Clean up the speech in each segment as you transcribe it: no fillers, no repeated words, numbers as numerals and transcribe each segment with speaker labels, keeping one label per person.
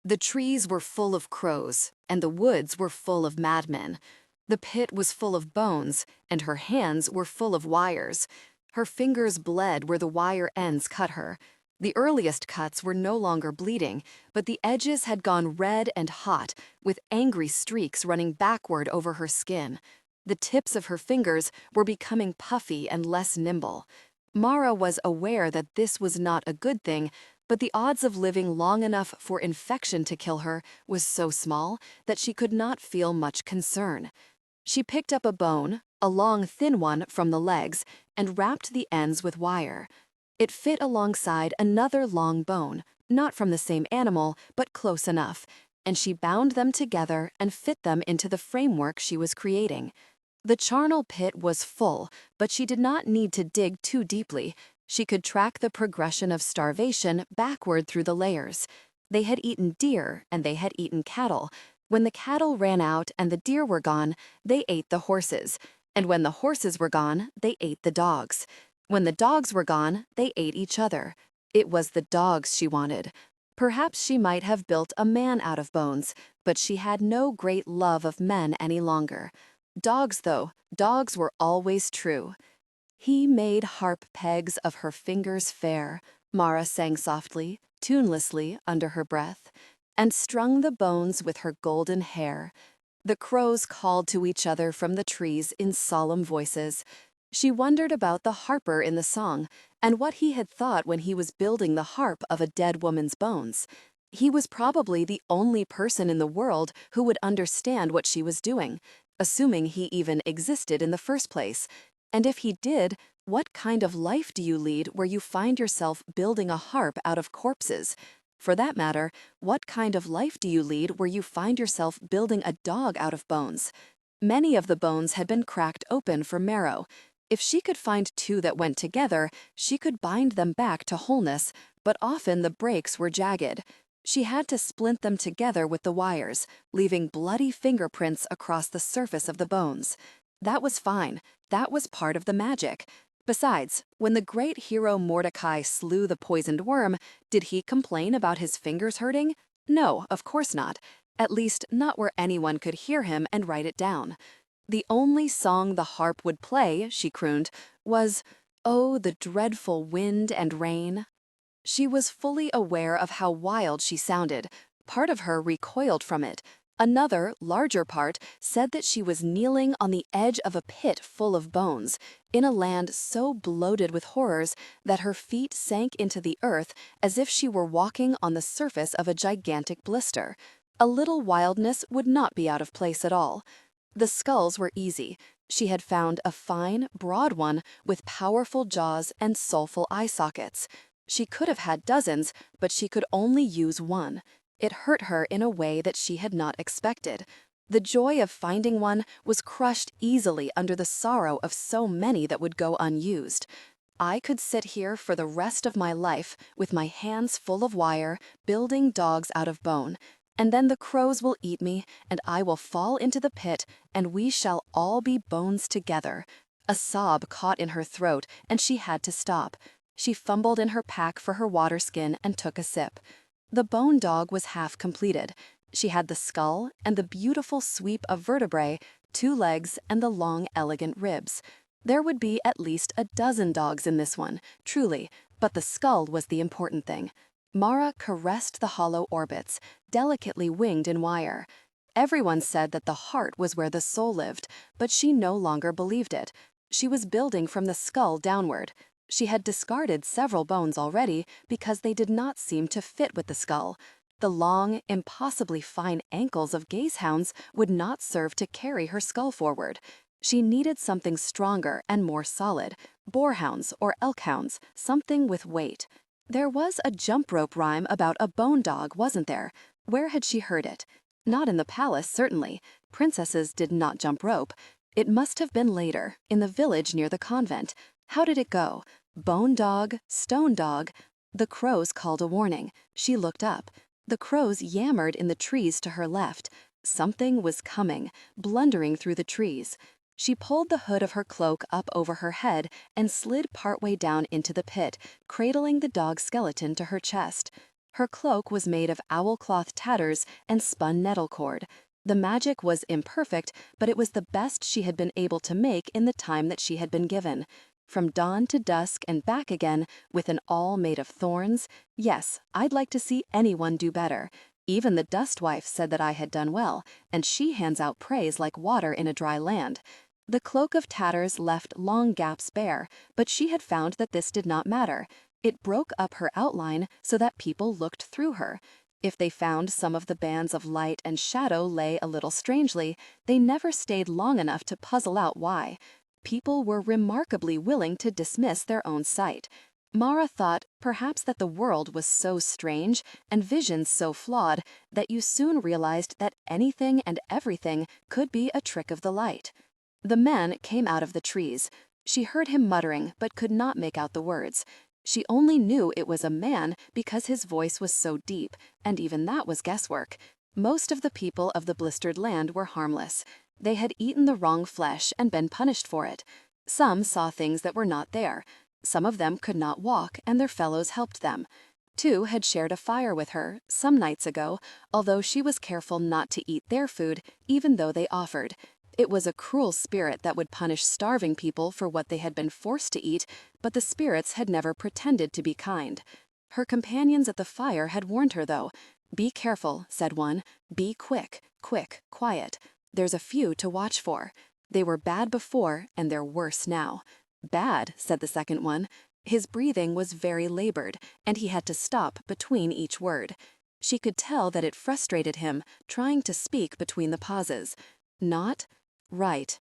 Speaker 1: The trees were full of crows, and the woods were full of madmen. The pit was full of bones, and her hands were full of wires. Her fingers bled where the wire ends cut her. The earliest cuts were no longer bleeding, but the edges had gone red and hot, with angry streaks running backward over her skin. The tips of her fingers were becoming puffy and less nimble. Marra was aware that this was not a good thing, but the odds of living long enough for infection to kill her was so small that she could not feel much concern. She picked up a bone, a long thin one from the legs, and wrapped the ends with wire. It fit alongside another long bone, not from the same animal, but close enough, and she bound them together and fit them into the framework she was creating. The charnel pit was full, but she did not need to dig too deeply. She could track the progression of starvation backward through the layers. They had eaten deer and they had eaten cattle. When the cattle ran out and the deer were gone, they ate the horses. And when the horses were gone, they ate the dogs. When the dogs were gone, they ate each other. It was the dogs she wanted. Perhaps she might have built a man out of bones, but she had no great love of men any longer. Dogs, though, dogs were always true. He made harp pegs of her fingers fair, Marra sang softly, tunelessly, under her breath, and strung the bones with her golden hair. The crows called to each other from the trees in solemn voices. She wondered about the harper in the song, and what he had thought when he was building the harp of a dead woman's bones. He was probably the only person in the world who would understand what she was doing, assuming he even existed in the first place. And if he did, what kind of life do you lead where you find yourself building a harp out of corpses? For that matter, what kind of life do you lead where you find yourself building a dog out of bones? Many of the bones had been cracked open for marrow. If she could find two that went together, she could bind them back to wholeness, but often the breaks were jagged. She had to splint them together with the wires, leaving bloody fingerprints across the surface of the bones. That was fine. That was part of the magic. Besides, when the great hero Mordecai slew the poisoned worm, did he complain about his fingers hurting? No, of course not. At least, not where anyone could hear him and write it down. The only song the harp would play, she crooned, was, "Oh, the dreadful wind and rain." She was fully aware of how wild she sounded. Part of her recoiled from it. Another, larger part said that she was kneeling on the edge of a pit full of bones, in a land so bloated with horrors that her feet sank into the earth as if she were walking on the surface of a gigantic blister. A little wildness would not be out of place at all. The skulls were easy. She had found a fine, broad one with powerful jaws and soulful eye sockets. She could have had dozens, but she could only use one. It hurt her in a way that she had not expected. The joy of finding one was crushed easily under the sorrow of so many that would go unused. I could sit here for the rest of my life with my hands full of wire, building dogs out of bone, and then the crows will eat me, and I will fall into the pit, and we shall all be bones together. A sob caught in her throat, and she had to stop. She fumbled in her pack for her water skin and took a sip. The bone dog was half completed. She had the skull and the beautiful sweep of vertebrae, 2 legs, and the long, elegant ribs. There would be at least a dozen dogs in this one, truly, but the skull was the important thing. Marra caressed the hollow orbits, delicately winged in wire. Everyone said that the heart was where the soul lived, but she no longer believed it. She was building from the skull downward. She had discarded several bones already because they did not seem to fit with the skull. The long, impossibly fine ankles of gazehounds would not serve to carry her skull forward. She needed something stronger and more solid, boarhounds or elkhounds, something with weight. There was a jump rope rhyme about a bone dog, wasn't there? Where had she heard it? Not in the palace, certainly. Princesses did not jump rope. It must have been later, in the village near the convent. How did it go? Bone dog, stone dog. The crows called a warning. She looked up. The crows yammered in the trees to her left. Something was coming, blundering through the trees. She pulled the hood of her cloak up over her head and slid partway down into the pit, cradling the dog's skeleton to her chest. Her cloak was made of owl-cloth tatters and spun nettle cord. The magic was imperfect, but it was the best she had been able to make in the time that she had been given. From dawn to dusk and back again, with an awl made of thorns. Yes, I'd like to see anyone do better. Even the dust wife said that I had done well, and she hands out praise like water in a dry land. The cloak of tatters left long gaps bare, but she had found that this did not matter. It broke up her outline so that people looked through her. If they found some of the bands of light and shadow lay a little strangely, they never stayed long enough to puzzle out why. People were remarkably willing to dismiss their own sight. Marra thought perhaps that the world was so strange and visions so flawed that you soon realized that anything and everything could be a trick of the light. The man came out of the trees. She heard him muttering but could not make out the words. She only knew it was a man because his voice was so deep, and even that was guesswork. Most of the people of the blistered land were harmless. They had eaten the wrong flesh and been punished for it. Some saw things that were not there. Some of them could not walk, and their fellows helped them. 2 had shared a fire with her some nights ago, although she was careful not to eat their food, even though they offered. It was a cruel spirit that would punish starving people for what they had been forced to eat, but the spirits had never pretended to be kind. Her companions at the fire had warned her, though. "Be careful," said one. "Be quick, quiet. There's a few to watch for. They were bad before, and they're worse now." "Bad," said the second one. His breathing was very labored, and he had to stop between each word. She could tell that it frustrated him, trying to speak between the pauses. "Not right.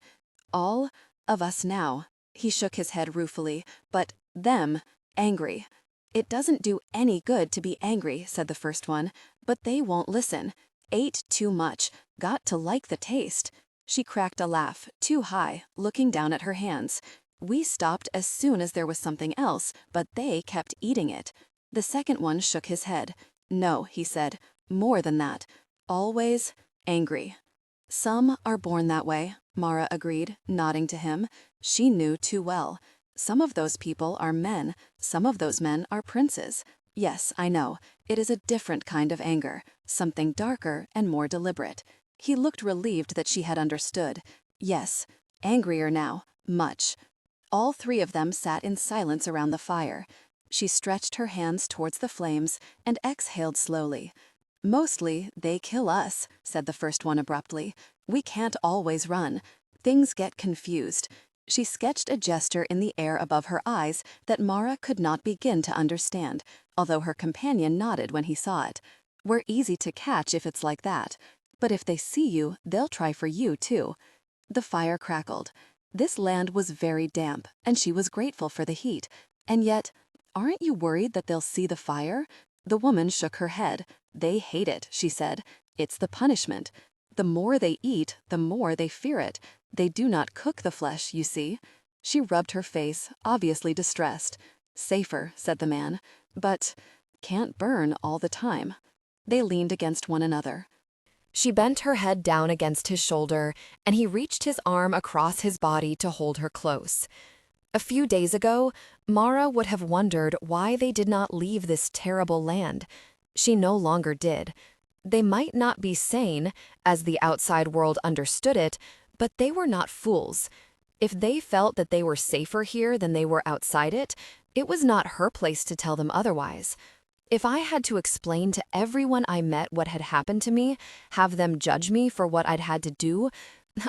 Speaker 1: All of us now." He shook his head ruefully. "But them, angry." "It doesn't do any good to be angry," said the first one. "But they won't listen. Ate too much. Got to like the taste." She cracked a laugh, too high, looking down at her hands. "We stopped as soon as there was something else, but they kept eating it." The second one shook his head. "No," he said. "More than that. Always angry." "Some are born that way," Marra agreed, nodding to him. She knew too well. "Some of those people are men. Some of those men are princes. Yes, I know. It is a different kind of anger, something darker and more deliberate." He looked relieved that she had understood. Yes, angrier now, much. All 3 of them sat in silence around the fire. She stretched her hands towards the flames and exhaled slowly. "Mostly, they kill us," said the first one abruptly. "We can't always run. Things get confused." She sketched a gesture in the air above her eyes that Marra could not begin to understand, although her companion nodded when he saw it. "We're easy to catch if it's like that. But if they see you, they'll try for you, too." The fire crackled. This land was very damp, and she was grateful for the heat. And yet, "Aren't you worried that they'll see the fire?" The woman shook her head. "They hate it," she said. "It's the punishment. The more they eat, the more they fear it. They do not cook the flesh, you see." She rubbed her face, obviously distressed. "Safer," said the man. "But can't burn all the time." They leaned against one another. She bent her head down against his shoulder, and he reached his arm across his body to hold her close. A few days ago, Marra would have wondered why they did not leave this terrible land. She no longer did. They might not be sane, as the outside world understood it, but they were not fools. If they felt that they were safer here than they were outside it, it was not her place to tell them otherwise. If I had to explain to everyone I met what had happened to me, have them judge me for what I'd had to do,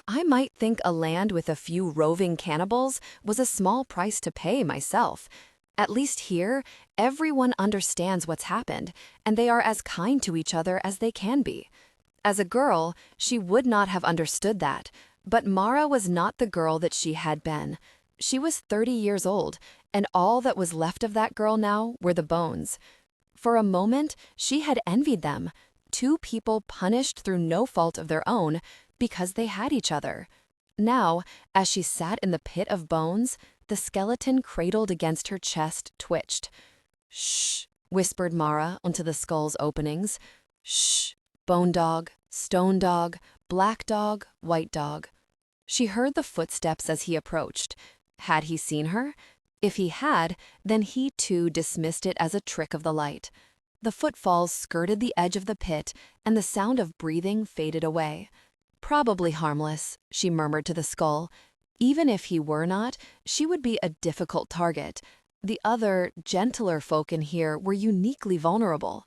Speaker 1: I might think a land with a few roving cannibals was a small price to pay myself. At least here, everyone understands what's happened, and they are as kind to each other as they can be. As a girl, she would not have understood that, but Marra was not the girl that she had been. She was 30 years old, and all that was left of that girl now were the bones. For a moment, she had envied them, 2 people punished through no fault of their own, because they had each other. Now, as she sat in the pit of bones, the skeleton cradled against her chest twitched. "Shh," whispered Marra onto the skull's openings. "Shh, bone dog, stone dog, black dog, white dog." She heard the footsteps as he approached. Had he seen her? If he had, then he too dismissed it as a trick of the light. The footfalls skirted the edge of the pit, and the sound of breathing faded away. "Probably harmless," she murmured to the skull. Even if he were not, she would be a difficult target. The other, gentler folk in here were uniquely vulnerable.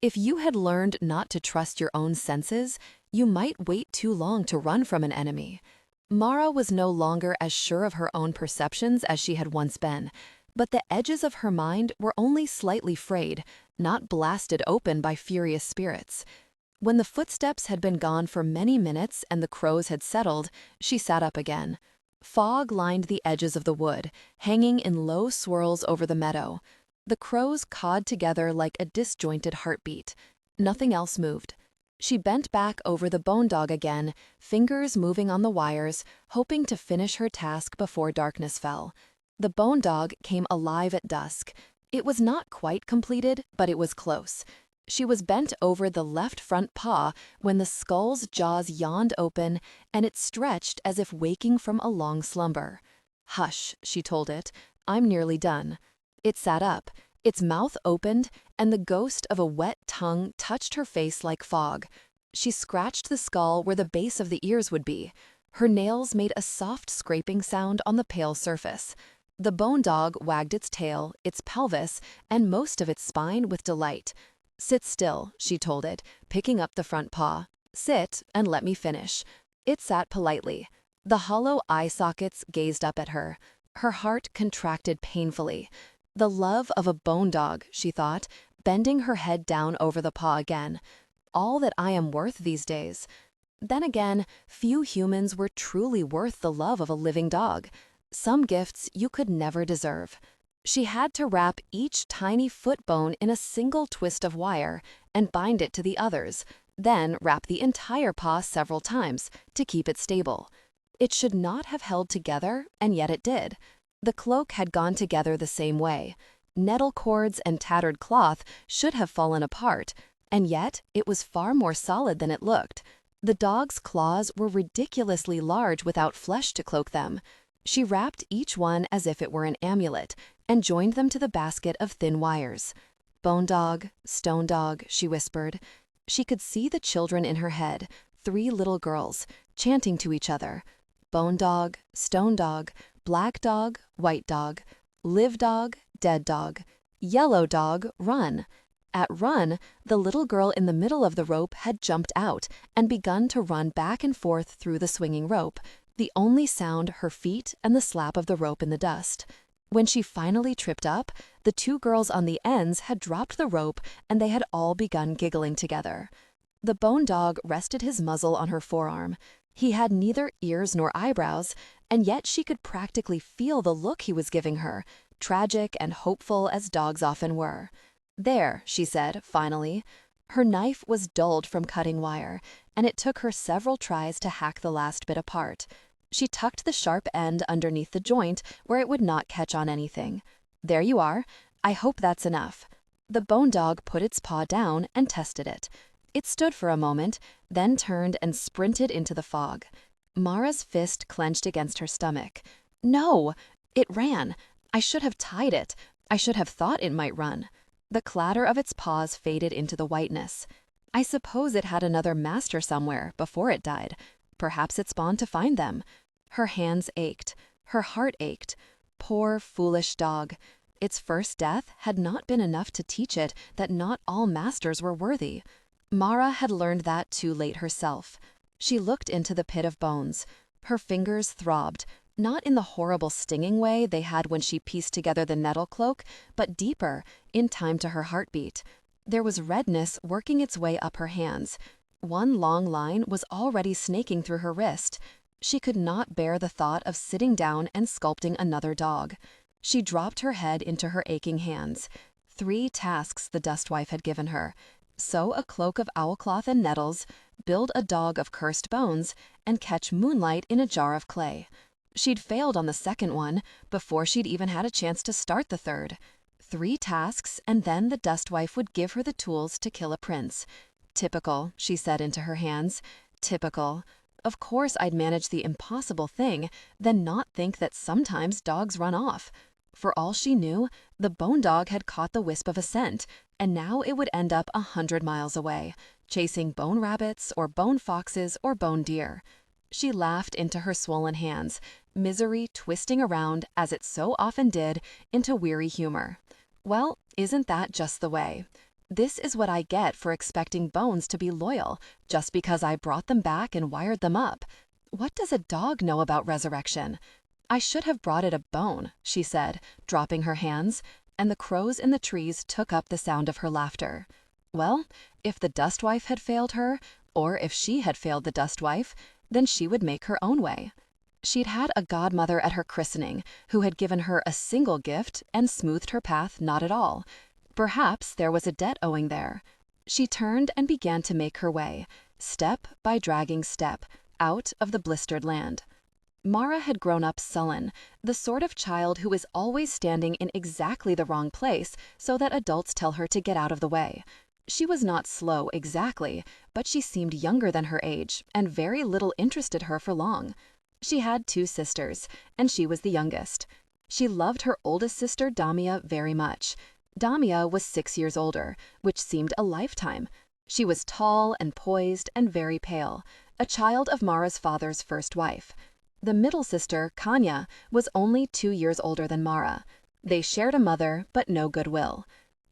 Speaker 1: If you had learned not to trust your own senses, you might wait too long to run from an enemy. Marra was no longer as sure of her own perceptions as she had once been, but the edges of her mind were only slightly frayed, not blasted open by furious spirits. When the footsteps had been gone for many minutes and the crows had settled, she sat up again. Fog lined the edges of the wood, hanging in low swirls over the meadow. The crows cawed together like a disjointed heartbeat. Nothing else moved. She bent back over the bone dog again, fingers moving on the wires, hoping to finish her task before darkness fell. The bone dog came alive at dusk. It was not quite completed, but it was close. She was bent over the left front paw when the skull's jaws yawned open and it stretched as if waking from a long slumber. "Hush," she told it. "I'm nearly done." It sat up, its mouth opened, and the ghost of a wet tongue touched her face like fog. She scratched the skull where the base of the ears would be. Her nails made a soft scraping sound on the pale surface. The bone dog wagged its tail, its pelvis, and most of its spine with delight. "Sit still," she told it, picking up the front paw. "Sit and let me finish." It sat politely. The hollow eye sockets gazed up at her. Her heart contracted painfully. The love of a bone dog, she thought, bending her head down over the paw again. All that I am worth these days. Then again, few humans were truly worth the love of a living dog. Some gifts you could never deserve. She had to wrap each tiny foot bone in a single twist of wire and bind it to the others, then wrap the entire paw several times to keep it stable. It should not have held together, and yet it did. The cloak had gone together the same way. Nettle cords and tattered cloth should have fallen apart, and yet it was far more solid than it looked. The dog's claws were ridiculously large without flesh to cloak them. She wrapped each one as if it were an amulet and joined them to the basket of thin wires. "Bone dog, stone dog," she whispered. She could see the children in her head, 3 little girls, chanting to each other. Bone dog, stone dog, black dog, white dog, live dog, dead dog, yellow dog, run. At run, the little girl in the middle of the rope had jumped out and begun to run back and forth through the swinging rope, the only sound her feet and the slap of the rope in the dust. When she finally tripped up, the 2 girls on the ends had dropped the rope and they had all begun giggling together. The bone dog rested his muzzle on her forearm. He had neither ears nor eyebrows, and yet she could practically feel the look he was giving her, tragic and hopeful as dogs often were. "There," she said, finally. Her knife was dulled from cutting wire, and it took her several tries to hack the last bit apart. She tucked the sharp end underneath the joint where it would not catch on anything. "There you are. I hope that's enough." The bone dog put its paw down and tested it. It stood for a moment, then turned and sprinted into the fog. Marra's fist clenched against her stomach. "No! It ran. I should have tied it. I should have thought it might run." The clatter of its paws faded into the whiteness. "I suppose it had another master somewhere before it died. Perhaps it spawned to find them." Her hands ached. Her heart ached. Poor, foolish dog. Its first death had not been enough to teach it that not all masters were worthy. Marra had learned that too late herself. She looked into the pit of bones. Her fingers throbbed, not in the horrible stinging way they had when she pieced together the nettle cloak, but deeper, in time to her heartbeat. There was redness working its way up her hands. One long line was already snaking through her wrist. She could not bear the thought of sitting down and sculpting another dog. She dropped her head into her aching hands. 3 tasks the dustwife had given her: sew a cloak of owlcloth and nettles, build a dog of cursed bones, and catch moonlight in a jar of clay. She'd failed on the second one before she'd even had a chance to start the third. 3 tasks, and then the dustwife would give her the tools to kill a prince. Typical, she said into her hands. Typical. Of course I'd manage the impossible thing, then not think that sometimes dogs run off. For all she knew, the bone dog had caught the wisp of a scent. and now it would end up 100 miles away, chasing bone rabbits or bone foxes or bone deer. She laughed into her swollen hands, misery twisting around, as it so often did, into weary humor. Well, isn't that just the way? This is what I get for expecting bones to be loyal, just because I brought them back and wired them up. What does a dog know about resurrection? I should have brought it a bone, she said, dropping her hands, and the crows in the trees took up the sound of her laughter. Well, if the dustwife had failed her, or if she had failed the dustwife, then she would make her own way. She'd had a godmother at her christening who had given her a single gift and smoothed her path not at all. Perhaps there was a debt owing there. She turned and began to make her way, step by dragging step, out of the blistered land. Marra had grown up sullen, the sort of child who is always standing in exactly the wrong place so that adults tell her to get out of the way. She was not slow exactly, but she seemed younger than her age, and very little interested her for long. She had 2 sisters, and she was the youngest. She loved her oldest sister Damia very much. Damia was 6 years older, which seemed a lifetime. She was tall and poised and very pale, a child of Marra's father's first wife. The middle sister, Kanya, was only 2 years older than Marra. They shared a mother, but no goodwill.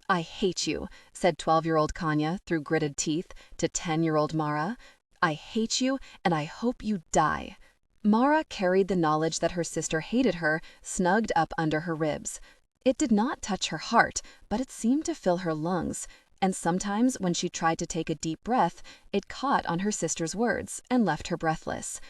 Speaker 1: "I hate you," said 12-year-old Kanya through gritted teeth to 10-year-old Marra. "I hate you, and I hope you die." Marra carried the knowledge that her sister hated her snugged up under her ribs. It did not touch her heart, but it seemed to fill her lungs, and sometimes when she tried to take a deep breath, it caught on her sister's words and left her breathless.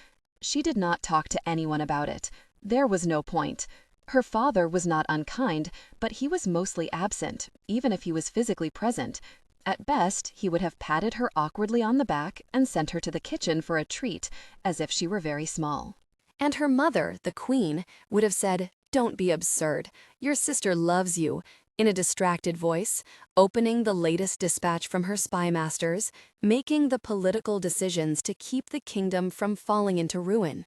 Speaker 1: She did not talk to anyone about it. There was no point. Her father was not unkind, but he was mostly absent, even if he was physically present. At best, he would have patted her awkwardly on the back and sent her to the kitchen for a treat, as if she were very small. And her mother, the queen, would have said, "Don't be absurd. Your sister loves you," in a distracted voice, opening the latest dispatch from her spy masters, making the political decisions to keep the kingdom from falling into ruin.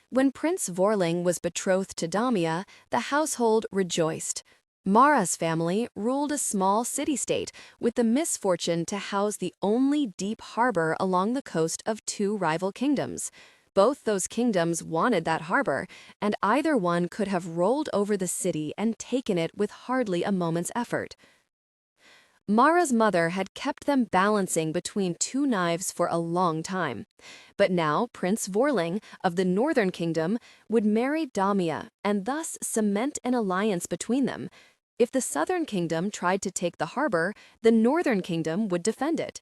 Speaker 1: When Prince Vorling was betrothed to Damia, the household rejoiced. Marra's family ruled a small city-state with the misfortune to house the only deep harbor along the coast of 2 rival kingdoms. Both those kingdoms wanted that harbor, and either one could have rolled over the city and taken it with hardly a moment's effort. Marra's mother had kept them balancing between 2 knives for a long time. But now Prince Vorling of the Northern Kingdom would marry Damia and thus cement an alliance between them. If the Southern Kingdom tried to take the harbor, the Northern Kingdom would defend it.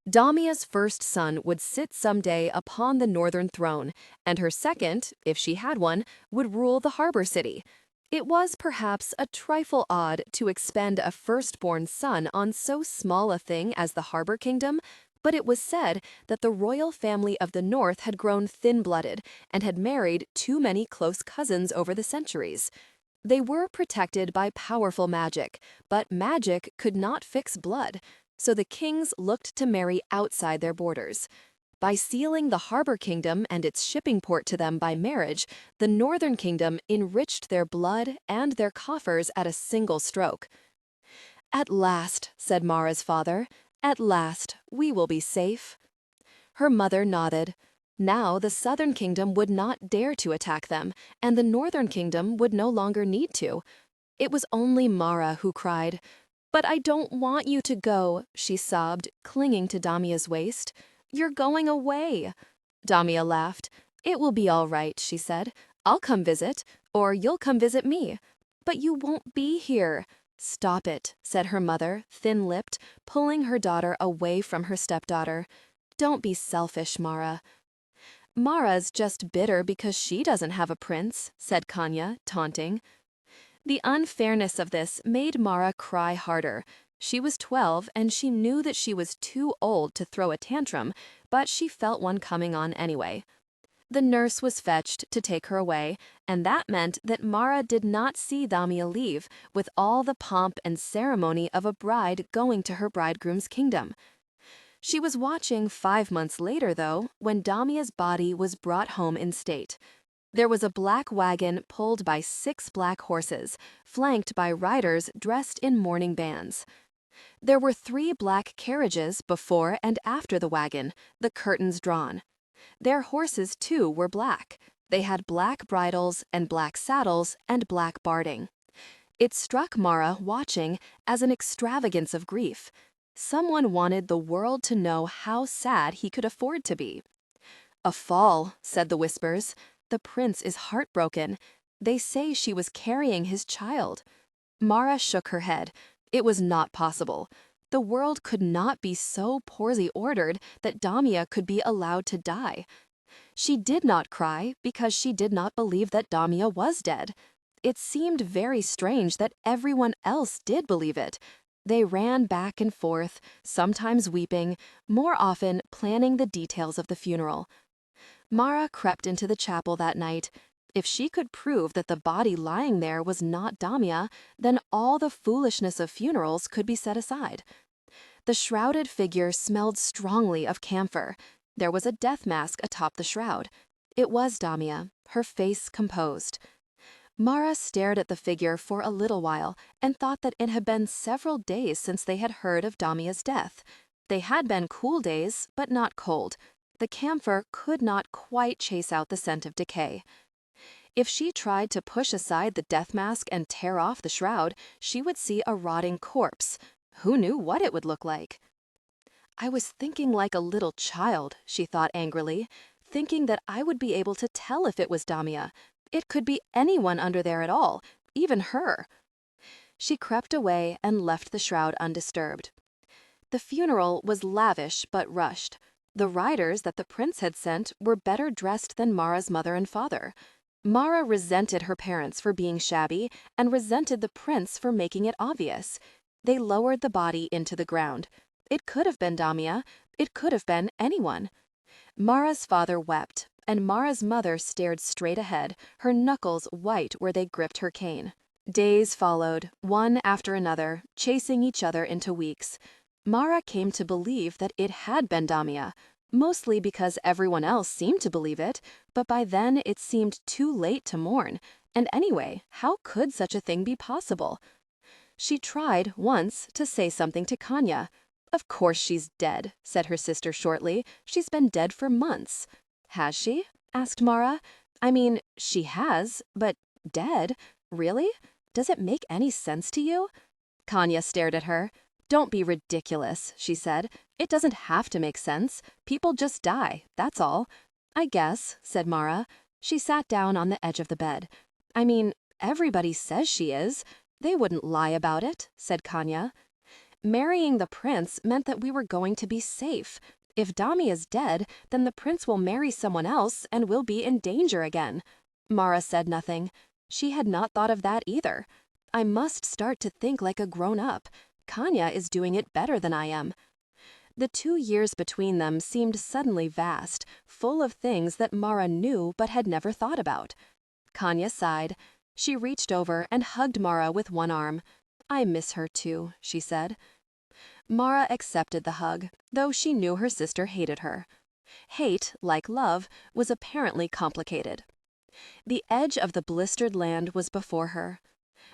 Speaker 1: Damia's first son would sit someday upon the northern throne, and her second, if she had one, would rule the harbor city. It was perhaps a trifle odd to expend a firstborn son on so small a thing as the harbor kingdom, but it was said that the royal family of the north had grown thin-blooded and had married too many close cousins over the centuries. They were protected by powerful magic, but magic could not fix blood, so the kings looked to marry outside their borders. By sealing the harbor kingdom and its shipping port to them by marriage, the northern kingdom enriched their blood and their coffers at a single stroke. "At last," said Marra's father, "at last, we will be safe." Her mother nodded. Now the southern kingdom would not dare to attack them, and the northern kingdom would no longer need to. It was only Marra who cried, "But I don't want you to go," she sobbed, clinging to Damia's waist. "You're going away." Damia laughed. "It will be all right," she said. "I'll come visit, or you'll come visit me." "But you won't be here." "Stop it," said her mother, thin-lipped, pulling her daughter away from her stepdaughter. "Don't be selfish, Marra." "Marra's just bitter because she doesn't have a prince," said Kanya, taunting. The unfairness of this made Marra cry harder. She was 12 and she knew that she was too old to throw a tantrum, but she felt one coming on anyway. The nurse was fetched to take her away, and that meant that Marra did not see Damia leave with all the pomp and ceremony of a bride going to her bridegroom's kingdom. She was watching 5 months later, though, when Damia's body was brought home in state. There was a black wagon pulled by 6 black horses, flanked by riders dressed in mourning bands. There were 3 black carriages before and after the wagon, the curtains drawn. Their horses, too, were black. They had black bridles and black saddles and black barding. It struck Marra, watching, as an extravagance of grief. Someone wanted the world to know how sad he could afford to be. "A fall," said the whispers. "The prince is heartbroken. They say she was carrying his child." Marra shook her head. It was not possible. The world could not be so poorly ordered that Damia could be allowed to die. She did not cry because she did not believe that Damia was dead. It seemed very strange that everyone else did believe it. They ran back and forth, sometimes weeping, more often planning the details of the funeral. Marra crept into the chapel that night. If she could prove that the body lying there was not Damia, then all the foolishness of funerals could be set aside. The shrouded figure smelled strongly of camphor. There was a death mask atop the shroud. It was Damia, her face composed. Marra stared at the figure for a little while and thought that it had been several days since they had heard of Damia's death. They had been cool days, but not cold. The camphor could not quite chase out the scent of decay. If she tried to push aside the death mask and tear off the shroud, she would see a rotting corpse. Who knew what it would look like? "I was thinking like a little child," she thought angrily, "thinking that I would be able to tell if it was Damia. It could be anyone under there at all, even her." She crept away and left the shroud undisturbed. The funeral was lavish but rushed. The riders that the prince had sent were better dressed than Marra's mother and father. Marra resented her parents for being shabby and resented the prince for making it obvious. They lowered the body into the ground. It could have been Damia. It could have been anyone. Marra's father wept, and Marra's mother stared straight ahead, her knuckles white where they gripped her cane. Days followed, one after another, chasing each other into weeks. Marra came to believe that it had been Damia, mostly because everyone else seemed to believe it, but by then it seemed too late to mourn. And anyway, how could such a thing be possible? She tried, once, to say something to Kanya. "Of course she's dead," said her sister shortly. "She's been dead for months." "Has she?" asked Marra. "I mean, she has, but dead? Really? Does it make any sense to you?" Kanya stared at her. "Don't be ridiculous," she said. "It doesn't have to make sense. People just die, that's all." "I guess," said Marra. She sat down on the edge of the bed. "I mean, everybody says she is. They wouldn't lie about it," said Kanya. "Marrying the prince meant that we were going to be safe. If Dami is dead, then the prince will marry someone else and will be in danger again." Marra said nothing. She had not thought of that either. "I must start to think like a grown-up. Kanya is doing it better than I am." The 2 years between them seemed suddenly vast, full of things that Marra knew but had never thought about. Kanya sighed. She reached over and hugged Marra with one arm. "I miss her too," she said. Marra accepted the hug, though she knew her sister hated her. Hate, like love, was apparently complicated. The edge of the blistered land was before her.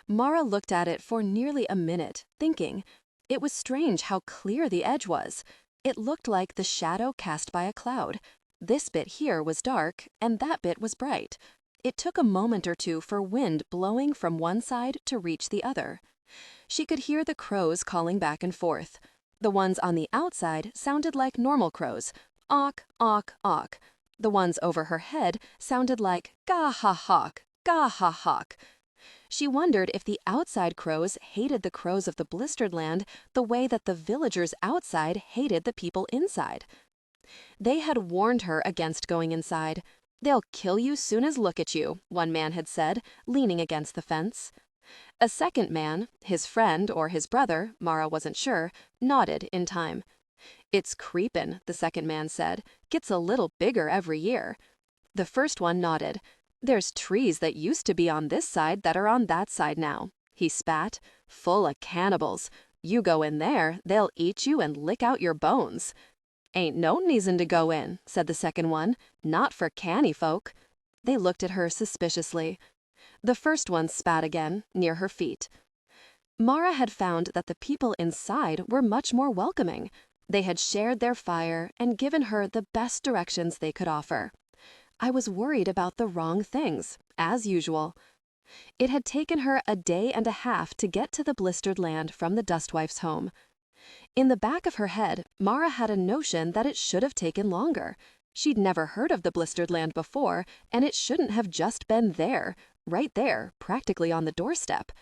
Speaker 1: Marra looked at it for nearly a minute, thinking. It was strange how clear the edge was. It looked like the shadow cast by a cloud. This bit here was dark, and that bit was bright. It took a moment or two for wind blowing from one side to reach the other. She could hear the crows calling back and forth. The ones on the outside sounded like normal crows. Awk, awk, awk. The ones over her head sounded like ga-ha-hawk, ga-ha-hawk. She wondered if the outside crows hated the crows of the blistered land the way that the villagers outside hated the people inside. They had warned her against going inside. "They'll kill you soon as look at you," one man had said, leaning against the fence. A second man, his friend or his brother, Marra wasn't sure, nodded in time. "It's creepin'," the second man said. "Gets a little bigger every year." The first one nodded. "There's trees that used to be on this side that are on that side now." He spat. "Full of cannibals. You go in there, they'll eat you and lick out your bones." "Ain't no reason to go in," said the second one. "Not for canny folk." They looked at her suspiciously. The first one spat again, near her feet.
Speaker 2: Marra had found that the people inside were much more welcoming. They had shared their fire and given her the best directions they could offer. I was worried about the wrong things, as usual. It had taken her a day and a half to get to the blistered land from the Dustwife's home. In the back of her head, Marra had a notion that it should have taken longer. She'd never heard of the blistered land before, and it shouldn't have just been there, right there, practically on the doorstep.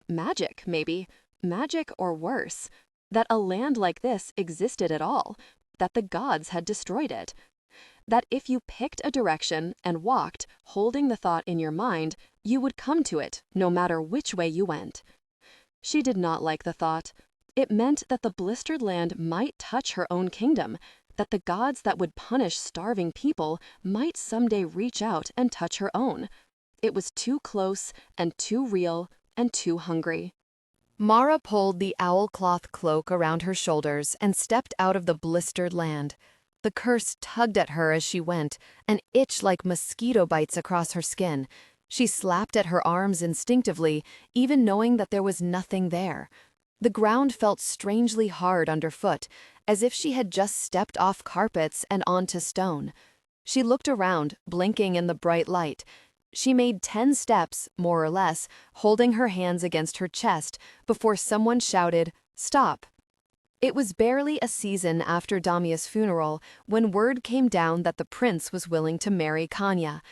Speaker 2: Magic, maybe. Magic or worse. That a land like this existed at all. That the gods had destroyed it. That if you picked a direction and walked, holding the thought in your mind, you would come to it, no matter which way you went. She did not like the thought. It meant that the blistered land might touch her own kingdom, that the gods that would punish starving people might someday reach out and touch her own. It was too close and too real and too hungry.
Speaker 1: Marra pulled the owl-cloth cloak around her shoulders and stepped out of the blistered land. The curse tugged at her as she went, an itch like mosquito bites across her skin. She slapped at her arms instinctively, even knowing that there was nothing there. The ground felt strangely hard underfoot, as if she had just stepped off carpets and onto stone. She looked around, blinking in the bright light. She made 10 steps, more or less, holding her hands against her chest, before someone shouted, "Stop!" It was barely a season after Damia's funeral when word came down that the prince was willing to marry Kanya.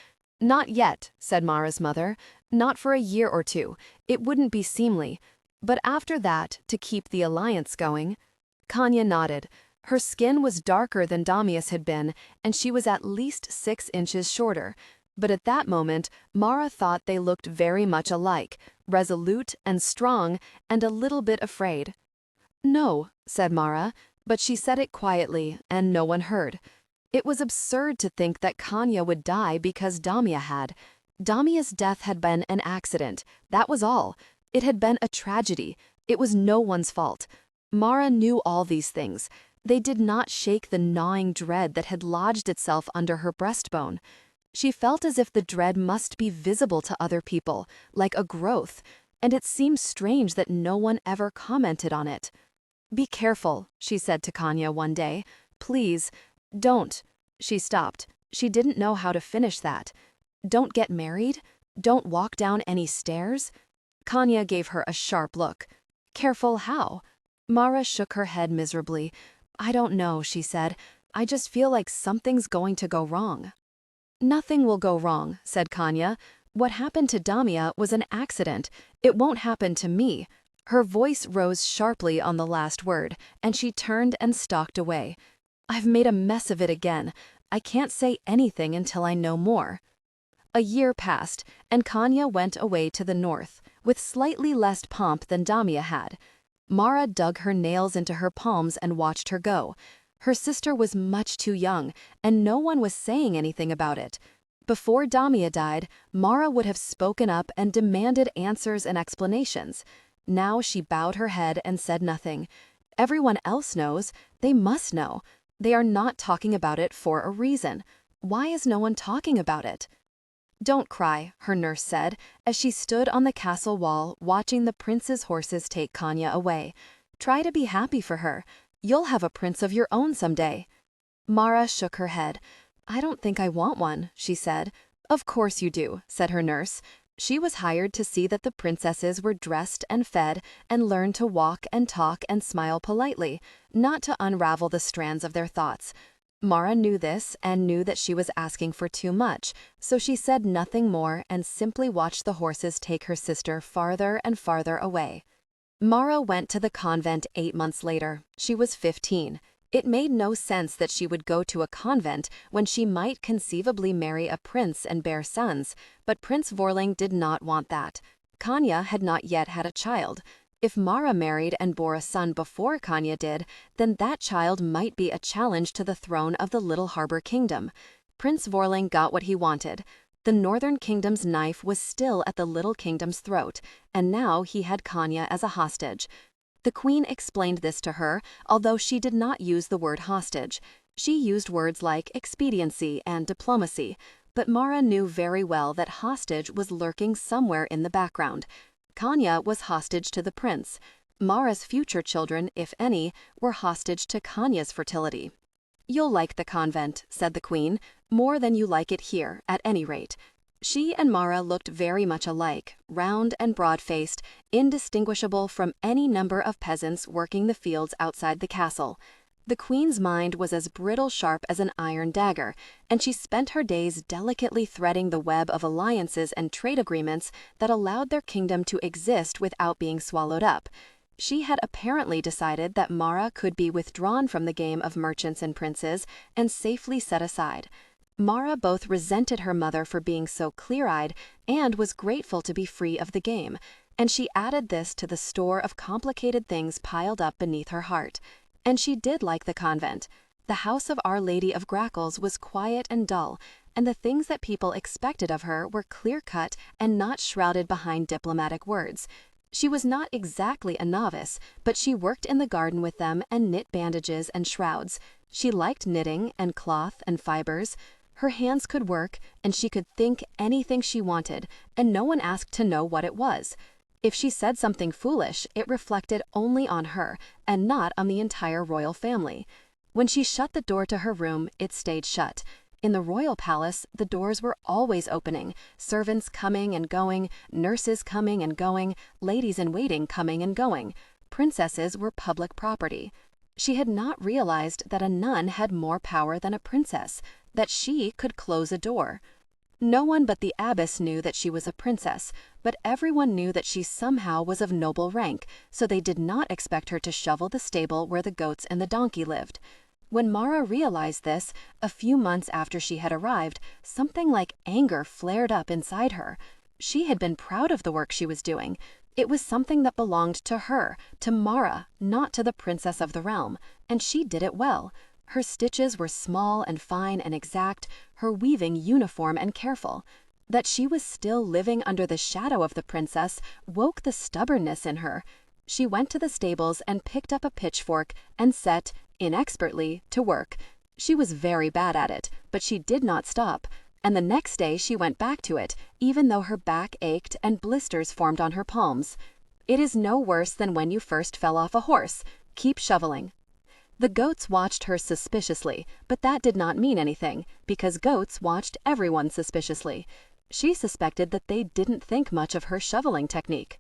Speaker 1: "Not yet," said Marra's mother. "Not for a year or two. It wouldn't be seemly. But after that, to keep the alliance going." Kanya nodded. Her skin was darker than Damia's had been, and she was at least 6 inches shorter. But at that moment, Marra thought they looked very much alike, resolute and strong, and a little bit afraid. "No," said Marra, but she said it quietly, and no one heard. It was absurd to think that Kanya would die because Damia had. Damia's death had been an accident, that was all. It had been a tragedy. It was no one's fault. Marra knew all these things. They did not shake the gnawing dread that had lodged itself under her breastbone. She felt as if the dread must be visible to other people, like a growth, and it seemed strange that no one ever commented on it. "Be careful," she said to Kanya one day. "Please, don't." She stopped. She didn't know how to finish that. "Don't get married? Don't walk down any stairs?" Kanya gave her a sharp look. "Careful how?" Marra shook her head miserably. "I don't know," she said. "I just feel like something's going to go wrong." "Nothing will go wrong," said Kanya. "What happened to Damia was an accident. It won't happen to me." Her voice rose sharply on the last word, and she turned and stalked away. "I've made a mess of it again. I can't say anything until I know more." A year passed, and Kanya went away to the north, with slightly less pomp than Damia had. Marra dug her nails into her palms and watched her go. Her sister was much too young, and no one was saying anything about it. Before Damia died, Marra would have spoken up and demanded answers and explanations. Now she bowed her head and said nothing. Everyone else knows. They must know. They are not talking about it for a reason. Why is no one talking about it? "Don't cry," her nurse said, as she stood on the castle wall watching the prince's horses take Kanya away. "Try to be happy for her. You'll have a prince of your own someday." Marra shook her head. "I don't think I want one," she said. "Of course you do," said her nurse. She was hired to see that the princesses were dressed and fed and learned to walk and talk and smile politely, not to unravel the strands of their thoughts. Marra knew this and knew that she was asking for too much, so she said nothing more and simply watched the horses take her sister farther and farther away. Marra went to the convent 8 months later. She was 15. It made no sense that she would go to a convent when she might conceivably marry a prince and bear sons, but Prince Vorling did not want that. Kanya had not yet had a child. If Marra married and bore a son before Kanya did, then that child might be a challenge to the throne of the Little Harbor Kingdom. Prince Vorling got what he wanted. The Northern Kingdom's knife was still at the Little Kingdom's throat, and now he had Kanya as a hostage. The queen explained this to her, although she did not use the word hostage. She used words like expediency and diplomacy, but Marra knew very well that hostage was lurking somewhere in the background.
Speaker 2: Kanya was hostage to the prince. Marra's future children, if any, were hostage to Kanya's fertility. "You'll like the convent," said the queen, "more than you like it here, at any rate." She and Marra looked very much alike, round and broad-faced, indistinguishable from any number of peasants working the fields outside the castle. The queen's mind was as brittle-sharp as an iron dagger, and she spent her days delicately threading the web of alliances and trade agreements that allowed their kingdom to exist without being swallowed up. She had apparently decided that Marra could be withdrawn from the game of merchants and princes and safely set aside. Marra both resented her mother for being so clear-eyed and was grateful to be free of the game, and she added this to the store of complicated things piled up beneath her heart. And she did like the convent. The house of Our Lady of Grackles was quiet and dull, and the things that people expected of her were clear-cut and not shrouded behind diplomatic words. She was not exactly a novice, but she worked in the garden with them and knit bandages and shrouds. She liked knitting and cloth and fibers. Her hands could work, and she could think anything she wanted, and no one asked to know what it was. If she said something foolish, it reflected only on her, and not on the entire royal family. When she shut the door to her room, it stayed shut. In the royal palace, the doors were always opening, servants coming and going, nurses coming and going, ladies-in-waiting coming and going. Princesses were public property. She had not realized that a nun had more power than a princess, that she could close a door. No one but the abbess knew that she was a princess, but everyone knew that she somehow was of noble rank, so they did not expect her to shovel the stable where the goats and the donkey lived. When Marra realized this, a few months after she had arrived, something like anger flared up inside her. She had been proud of the work she was doing. It was something that belonged to her, to Marra, not to the princess of the realm, and she did it well. Her stitches were small and fine and exact, her weaving uniform and careful. That she was still living under the shadow of the princess woke the stubbornness in her. She went to the stables and picked up a pitchfork and set, inexpertly, to work. She was very bad at it, but she did not stop, and the next day she went back to it, even though her back ached and blisters formed on her palms. "It is no worse than when you first fell off a horse. Keep shoveling." The goats watched her suspiciously, but that did not mean anything, because goats watched everyone suspiciously. She suspected that they didn't think much of her shoveling technique.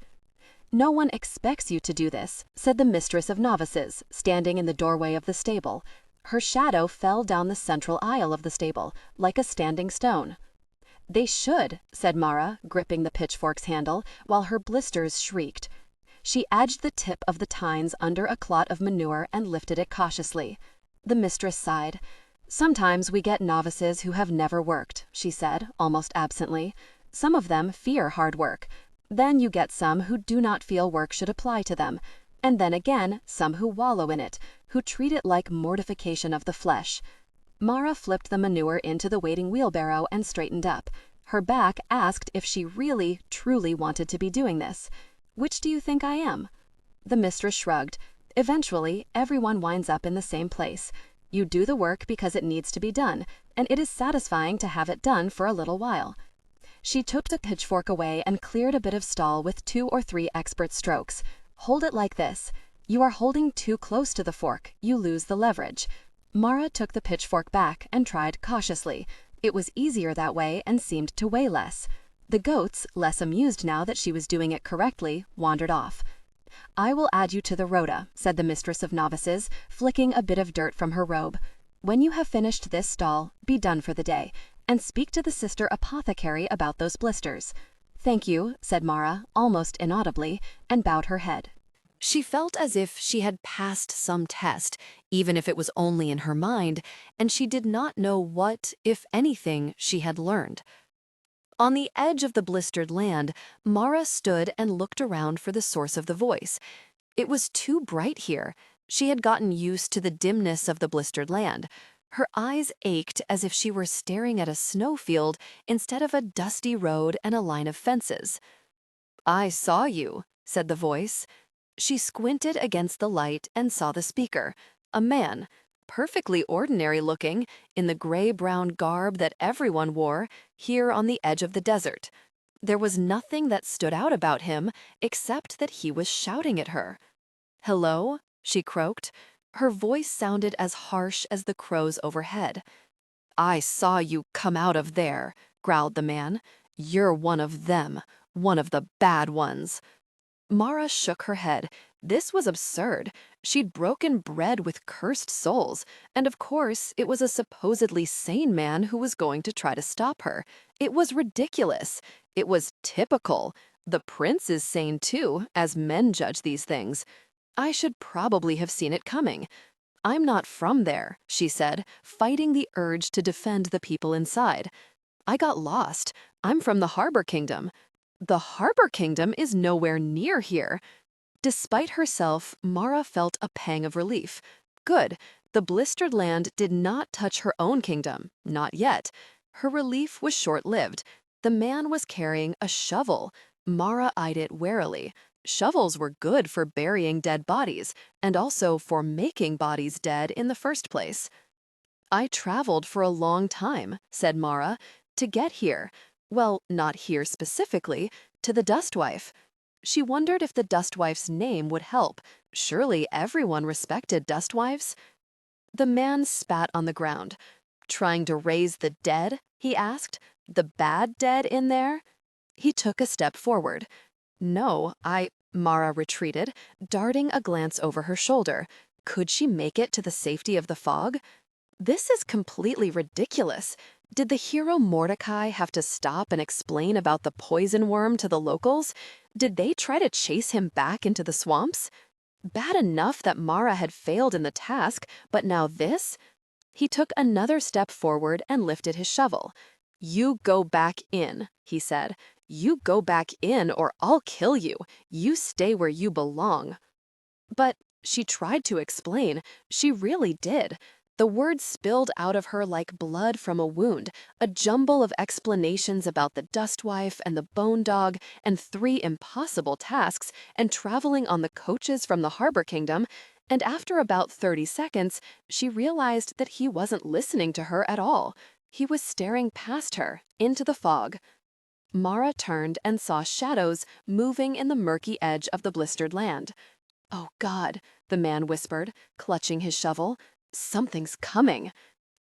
Speaker 2: "No one expects you to do this," said the mistress of novices, standing in the doorway of the stable. Her shadow fell down the central aisle of the stable, like a standing stone. "They should," said Marra, gripping the pitchfork's handle, while her blisters shrieked. She edged the tip of the tines under a clot of manure and lifted it cautiously. The mistress sighed. "Sometimes we get novices who have never worked," she said, almost absently. "Some of them fear hard work. Then you get some who do not feel work should apply to them, and then again some who wallow in it, who treat it like mortification of the flesh." Marra flipped the manure into the waiting wheelbarrow and straightened up. Her back asked if she really, truly wanted to be doing this. "Which do you think I am?" The mistress shrugged. "Eventually, everyone winds up in the same place. You do the work because it needs to be done, and it is satisfying to have it done for a little while." She took the pitchfork away and cleared a bit of stall with 2 or 3 expert strokes. "Hold it like this. You are holding too close to the fork. You lose the leverage." Marra took the pitchfork back and tried cautiously. It was easier that way and seemed to weigh less. The goats, less amused now that she was doing it correctly, wandered off. "I will add you to the rota," said the mistress of novices, flicking a bit of dirt from her robe. "When you have finished this stall, be done for the day, and speak to the sister apothecary about those blisters." "Thank you," said Marra, almost inaudibly, and bowed her head.
Speaker 1: She felt as if she had passed some test, even if it was only in her mind, and she did not know what, if anything, she had learned. On the edge of the blistered land, Marra stood and looked around for the source of the voice. It was too bright here. She had gotten used to the dimness of the blistered land. Her eyes ached as if she were staring at a snowfield instead of a dusty road and a line of fences. "I saw you," said the voice. She squinted against the light and saw the speaker, a man, perfectly ordinary looking, in the gray-brown garb that everyone wore, here on the edge of the desert.
Speaker 2: There was nothing that stood out about him except that he was shouting at her. "Hello?" she croaked. Her voice sounded as harsh as the crows overhead. "I saw you come out of there," growled the man. "You're one of them, one of the bad ones." Marra shook her head. This was absurd. She'd broken bread with cursed souls, and of course, it was a supposedly sane man who was going to try to stop her. It was ridiculous. It was typical. The prince is sane too, as men judge these things. I should probably have seen it coming. "I'm not from there," she said, fighting the urge to defend the people inside. "I got lost. I'm from the Harbor Kingdom." "The Harbor Kingdom is nowhere near here." Despite herself, Marra felt a pang of relief. Good. The blistered land did not touch her own kingdom. Not yet. Her relief was short-lived. The man was carrying a shovel. Marra eyed it warily. Shovels were good for burying dead bodies, and also for making bodies dead in the first place. "I traveled for a long time," said Marra, "to get here. Well, not here specifically, to the Dustwife." She wondered if the Dustwife's name would help. Surely everyone respected Dustwives. The man spat on the ground. "Trying to raise the dead?" he asked. "The bad dead in there?" He took a step forward. "No, Marra retreated, darting a glance over her shoulder. Could she make it to the safety of the fog? This is completely ridiculous. Did the hero Mordecai have to stop and explain about the poison worm to the locals? Did they try to chase him back into the swamps? Bad enough that Marra had failed in the task, but now this? He took another step forward and lifted his shovel. "You go back in," he said. "You go back in or I'll kill you. You stay where you belong." But she tried to explain. She really did. The words spilled out of her like blood from a wound, a jumble of explanations about the Dustwife and the Bone Dog and 3 impossible tasks and traveling on the coaches from the Harbor Kingdom, and after about 30 seconds, she realized that he wasn't listening to her at all. He was staring past her, into the fog. Marra turned and saw shadows moving in the murky edge of the blistered land. "Oh God," the man whispered, clutching his shovel. "Something's coming."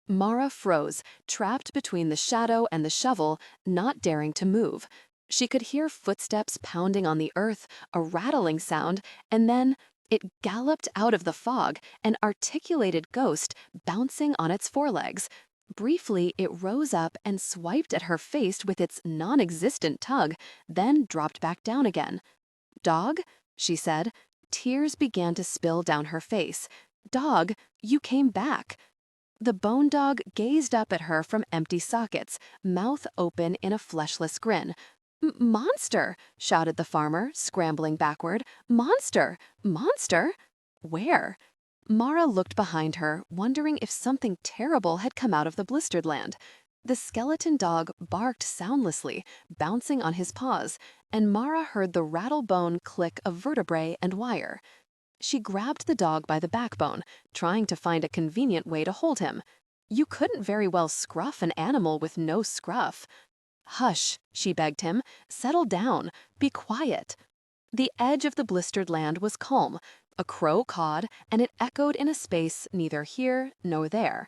Speaker 2: Marra froze, trapped between the shadow and the shovel, not daring to move. She could hear footsteps pounding on the earth, a rattling sound, and then it galloped out of the fog, an articulated ghost bouncing on its forelegs. Briefly, it rose up and swiped at her face with its non-existent tug, then dropped back down again. "Dog?" she said. Tears began to spill down her face. "Dog, you came back." The bone dog gazed up at her from empty sockets, mouth open in a fleshless grin. "Monster!" shouted the farmer, scrambling backward. "Monster! Monster? Where?" Marra looked behind her, wondering if something terrible had come out of the blistered land. The skeleton dog barked soundlessly, bouncing on his paws, and Marra heard the rattle-bone click of vertebrae and wire. She grabbed the dog by the backbone, trying to find a convenient way to hold him. You couldn't very well scruff an animal with no scruff. "Hush," she begged him. "Settle down. Be quiet." The edge of the blistered land was calm. A crow cawed, and it echoed in a space neither here nor there.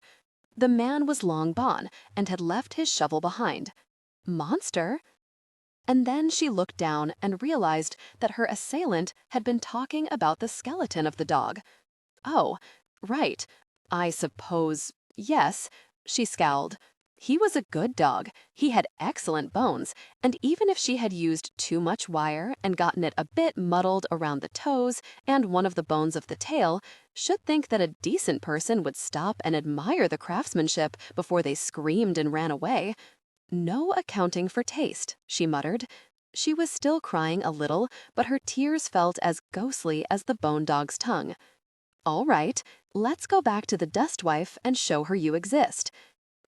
Speaker 2: The man was long gone and had left his shovel behind. Monster? And then she looked down and realized that her assailant had been talking about the skeleton of the dog. "Oh, right. I suppose, yes," she scowled. He was a good dog. He had excellent bones, and even if she had used too much wire and gotten it a bit muddled around the toes and one of the bones of the tail, should think that a decent person would stop and admire the craftsmanship before they screamed and ran away. "No accounting for taste," she muttered. She was still crying a little, but her tears felt as ghostly as the bone dog's tongue. "All right, let's go back to the Dustwife and show her you exist."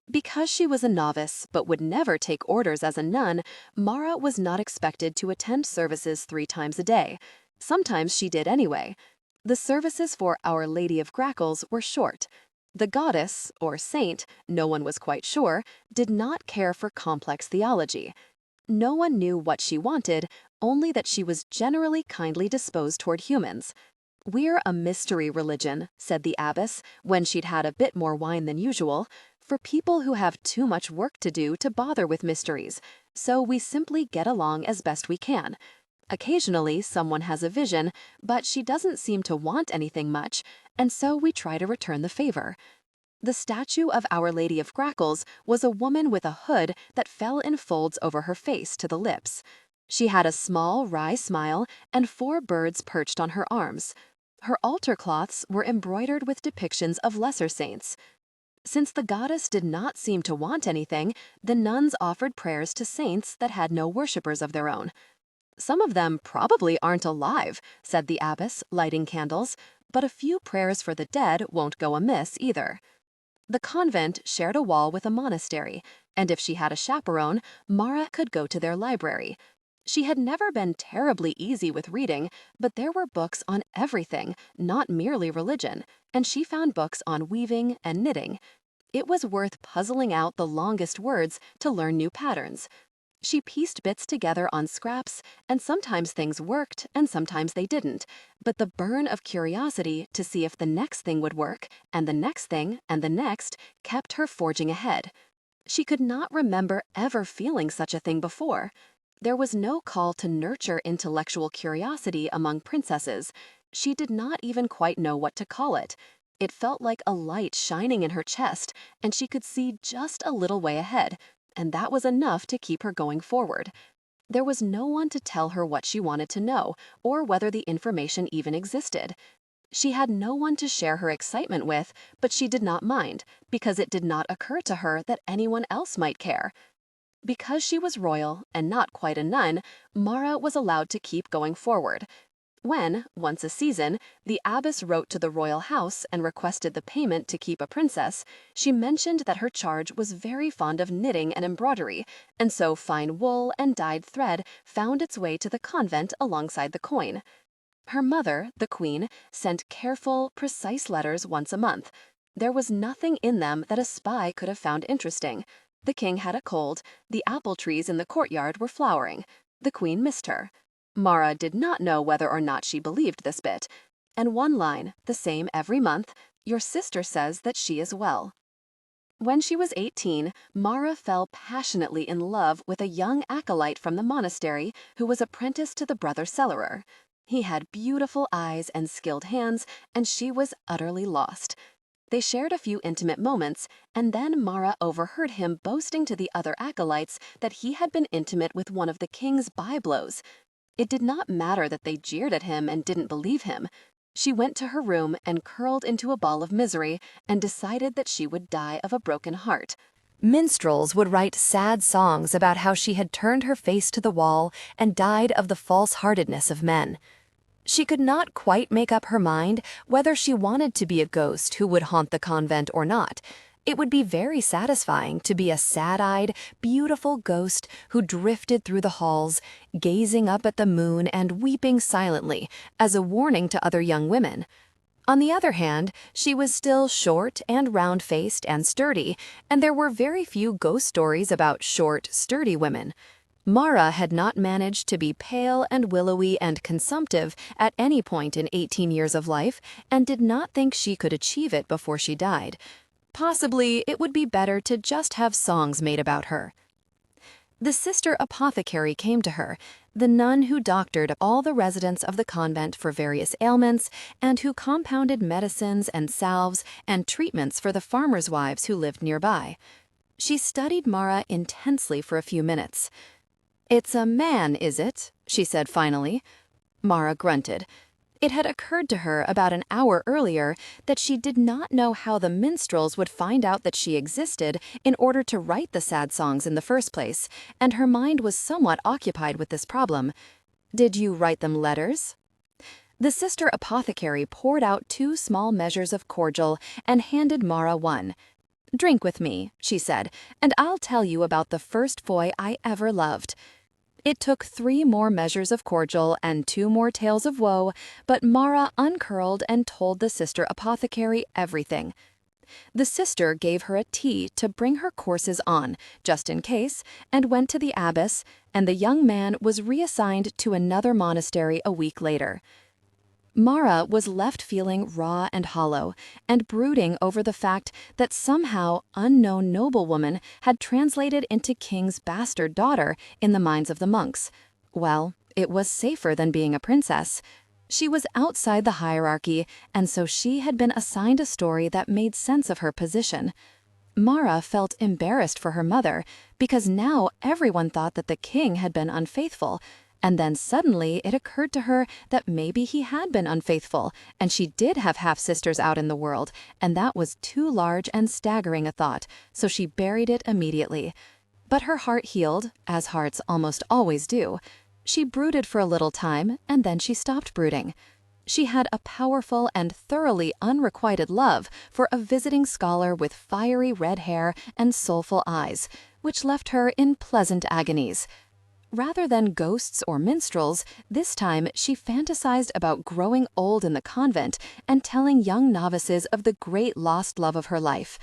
Speaker 2: Because she was a novice but would never take orders as a nun, Marra was not expected to attend services 3 times a day. Sometimes she did anyway. The services for Our Lady of Grackles were short. The goddess, or saint, no one was quite sure, did not care for complex theology. No one knew what she wanted, only that she was generally kindly disposed toward humans. "We're a mystery religion," said the abbess, when she'd had a bit more wine than usual, "for people who have too much work to do to bother with mysteries, so we simply get along as best we can. Occasionally someone has a vision, but she doesn't seem to want anything much, and so we try to return the favor." The statue of Our Lady of Grackles was a woman with a hood that fell in folds over her face to the lips. She had a small, wry smile and 4 birds perched on her arms. Her altar cloths were embroidered with depictions of lesser saints. Since the goddess did not seem to want anything, the nuns offered prayers to saints that had no worshippers of their own. "Some of them probably aren't alive," said the abbess, lighting candles, "but a few prayers for the dead won't go amiss either." The convent shared a wall with a monastery, and if she had a chaperone, Marra could go to their library. She had never been terribly easy with reading, but there were books on everything, not merely religion, and she found books on weaving and knitting. It was worth puzzling out the longest words to learn new patterns. She pieced bits together on scraps, and sometimes things worked and sometimes they didn't, but the burn of curiosity to see if the next thing would work, and the next thing, and the next, kept her forging ahead. She could not remember ever feeling such a thing before. There was no call to nurture intellectual curiosity among princesses. She did not even quite know what to call it. It felt like a light shining in her chest, and she could see just a little way ahead, and that was enough to keep her going forward. There was no one to tell her what she wanted to know, or whether the information even existed. She had no one to share her excitement with, but she did not mind, because it did not occur to her that anyone else might care. Because she was royal and not quite a nun, Marra was allowed to keep going forward. When, once a season, the abbess wrote to the royal house and requested the payment to keep a princess, she mentioned that her charge was very fond of knitting and embroidery, and so fine wool and dyed thread found its way to the convent alongside the coin. Her mother, the queen, sent careful, precise letters once a month. There was nothing in them that a spy could have found interesting. The king had a cold, the apple trees in the courtyard were flowering. The queen missed her. Marra did not know whether or not she believed this bit. And one line, the same every month, "Your sister says that she is well." When she was 18, Marra fell passionately in love with a young acolyte from the monastery who was apprenticed to the brother cellarer. He had beautiful eyes and skilled hands, and she was utterly lost. They shared a few intimate moments, and then Marra overheard him boasting to the other acolytes that he had been intimate with one of the king's byblows. It did not matter that they jeered at him and didn't believe him. She went to her room and curled into a ball of misery and decided that she would die of a broken heart.
Speaker 1: Minstrels would write sad songs about how she had turned her face to the wall and died of the false-heartedness of men. She could not quite make up her mind whether she wanted to be a ghost who would haunt the convent or not. It would be very satisfying to be a sad-eyed, beautiful ghost who drifted through the halls, gazing up at the moon and weeping silently as a warning to other young women. On the other hand, she was still short and round-faced and sturdy, and there were very few ghost stories about short, sturdy women. Marra had not managed to be pale and willowy and consumptive at any point in 18 years of life, and did not think she could achieve it before she died. Possibly it would be better to just have songs made about her. The sister apothecary came to her, the nun who doctored all the residents of the convent for various ailments, and who compounded medicines and salves and treatments for the farmers' wives who lived nearby. She studied Marra intensely for a few minutes. "It's a man, is it?" she said finally. Marra grunted. It had occurred to her about an hour earlier that she did not know how the minstrels would find out that she existed in order to write the sad songs in the first place, and her mind was somewhat occupied with this problem. "Did you write them letters?" The sister apothecary poured out 2 small measures of cordial and handed Marra one. "Drink with me," she said, "and I'll tell you about the first boy I ever loved." It took 3 more measures of cordial and 2 more tales of woe, but Marra uncurled and told the sister apothecary everything.
Speaker 2: The sister gave her a tea to bring her courses on, just in case, and went to the abbess, and the young man was reassigned to another monastery a week later. Marra was left feeling raw and hollow, and brooding over the fact that somehow unknown noblewoman had translated into king's bastard daughter in the minds of the monks. Well, it was safer than being a princess. She was outside the hierarchy, and so she had been assigned a story that made sense of her position. Marra felt embarrassed for her mother, because now everyone thought that the king had been unfaithful, and then suddenly it occurred to her that maybe he had been unfaithful, and she did have half-sisters out in the world, and that was too large and staggering a thought, so she buried it immediately. But her heart healed, as hearts almost always do. She brooded for a little time, and then she stopped brooding. She had a powerful and thoroughly unrequited love for a visiting scholar with fiery red hair and soulful eyes, which left her in pleasant agonies. Rather than ghosts or minstrels, this time she fantasized about growing old in the convent and telling young novices of the great lost love of her life.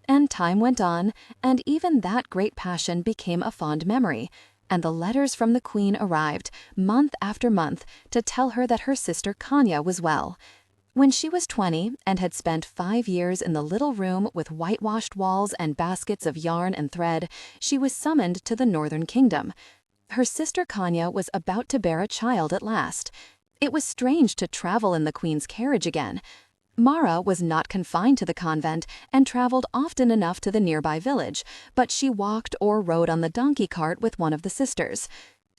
Speaker 2: And time went on, and even that great passion became a fond memory, and the letters from the queen arrived, month after month, to tell her that her sister Kanya was well. When she was 20 and had spent 5 years in the little room with whitewashed walls and baskets of yarn and thread, she was summoned to the northern kingdom. Her sister Kanya was about to bear a child at last. It was strange to travel in the queen's carriage again. Marra was not confined to the convent and traveled often enough to the nearby village, but she walked or rode on the donkey cart with one of the sisters.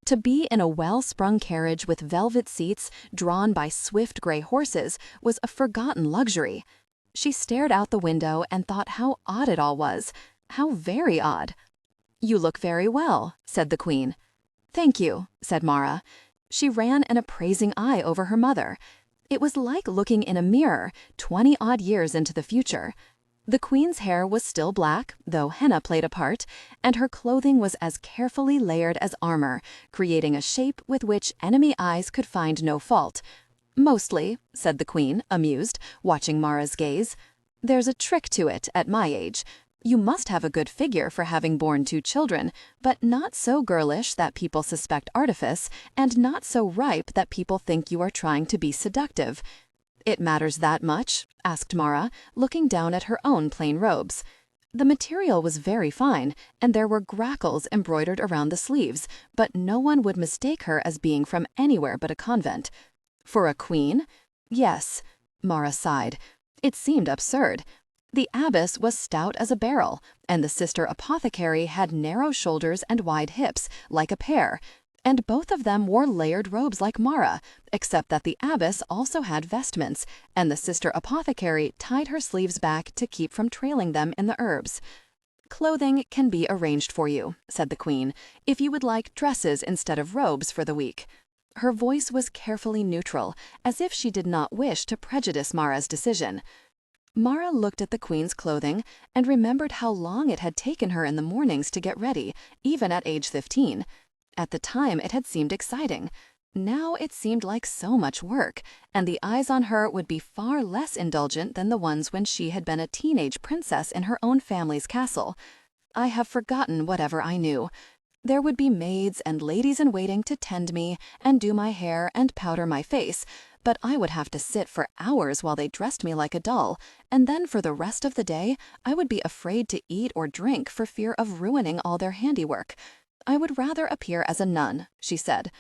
Speaker 2: To be in a well-sprung carriage with velvet seats drawn by swift gray horses was a forgotten luxury. She stared out the window and thought how odd it all was. How very odd. "You look very well," said the queen. "Thank you," said Marra. She ran an appraising eye over her mother. It was like looking in a mirror 20-odd years into the future. The queen's hair was still black, though henna played a part, and her clothing was as carefully layered as armor, creating a shape with which enemy eyes could find no fault. "Mostly," said the queen, amused, watching Marra's gaze. "There's a trick to it at my age. You must have a good figure for having borne 2 children, but not so girlish that people suspect artifice, and not so ripe that people think you are trying to be seductive." "It matters that much?" asked Marra, looking down at her own plain robes. The material was very fine, and there were grackles embroidered around the sleeves, but no one would mistake her as being from anywhere but a convent. "For a queen?" "Yes." Marra sighed. It seemed absurd. The abbess was stout as a barrel, and the sister apothecary had narrow shoulders and wide hips, like a pear, and both of them wore layered robes like Marra, except that the abbess also had vestments, and the sister apothecary tied her sleeves back to keep from trailing them in the herbs. "Clothing can be arranged for you," said the queen, "if you would like dresses instead of robes for the week." Her voice was carefully neutral, as if she did not wish to prejudice Marra's decision. Marra looked at the queen's clothing and remembered how long it had taken her in the mornings to get ready, even at age 15. At the time it had seemed exciting. Now it seemed like so much work, and the eyes on her would be far less indulgent than the ones when she had been a teenage princess in her own family's castle. I have forgotten whatever I knew. There would be maids and ladies-in-waiting to tend me and do my hair and powder my face, but I would have to sit for hours while they dressed me like a doll, and then for the rest of the day I would be afraid to eat or drink for fear of ruining all their handiwork. I would rather appear as a nun," she said.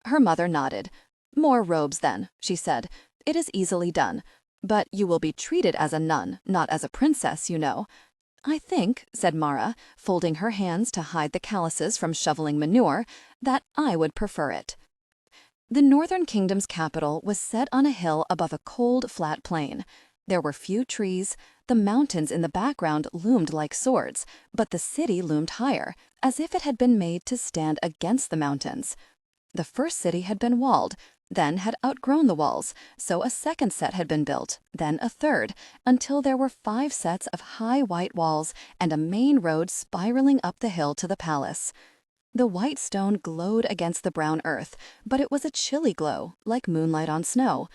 Speaker 2: Her mother nodded. "More robes, then," she said. "It is easily done. But you will be treated as a nun, not as a princess, you know." "I think," said Marra, folding her hands to hide the calluses from shoveling manure, "that I would prefer it." The northern kingdom's capital was set on a hill above a cold, flat plain. There were few trees. The mountains in the background loomed like swords, but the city loomed higher, as if it had been made to stand against the mountains. The first city had been walled, then had outgrown the walls, so a second set had been built, then a third, until there were 5 sets of high white walls and a main road spiraling up the hill to the palace. The white stone glowed against the brown earth, but it was a chilly glow, like moonlight on snow.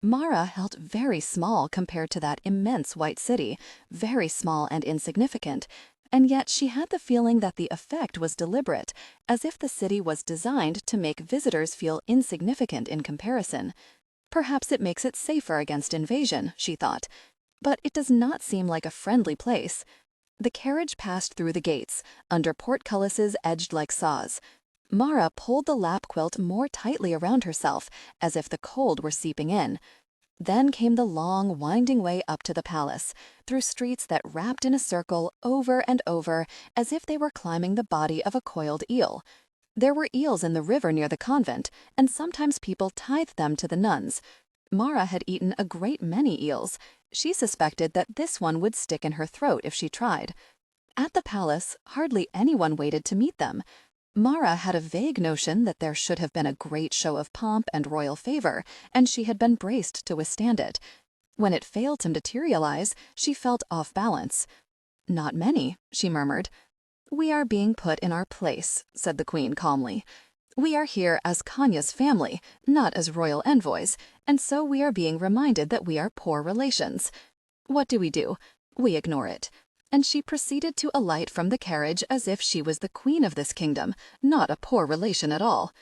Speaker 2: Marra felt very small compared to that immense white city, very small and insignificant, and yet she had the feeling that the effect was deliberate, as if the city was designed to make visitors feel insignificant in comparison. Perhaps it makes it safer against invasion, she thought, but it does not seem like a friendly place. The carriage passed through the gates, under portcullises edged like saws. Marra pulled the lap quilt more tightly around herself, as if the cold were seeping in. Then came the long, winding way up to the palace, through streets that wrapped in a circle over and over, as if they were climbing the body of a coiled eel. There were eels in the river near the convent, and sometimes people tithed them to the nuns. Marra had eaten a great many eels. She suspected that this one would stick in her throat if she tried. At the palace, hardly anyone waited to meet them. Marra had a vague notion that there should have been a great show of pomp and royal favor, and she had been braced to withstand it. When it failed to materialize, she felt off balance. "Not many," she murmured. "We are being put in our place," said the queen calmly. "We are here as Kanya's family, not as royal envoys, and so we are being reminded that we are poor relations. What do? We ignore it." And she proceeded to alight from the carriage as if she was the queen of this kingdom, not a poor relation at all.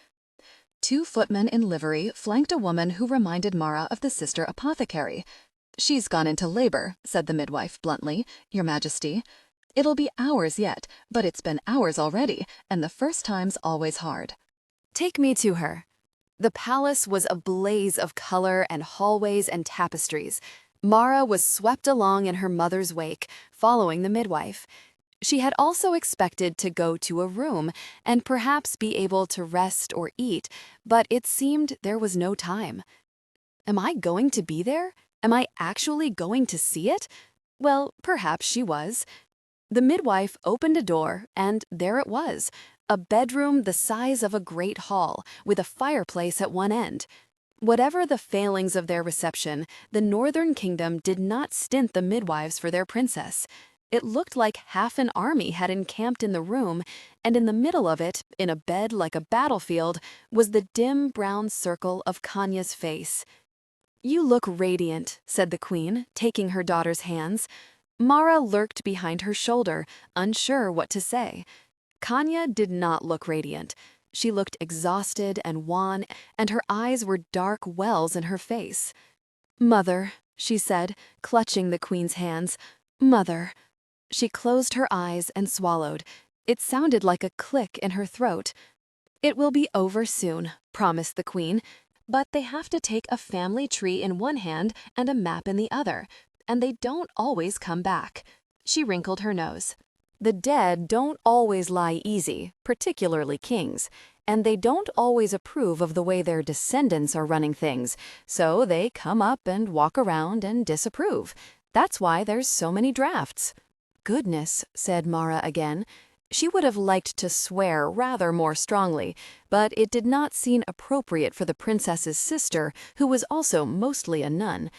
Speaker 2: 2 footmen in livery flanked a woman who reminded Marra of the sister apothecary. "She's gone into labor," said the midwife bluntly, "Your Majesty. It'll be hours yet, but it's been hours already, and the first time's always hard."
Speaker 1: Take me to her. The palace was a blaze of color and hallways and tapestries. Marra was swept along in her mother's wake, following the midwife. She had also expected to go to a room and perhaps be able to rest or eat, but it seemed there was no time. Am I going to be there? Am I actually going to see it? Well, perhaps she was. The midwife opened a door, and there it was, a bedroom the size of a great hall, with a fireplace at one end. Whatever the failings of their reception, the Northern Kingdom did not stint the midwives for their princess. It looked like half an army had encamped in the room, and in the middle of it, in a bed like a battlefield, was the dim brown circle of Kanya's face. "You look radiant," said the queen, taking her daughter's hands. Marra lurked behind her shoulder, unsure what to say. Kanya did not look radiant. She looked exhausted and wan, and her eyes were dark wells in her face. "Mother," she said, clutching the queen's hands. "Mother." She closed her eyes and swallowed. It sounded like a click in her throat. "It will be over soon," promised the queen. "But they have to take a family tree in one hand and a map in the other, and they don't always come back." She wrinkled her nose. "The dead don't always lie easy, particularly kings, and they don't always approve of the way their descendants are running things, so they come up and walk around and disapprove. That's why there's so many drafts." "Goodness," said Marra again. She would have liked to swear rather more strongly, but it did not seem appropriate for the princess's sister, who was also mostly a nun.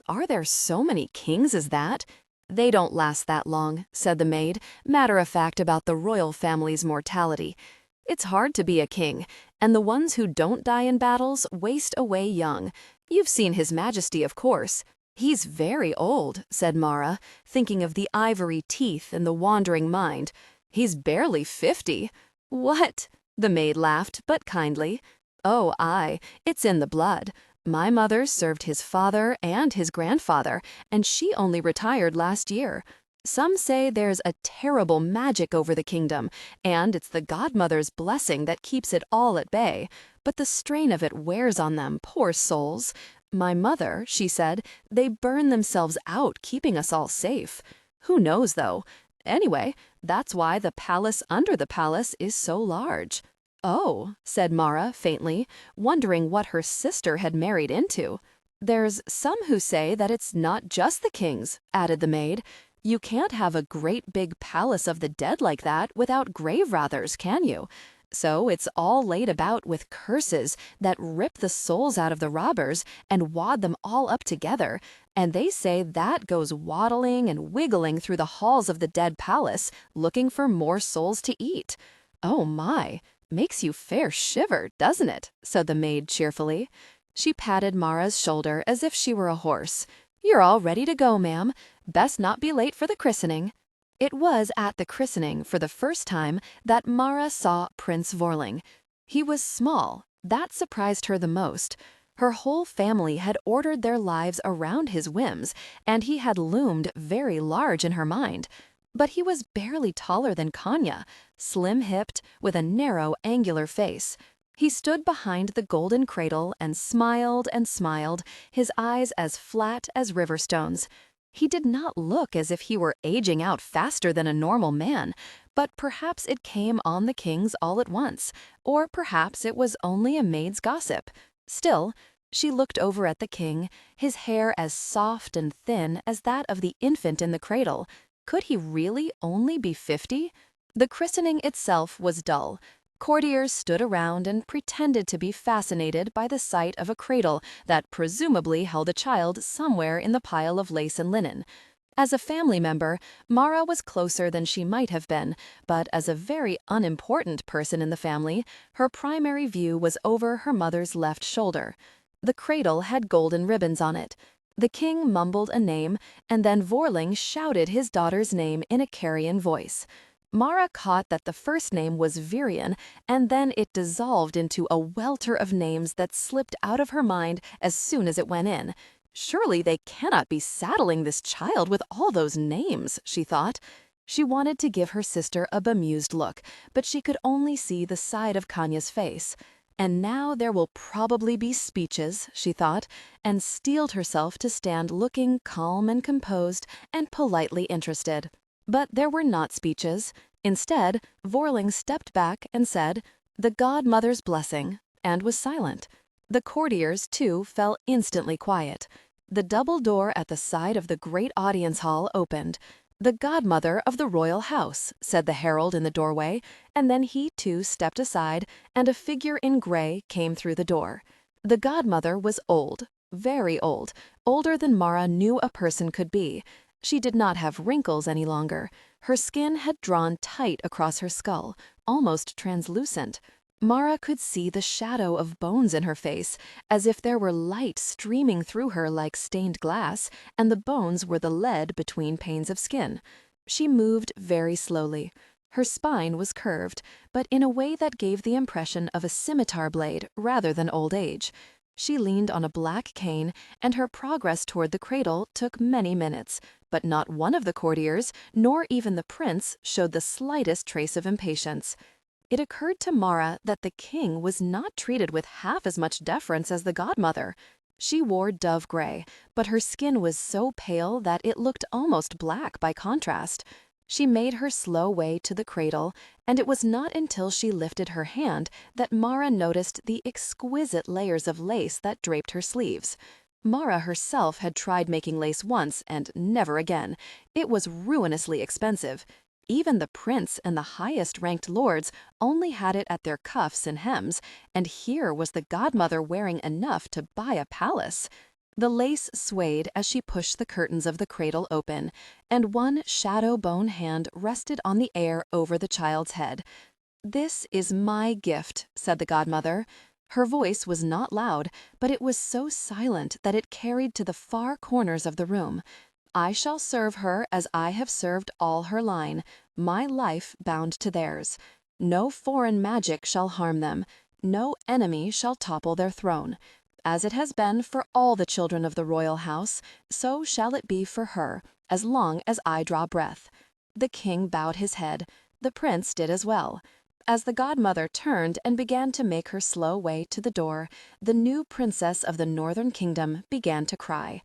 Speaker 1: "Are there so many kings as that?" "They don't last that long," said the maid, matter-of-fact about the royal family's mortality. "It's hard to be a king, and the ones who don't die in battles waste away young. You've seen His Majesty, of course." "He's very old," said Marra, thinking of the ivory teeth and the wandering mind. "He's barely 50. "What?" The maid laughed, but kindly. "Oh, aye, it's in the blood. My mother served his father and his grandfather, and she only retired last year. Some say there's a terrible magic over the kingdom, and it's the godmother's blessing that keeps it all at bay. But the strain of it wears on them, poor souls. My mother, she said, they burn themselves out keeping us all safe. Who knows, though? Anyway, that's why the palace under the palace is so large." "Oh," said Marra faintly, wondering what her sister had married into. "There's some who say that it's not just the kings," added the maid. "You can't have a great big palace of the dead like that without grave robbers, can you? So it's all laid about with curses that rip the souls out of the robbers and wad them all up together, and they say that goes waddling and wiggling through the halls of the dead palace, looking for more souls to eat." "Oh my, makes you fair shiver, doesn't it?" said the maid cheerfully. She patted Marra's shoulder as if she were a horse. "You're all ready to go, ma'am. Best not be late for the christening." It was at the christening, for the first time, that Marra saw Prince Vorling. He was small. That surprised her the most. Her whole family had ordered their lives around his whims, and he had loomed very large in her mind. But he was barely taller than Kanya, slim-hipped, with a narrow, angular face. He stood behind the golden cradle and smiled, his eyes as flat as river stones. He did not look as if he were aging out faster than a normal man, but perhaps it came on the kings all at once, or perhaps it was only a maid's gossip. Still, she looked over at the king, his hair as soft and thin as that of the infant in the cradle. Could he really only be 50? The christening itself was dull. Courtiers stood around and pretended to be fascinated by the sight of a cradle that presumably held a child somewhere in the pile of lace and linen. As a family member, Marra was closer than she might have been, but as a very unimportant person in the family, her primary view was over her mother's left shoulder. The cradle had golden ribbons on it. The king mumbled a name, and then Vorling shouted his daughter's name in a carrion voice. Marra caught that the first name was Virion, and then it dissolved into a welter of names that slipped out of her mind as soon as it went in. Surely they cannot be saddling this child with all those names, she thought. She wanted to give her sister a bemused look, but she could only see the side of Kanya's face. And now there will probably be speeches, she thought, and steeled herself to stand looking calm and composed and politely interested. But there were not speeches. Instead, Vorling stepped back and said, "The godmother's blessing," and was silent. The courtiers, too, fell instantly quiet. The double door at the side of the great audience hall opened. "The godmother of the royal house," said the herald in the doorway, and then he too stepped aside, and a figure in gray came through the door. The godmother was old, very old, older than Marra knew a person could be. She did not have wrinkles any longer. Her skin had drawn tight across her skull, almost translucent. Marra could see the shadow of bones in her face, as if there were light streaming through her like stained glass, and the bones were the lead between panes of skin. She moved very slowly. Her spine was curved, but in a way that gave the impression of a scimitar blade rather than old age. She leaned on a black cane, and her progress toward the cradle took many minutes, but not one of the courtiers, nor even the prince, showed the slightest trace of impatience. It occurred to Marra that the king was not treated with half as much deference as the godmother. She wore dove gray, but her skin was so pale that it looked almost black by contrast. She made her slow way to the cradle, and it was not until she lifted her hand that Marra noticed the exquisite layers of lace that draped her sleeves. Marra herself had tried making lace once and never again. It was ruinously expensive. Even the prince and the highest-ranked lords only had it at their cuffs and hems, and here was the godmother wearing enough to buy a palace. The lace swayed as she pushed the curtains of the cradle open, and one shadow bone hand rested on the air over the child's head. "This is my gift," said the godmother. Her voice was not loud, but it was so silent that it carried to the far corners of the room. "I shall serve her as I have served all her line, my life bound to theirs. No foreign magic shall harm them. No enemy shall topple their throne. As it has been for all the children of the royal house, so shall it be for her, as long as I draw breath." The king bowed his head. The prince did as well. As the godmother turned and began to make her slow way to the door, the new princess of the northern kingdom began to cry.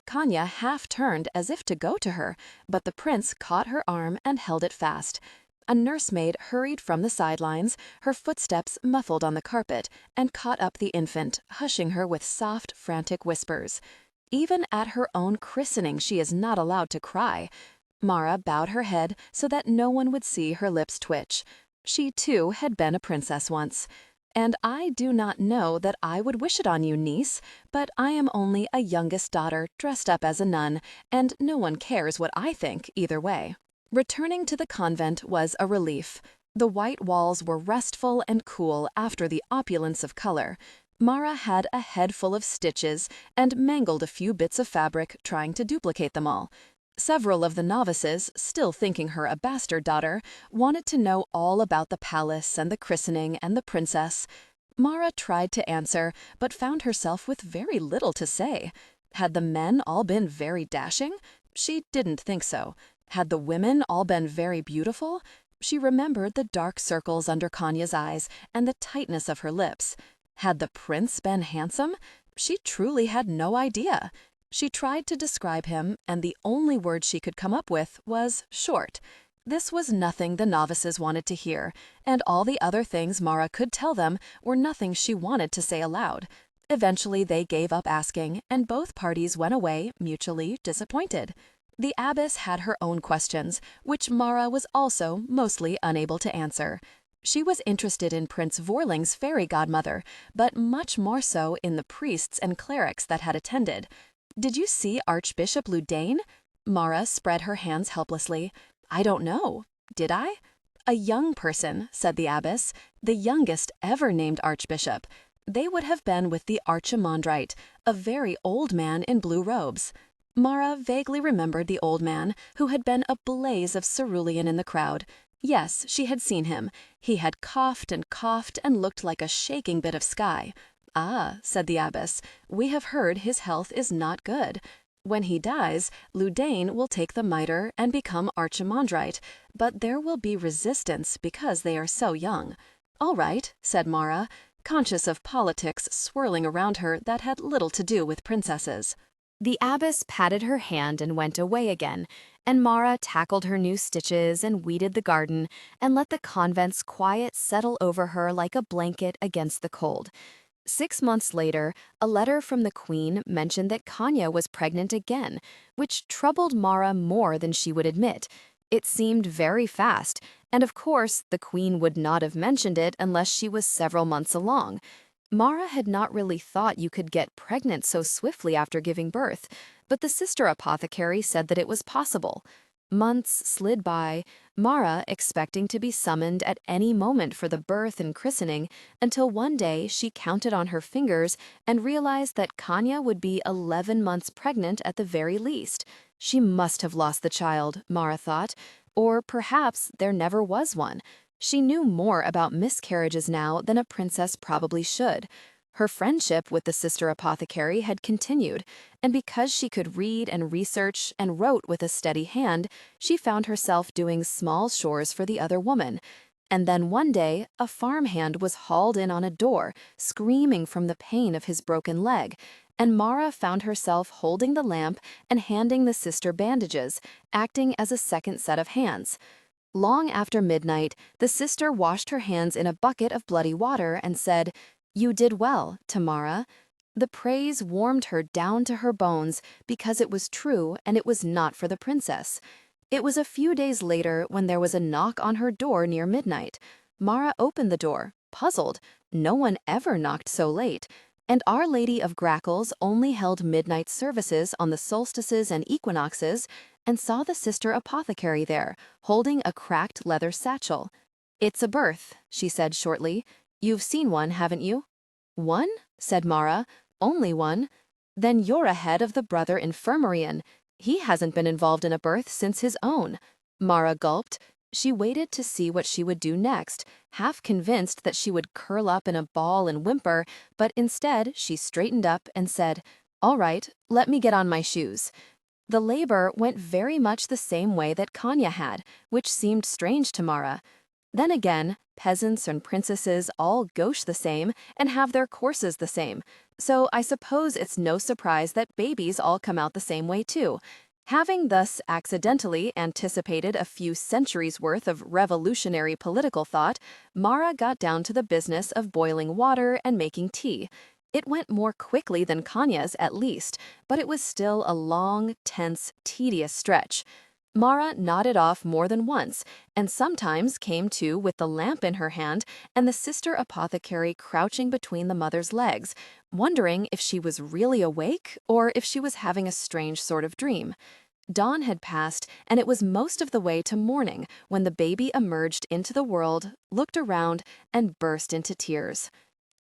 Speaker 1: Kanya half turned as if to go to her, but the prince caught her arm and held it fast. A nursemaid hurried from the sidelines, her footsteps muffled on the carpet, and caught up the infant, hushing her with soft, frantic whispers. Even at her own christening she is not allowed to cry. Marra bowed her head so that no one would see her lips twitch. She, too, had been a princess once. "And I do not know that I would wish it on you, niece, but I am only a youngest daughter dressed up as a nun, and no one cares what I think either way." Returning to the convent was a relief. The white walls were restful and cool after the opulence of color.
Speaker 2: Marra had a head full of stitches and mangled a few bits of fabric trying to duplicate them all. Several of the novices, still thinking her a bastard daughter, wanted to know all about the palace and the christening and the princess. Marra tried to answer, but found herself with very little to say. Had the men all been very dashing? She didn't think so. Had the women all been very beautiful? She remembered the dark circles under Kanya's eyes and the tightness of her lips. Had the prince been handsome? She truly had no idea. She tried to describe him, and the only word she could come up with was short. This was nothing the novices wanted to hear, and all the other things Marra could tell them were nothing she wanted to say aloud. Eventually they gave up asking, and both parties went away mutually disappointed. The abbess had her own questions, which Marra was also mostly unable to answer. She was interested in Prince Vorling's fairy godmother, but much more so in the priests and clerics that had attended. "Did you see Archbishop Loudain?" Marra spread her hands helplessly. "I don't know. Did I?" "A young person," said the abbess, "the youngest ever named archbishop. They would have been with the archimandrite, a very old man in blue robes." Marra vaguely remembered the old man, who had been a blaze of cerulean in the crowd. Yes, she had seen him. He had coughed and looked like a shaking bit of sky. "Ah," said the abbess, "we have heard his health is not good. When he dies, Loudain will take the mitre and become archimandrite, but there will be resistance because they are so young." "All right," said Marra, conscious of politics swirling around her that had little to do with princesses.
Speaker 1: The abbess patted her hand and went away again, and Marra tackled her new stitches and weeded the garden and let the convent's quiet settle over her like a blanket against the cold. 6 months later, a letter from the queen mentioned that Kanya was pregnant again, which troubled Marra more than she would admit. It seemed very fast, and of course, the queen would not have mentioned it unless she was several months along. Marra had not really thought you could get pregnant so swiftly after giving birth, but the sister apothecary said that it was possible. Months slid by, Marra expecting to be summoned at any moment for the birth and christening, until one day she counted on her fingers and realized that Kanya would be 11 months pregnant at the very least. She must have lost the child, Marra thought, or perhaps there never was one. She knew more about miscarriages now than a princess probably should. Her friendship with the sister apothecary had continued, and because she could read and research and wrote with a steady hand, she found herself doing small chores for the other woman. And then one day, a farmhand was hauled in on a door, screaming from the pain of his broken leg, and Marra found herself holding the lamp and handing the sister bandages, acting as a second set of hands. Long after midnight, the sister washed her hands in a bucket of bloody water and said, "You did well, Tamara." The praise warmed her down to her bones because it was true and it was not for the princess. It was a few days later when there was a knock on her door near midnight. Marra opened the door, puzzled. No one ever knocked so late. And Our Lady of Grackles only held midnight services on the solstices and equinoxes, and saw the sister apothecary there, holding a cracked leather satchel. "It's a birth," she said shortly. "You've seen one, haven't you?" "One?" said Marra. "Only one?" "Then you're ahead of the brother infirmarian. He hasn't been involved in a birth since his own." Marra gulped. She waited to see what she would do next, half convinced that she would curl up in a ball and whimper, but instead she straightened up and said, "All right, let me get on my shoes." The labor went very much the same way that Kanya had, which seemed strange to Marra. Then again, peasants and princesses all gauche the same and have their courses the same, so I suppose it's no surprise that babies all come out the same way too. Having thus accidentally anticipated a few centuries' worth of revolutionary political thought, Marra got down to the business of boiling water and making tea. It went more quickly than Kanya's, at least, but it was still a long, tense, tedious stretch. Marra nodded off more than once, and sometimes came to with the lamp in her hand and the sister apothecary crouching between the mother's legs, wondering if she was really awake or if she was having a strange sort of dream. Dawn had passed, and it was most of the way to morning when the baby emerged into the world, looked around, and burst into tears.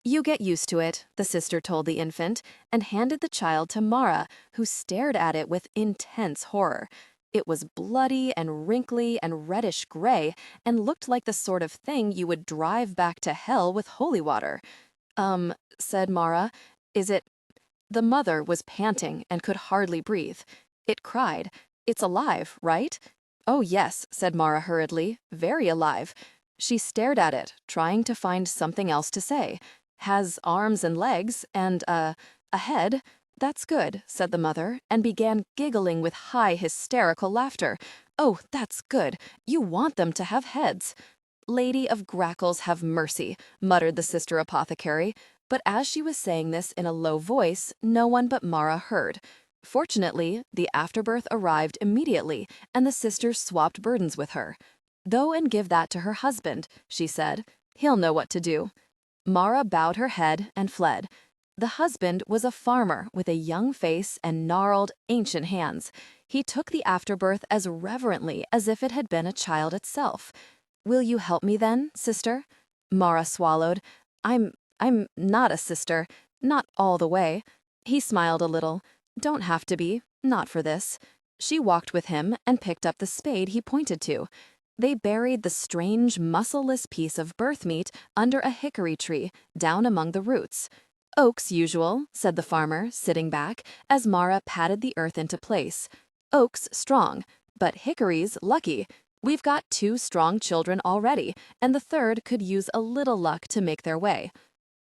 Speaker 2: You get used to it, the sister told the infant, and handed the child to Marra, who stared at it with intense horror. It was bloody and wrinkly and reddish gray and looked like the sort of thing you would drive back to hell with holy water. Said Marra, is it? The mother was panting and could hardly breathe. It cried, it's alive, right? Oh, yes, said Marra hurriedly, very alive. She stared at it, trying to find something else to say. Has arms and legs and, a head. That's good, said the mother, and began giggling with high hysterical laughter. Oh, that's good. You want them to have heads. Lady of Grackles have mercy, muttered the sister apothecary, but as she was saying this in a low voice, no one but Marra heard. Fortunately, the afterbirth arrived immediately, and the sister swapped burdens with her. Go and give that to her husband, she said. He'll know what to do. Marra bowed her head and fled. The husband was a farmer with a young face and gnarled, ancient hands. He took the afterbirth as reverently as if it had been a child itself. Will you help me then, sister? Marra swallowed. I'm not a sister, not all the way. He smiled a little. Don't have to be, not for this. She walked with him and picked up the spade he pointed to. They buried the strange, muscleless piece of birth meat under a hickory tree, down among the roots. Oaks usual, said the farmer, sitting back, as Marra patted the earth into place. Oaks strong, but hickories lucky. We've got 2 strong children already, and the third could use a little luck to make their way.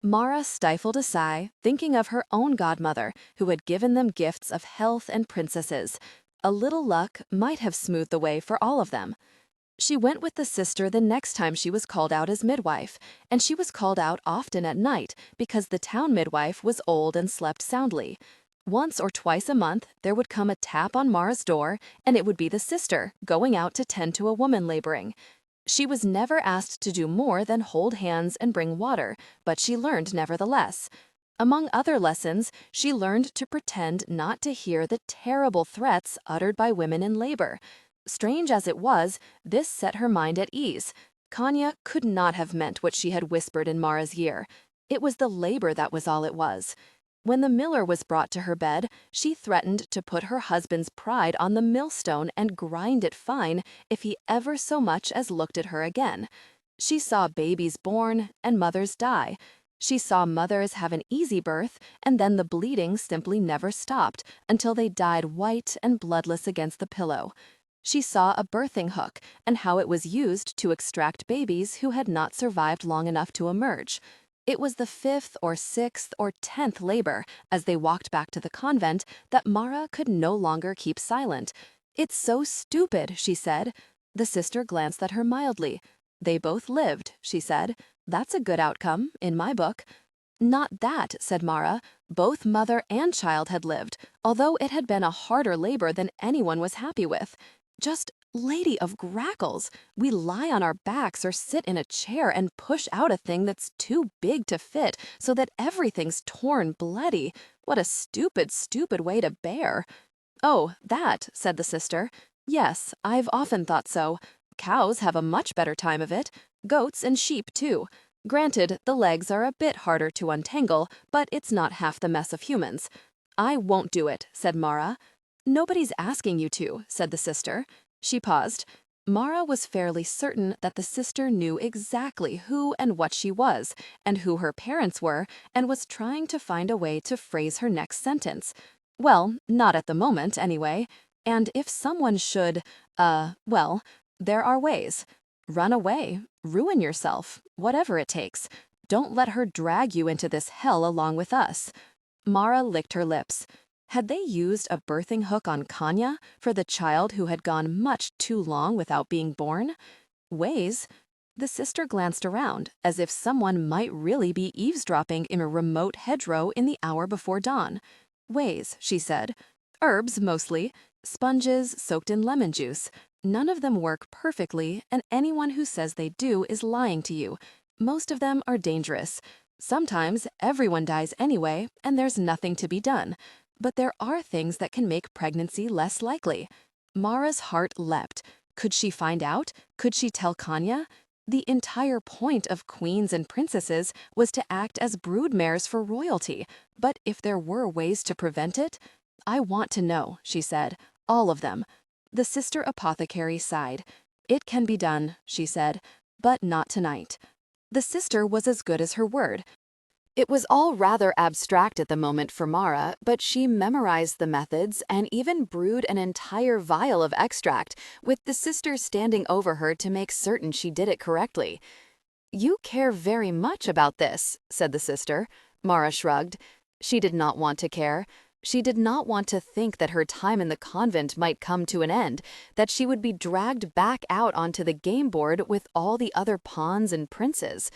Speaker 2: Marra stifled a sigh, thinking of her own godmother, who had given them gifts of health and princesses. A little luck might have smoothed the way for all of them. She went with the sister the next time she was called out as midwife, and she was called out often at night because the town midwife was old and slept soundly. Once or twice a month, there would come a tap on Marra's door, and it would be the sister going out to tend to a woman laboring. She was never asked to do more than hold hands and bring water, but she learned nevertheless. Among other lessons, she learned to pretend not to hear the terrible threats uttered by women in labor. Strange as it was, this set her mind at ease. Kanya could not have meant what she had whispered in Marra's ear. It was the labor that was all it was. When the miller was brought to her bed, she threatened to put her husband's pride on the millstone and grind it fine if he ever so much as looked at her again. She saw babies born and mothers die. She saw mothers have an easy birth, and then the bleeding simply never stopped until they died white and bloodless against the pillow. She saw a birthing hook and how it was used to extract babies who had not survived long enough to emerge. It was the 5th or 6th or 10th labor, as they walked back to the convent, that Marra could no longer keep silent. It's so stupid, she said. The sister glanced at her mildly. They both lived, she said. That's a good outcome, in my book. Not that, said Marra. Both mother and child had lived, although it had been a harder labor than anyone was happy with. Just Lady of Grackles, we lie on our backs or sit in a chair and push out a thing that's too big to fit so that everything's torn bloody. What a stupid, stupid way to bear. Oh, that, said the sister. Yes, I've often thought so. Cows have a much better time of it. Goats and sheep, too. Granted, the legs are a bit harder to untangle, but it's not half the mess of humans. I won't do it, said Marra. Nobody's asking you to, said the sister. She paused. Marra was fairly certain that the sister knew exactly who and what she was, and who her parents were, and was trying to find a way to phrase her next sentence. Well, not at the moment, anyway. And if someone should, well, there are ways. Run away, ruin yourself, whatever it takes. Don't let her drag you into this hell along with us. Marra licked her lips. Had they used a birthing hook on Kanya for the child who had gone much too long without being born? Ways? The sister glanced around, as if someone might really be eavesdropping in a remote hedgerow in the hour before dawn. Ways, she said. Herbs, mostly. Sponges soaked in lemon juice. None of them work perfectly, and anyone who says they do is lying to you. Most of them are dangerous. Sometimes everyone dies anyway, and there's nothing to be done. But there are things that can make pregnancy less likely. Marra's heart leapt. Could she find out? Could she tell Kanya? The entire point of queens and princesses was to act as broodmares for royalty, but if there were ways to prevent it, I want to know, she said, all of them. The sister apothecary sighed. It can be done, she said, but not tonight. The sister was as good as her word. It was all rather abstract at the moment for Marra, but she memorized the methods and even brewed an entire vial of extract, with the sister standing over her to make certain she did it correctly. "You care very much about this," said the sister. Marra shrugged. She did not want to care. She did not want to think that her time in the convent might come to an end, that she would be dragged back out onto the game board with all the other pawns and princes.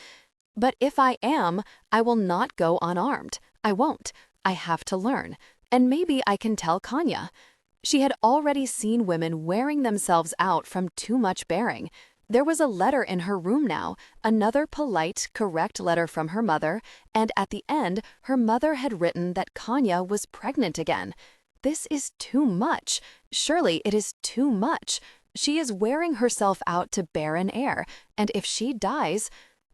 Speaker 2: "But if I am, I will not go unarmed. I won't. I have to learn. And maybe I can tell Kanya." She had already seen women wearing themselves out from too much bearing. There was a letter in her room now, another polite, correct letter from her mother, and at the end, her mother had written that Kanya was pregnant again. This is too much. Surely it is too much. She is wearing herself out to bear an heir, and if she dies...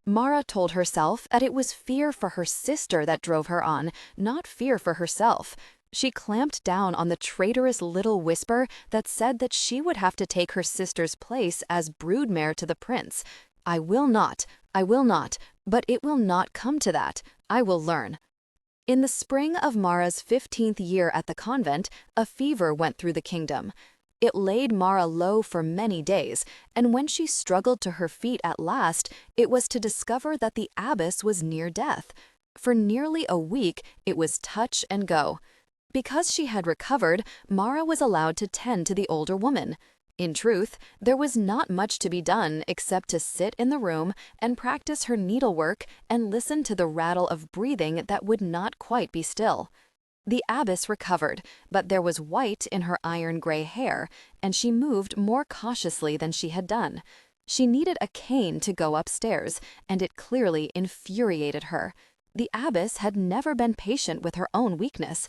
Speaker 2: Marra told herself that it was fear for her sister that drove her on, not fear for herself. She clamped down on the traitorous little whisper that said that she would have to take her sister's place as broodmare to the prince. I will not, but it will not come to that. I will learn." In the spring of Marra's 15th year at the convent, a fever went through the kingdom. It laid Marra low for many days, and when she struggled to her feet at last, it was to discover that the abbess was near death. For nearly a week, it was touch and go. Because she had recovered, Marra was allowed to tend to the older woman. In truth, there was not much to be done except to sit in the room and practice her needlework and listen to the rattle of breathing that would not quite be still. The abbess recovered, but there was white in her iron-gray hair, and she moved more cautiously than she had done. She needed a cane to go upstairs, and it clearly infuriated her. The abbess had never been patient with her own weakness.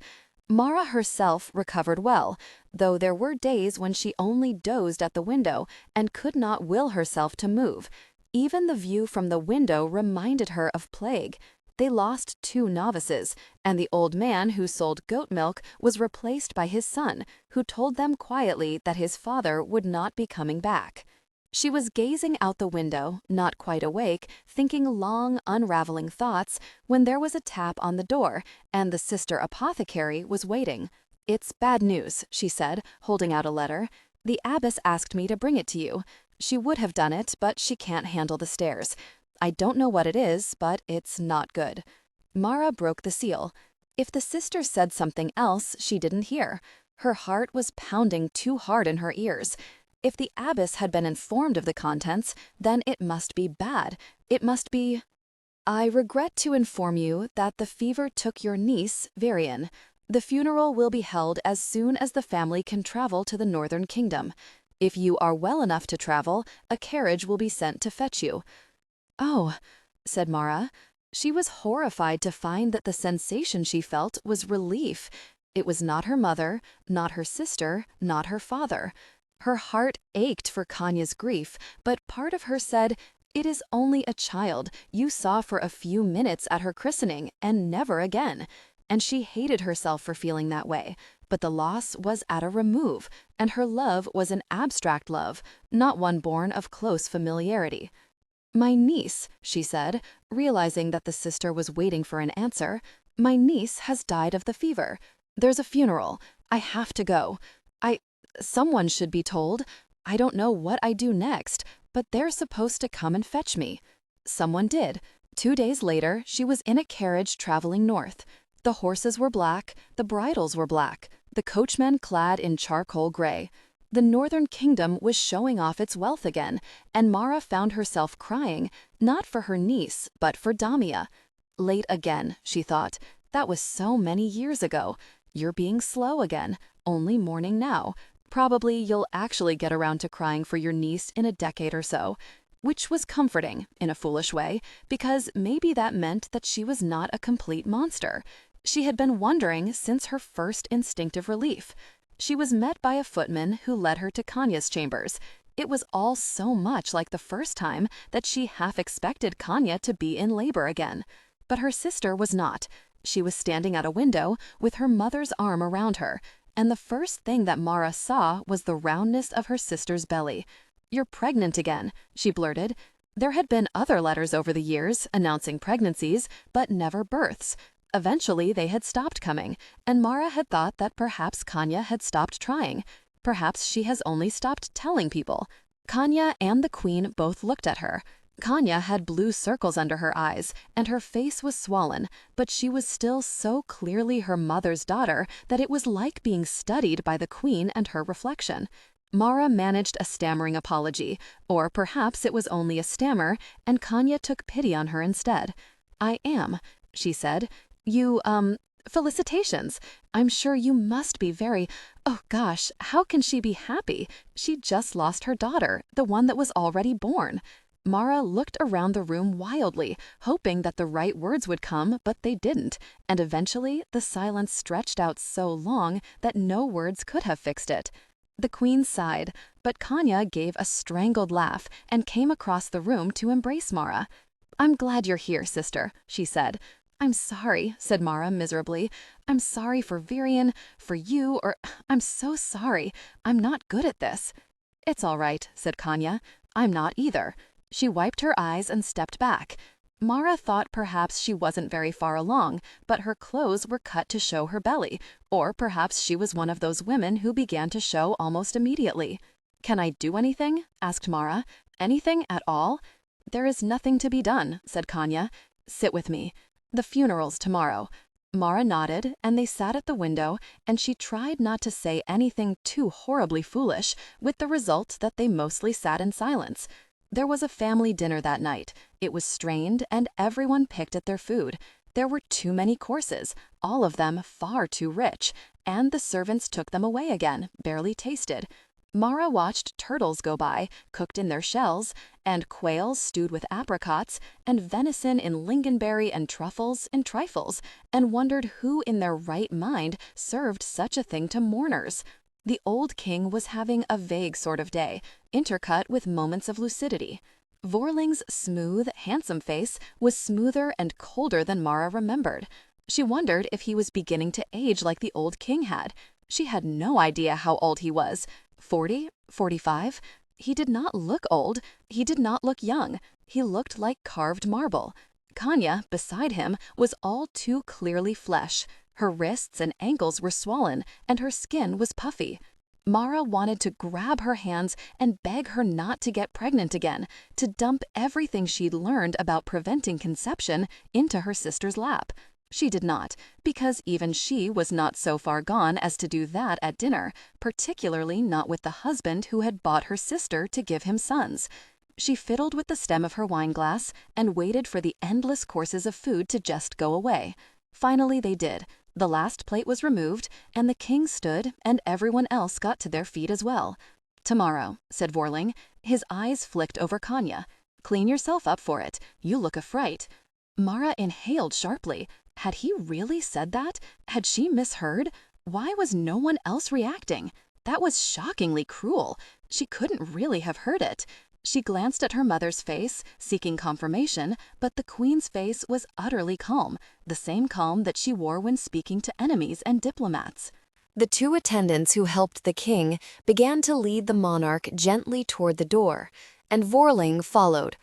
Speaker 2: Marra herself recovered well, though there were days when she only dozed at the window and could not will herself to move. Even the view from the window reminded her of plague. They lost 2 novices, and the old man who sold goat milk was replaced by his son, who told them quietly that his father would not be coming back. She was gazing out the window, not quite awake, thinking long, unraveling thoughts, when there was a tap on the door, and the sister apothecary was waiting. "It's bad news," she said, holding out a letter. "The abbess asked me to bring it to you. She would have done it, but she can't handle the stairs. I don't know what it is, but it's not good." Marra broke the seal. If the sister said something else, she didn't hear. Her heart was pounding too hard in her ears. If the abbess had been informed of the contents, then it must be bad. It must be... "I regret to inform you that the fever took your niece, Varian. The funeral will be held as soon as the family can travel to the northern kingdom. If you are well enough to travel, a carriage will be sent to fetch you." "Oh," said Marra. She was horrified to find that the sensation she felt was relief. It was not her mother, not her sister, not her father. Her heart ached for Kanya's grief, but part of her said, "It is only a child you saw for a few minutes at her christening, and never again." And she hated herself for feeling that way, but the loss was at a remove, and her love was an abstract love, not one born of close familiarity. "My niece," she said, realizing that the sister was waiting for an answer, "my niece has died of the fever. There's a funeral. I have to go. Someone should be told. I don't know what I do next, but they're supposed to come and fetch me." Someone did. 2 days later, she was in a carriage traveling north. The horses were black, the bridles were black, the coachman clad in charcoal gray. The northern kingdom was showing off its wealth again, and Marra found herself crying, not for her niece, but for Damia. Late again, she thought. That was so many years ago. You're being slow again, only mourning now. Probably you'll actually get around to crying for your niece in a decade or so. Which was comforting, in a foolish way, because maybe that meant that she was not a complete monster. She had been wondering since her first instinctive relief. She was met by a footman who led her to Kanya's chambers. It was all so much like the first time that she half expected Kanya to be in labor again. But her sister was not. She was standing at a window with her mother's arm around her, and the first thing that Marra saw was the roundness of her sister's belly. "You're pregnant again," she blurted. There had been other letters over the years announcing pregnancies, but never births. Eventually, they had stopped coming, and Marra had thought that perhaps Kanya had stopped trying. Perhaps she has only stopped telling people. Kanya and the queen both looked at her. Kanya had blue circles under her eyes, and her face was swollen, but she was still so clearly her mother's daughter that it was like being studied by the queen and her reflection. Marra managed a stammering apology, or perhaps it was only a stammer, and Kanya took pity on her instead. "I am," she said. Felicitations. I'm sure you must be very, oh gosh, how can she be happy? She just lost her daughter, the one that was already born." Marra looked around the room wildly, hoping that the right words would come, but they didn't, and eventually the silence stretched out so long that no words could have fixed it. The queen sighed, but Kanya gave a strangled laugh and came across the room to embrace Marra. "I'm glad you're here, sister," she said. "I'm sorry," said Marra miserably. "I'm sorry for Virian, for you, or I'm so sorry. I'm not good at this." "It's all right," said Kanya. "I'm not either." She wiped her eyes and stepped back. Marra thought perhaps she wasn't very far along, but her clothes were cut to show her belly, or perhaps she was one of those women who began to show almost immediately. "Can I do anything?" asked Marra. "Anything at all?" "There is nothing to be done," said Kanya. "Sit with me. The funeral's tomorrow." Marra nodded, and they sat at the window, and she tried not to say anything too horribly foolish, with the result that they mostly sat in silence. There was a family dinner that night. It was strained, and everyone picked at their food. There were too many courses, all of them far too rich, and the servants took them away again, barely tasted. Marra watched turtles go by, cooked in their shells, and quails stewed with apricots, and venison in lingonberry and truffles in trifles, and wondered who in their right mind served such a thing to mourners. The old king was having a vague sort of day, intercut with moments of lucidity. Vorling's smooth, handsome face was smoother and colder than Marra remembered. She wondered if he was beginning to age like the old king had. She had no idea how old he was. 40? 45? He did not look old. He did not look young. He looked like carved marble. Kanya, beside him, was all too clearly flesh. Her wrists and ankles were swollen, and her skin was puffy. Marra wanted to grab her hands and beg her not to get pregnant again, to dump everything she'd learned about preventing conception into her sister's lap. She did not, because even she was not so far gone as to do that at dinner, particularly not with the husband who had bought her sister to give him sons. She fiddled with the stem of her wineglass and waited for the endless courses of food to just go away. Finally they did. The last plate was removed, and the king stood, and everyone else got to their feet as well. "Tomorrow," said Vorling. His eyes flicked over Kanya. "Clean yourself up for it. You look a fright." Marra inhaled sharply. Had he really said that? Had she misheard? Why was no one else reacting? That was shockingly cruel. She couldn't really have heard it. She glanced at her mother's face, seeking confirmation, but the queen's face was utterly calm, the same calm that she wore when speaking to enemies and diplomats.
Speaker 1: The two attendants who helped the king began to lead the monarch gently toward the door, and Vorling followed.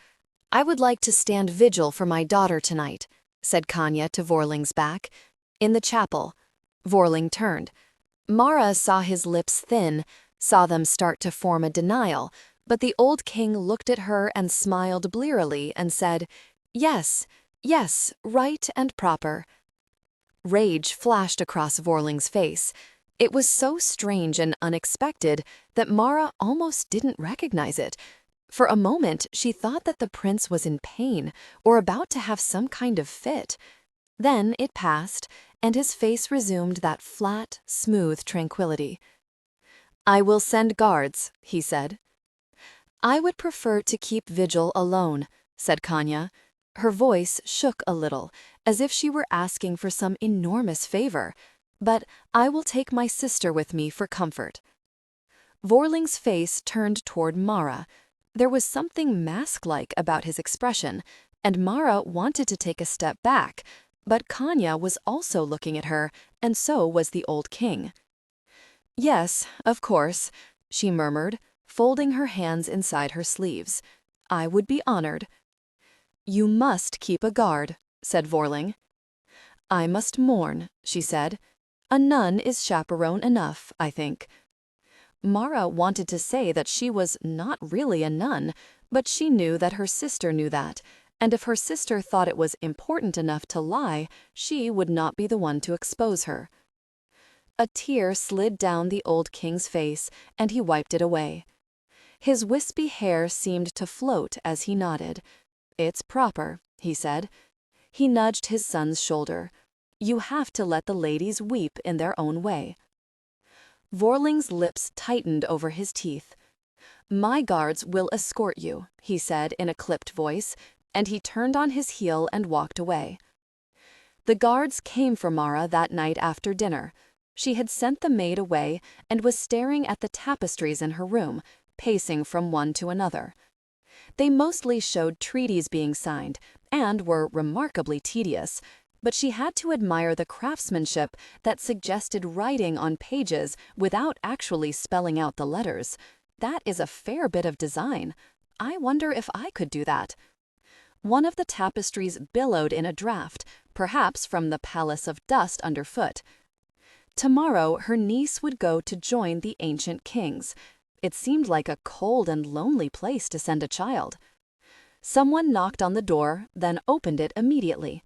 Speaker 1: "I would like to stand vigil for my daughter tonight," said Kanya to Vorling's back. "In the chapel." Vorling turned. Marra saw his lips thin, saw them start to form a denial, but the old king looked at her and smiled blearily and said, "Yes, yes, right and proper." Rage flashed across Vorling's face. It was so strange and unexpected that Marra almost didn't recognize it. For a moment, she thought that the prince was in pain or about to have some kind of fit. Then it passed, and his face resumed that flat, smooth tranquility. "I will send guards," he said. "I would prefer to keep vigil alone," said Kanya. Her voice shook a little, as if she were asking for some enormous favor. "But I will take my sister with me for comfort." Vorling's face turned toward Marra. There was something mask-like about his expression, and Marra wanted to take a step back, but Kanya was also looking at her, and so was the old king. "Yes, of course," she murmured, folding her hands inside her sleeves. "I would be honored." "You must keep a guard," said Vorling. "I must mourn," she said. "A nun is chaperone enough, I think." Marra wanted to say that she was not really a nun, but she knew that her sister knew that, and if her sister thought it was important enough to lie, she would not be the one to expose her. A tear slid down the old king's face, and he wiped it away. His wispy hair seemed to float as he nodded. "It's proper," he said. He nudged his son's shoulder. "You have to let the ladies weep in their own way." Vorling's lips tightened over his teeth. "My guards will escort you," he said in a clipped voice, and he turned on his heel and walked away. The guards came for Marra that night after dinner. She had sent the maid away and was staring at the tapestries in her room, pacing from one to another. They mostly showed treaties being signed and were remarkably tedious, but she had to admire the craftsmanship that suggested writing on pages without actually spelling out the letters. That is a fair bit of design. I wonder if I could do that. One of the tapestries billowed in a draught, perhaps from the palace of dust underfoot. Tomorrow her niece would go to join the ancient kings. It seemed like a cold and lonely place to send a child. Someone knocked on the door, then opened it immediately.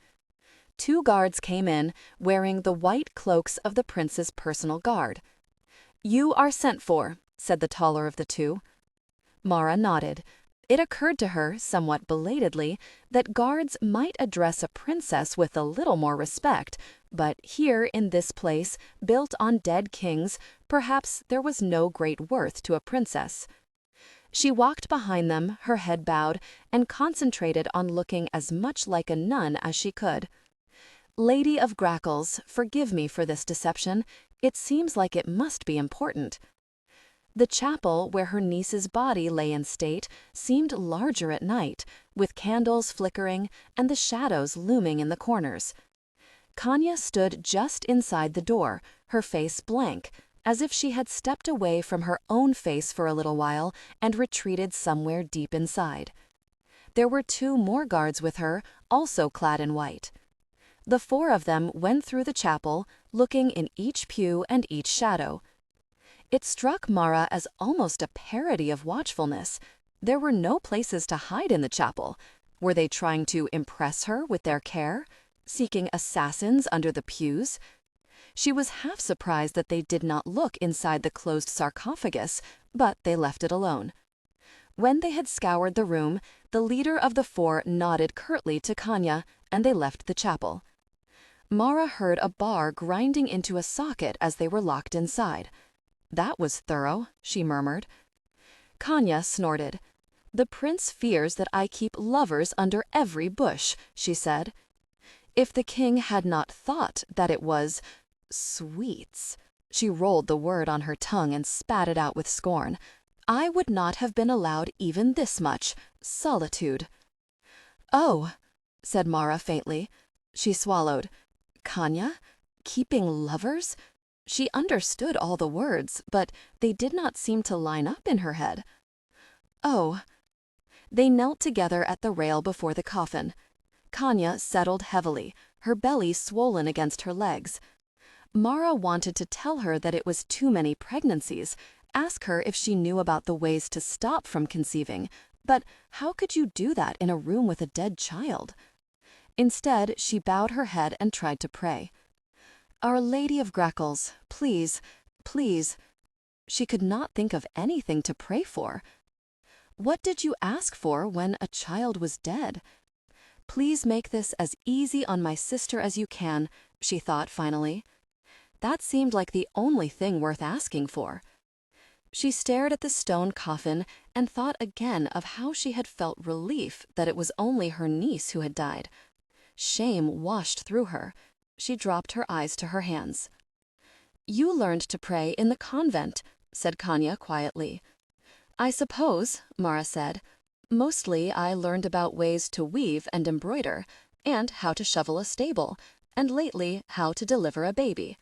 Speaker 1: 2 guards came in, wearing the white cloaks of the prince's personal guard. "You are sent for," said the taller of the 2. Marra nodded. It occurred to her, somewhat belatedly, that guards might address a princess with a little more respect, but here in this place, built on dead kings, perhaps there was no great worth to a princess. She walked behind them, her head bowed, and concentrated on looking as much like a nun as she could. "Lady of Grackles, forgive me for this deception. It seems like it must be important." The chapel where her niece's body lay in state seemed larger at night, with candles flickering and the shadows looming in the corners. Kanya stood just inside the door, her face blank, as if she had stepped away from her own face for a little while and retreated somewhere deep inside. There were 2 more guards with her, also clad in white. The 4 of them went through the chapel, looking in each pew and each shadow. It struck Marra as almost a parody of watchfulness. There were no places to hide in the chapel. Were they trying to impress her with their care? Seeking assassins under the pews? She was half surprised that they did not look inside the closed sarcophagus, but they left it alone. When they had scoured the room, the leader of the 4 nodded curtly to Kanya, and they left the chapel. Marra heard a bar grinding into a socket as they were locked inside. "That was thorough," she murmured. Kanya snorted. "The prince fears that I keep lovers under every bush," she said. If the king had not thought that it was sweets, she rolled the word on her tongue and spat it out with scorn, "I would not have been allowed even this much solitude." "Oh," said Marra faintly. She swallowed. Kanya? Keeping lovers? She understood all the words, but they did not seem to line up in her head. "Oh." They knelt together at the rail before the coffin. Kanya settled heavily, her belly swollen against her legs. Marra wanted to tell her that it was too many pregnancies, ask her if she knew about the ways to stop from conceiving, but how could you do that in a room with a dead child? Instead, she bowed her head and tried to pray. "Our Lady of Grackles, please, please." She could not think of anything to pray for. What did you ask for when a child was dead? "Please make this as easy on my sister as you can," she thought finally. That seemed like the only thing worth asking for. She stared at the stone coffin and thought again of how she had felt relief that it was only her niece who had died. Shame washed through her. She dropped her eyes to her hands. "You learned to pray in the convent.
Speaker 2: said Kanya quietly. I suppose, Marra said. Mostly I learned about ways to weave and embroider, and how to shovel a stable, and lately how to deliver a baby.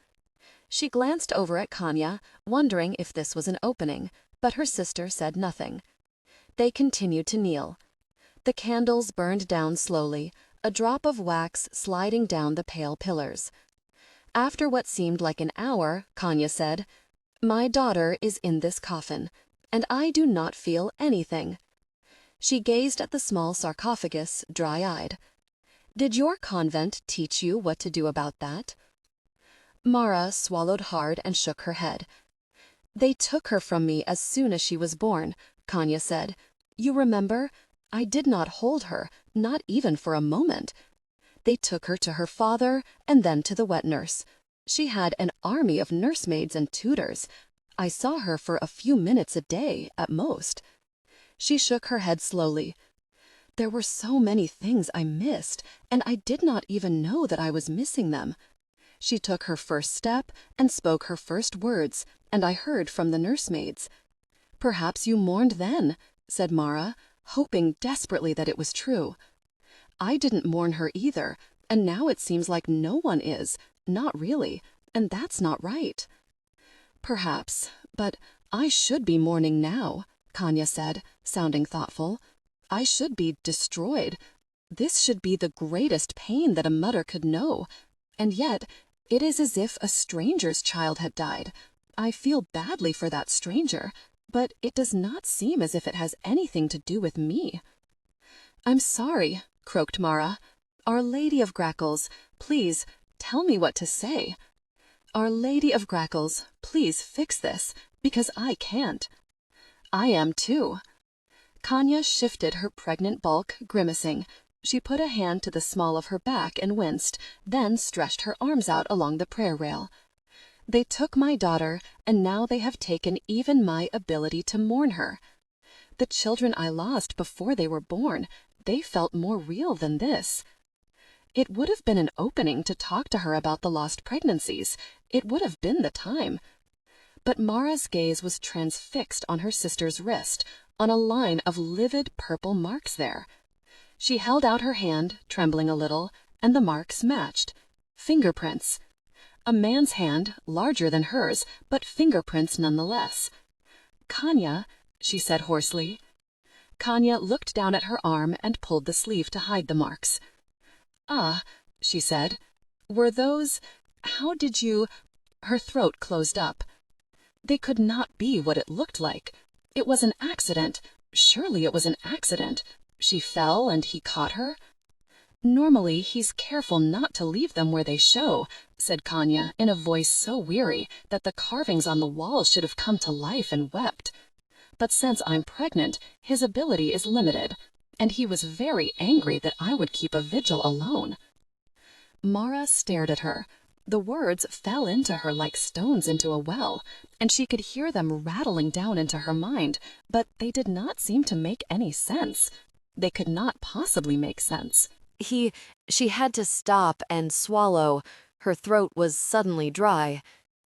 Speaker 2: She glanced over at Kanya, wondering if this was an opening, but her sister said nothing. They continued to kneel. The candles burned down slowly, a drop of wax sliding down the pale pillars. After what seemed like an hour, Kanya said, My daughter is in this coffin, and I do not feel anything. She gazed at the small sarcophagus, dry-eyed. Did your convent teach you what to do about that? Marra swallowed hard and shook her head. They took her from me as soon as she was born, Kanya said. You remember? I did not hold her, not even for a moment. They took her to her father and then to the wet nurse. She had an army of nursemaids and tutors. I saw her for a few minutes a day, at most. She shook her head slowly. There were so many things I missed, and I did not even know that I was missing them. She took her first step and spoke her first words, and I heard from the nursemaids. Perhaps you mourned then, said Marra, hoping desperately that it was true. I didn't mourn her either, and now it seems like no one is, not really, and that's not right. Perhaps, but I should be mourning now, Kanya said, sounding thoughtful. I should be destroyed. This should be the greatest pain that a mother could know, and yet it is as if a stranger's child had died. I feel badly for that stranger, but it does not seem as if it has anything to do with me. I'm sorry, croaked Marra. Our Lady of Grackles, please tell me what to say. Our Lady of Grackles, please fix this, because I can't. I am too. Kanya shifted her pregnant bulk, grimacing. She put a hand to the small of her back and winced, then stretched her arms out along the prayer rail. They took my daughter, and now they have taken even my ability to mourn her. The children I lost before they were born, they felt more real than this. It would have been an opening to talk to her about the lost pregnancies. It would have been the time. But Marra's gaze was transfixed on her sister's wrist, on a line of livid purple marks there. She held out her hand, trembling a little, and the marks matched. Fingerprints. A man's hand, larger than hers, but fingerprints nonetheless. Kanya, she said hoarsely. Kanya looked down at her arm and pulled the sleeve to hide the marks. Ah, she said. Were those... How did you... Her throat closed up. They could not be what it looked like. It was an accident. Surely it was an accident. She fell and he caught her. Normally he's careful not to leave them where they show, said Kanya in a voice so weary that the carvings on the walls should have come to life and wept. But since I'm pregnant, his ability is limited, and he was very angry that I would keep a vigil alone. Marra stared at her. The words fell into her like stones into a well, and she could hear them rattling down into her mind, but they did not seem to make any sense. They could not possibly make sense.
Speaker 1: She had to stop and swallow. Her throat was suddenly dry.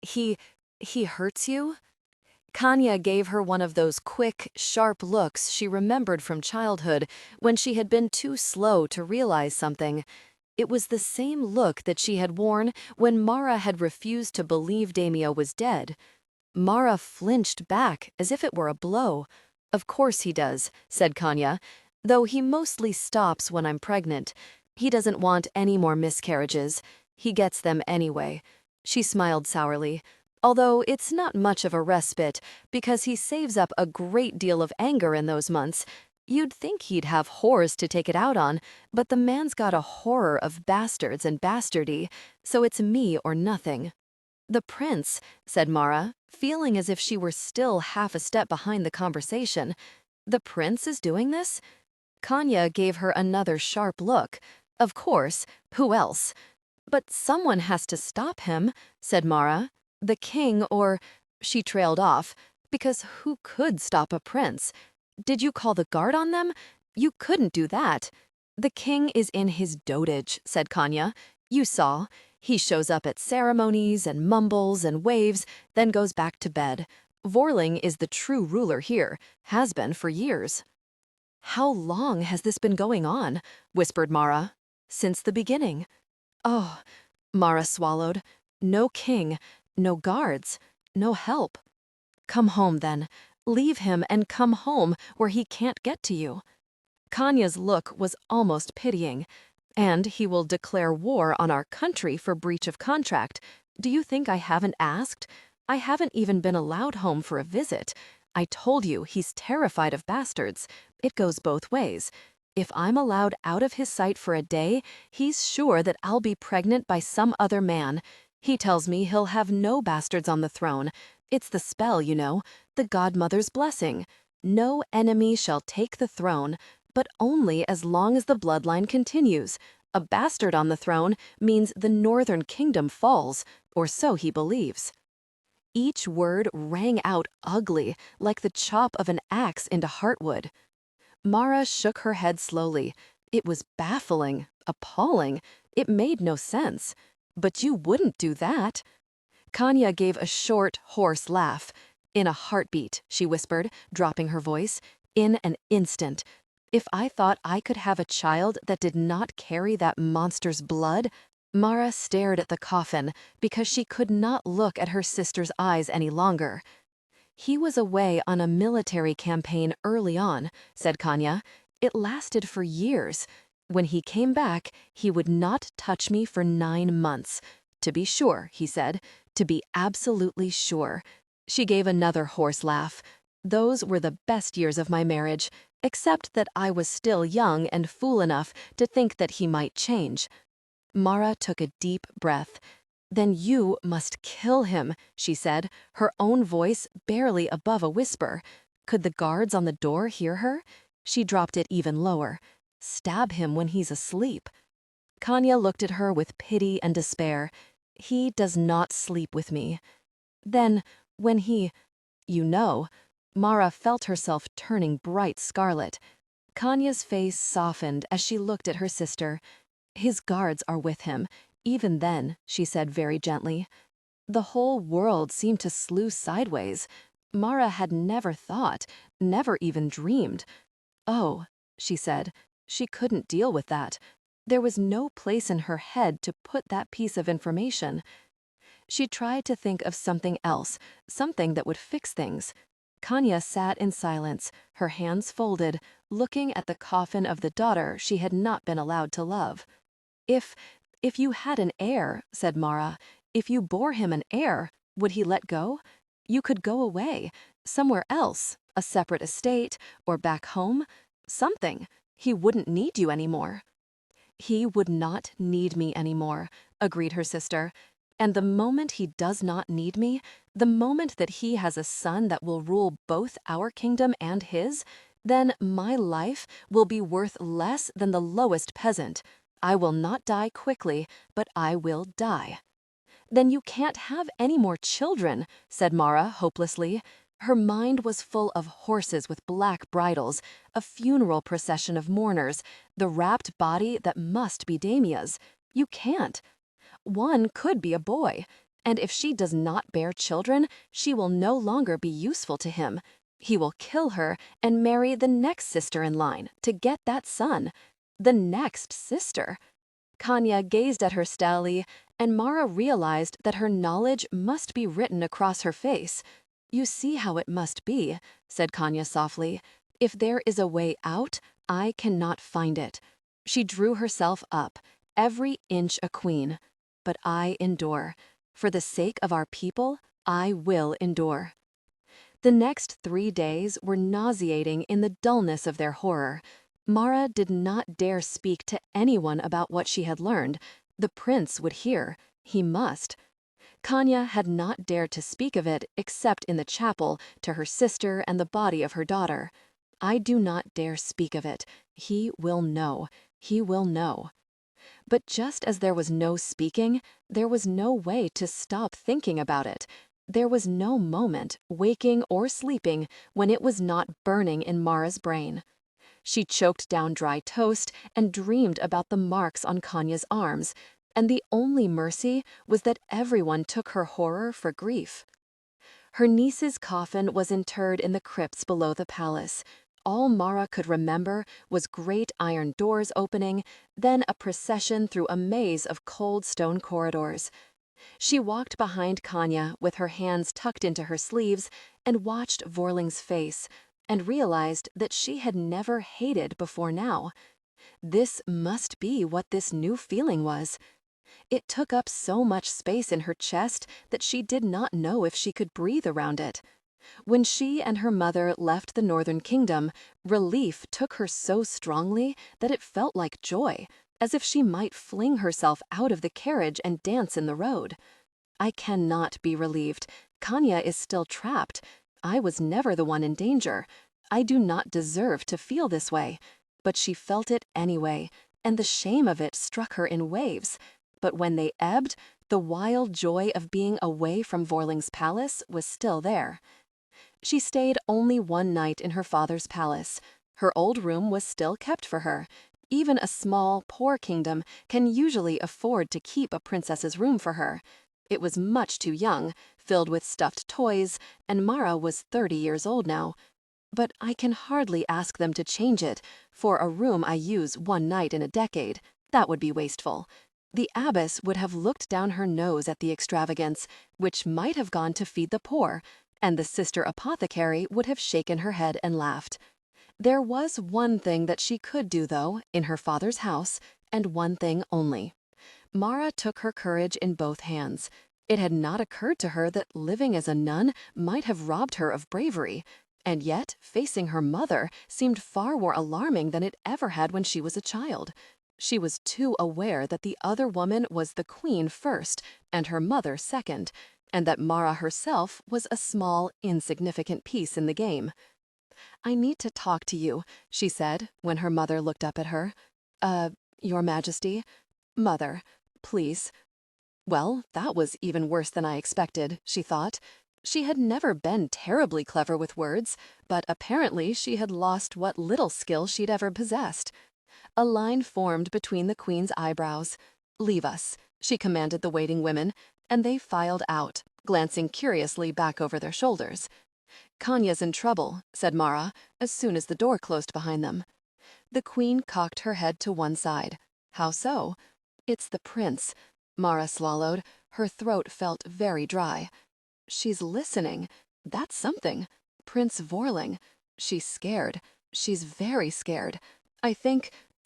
Speaker 1: He hurts you? Kanya gave her one of those quick, sharp looks she remembered from childhood when she had been too slow to realize something. It was the same look that she had worn when Marra had refused to believe Damia was dead. Marra flinched back as if it were a blow. Of course he does, said Kanya, though he mostly stops when I'm pregnant. He doesn't want any more miscarriages. He gets them anyway. She smiled sourly. Although it's not much of a respite, because he saves up a great deal of anger in those months. You'd think he'd have whores to take it out on, but the man's got a horror of bastards and bastardy, so it's me or nothing. The prince, said Marra, feeling as if she were still half a step behind the conversation. The prince is doing this? Kanya gave her another sharp look. Of course, who else? But someone has to stop him, said Marra. The king or... She trailed off, because who could stop a prince? Did you call the guard on them? You couldn't do that. The king is in his dotage, said Kanya. You saw. He shows up at ceremonies and mumbles and waves, then goes back to bed. Vorling is the true ruler here, has been for years." "How long has this been going on?" whispered Marra. "Since the beginning." "Oh," Marra swallowed. "No king, no guards, no help." "Come home, then. Leave him and come home where he can't get to you." Kanya's look was almost pitying. "And he will declare war on our country for breach of contract. Do you think I haven't asked? I haven't even been allowed home for a visit. I told you he's terrified of bastards. It goes both ways. If I'm allowed out of his sight for a day, he's sure that I'll be pregnant by some other man. He tells me he'll have no bastards on the throne. It's the spell, you know, the godmother's blessing. No enemy shall take the throne, but only as long as the bloodline continues. A bastard on the throne means the northern kingdom falls, or so he believes." Each word rang out ugly, like the chop of an axe into heartwood. Marra shook her head slowly. It was baffling, appalling. It made no sense. "But you wouldn't do that." Kanya gave a short, hoarse laugh. "In a heartbeat," she whispered, dropping her voice. "In an instant. If I thought I could have a child that did not carry that monster's blood—" Marra stared at the coffin because she could not look at her sister's eyes any longer. "He was away on a military campaign early on," said Kanya. "It lasted for years. When he came back, he would not touch me for 9 months. To be sure," he said, "to be absolutely sure." She gave another hoarse laugh. "Those were the best years of my marriage, except that I was still young and fool enough to think that he might change." Marra took a deep breath. "Then you must kill him," she said, her own voice barely above a whisper. Could the guards on the door hear her? She dropped it even lower. "Stab him when he's asleep." Kanya looked at her with pity and despair. "He does not sleep with me." "Then, when he—" "You know." Marra felt herself turning bright scarlet. Kanya's face softened as she looked at her sister. "His guards are with him. Even then," she said very gently. The whole world seemed to sluice sideways. Marra had never thought, never even dreamed. "Oh," she said. She couldn't deal with that. There was no place in her head to put that piece of information. She tried to think of something else, something that would fix things. Kanya sat in silence, her hands folded, looking at the coffin of the daughter she had not been allowed to love. If you had an heir," said Marra, "if you bore him an heir, would he let go? You could go away, somewhere else, a separate estate, or back home. Something. He wouldn't need you anymore." "He would not need me anymore," agreed her sister. "And the moment he does not need me, the moment that he has a son that will rule both our kingdom and his, then my life will be worth less than the lowest peasant. I will not die quickly, but I will die." "Then you can't have any more children," said Marra hopelessly. Her mind was full of horses with black bridles, a funeral procession of mourners, the wrapped body that must be Damia's. "You can't. One could be a boy, and if she does not bear children, she will no longer be useful to him. He will kill her and marry the next sister in line to get that son. The next sister." Kanya gazed at her steadily, and Marra realized that her knowledge must be written across her face. "You see how it must be," said Kanya softly. "If there is a way out, I cannot find it." She drew herself up, every inch a queen. "But I endure. For the sake of our people, I will endure." The next 3 days were nauseating in the dullness of their horror. Marra did not dare speak to anyone about what she had learned. The prince would hear. He must. Kanya had not dared to speak of it except in the chapel to her sister and the body of her daughter. "I do not dare speak of it. He will know. He will know." But just as there was no speaking, there was no way to stop thinking about it. There was no moment, waking or sleeping, when it was not burning in Marra's brain. She choked down dry toast and dreamed about the marks on Kanya's arms, and the only mercy was that everyone took her horror for grief.
Speaker 2: Her niece's coffin was interred in the crypts below the palace. All Marra could remember was great iron doors opening, then a procession through a maze of cold stone corridors. She walked behind Kanya with her hands tucked into her sleeves and watched Vorling's face and realized that she had never hated before now. This must be what this new feeling was. It took up so much space in her chest that she did not know if she could breathe around it. When she and her mother left the Northern Kingdom, relief took her so strongly that it felt like joy, as if she might fling herself out of the carriage and dance in the road. I cannot be relieved. Kanya is still trapped. I was never the one in danger. I do not deserve to feel this way. But she felt it anyway, and the shame of it struck her in waves. But when they ebbed, the wild joy of being away from Vorling's palace was still there. She stayed only one night in her father's palace. Her old room was still kept for her. Even a small, poor kingdom can usually afford to keep a princess's room for her. It was much too young, filled with stuffed toys, and Marra was 30 years old now. But I can hardly ask them to change it for a room I use one night in a decade. That would be wasteful. The abbess would have looked down her nose at the extravagance, which might have gone to feed the poor, and the sister apothecary would have shaken her head and laughed. There was one thing that she could do, though, in her father's house, and one thing only. Marra took her courage in both hands. It had not occurred to her that living as a nun might have robbed her of bravery, and yet facing her mother seemed far more alarming than it ever had when she was a child. She was too aware that the other woman was the queen first, and her mother second, and that Marra herself was a small, insignificant piece in the game. "I need to talk to you," she said when her mother looked up at her. Your Majesty? Mother, please." Well, that was even worse than I expected, she thought. She had never been terribly clever with words, but apparently she had lost what little skill she'd ever possessed. A line formed between the queen's eyebrows. "Leave us," she commanded the waiting women, and they filed out, glancing curiously back over their shoulders. "Kanya's in trouble," said Marra, as soon as the door closed behind them. The queen cocked her head to one side. "How so?" "It's the prince." Marra swallowed. Her throat felt very dry. "She's listening. That's something. Prince Vorling. She's scared. She's very scared.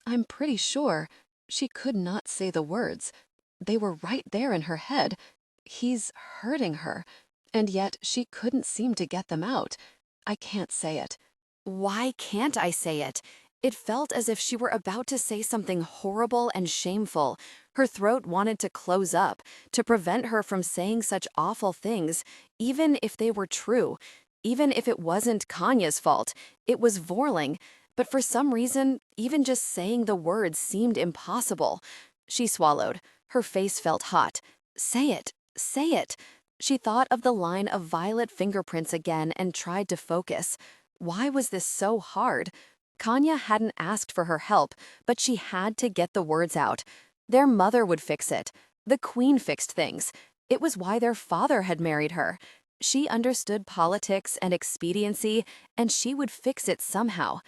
Speaker 2: I'm pretty sure, she could not say the words. They were right there in her head. He's hurting her. And yet she couldn't seem to get them out. I can't say it."
Speaker 1: Why can't I say it? It felt as if she were about to say something horrible and shameful. Her throat wanted to close up, to prevent her from saying such awful things, even if they were true. Even if it wasn't Kanya's fault, it was Vorling. But for some reason, even just saying the words seemed impossible. She swallowed. Her face felt hot. Say it, say it. She thought of the line of violet fingerprints again and tried to focus. Why was this so hard? Kanya hadn't asked for her help, but she had to get the words out. Their mother would fix it. The queen fixed things. It was why their father had married her. She understood politics and expediency, and she would fix it somehow.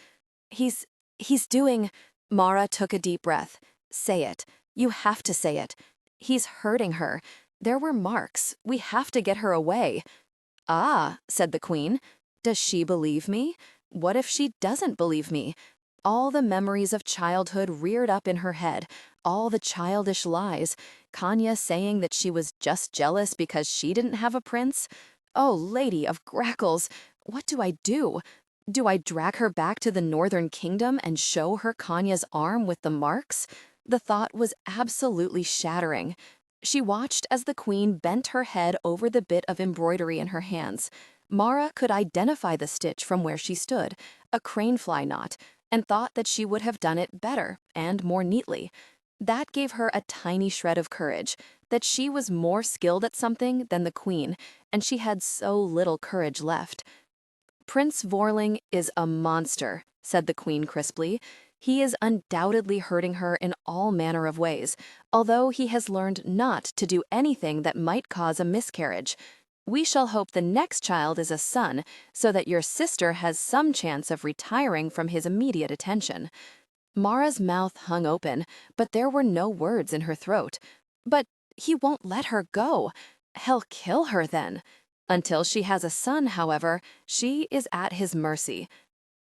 Speaker 1: He's doing... Marra took a deep breath. Say it. You have to say it. He's hurting her. There were marks. We have to get her away. "Ah," said the queen. "Does she believe me? What if she doesn't believe me?" All the memories of childhood reared up in her head, all the childish lies. Kanya saying that she was just jealous because she didn't have a prince. Oh, lady of grackles, what do I do? Do I drag her back to the Northern Kingdom and show her Kanya's arm with the marks? The thought was absolutely shattering. She watched as the queen bent her head over the bit of embroidery in her hands. Marra could identify the stitch from where she stood, a cranefly knot, and thought that she would have done it better and more neatly. That gave her a tiny shred of courage, that she was more skilled at something than the queen, and she had so little courage left. "Prince Vorling is a monster," said the queen crisply. "He is undoubtedly hurting her in all manner of ways, although he has learned not to do anything that might cause a miscarriage.
Speaker 2: We shall hope the next child is a son, so that your sister has some chance of retiring from his immediate attention." Marra's mouth hung open, but there were no words in her throat. "But he won't let her go. He'll kill her then. Until she has a son, however, she is at his mercy."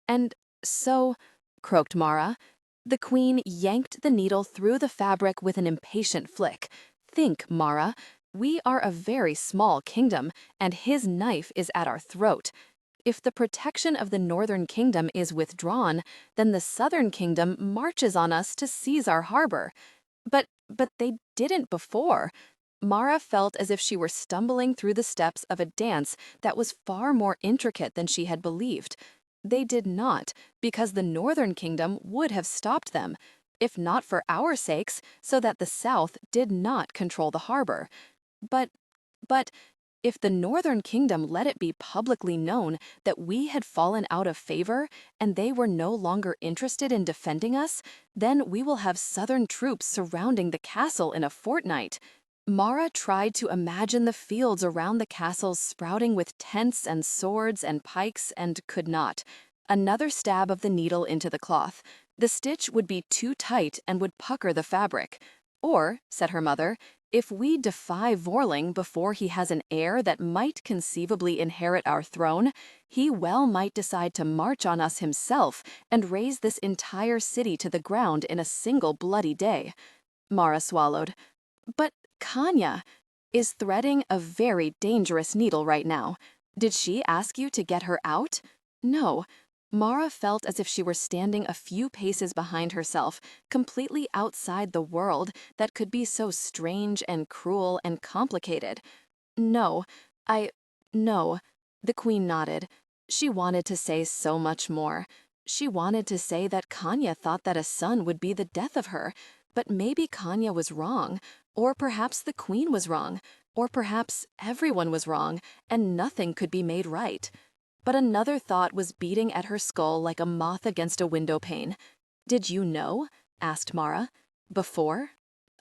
Speaker 2: "And so," croaked Marra. The queen yanked the needle through the fabric with an impatient flick. "Think, Marra. We are a very small kingdom, and his knife is at our throat. If the protection of the northern kingdom is withdrawn, then the southern kingdom marches on us to seize our harbor." But they didn't before." Marra felt as if she were stumbling through the steps of a dance that was far more intricate than she had believed. "They did not, because the northern kingdom would have stopped them, if not for our sakes, so that the south did not control the harbor. But if the northern kingdom let it be publicly known that we had fallen out of favor and they were no longer interested in defending us, then we will have southern troops surrounding the castle in a fortnight." Marra tried to imagine the fields around the castles sprouting with tents and swords and pikes and could not. Another stab of the needle into the cloth. The stitch would be too tight and would pucker the fabric. "Or," said her mother, "if we defy Vorling before he has an heir that might conceivably inherit our throne, he well might decide to march on us himself and raze this entire city to the ground in a single bloody day." Marra swallowed. "But Kanya is threading a very dangerous needle right now. Did she ask you to get her out?" "No." Marra felt as if she were standing a few paces behind herself, completely outside the world that could be so strange and cruel and complicated. "No, no." The queen nodded. She wanted to say so much more. She wanted to say that Kanya thought that a son would be the death of her, but maybe Kanya was wrong, or perhaps the queen was wrong, or perhaps everyone was wrong, and nothing could be made right. But another thought was beating at her skull like a moth against a window pane. "Did you know?" asked Marra. "Before?"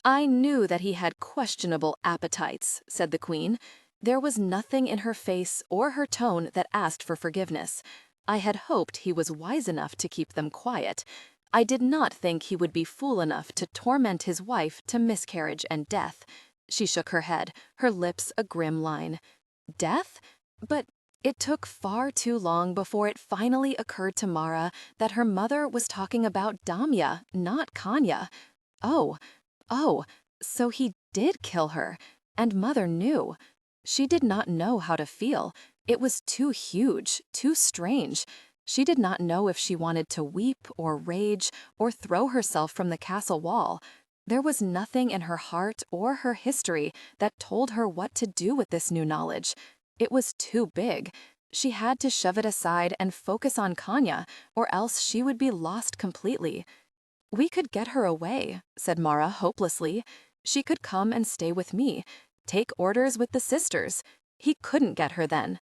Speaker 2: "I knew that he had questionable appetites," said the queen. There was nothing in her face or her tone that asked for forgiveness. "I had hoped he was wise enough to keep them quiet. I did not think he would be fool enough to torment his wife to miscarriage and death." She shook her head, her lips a grim line. "Death? But it took far too long before it finally occurred to Marra that her mother was talking about Damya, not Kanya. Oh, so he did kill her, and Mother knew. She did not know how to feel. It was too huge, too strange. She did not know if she wanted to weep or rage or throw herself from the castle wall. There was nothing in her heart or her history that told her what to do with this new knowledge. It was too big. She had to shove it aside and focus on Kanya, or else she would be lost completely. "We could get her away," said Marra hopelessly. "She could come and stay with me, take orders with the sisters. He couldn't get her then."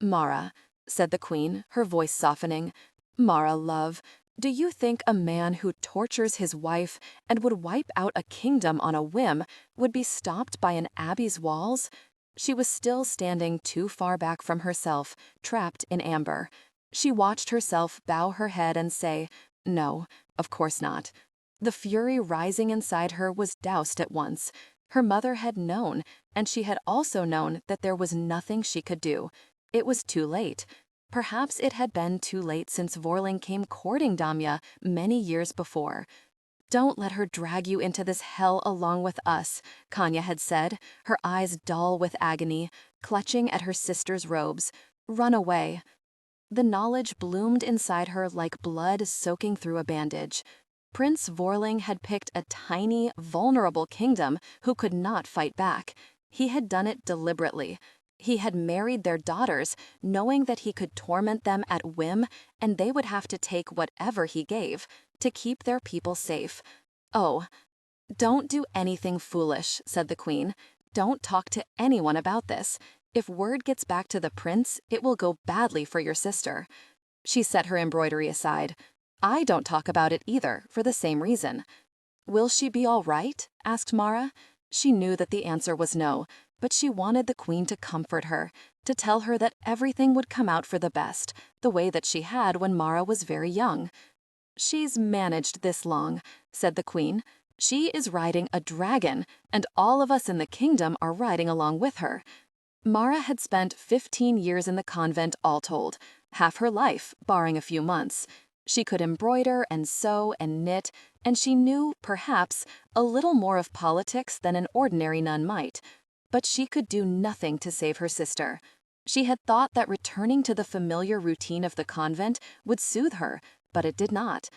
Speaker 2: "Marra," said the queen, her voice softening. "Marra, love, do you think a man who tortures his wife and would wipe out a kingdom on a whim would be stopped by an abbey's walls?" She was still standing too far back from herself, trapped in amber. She watched herself bow her head and say, "No, of course not." The fury rising inside her was doused at once. Her mother had known, and she had also known that there was nothing she could do. It was too late. Perhaps it had been too late since Vorling came courting Damya many years before. "Don't let her drag you into this hell along with us," Kanya had said, her eyes dull with agony, clutching at her sister's robes. "Run away." The knowledge bloomed inside her like blood soaking through a bandage. Prince Vorling had picked a tiny, vulnerable kingdom who could not fight back. He had done it deliberately. He had married their daughters, knowing that he could torment them at whim, and they would have to take whatever he gave to keep their people safe. "Oh, don't do anything foolish," said the queen. "Don't talk to anyone about this. If word gets back to the prince, it will go badly for your sister." She set her embroidery aside. "I don't talk about it either, for the same reason." "Will she be all right?" asked Marra. She knew that the answer was no. but she wanted the queen to comfort her, to tell her that everything would come out for the best, the way that she had when Marra was very young. "She's managed this long," said the queen. "She is riding a dragon, and all of us in the kingdom are riding along with her." Marra had spent 15 years in the convent all told, half her life, barring a few months. She could embroider and sew and knit, and she knew, perhaps, a little more of politics than an ordinary nun might. But she could do nothing to save her sister. She had thought that returning to the familiar routine of the convent would soothe her, but it did not.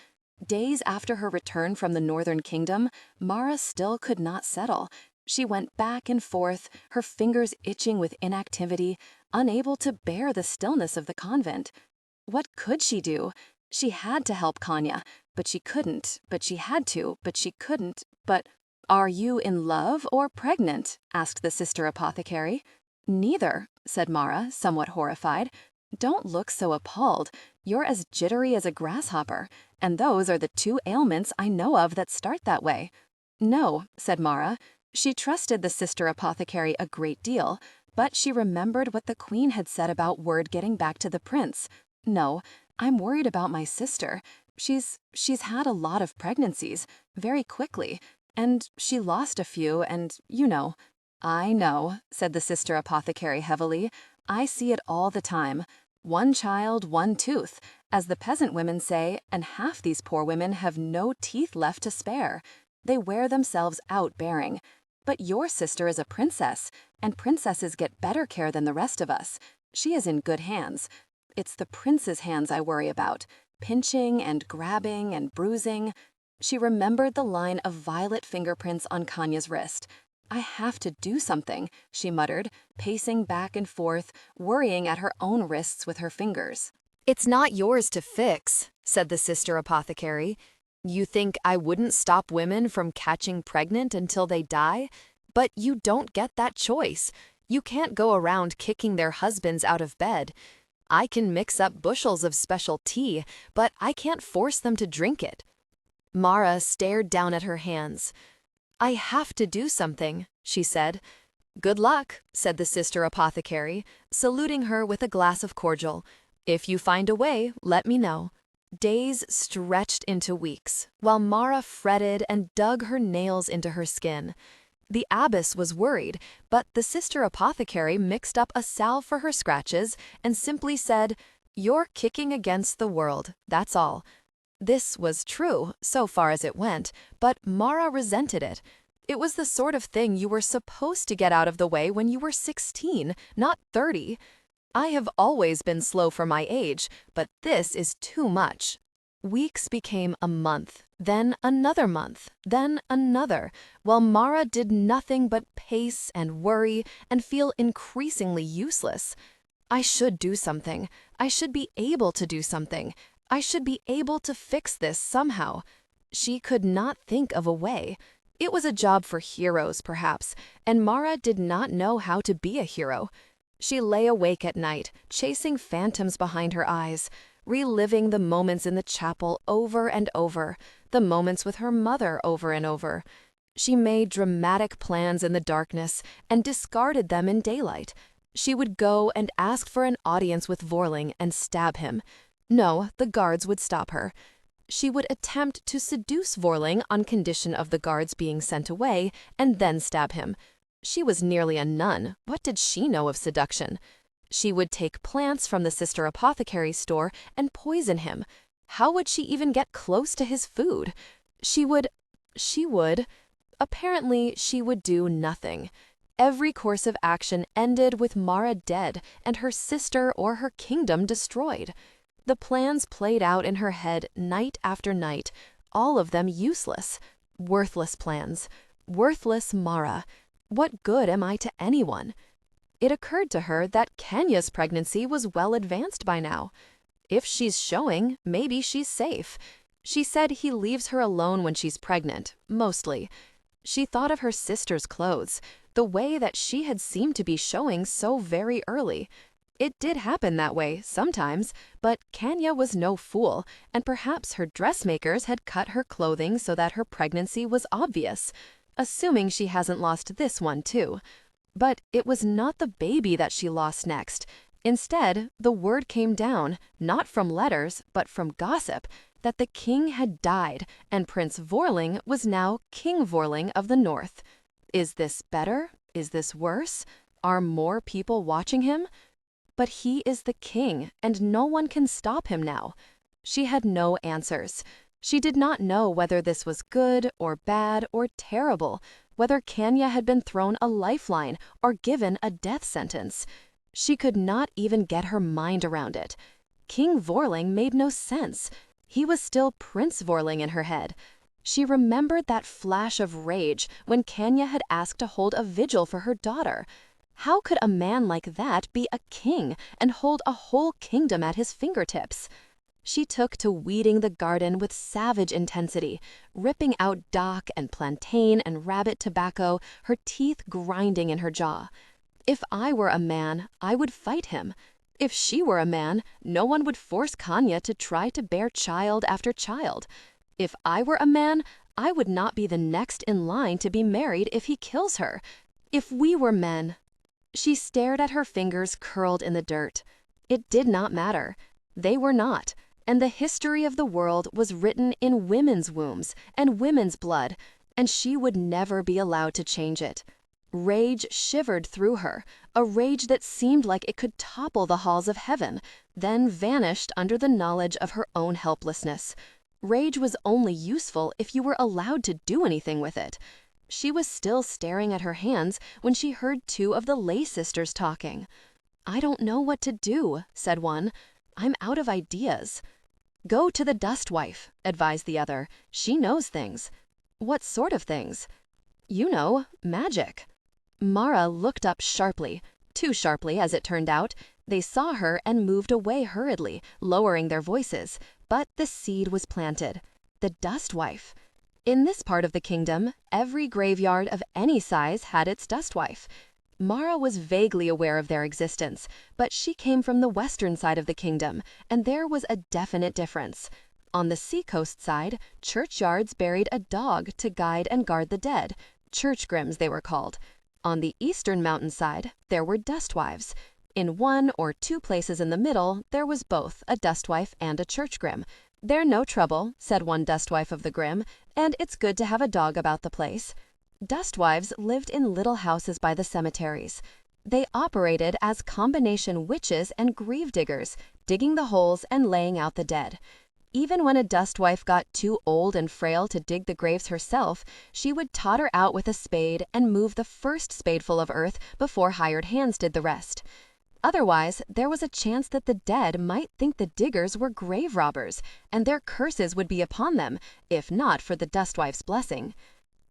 Speaker 2: Days after her return from the northern kingdom, Marra still could not settle. She went back and forth, her fingers itching with inactivity, unable to bear the stillness of the convent. What could she do? She had to help Kanya, but she couldn't, but she had to, but she couldn't, but— "Are you in love or pregnant?" asked the sister apothecary. "Neither," said Marra, somewhat horrified. "Don't look so appalled. You're as jittery as a grasshopper, and those are the 2 ailments I know of that start that way." "No," said Marra. She trusted the sister apothecary a great deal, but she remembered what the queen had said about word getting back to the prince. "No, I'm worried about my sister. She's had a lot of pregnancies, very quickly, and she lost a few, and you know." "I know," said the sister apothecary heavily. "I see it all the time. 1 child, 1 tooth, as the peasant women say, and half these poor women have no teeth left to spare. They wear themselves out bearing. But your sister is a princess, and princesses get better care than the rest of us. She is in good hands. It's the prince's hands I worry about, pinching and grabbing and bruising." She remembered the line of violet fingerprints on Kanya's wrist. "I have to do something," she muttered, pacing back and forth, worrying at her own wrists with her fingers.
Speaker 1: "It's not yours to fix," said the sister apothecary. "You think I wouldn't stop women from catching pregnant until they die? But you don't get that choice. You can't go around kicking their husbands out of bed. I can mix up bushels of special tea, but I can't force them to drink it." Marra stared down at her hands. "I have to do something," she said. "Good luck," said the sister apothecary, saluting her with a glass of cordial. "If you find a way, let me know." Days stretched into weeks, while Marra fretted and dug her nails into her skin. The abbess was worried, but the sister apothecary mixed up a salve for her scratches and simply said, "You're kicking against the world, that's all." This was true, so far as it went, but Marra resented it. It was the sort of thing you were supposed to get out of the way when you were 16, not 30. "I have always been slow for my age, but this is too much." Weeks became a month, then another month, then another, while Marra did nothing but pace and worry and feel increasingly useless. "I should do something. I should be able to do something. I should be able to fix this somehow." She could not think of a way. It was a job for heroes, perhaps, and Marra did not know how to be a hero. She lay awake at night, chasing phantoms behind her eyes, reliving the moments in the chapel over and over, the moments with her mother over and over. She made dramatic plans in the darkness and discarded them in daylight. She would go and ask for an audience with Vorling and stab him. No, the guards would stop her. She would attempt to seduce Vorling on condition of the guards being sent away, and then stab him. She was nearly a nun. What did she know of seduction? She would take plants from the sister apothecary's store and poison him. How would she even get close to his food? Apparently, she would do nothing. Every course of action ended with Marra dead and her sister or her kingdom destroyed. The plans played out in her head night after night, all of them useless. Worthless plans. Worthless Marra. What good am I to anyone? It occurred to her that Kenya's pregnancy was well advanced by now. If she's showing, maybe she's safe. She said he leaves her alone when she's pregnant, mostly. She thought of her sister's clothes, the way that she had seemed to be showing so very early. It did happen that way, sometimes, but Kenya was no fool, and perhaps her dressmakers had cut her clothing so that her pregnancy was obvious. Assuming she hasn't lost this one, too.
Speaker 2: But it was not the baby that she lost next. Instead, the word came down, not from letters, but from gossip, that the king had died, and Prince Vorling was now King Vorling of the North. Is this better? Is this worse? Are more people watching him? But he is the king, and no one can stop him now. She had no answers. She did not know whether this was good or bad or terrible, whether Kanya had been thrown a lifeline or given a death sentence. She could not even get her mind around it. King Vorling made no sense. He was still Prince Vorling in her head. She remembered that flash of rage when Kanya had asked to hold a vigil for her daughter. How could a man like that be a king and hold a whole kingdom at his fingertips? She took to weeding the garden with savage intensity, ripping out dock and plantain and rabbit tobacco, her teeth grinding in her jaw. If I were a man, I would fight him. If she were a man, no one would force Kanya to try to bear child after child. If I were a man, I would not be the next in line to be married if he kills her. If we were men... She stared at her fingers curled in the dirt. It did not matter. They were not. And the history of the world was written in women's wombs and women's blood, and she would never be allowed to change it. Rage shivered through her, a rage that seemed like it could topple the halls of heaven, then vanished under the knowledge of her own helplessness. Rage was only useful if you were allowed to do anything with it. She was still staring at her hands when she heard two of the lay sisters talking. "I don't know what to do," said one. "I'm out of ideas." "Go to the dust wife," advised the other. "She knows things." "What sort of things?" "You know, magic." Marra looked up sharply, too sharply as it turned out. They saw her and moved away hurriedly, lowering their voices. But the seed was planted. The dust wife. In this part of the kingdom, every graveyard of any size had its dust wife. Marra was vaguely aware of their existence, but she came from the western side of the kingdom, and there was a definite difference. On the seacoast side, churchyards buried a dog to guide and guard the dead. Churchgrims they were called. On the eastern mountainside, there were dustwives. In one or two places in the middle, there was both a dustwife and a churchgrim. "They're no trouble," said one dustwife of the grim, "and it's good to have a dog about the place." Dustwives lived in little houses by the cemeteries. They operated as combination witches and grave diggers, digging the holes and laying out the dead. Even when a dustwife got too old and frail to dig the graves herself, she would totter out with a spade and move the first spadeful of earth before hired hands did the rest. Otherwise, there was a chance that the dead might think the diggers were grave robbers, and their curses would be upon them, if not for the dustwife's blessing.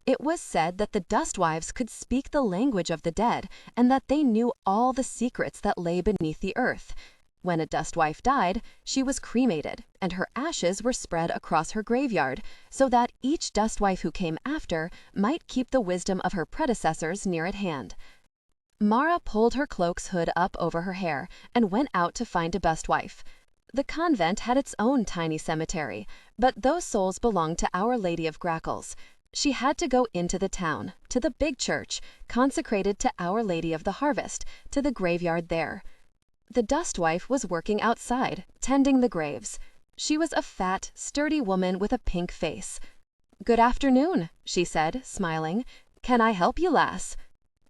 Speaker 2: It was said that the dustwives could speak the language of the dead, and that they knew all the secrets that lay beneath the earth. When a dustwife died, she was cremated, and her ashes were spread across her graveyard, so that each dustwife who came after might keep the wisdom of her predecessors near at hand. Marra pulled her cloak's hood up over her hair and went out to find a dustwife. The convent had its own tiny cemetery, but those souls belonged to Our Lady of Grackles. She had to go into the town, to the big church, consecrated to Our Lady of the Harvest, to the graveyard there. The dustwife was working outside, tending the graves. She was a fat, sturdy woman with a pink face. "Good afternoon," she said, smiling. "Can I help you, lass?"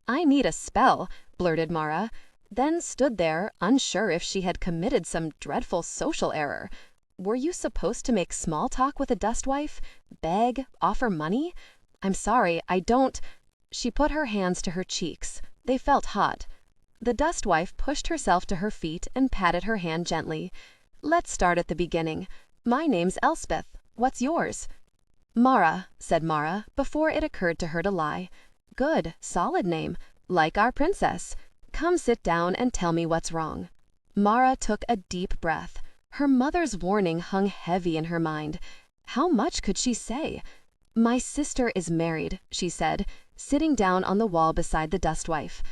Speaker 2: "I need a spell," blurted Marra, then stood there, unsure if she had committed some dreadful social error. Were you supposed to make small talk with a dustwife? Beg? Offer money? "I'm sorry, I don't..." She put her hands to her cheeks. They felt hot. The dustwife pushed herself to her feet and patted her hand gently. "Let's start at the beginning. My name's Elspeth. What's yours?" "Marra," said Marra, before it occurred to her to lie. "Good, solid name. Like our princess. Come sit down and tell me what's wrong." Marra took a deep breath. Her mother's warning hung heavy in her mind. How much could she say? "My sister is married," she said, sitting down on the wall beside the dustwife.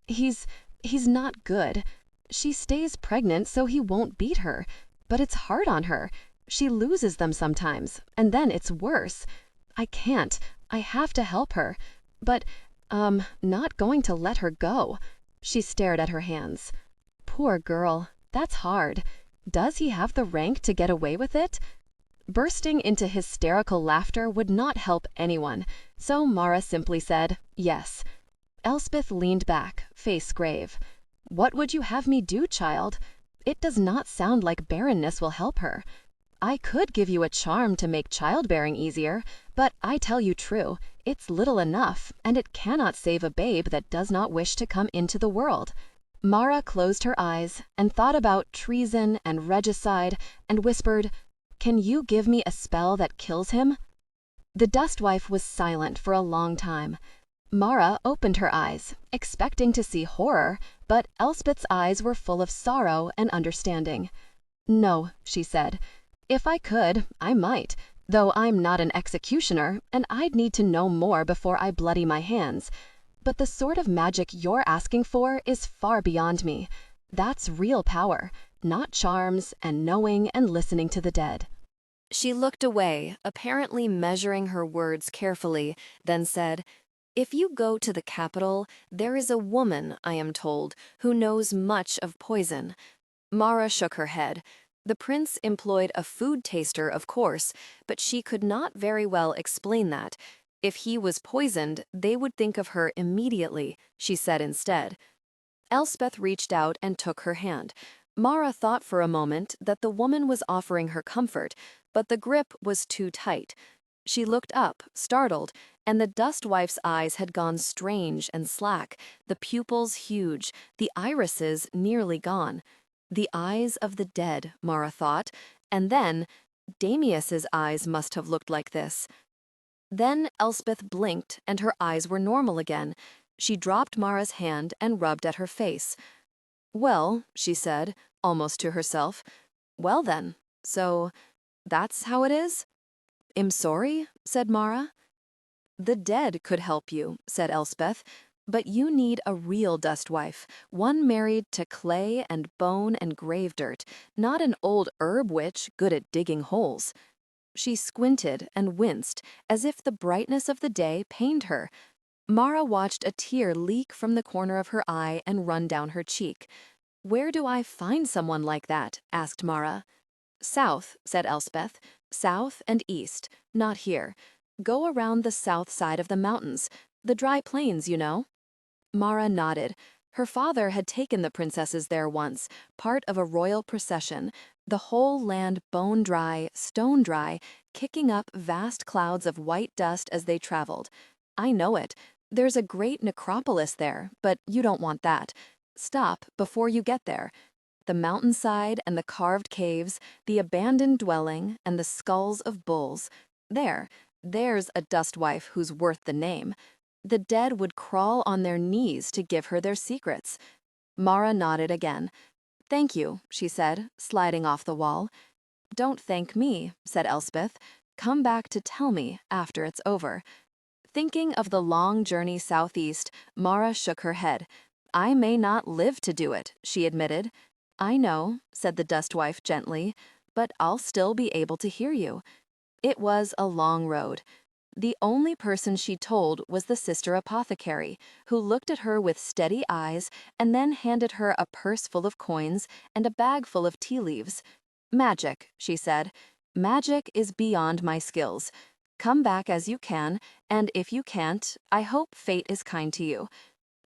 Speaker 2: He's not good. She stays pregnant so he won't beat her. But it's hard on her. She loses them sometimes, and then it's worse. I can't. I have to help her. But Not going to let her go. She stared at her hands. Poor girl, that's hard. Does he have the rank to get away with it? Bursting into hysterical laughter would not help anyone, so Marra simply said, yes. Elspeth leaned back, face grave. What would you have me do, child? It does not sound like barrenness will help her. I could give you a charm to make childbearing easier, but I tell you true, it's little enough, and it cannot save a babe that does not wish to come into the world. Marra closed her eyes and thought about treason and regicide and whispered, "Can you give me a spell that kills him?" The dustwife was silent for a long time. Marra opened her eyes, expecting to see horror, but Elspeth's eyes were full of sorrow and understanding. "No," she said. "If I could, I might, though I'm not an executioner, and I'd need to know more before I bloody my hands. But the sort of magic you're asking for is far beyond me. That's real power, not charms and knowing and listening to the dead."
Speaker 1: She looked away, apparently measuring her words carefully, then said, "If you go to the capital, there is a woman, I am told, who knows much of poison." Marra shook her head. The prince employed a food taster, of course, but she could not very well explain that. If he was poisoned, they would think of her immediately, she said instead. Elspeth reached out and took her hand. Marra thought for a moment that the woman was offering her comfort, but the grip was too tight. She looked up, startled, and the dustwife's eyes had gone strange and slack, the pupils huge, the irises nearly gone. The eyes of the dead, Marra thought, and then Damius's eyes must have looked like this. Then Elspeth blinked and her eyes were normal again. She dropped Marra's hand and rubbed at her face. "Well," she said, almost to herself. "Well then, so that's how it is?" "I'm sorry," said Marra. "The dead could help you," said Elspeth, "but you need a real dustwife, one married to clay and bone and grave dirt, not an old herb witch good at digging holes." She squinted and winced, as if the brightness of the day pained her. Marra watched a tear leak from the corner of her eye and run down her cheek. "Where do I find someone like that?" asked Marra. "South," said Elspeth. "South and east, not here. Go around the south side of the mountains, the dry plains, you know." Marra nodded. Her father had taken the princesses there once, part of a royal procession, the whole land bone dry, stone dry, kicking up vast clouds of white dust as they traveled. "I know it. There's a great necropolis there, but you don't want that. Stop before you get there. The mountainside and the carved caves, the abandoned dwelling, and the skulls of bulls. There's a dustwife who's worth the name. The dead would crawl on their knees to give her their secrets." Marra nodded again. "Thank you," she said, sliding off the wall. "Don't thank me," said Elspeth. "Come back to tell me after it's over." Thinking of the long journey southeast, Marra shook her head. "I may not live to do it," she admitted. "I know," said the dustwife gently, "but I'll still be able to hear you." It was a long road. The only person she told was the sister apothecary, who looked at her with steady eyes and then handed her a purse full of coins and a bag full of tea leaves. "Magic," she said. "Magic is beyond my skills. Come back as you can, and if you can't, I hope fate is kind to you."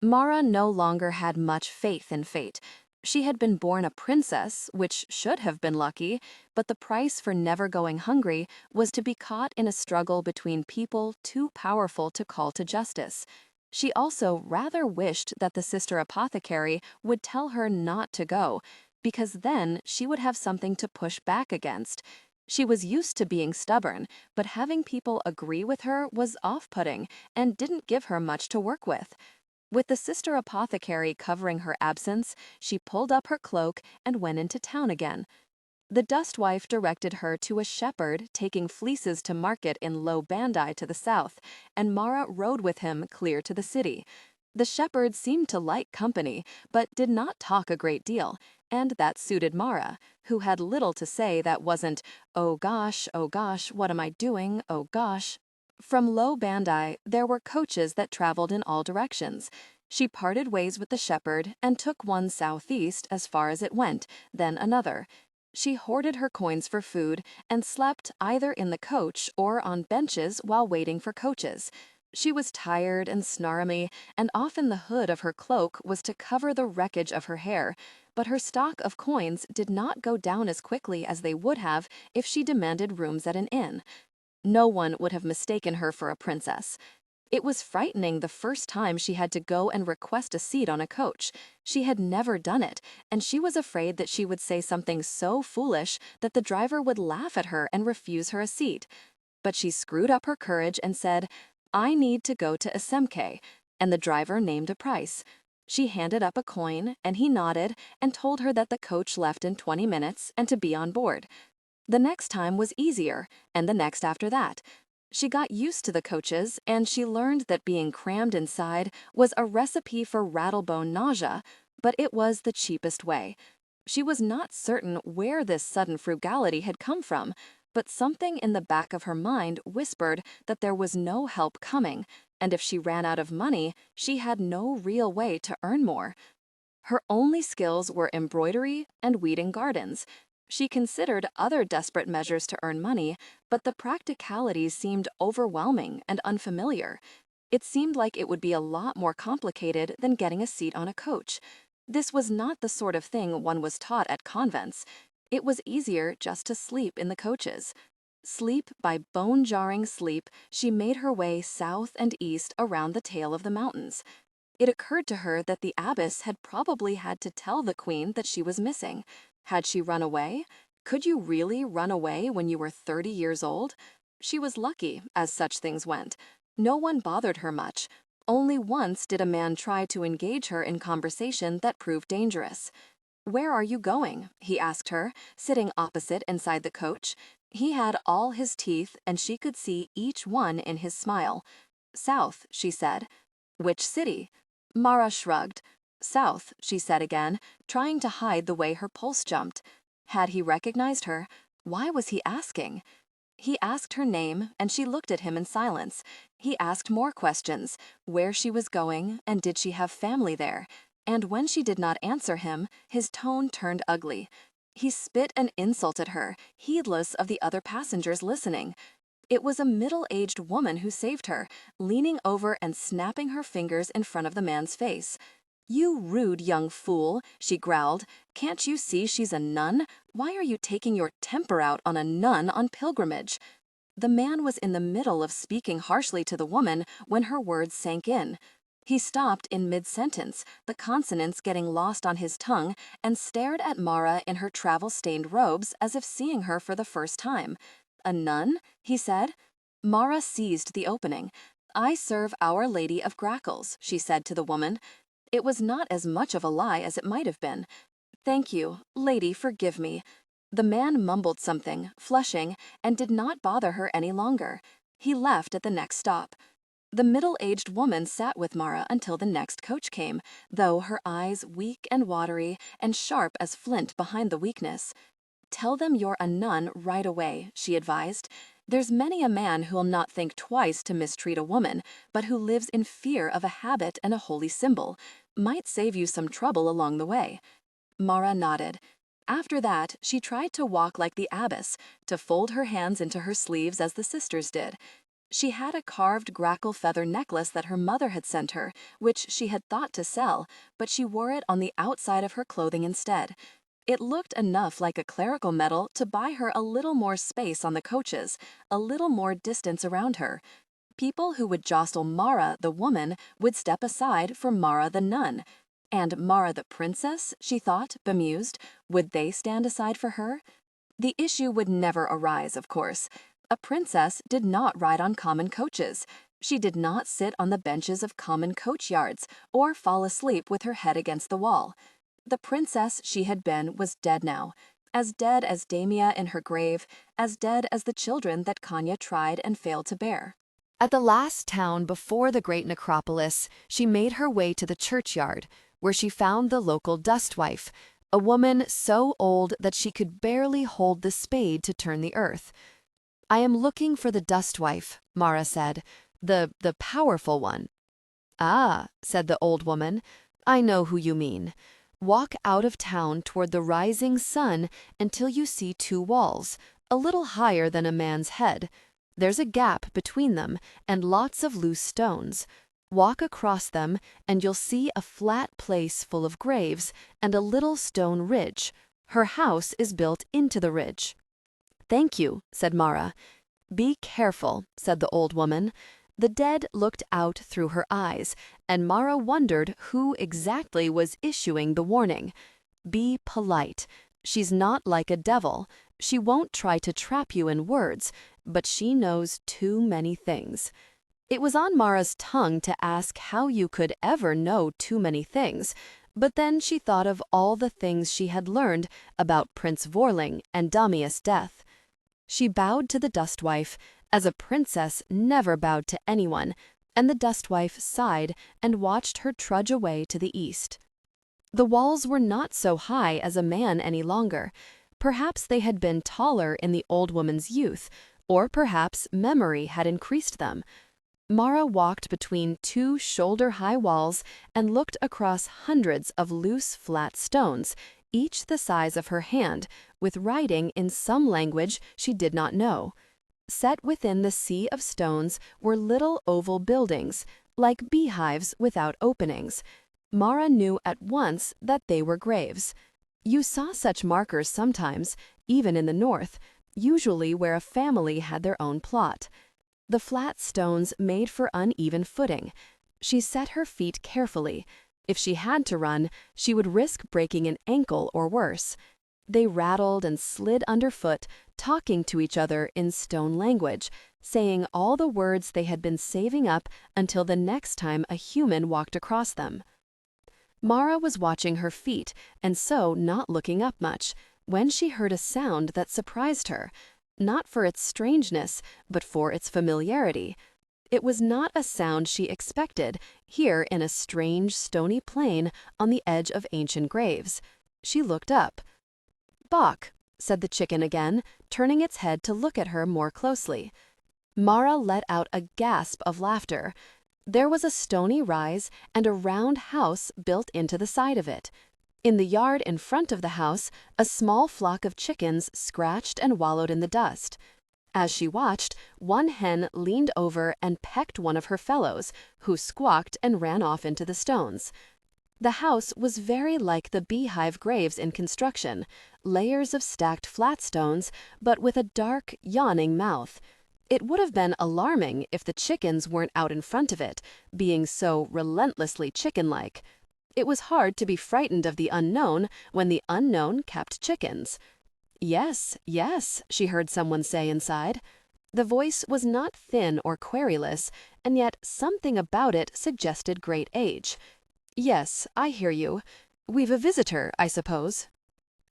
Speaker 1: Marra no longer had much faith in fate. She had been born a princess, which should have been lucky, but the price for never going hungry was to be caught in a struggle between people too powerful to call to justice. She also rather wished that the sister apothecary would tell her not to go, because then she would have something to push back against. She was used to being stubborn, but having people agree with her was off-putting and didn't give her much to work with. With the sister apothecary covering her absence, she pulled up her cloak and went into town again. The dustwife directed her to a shepherd taking fleeces to market in Low Bandai to the south, and Marra rode with him clear to the city. The shepherd seemed to like company, but did not talk a great deal, and that suited Marra, who had little to say that wasn't, oh gosh, what am I doing, oh gosh."
Speaker 2: From Low Bandai, there were coaches that traveled in all directions. She parted ways with the shepherd and took one southeast as far as it went, then another. She hoarded her coins for food and slept either in the coach or on benches while waiting for coaches. She was tired and snarly, and often the hood of her cloak was to cover the wreckage of her hair, but her stock of coins did not go down as quickly as they would have if she demanded rooms at an inn. No one would have mistaken her for a princess. It was frightening the first time she had to go and request a seat on a coach. She had never done it, and she was afraid that she would say something so foolish that the driver would laugh at her and refuse her a seat. But she screwed up her courage and said, "I need to go to Isemke," and the driver named a price. She handed up a coin, and he nodded and told her that the coach left in 20 minutes and to be on board. The next time was easier, and the next after that. She got used to the coaches, and she learned that being crammed inside was a recipe for rattlebone nausea, but it was the cheapest way. She was not certain where this sudden frugality had come from, but something in the back of her mind whispered that there was no help coming, and if she ran out of money, she had no real way to earn more. Her only skills were embroidery and weeding gardens. She considered other desperate measures to earn money, but the practicalities seemed overwhelming and unfamiliar. It seemed like it would be a lot more complicated than getting a seat on a coach. This was not the sort of thing one was taught at convents. It was easier just to sleep in the coaches. Sleep by bone-jarring sleep, she made her way south and east around the tail of the mountains. It occurred to her that the abbess had probably had to tell the queen that she was missing. Had she run away? Could you really run away when you were 30 years old? She was lucky, as such things went. No one bothered her much. Only once did a man try to engage her in conversation that proved dangerous. "Where are you going?" he asked her, sitting opposite inside the coach. He had all his teeth, and she could see each one in his smile. "South," she said. "Which city?" Marra shrugged. "South," she said again, trying to hide the way her pulse jumped. Had he recognized her? Why was he asking? He asked her name, and she looked at him in silence. He asked more questions, where she was going, and did she have family there? And when she did not answer him, his tone turned ugly. He spit an insult at her, heedless of the other passengers listening. It was a middle-aged woman who saved her, leaning over and snapping her fingers in front of the man's face. "You rude young fool," she growled. "Can't you see she's a nun? Why are you taking your temper out on a nun on pilgrimage?" The man was in the middle of speaking harshly to the woman when her words sank in. He stopped in mid-sentence, the consonants getting lost on his tongue, and stared at Marra in her travel-stained robes as if seeing her for the first time. "A nun?" he said. Marra seized the opening. "I serve Our Lady of Grackles," she said to the woman. It was not as much of a lie as it might have been. "Thank you, lady, forgive me." The man mumbled something, flushing, and did not bother her any longer. He left at the next stop. The middle-aged woman sat with Marra until the next coach came, though her eyes weak and watery and sharp as flint behind the weakness. "Tell them you're a nun right away," she advised. "There's many a man who'll not think twice to mistreat a woman, but who lives in fear of a habit and a holy symbol. Might save you some trouble along the way." Marra nodded. After that, she tried to walk like the abbess, to fold her hands into her sleeves as the sisters did. She had a carved grackle feather necklace that her mother had sent her, which she had thought to sell, but she wore it on the outside of her clothing instead. It looked enough like a clerical medal to buy her a little more space on the coaches, a little more distance around her. People who would jostle Marra, the woman, would step aside for Marra the nun. And Marra the princess, she thought, bemused, would they stand aside for her? The issue would never arise, of course. A princess did not ride on common coaches. She did not sit on the benches of common coach yards or fall asleep with her head against the wall. The princess she had been was dead now, as dead as Damia in her grave, as dead as the children that Kanya tried and failed to bear.
Speaker 1: At the last town before the great necropolis, she made her way to the churchyard, where she found the local dustwife, a woman so old that she could barely hold the spade to turn the earth. I am looking for the dustwife, Marra said, the powerful one. Ah, said the old woman, I know who you mean. Walk out of town toward the rising sun until you see two walls, a little higher than a man's head. There's a gap between them and lots of loose stones. Walk across them and you'll see a flat place full of graves and a little stone ridge. Her house is built into the ridge. Thank you, said Marra. Be careful, said the old woman. The dead looked out through her eyes, and Marra wondered who exactly was issuing the warning. Be polite. She's not like a devil. She won't try to trap you in words, but she knows too many things. It was on Marra's tongue to ask how you could ever know too many things, but then she thought of all the things she had learned about Prince Vorling and Damia's death. She bowed to the dustwife, as a princess never bowed to anyone, and the dustwife sighed and watched her trudge away to the east. The walls were not so high as a man any longer. Perhaps they had been taller in the old woman's youth, or perhaps memory had increased them. Marra walked between two shoulder-high walls and looked across hundreds of loose, flat stones, each the size of her hand, with writing in some language she did not know. Set within the sea of stones were little oval buildings, like beehives without openings. Marra knew at once that they were graves. You saw such markers sometimes, even in the north, usually where a family had their own plot. The flat stones made for uneven footing. She set her feet carefully. If she had to run, she would risk breaking an ankle or worse. They rattled and slid underfoot, talking to each other in stone language, saying all the words they had been saving up until the next time a human walked across them. Marra was watching her feet, and so not looking up much, when she heard a sound that surprised her, not for its strangeness, but for its familiarity. It was not a sound she expected, here in a strange, stony plain on the edge of ancient graves. She looked up. "Bok," said the chicken again, turning its head to look at her more closely. Marra let out a gasp of laughter. There was a stony rise and a round house built into the side of it. In the yard in front of the house, a small flock of chickens scratched and wallowed in the dust. As she watched, one hen leaned over and pecked one of her fellows, who squawked and ran off into the stones. The house was very like the beehive graves in construction, layers of stacked flat stones, but with a dark, yawning mouth. It would have been alarming if the chickens weren't out in front of it, being so relentlessly chicken-like. It was hard to be frightened of the unknown when the unknown kept chickens. "Yes, yes," she heard someone say inside. The voice was not thin or querulous, and yet something about it suggested great age. "Yes, I hear you. We've a visitor, I suppose."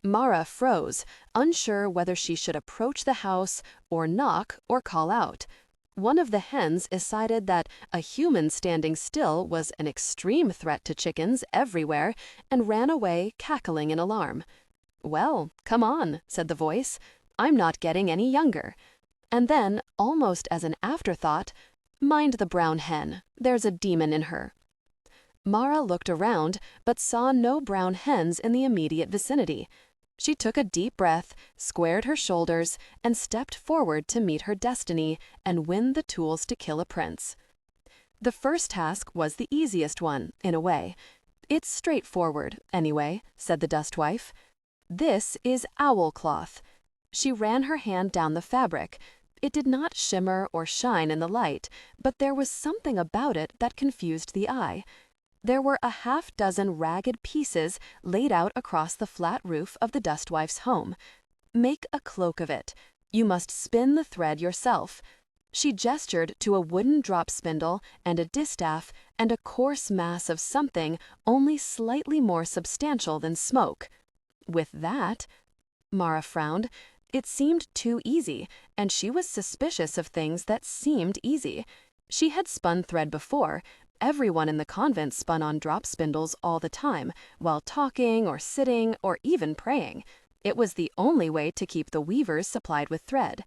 Speaker 1: Marra froze, unsure whether she should approach the house or knock or call out. One of the hens decided that a human standing still was an extreme threat to chickens everywhere and ran away, cackling in alarm. "Well, come on," said the voice. "I'm not getting any younger." And then, almost as an afterthought, "Mind the brown hen. There's a demon in her." Marra looked around, but saw no brown hens in the immediate vicinity. She took a deep breath, squared her shoulders, and stepped forward to meet her destiny and win the tools to kill a prince. The first task was the easiest one, in a way. "It's straightforward, anyway," said the dustwife. "This is owl cloth." She ran her hand down the fabric. It did not shimmer or shine in the light, but there was something about it that confused the eye. There were a half-dozen ragged pieces laid out across the flat roof of the dustwife's home. "Make a cloak of it. You must spin the thread yourself." She gestured to a wooden drop spindle and a distaff and a coarse mass of something only slightly more substantial than smoke. With that, Marra frowned. It seemed too easy, and she was suspicious of things that seemed easy. She had spun thread before. Everyone in the convent spun on drop spindles all the time, while talking or sitting or even praying. It was the only way to keep the weavers supplied with thread.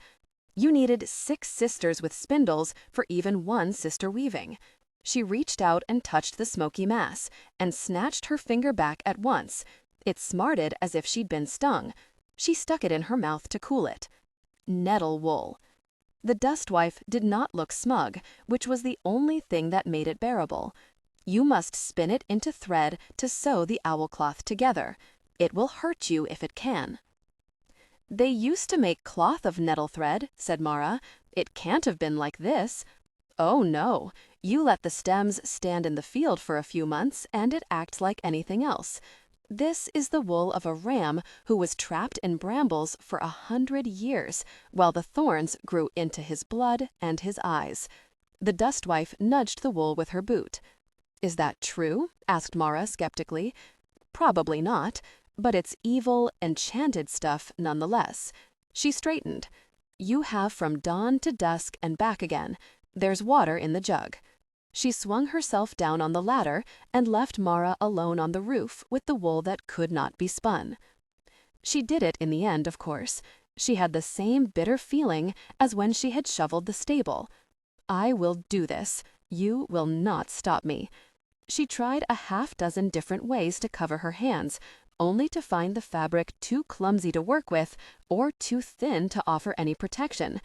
Speaker 2: You needed 6 sisters with spindles for even 1 sister weaving. She reached out and touched the smoky mass, and snatched her finger back at once. It smarted as if she'd been stung. She stuck it in her mouth to cool it. Nettle wool. The dustwife did not look smug, which was the only thing that made it bearable. You must spin it into thread to sew the owlcloth together. It will hurt you if it can. They used to make cloth of nettle thread, said Marra. It can't have been like this. Oh, no. You let the stems stand in the field for a few months, and it acts like anything else. This is the wool of a ram who was trapped in brambles for 100 years, while the thorns grew into his blood and his eyes. The dustwife nudged the wool with her boot. Is that true? Asked Marra skeptically. Probably not, but it's evil, enchanted stuff nonetheless. She straightened. You have from dawn to dusk and back again. There's water in the jug. She swung herself down on the ladder and left Marra alone on the roof with the wool that could not be spun. She did it in the end, of course. She had the same bitter feeling as when she had shoveled the stable. I will do this. You will not stop me. She tried a half-dozen different ways to cover her hands, only to find the fabric too clumsy to work with or too thin to offer any protection.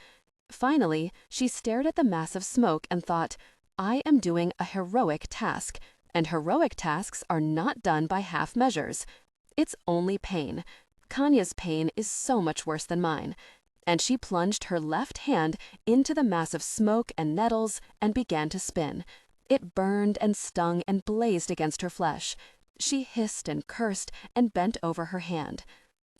Speaker 2: Finally, she stared at the mass of smoke and thought, I am doing a heroic task, and heroic tasks are not done by half measures. It's only pain. Kanya's pain is so much worse than mine. And she plunged her left hand into the mass of smoke and nettles and began to spin. It burned and stung and blazed against her flesh. She hissed and cursed and bent over her hand.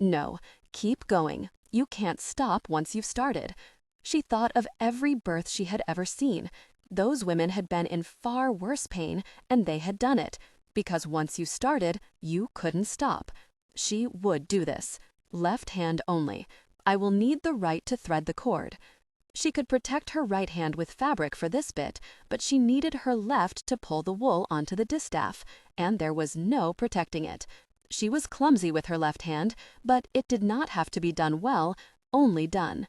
Speaker 2: No, keep going. You can't stop once you've started. She thought of every birth she had ever seen. Those women had been in far worse pain, and they had done it, because once you started, you couldn't stop. She would do this. Left hand only. I will need the right to thread the cord. She could protect her right hand with fabric for this bit, but she needed her left to pull the wool onto the distaff, and there was no protecting it. She was clumsy with her left hand, but it did not have to be done well, only done.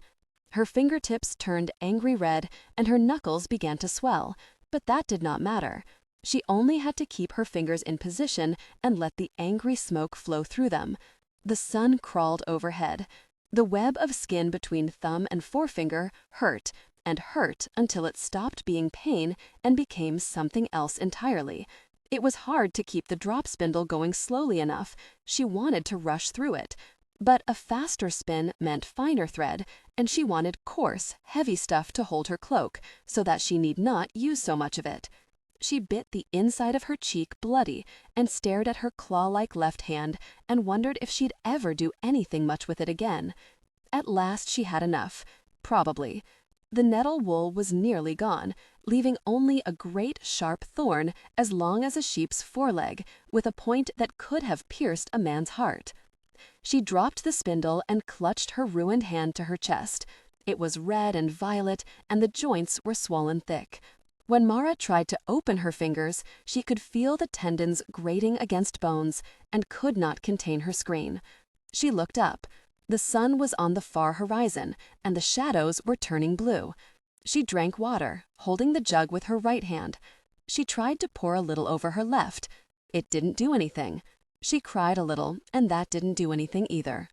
Speaker 2: Her fingertips turned angry red, and her knuckles began to swell, but that did not matter. She only had to keep her fingers in position and let the angry smoke flow through them. The sun crawled overhead. The web of skin between thumb and forefinger hurt, and hurt until it stopped being pain and became something else entirely. It was hard to keep the drop spindle going slowly enough. She wanted to rush through it. But a faster spin meant finer thread, and she wanted coarse, heavy stuff to hold her cloak, so that she need not use so much of it. She bit the inside of her cheek bloody and stared at her claw-like left hand and wondered if she'd ever do anything much with it again. At last she had enough. Probably. The nettle wool was nearly gone, leaving only a great sharp thorn as long as a sheep's foreleg, with a point that could have pierced a man's heart. She dropped the spindle and clutched her ruined hand to her chest. It was red and violet, and the joints were swollen thick. When Marra tried to open her fingers, she could feel the tendons grating against bones and could not contain her scream. She looked up. The sun was on the far horizon, and the shadows were turning blue. She drank water, holding the jug with her right hand. She tried to pour a little over her left. It didn't do anything. She cried a little, and that didn't do anything either.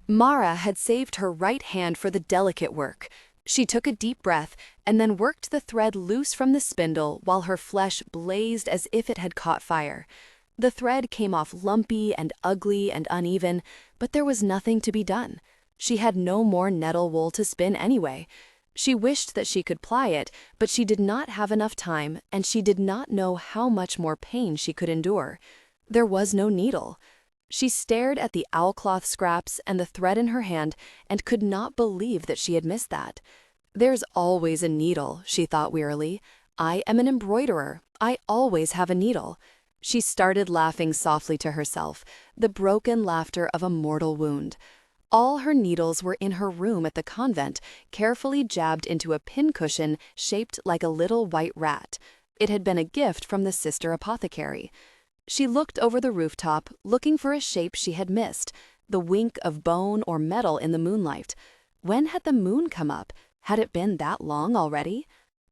Speaker 1: Marra had saved her right hand for the delicate work. She took a deep breath and then worked the thread loose from the spindle while her flesh blazed as if it had caught fire. The thread came off lumpy and ugly and uneven, but there was nothing to be done. She had no more nettle wool to spin anyway. She wished that she could ply it, but she did not have enough time, and she did not know how much more pain she could endure. There was no needle. She stared at the owlcloth scraps and the thread in her hand and could not believe that she had missed that. There's always a needle, she thought wearily. I am an embroiderer. I always have a needle. She started laughing softly to herself, the broken laughter of a mortal wound. All her needles were in her room at the convent, carefully jabbed into a pincushion shaped like a little white rat. It had been a gift from the sister apothecary. She looked over the rooftop, looking for a shape she had missed, the wink of bone or metal in the moonlight. When had the moon come up?
Speaker 2: Had it been that long already?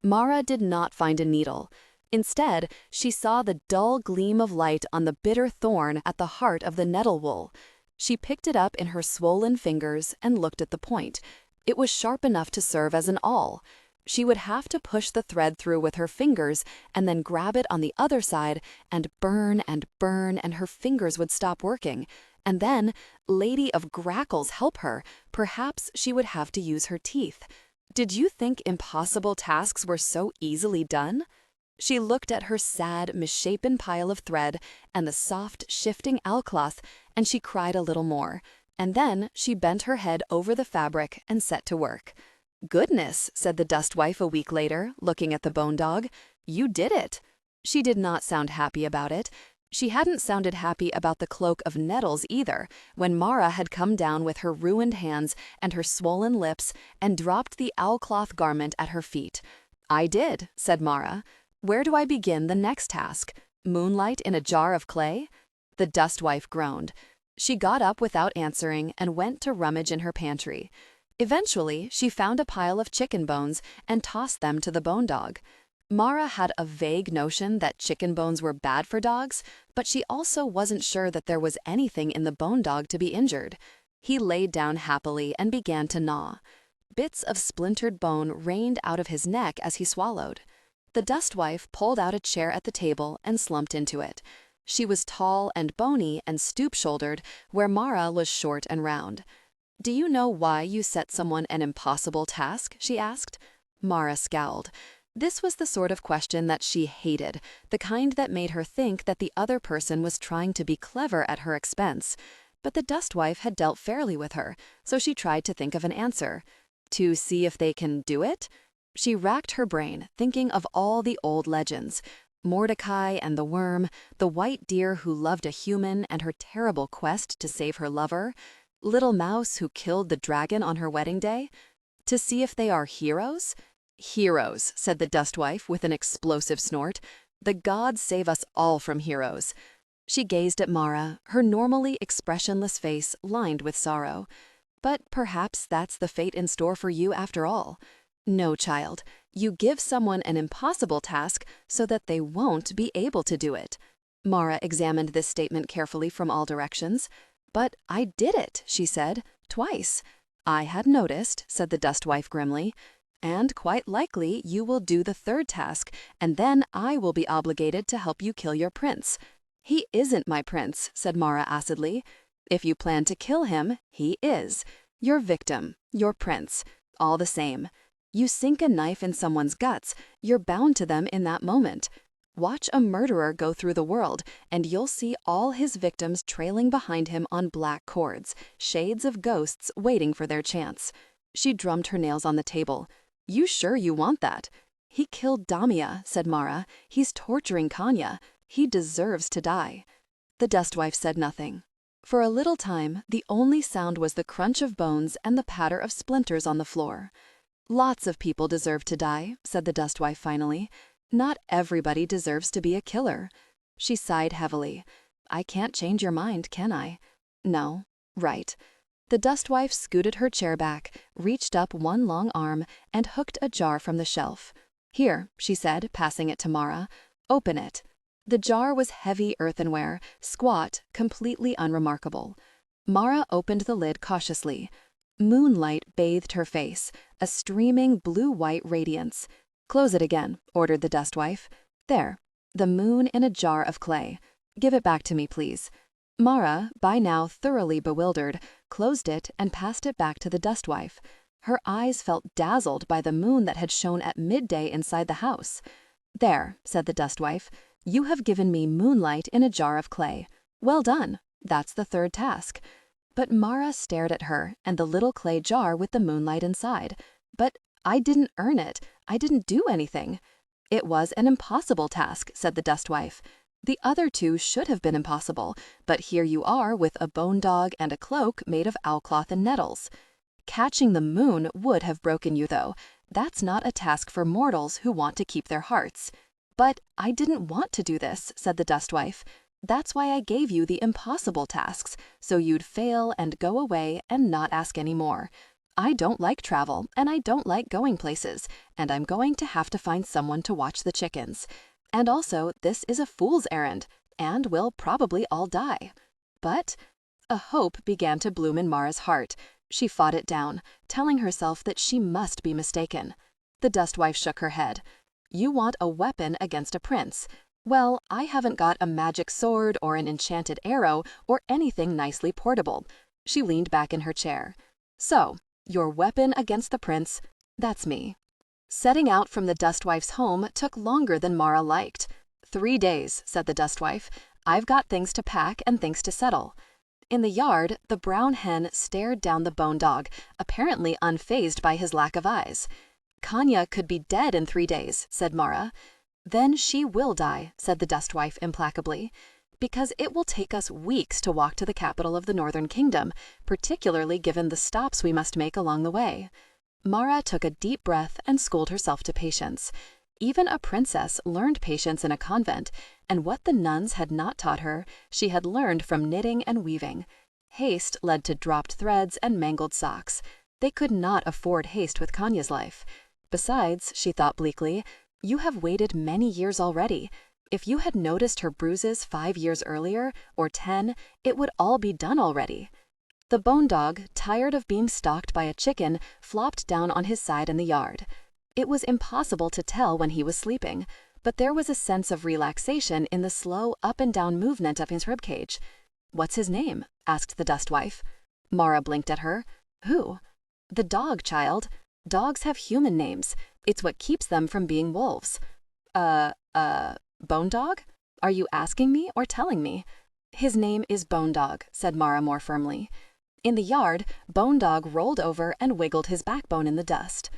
Speaker 2: Marra did not find a needle. Instead, she saw the dull gleam of light on the bitter thorn at the heart of the nettle wool. She picked it up in her swollen fingers and looked at the point. It was sharp enough to serve as an awl. She would have to push the thread through with her fingers and then grab it on the other side and burn, and her fingers would stop working. And then, Lady of Grackles help her, perhaps she would have to use her teeth. Did you think impossible tasks were so easily done? She looked at her sad, misshapen pile of thread and the soft, shifting oilcloth, and she cried a little more. And then she bent her head over the fabric and set to work. "Goodness," said the dustwife a week later, looking at the bone dog. "You did it." She did not sound happy about it. She hadn't sounded happy about the cloak of nettles either, when Marra had come down with her ruined hands and her swollen lips and dropped the oilcloth garment at her feet. "I did," said Marra. "Where do I begin the next task? Moonlight in a jar of clay?" The dustwife groaned. She got up without answering and went to rummage in her pantry. Eventually, she found a pile of chicken bones and tossed them to the bone dog. Marra had a vague notion that chicken bones were bad for dogs, but she also wasn't sure that there was anything in the bone dog to be injured. He laid down happily and began to gnaw. Bits of splintered bone rained out of his neck as he swallowed. The dustwife pulled out a chair at the table and slumped into it. She was tall and bony and stoop-shouldered, where Marra was short and round. "Do you know why you set someone an impossible task?" she asked. Marra scowled. This was the sort of question that she hated, the kind that made her think that the other person was trying to be clever at her expense. But the dustwife had dealt fairly with her, so she tried to think of an answer. To see if they can do it? She racked her brain, thinking of all the old legends. Mordecai and the worm, the white deer who loved a human and her terrible quest to save her lover, Little Mouse who killed the dragon on her wedding day. To see if they are heroes? "Heroes," said the dustwife with an explosive snort. "The gods save us all from heroes." She gazed at Marra, her normally expressionless face lined with sorrow. "But perhaps that's the fate in store for you after all. No, child, you give someone an impossible task so that they won't be able to do it." Marra examined this statement carefully from all directions. "But I did it," she said, "twice." "I had noticed," said the dustwife grimly. "And quite likely you will do the third task, and then I will be obligated to help you kill your prince." "He isn't my prince," said Marra acidly. "If you plan to kill him, he is. Your victim, your prince, all the same. You sink a knife in someone's guts, you're bound to them in that moment. Watch a murderer go through the world, and you'll see all his victims trailing behind him on black cords, shades of ghosts waiting for their chance." She drummed her nails on the table. "You sure you want that?" "He killed Damia," said Marra. "He's torturing Kanya. He deserves to die." The dustwife said nothing. For a little time, the only sound was the crunch of bones and the patter of splinters on the floor. "Lots of people deserve to die," said the dustwife finally. "Not everybody deserves to be a killer." She sighed heavily. "I can't change your mind, can I?" "No." "Right." The dustwife scooted her chair back, reached up one long arm, and hooked a jar from the shelf. "Here," she said, passing it to Marra. "Open it." The jar was heavy earthenware, squat, completely unremarkable. Marra opened the lid cautiously. Moonlight bathed her face, a streaming blue-white radiance. "Close it again," ordered the dustwife. "There. The moon in a jar of clay. Give it back to me, please." Marra, by now thoroughly bewildered, closed it and passed it back to the dustwife. Her eyes felt dazzled by the moon that had shone at midday inside the house. "There," said the dustwife. "You have given me moonlight in a jar of clay. Well done. That's the third task." But Marra stared at her and the little clay jar with the moonlight inside. "But I didn't earn it. I didn't do anything." "It was an impossible task," said the dustwife. "The other two should have been impossible, but here you are with a bone dog and a cloak made of oilcloth and nettles. Catching the moon would have broken you, though. That's not a task for mortals who want to keep their hearts." "But I didn't want to do this," said the dustwife. "That's why I gave you the impossible tasks, so you'd fail and go away and not ask any more. I don't like travel, and I don't like going places, and I'm going to have to find someone to watch the chickens. And also, this is a fool's errand, and we'll probably all die. But a hope began to bloom in Marra's heart. She fought it down, telling herself that she must be mistaken. The Dustwife shook her head. You want a weapon against a prince. Well, I haven't got a magic sword or an enchanted arrow or anything nicely portable. She leaned back in her chair. So, your weapon against the prince, that's me. Setting out from the Dustwife's home took longer than Marra liked. 3 days, said the Dustwife. I've got things to pack and things to settle. In the yard, the brown hen stared down the bone dog, apparently unfazed by his lack of eyes. Kanya could be dead in 3 days, said Marra. Then she will die, said the Dustwife implacably, because it will take us weeks to walk to the capital of the Northern Kingdom, particularly given the stops we must make along the way. Marra took a deep breath and schooled herself to patience. Even a princess learned patience in a convent, and what the nuns had not taught her, she had learned from knitting and weaving. Haste led to dropped threads and mangled socks. They could not afford haste with Kanya's life. Besides, she thought bleakly, you have waited many years already. If you had noticed her bruises 5 years earlier, or 10, it would all be done already. The bone dog, tired of being stalked by a chicken, flopped down on his side in the yard. It was impossible to tell when he was sleeping, but there was a sense of relaxation in the slow up and down movement of his ribcage. What's his name? Asked the Dustwife. Marra blinked at her. Who? The dog, child. Dogs have human names. It's what keeps them from being wolves. Bone dog? Are you asking me or telling me? His name is Bone Dog, said Marra more firmly. In the yard, Bone Dog rolled over and wiggled his backbone in the dust.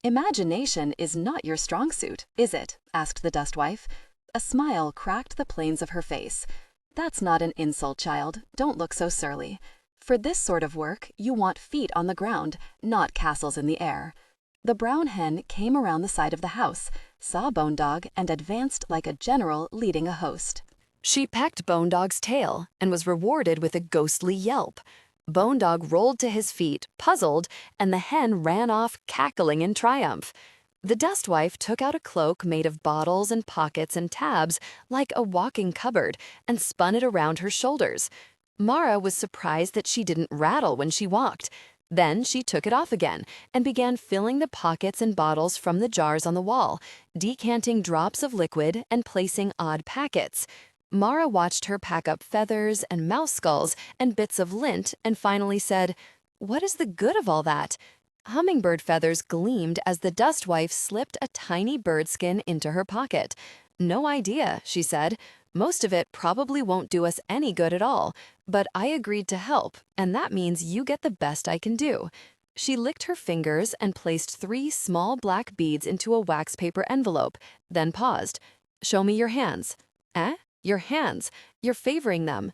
Speaker 2: Imagination is not your strong suit, is it? Asked the Dustwife. A smile cracked the planes of her face. That's not an insult, child. Don't look so surly. For this sort of work, you want feet on the ground, not castles in the air. The brown hen came around the side of the house, saw Bone Dog, and advanced like a general leading a host.
Speaker 1: She pecked Bone Dog's tail and was rewarded with a ghostly yelp. Bone Dog rolled to his feet, puzzled, and the hen ran off cackling in triumph. The Dustwife took out a cloak made of bottles and pockets and tabs like a walking cupboard and spun it around her shoulders. Marra was surprised that she didn't rattle when she walked. Then she took it off again and began filling the pockets and bottles from the jars on the wall, decanting drops of liquid and placing odd packets. Marra watched her pack up feathers and mouse skulls and bits of lint and finally said, "What is the good of all that?" Hummingbird feathers gleamed as the Dustwife slipped a tiny bird skin into her pocket. "No idea," she said. "Most of it probably won't do us any good at all, but I agreed to help, and that means you get the best I can do." She licked her fingers and placed 3 small black beads into a wax paper envelope, then paused. "Show me your hands." "Eh? Your hands. You're favoring them."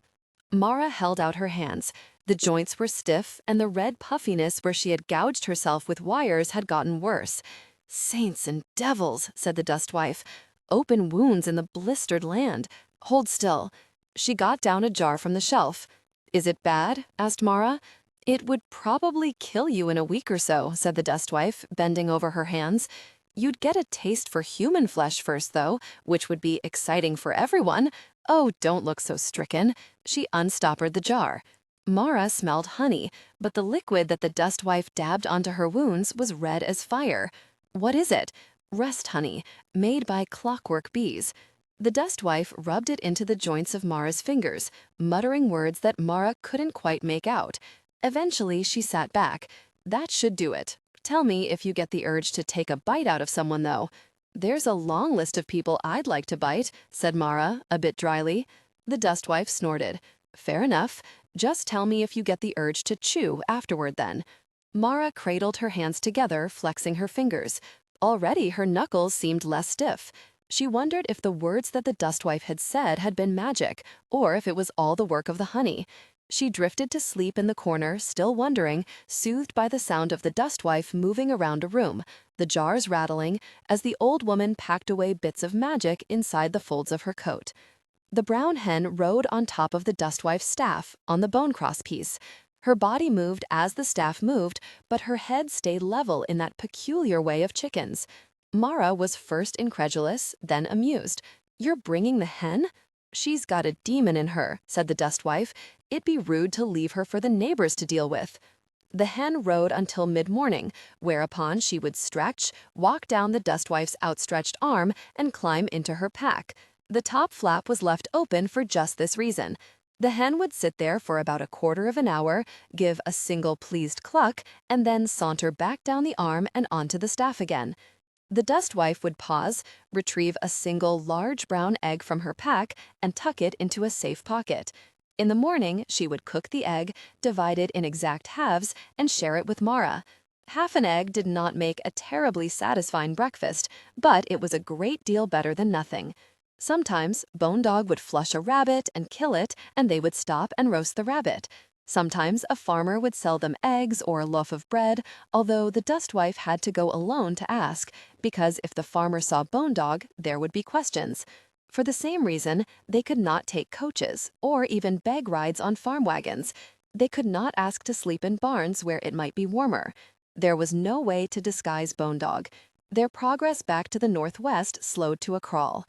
Speaker 1: Marra held out her hands. The joints were stiff, and the red puffiness where she had gouged herself with wires had gotten worse. "Saints and devils," said the Dustwife. "Open wounds in the blistered land. Hold still." She got down a jar from the shelf. "Is it bad?" asked Marra. "It would probably kill you in a week or so," said the Dustwife, bending over her hands. "You'd get a taste for human flesh first, though, which would be exciting for everyone. Oh, don't look so stricken." She unstoppered the jar. Marra smelled honey, but the liquid that the Dustwife dabbed onto her wounds was red as fire. "What is it?" "Rest honey, made by clockwork bees." The Dustwife rubbed it into the joints of Marra's fingers, muttering words that Marra couldn't quite make out. Eventually, she sat back. "That should do it. Tell me if you get the urge to take a bite out of someone, though." "There's a long list of people I'd like to bite," said Marra, a bit dryly. The Dustwife snorted. "Fair enough. Just tell me if you get the urge to chew afterward, then." Marra cradled her hands together, flexing her fingers. Already her knuckles seemed less stiff. She wondered if the words that the Dustwife had said had been magic, or if it was all the work of the honey. She drifted to sleep in the corner, still wondering, soothed by the sound of the Dustwife moving around a room, the jars rattling, as the old woman packed away bits of magic inside the folds of her coat. The brown hen rode on top of the Dustwife's staff, on the bone cross piece.
Speaker 2: Her body moved as the staff moved, but her head stayed level in that peculiar way of chickens. Marra was first incredulous, then amused. "You're bringing the hen?" "She's got a demon in her," said the dustwife. "It'd be rude to leave her for the neighbors to deal with." The hen rode until mid-morning, whereupon she would stretch, walk down the dustwife's outstretched arm, and climb into her pack. The top flap was left open for just this reason. The hen would sit there for about a quarter of an hour, give a single pleased cluck, and then saunter back down the arm and onto the staff again. The dustwife would pause, retrieve a single large brown egg from her pack, and tuck it into a safe pocket. In the morning, she would cook the egg, divide it in exact halves, and share it with Marra. Half an egg did not make a terribly satisfying breakfast, but it was a great deal better than nothing. Sometimes, Bone Dog would flush a rabbit and kill it, and they would stop and roast the rabbit. Sometimes a farmer would sell them eggs or a loaf of bread, although the dustwife had to go alone to ask, because if the farmer saw Bone Dog, there would be questions. For the same reason, they could not take coaches or even beg rides on farm wagons. They could not ask to sleep in barns where it might be warmer. There was no way to disguise Bone Dog. Their progress back to the northwest slowed to a crawl.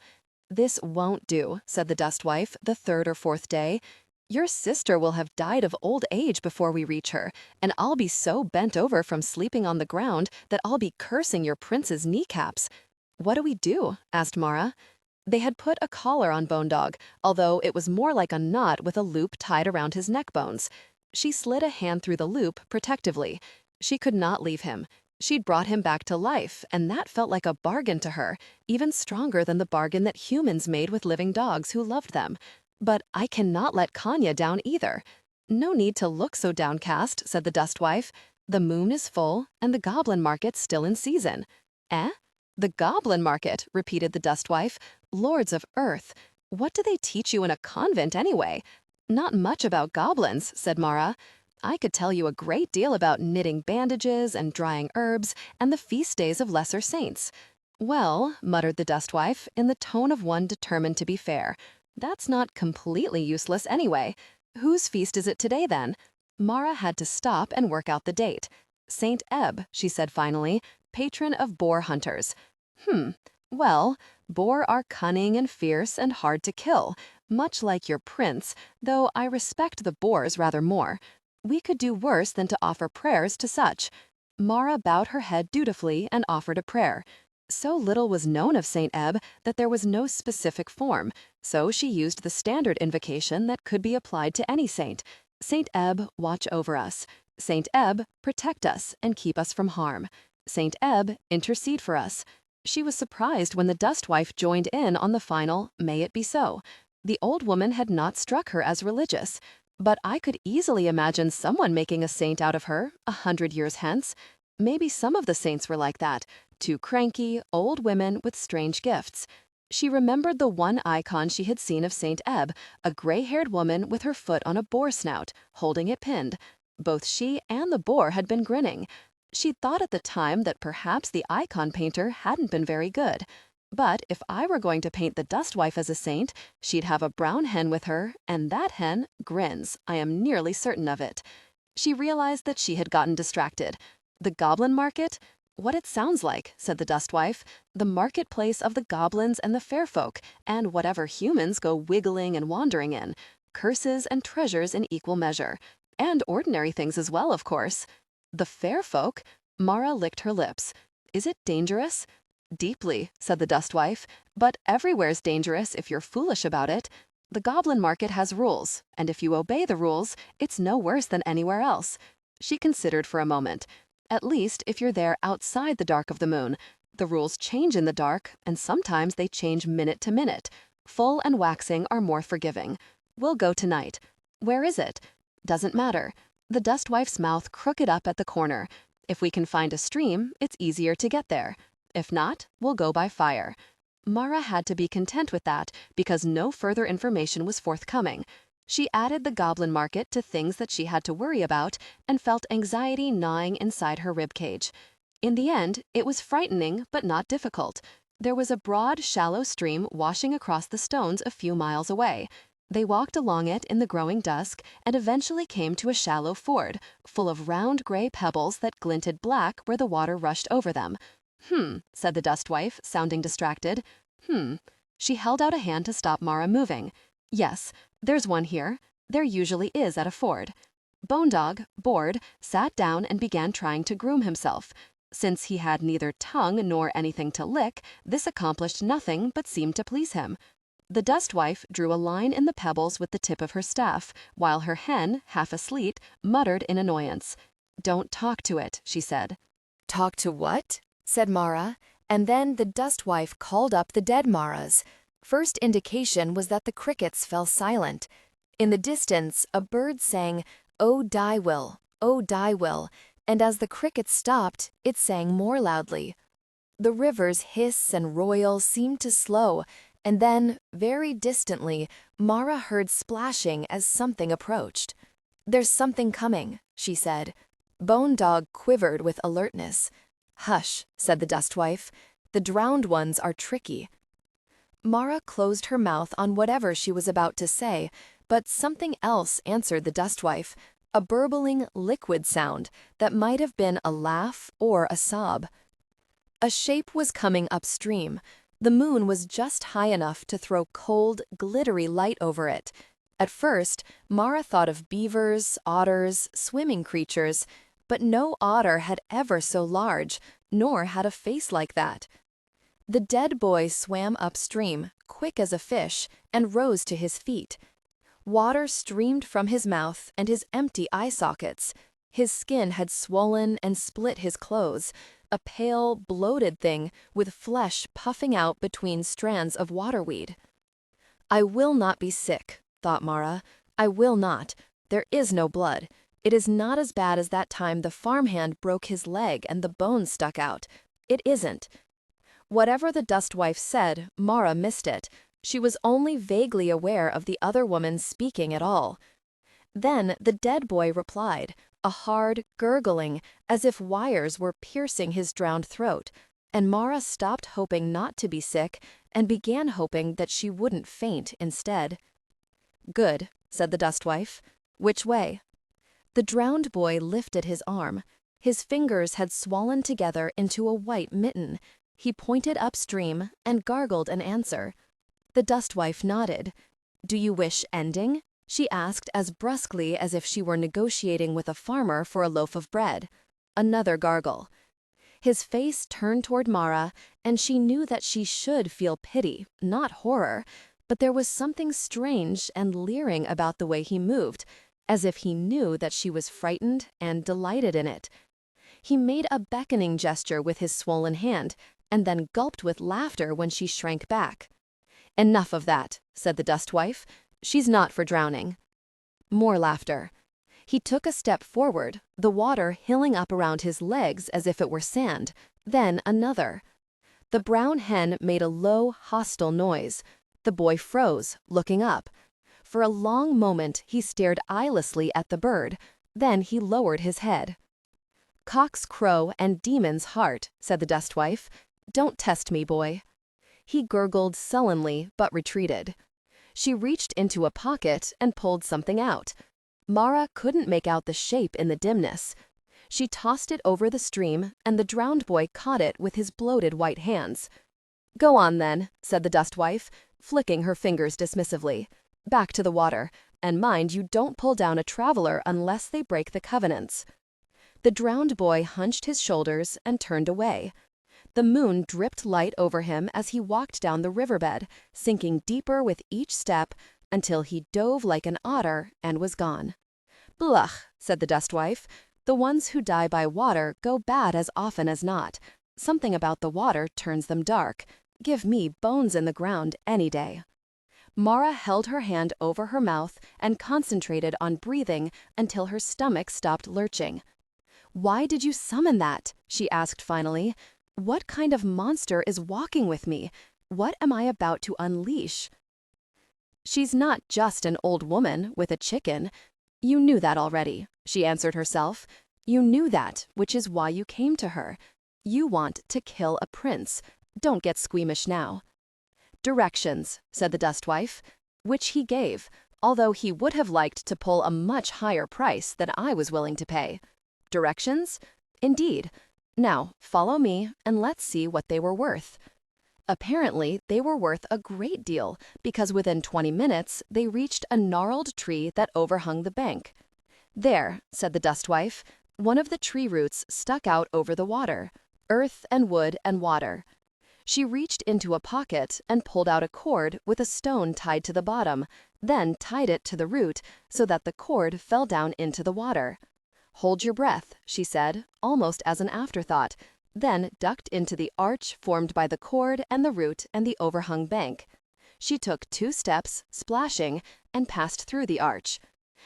Speaker 2: "This won't do," said the dustwife the third or fourth day. "Your sister will have died of old age before we reach her, and I'll be so bent over from sleeping on the ground that I'll be cursing your prince's kneecaps." "What do we do?" asked Marra. They had put a collar on Bone Dog, although it was more like a knot with a loop tied around his neck bones. She slid a hand through the loop protectively. She could not leave him. She'd brought him back to life, and that felt like a bargain to her, even stronger than the bargain that humans made with living dogs who loved them. "But I cannot let Kanya down either." "No need to look so downcast," said the dustwife. "The moon is full, and the goblin market's still in season." "Eh?" "The goblin market," repeated the dustwife. "Lords of Earth. What do they teach you in a convent anyway?" "Not much about goblins," said Marra. "I could tell you a great deal about knitting bandages and drying herbs and the feast days of lesser saints." "Well," muttered the dustwife, in the tone of one determined to be fair, "that's not completely useless anyway. Whose feast is it today, then?" Marra had to stop and work out the date. "Saint Ebb," she said finally, "patron of boar hunters." Well, boar are cunning and fierce and hard to kill, much like your prince, though I respect the boars rather more. We could do worse than to offer prayers to such." Marra bowed her head dutifully and offered a prayer. So little was known of Saint Ebb that there was no specific form, so she used the standard invocation that could be applied to any saint. "Saint Ebb, watch over us. Saint Ebb, protect us and keep us from harm. Saint Ebb, intercede for us." She was surprised when the dustwife joined in on the final, "May it be so." The old woman had not struck her as religious, but I could easily imagine someone making a saint out of her 100 years hence. Maybe some of the saints were like that, two cranky, old women with strange gifts. She remembered the one icon she had seen of Saint Ebb, a gray-haired woman with her foot on a boar snout, holding it pinned. Both she and the boar had been grinning. She'd thought at the time that perhaps the icon painter hadn't been very good. But if I were going to paint the dustwife as a saint, she'd have a brown hen with her, and that hen grins, I am nearly certain of it. She realized that she had gotten distracted. "The goblin market?" "What it sounds like," said the dustwife. "The marketplace of the goblins and the fair folk, and whatever humans go wiggling and wandering in. Curses and treasures in equal measure. And ordinary things as well, of course." "The fair folk?" Marra licked her lips. "Is it dangerous?" "Deeply," said the dustwife, "but everywhere's dangerous if you're foolish about it. The goblin market has rules, and if you obey the rules, it's no worse than anywhere else." She considered for a moment. "At least if you're there outside the dark of the moon. The rules change in the dark, and sometimes they change minute to minute. Full and waxing are more forgiving. We'll go tonight." "Where is it?" "Doesn't matter." The dustwife's mouth crooked up at the corner. "If we can find a stream, it's easier to get there. If not, we'll go by fire." Marra had to be content with that because no further information was forthcoming. She added the goblin market to things that she had to worry about and felt anxiety gnawing inside her ribcage. In the end, it was frightening but not difficult. There was a broad, shallow stream washing across the stones a few miles away. They walked along it in the growing dusk and eventually came to a shallow ford, full of round gray pebbles that glinted black where the water rushed over them. Said the dustwife, sounding distracted. She held out a hand to stop Marra moving. Yes, there's one here. There usually is at a ford. Bone Dog, bored, sat down and began trying to groom himself. Since he had neither tongue nor anything to lick, this accomplished nothing but seemed to please him. The dustwife drew a line in the pebbles with the tip of her staff, while her hen, half asleep, muttered in annoyance. "Don't talk to it," she said.
Speaker 1: "Talk to what?" said Marra, and then the dustwife called up the dead Marras. First indication was that the crickets fell silent. In the distance, a bird sang, "Oh, die will, oh, die will," and as the crickets stopped, it sang more loudly. The river's hiss and roil seemed to slow, and then, very distantly, Marra heard splashing as something approached. "There's something coming," she said. Bone Dog quivered with alertness. "Hush," said the dustwife. "The drowned ones are tricky." Marra closed her mouth on whatever she was about to say, but something else answered the dustwife, a burbling, liquid sound that might have been a laugh or a sob. A shape was coming upstream. The moon was just high enough to throw cold, glittery light over it. At first, Marra thought of beavers, otters, swimming creatures, but no otter had ever so large, nor had a face like that. The dead boy swam upstream, quick as a fish, and rose to his feet. Water streamed from his mouth and his empty eye sockets. His skin had swollen and split his clothes, a pale, bloated thing with flesh puffing out between strands of waterweed. "I will not be sick," thought Marra. "I will not. There is no blood. It is not as bad as that time the farmhand broke his leg and the bones stuck out. It isn't." Whatever the dustwife said, Marra missed it. She was only vaguely aware of the other woman speaking at all. Then the dead boy replied, a hard gurgling, as if wires were piercing his drowned throat, and Marra stopped hoping not to be sick and began hoping that she wouldn't faint instead. "Good," said the dustwife. "Which way?" The drowned boy lifted his arm. His fingers had swollen together into a white mitten. He pointed upstream and gargled an answer. The dustwife nodded. "Do you wish ending?" she asked as brusquely as if she were negotiating with a farmer for a loaf of bread. Another gargle. His face turned toward Marra, and she knew that she should feel pity, not horror, but there was something strange and leering about the way he moved, as if he knew that she was frightened and delighted in it. He made a beckoning gesture with his swollen hand, and then gulped with laughter when she shrank back. "Enough of that," said the dustwife. "She's not for drowning." More laughter. He took a step forward, the water hilling up around his legs as if it were sand, then another. The brown hen made a low, hostile noise. The boy froze, looking up. For a long moment he stared eyelessly at the bird, then he lowered his head. "Cock's crow and demon's heart," said the dustwife. "Don't test me, boy." He gurgled sullenly, but retreated. She reached into a pocket and pulled something out. Marra couldn't make out the shape in the dimness. She tossed it over the stream, and the drowned boy caught it with his bloated white hands. "Go on, then," said the dustwife, flicking her fingers dismissively. "Back to the water, and mind you don't pull down a traveler unless they break the covenants." The drowned boy hunched his shoulders and turned away. The moon dripped light over him as he walked down the riverbed, sinking deeper with each step until he dove like an otter and was gone. "Bluch," said the dustwife. "The ones who die by water go bad as often as not. Something about the water turns them dark. Give me bones in the ground any day." Marra held her hand over her mouth and concentrated on breathing until her stomach stopped lurching. "Why did you summon that?" she asked finally. "What kind of monster is walking with me? What am I about to unleash?" "She's not just an old woman with a chicken. You knew that already," she answered herself. "You knew that, which is why you came to her. You want to kill a prince. Don't get squeamish now." "Directions," said the dustwife.
Speaker 2: which he gave, although he would have liked to pull a much higher price than I was willing to pay. Directions? Indeed. Now, follow me and let's see what they were worth. Apparently, they were worth a great deal because within 20 minutes, they reached a gnarled tree that overhung the bank. There, said the dustwife, one of the tree roots stuck out over the water, earth and wood and water. She reached into a pocket and pulled out a cord with a stone tied to the bottom, then tied it to the root so that the cord fell down into the water. Hold your breath, she said, almost as an afterthought, then ducked into the arch formed by the cord and the root and the overhung bank. She took 2 steps, splashing, and passed through the arch.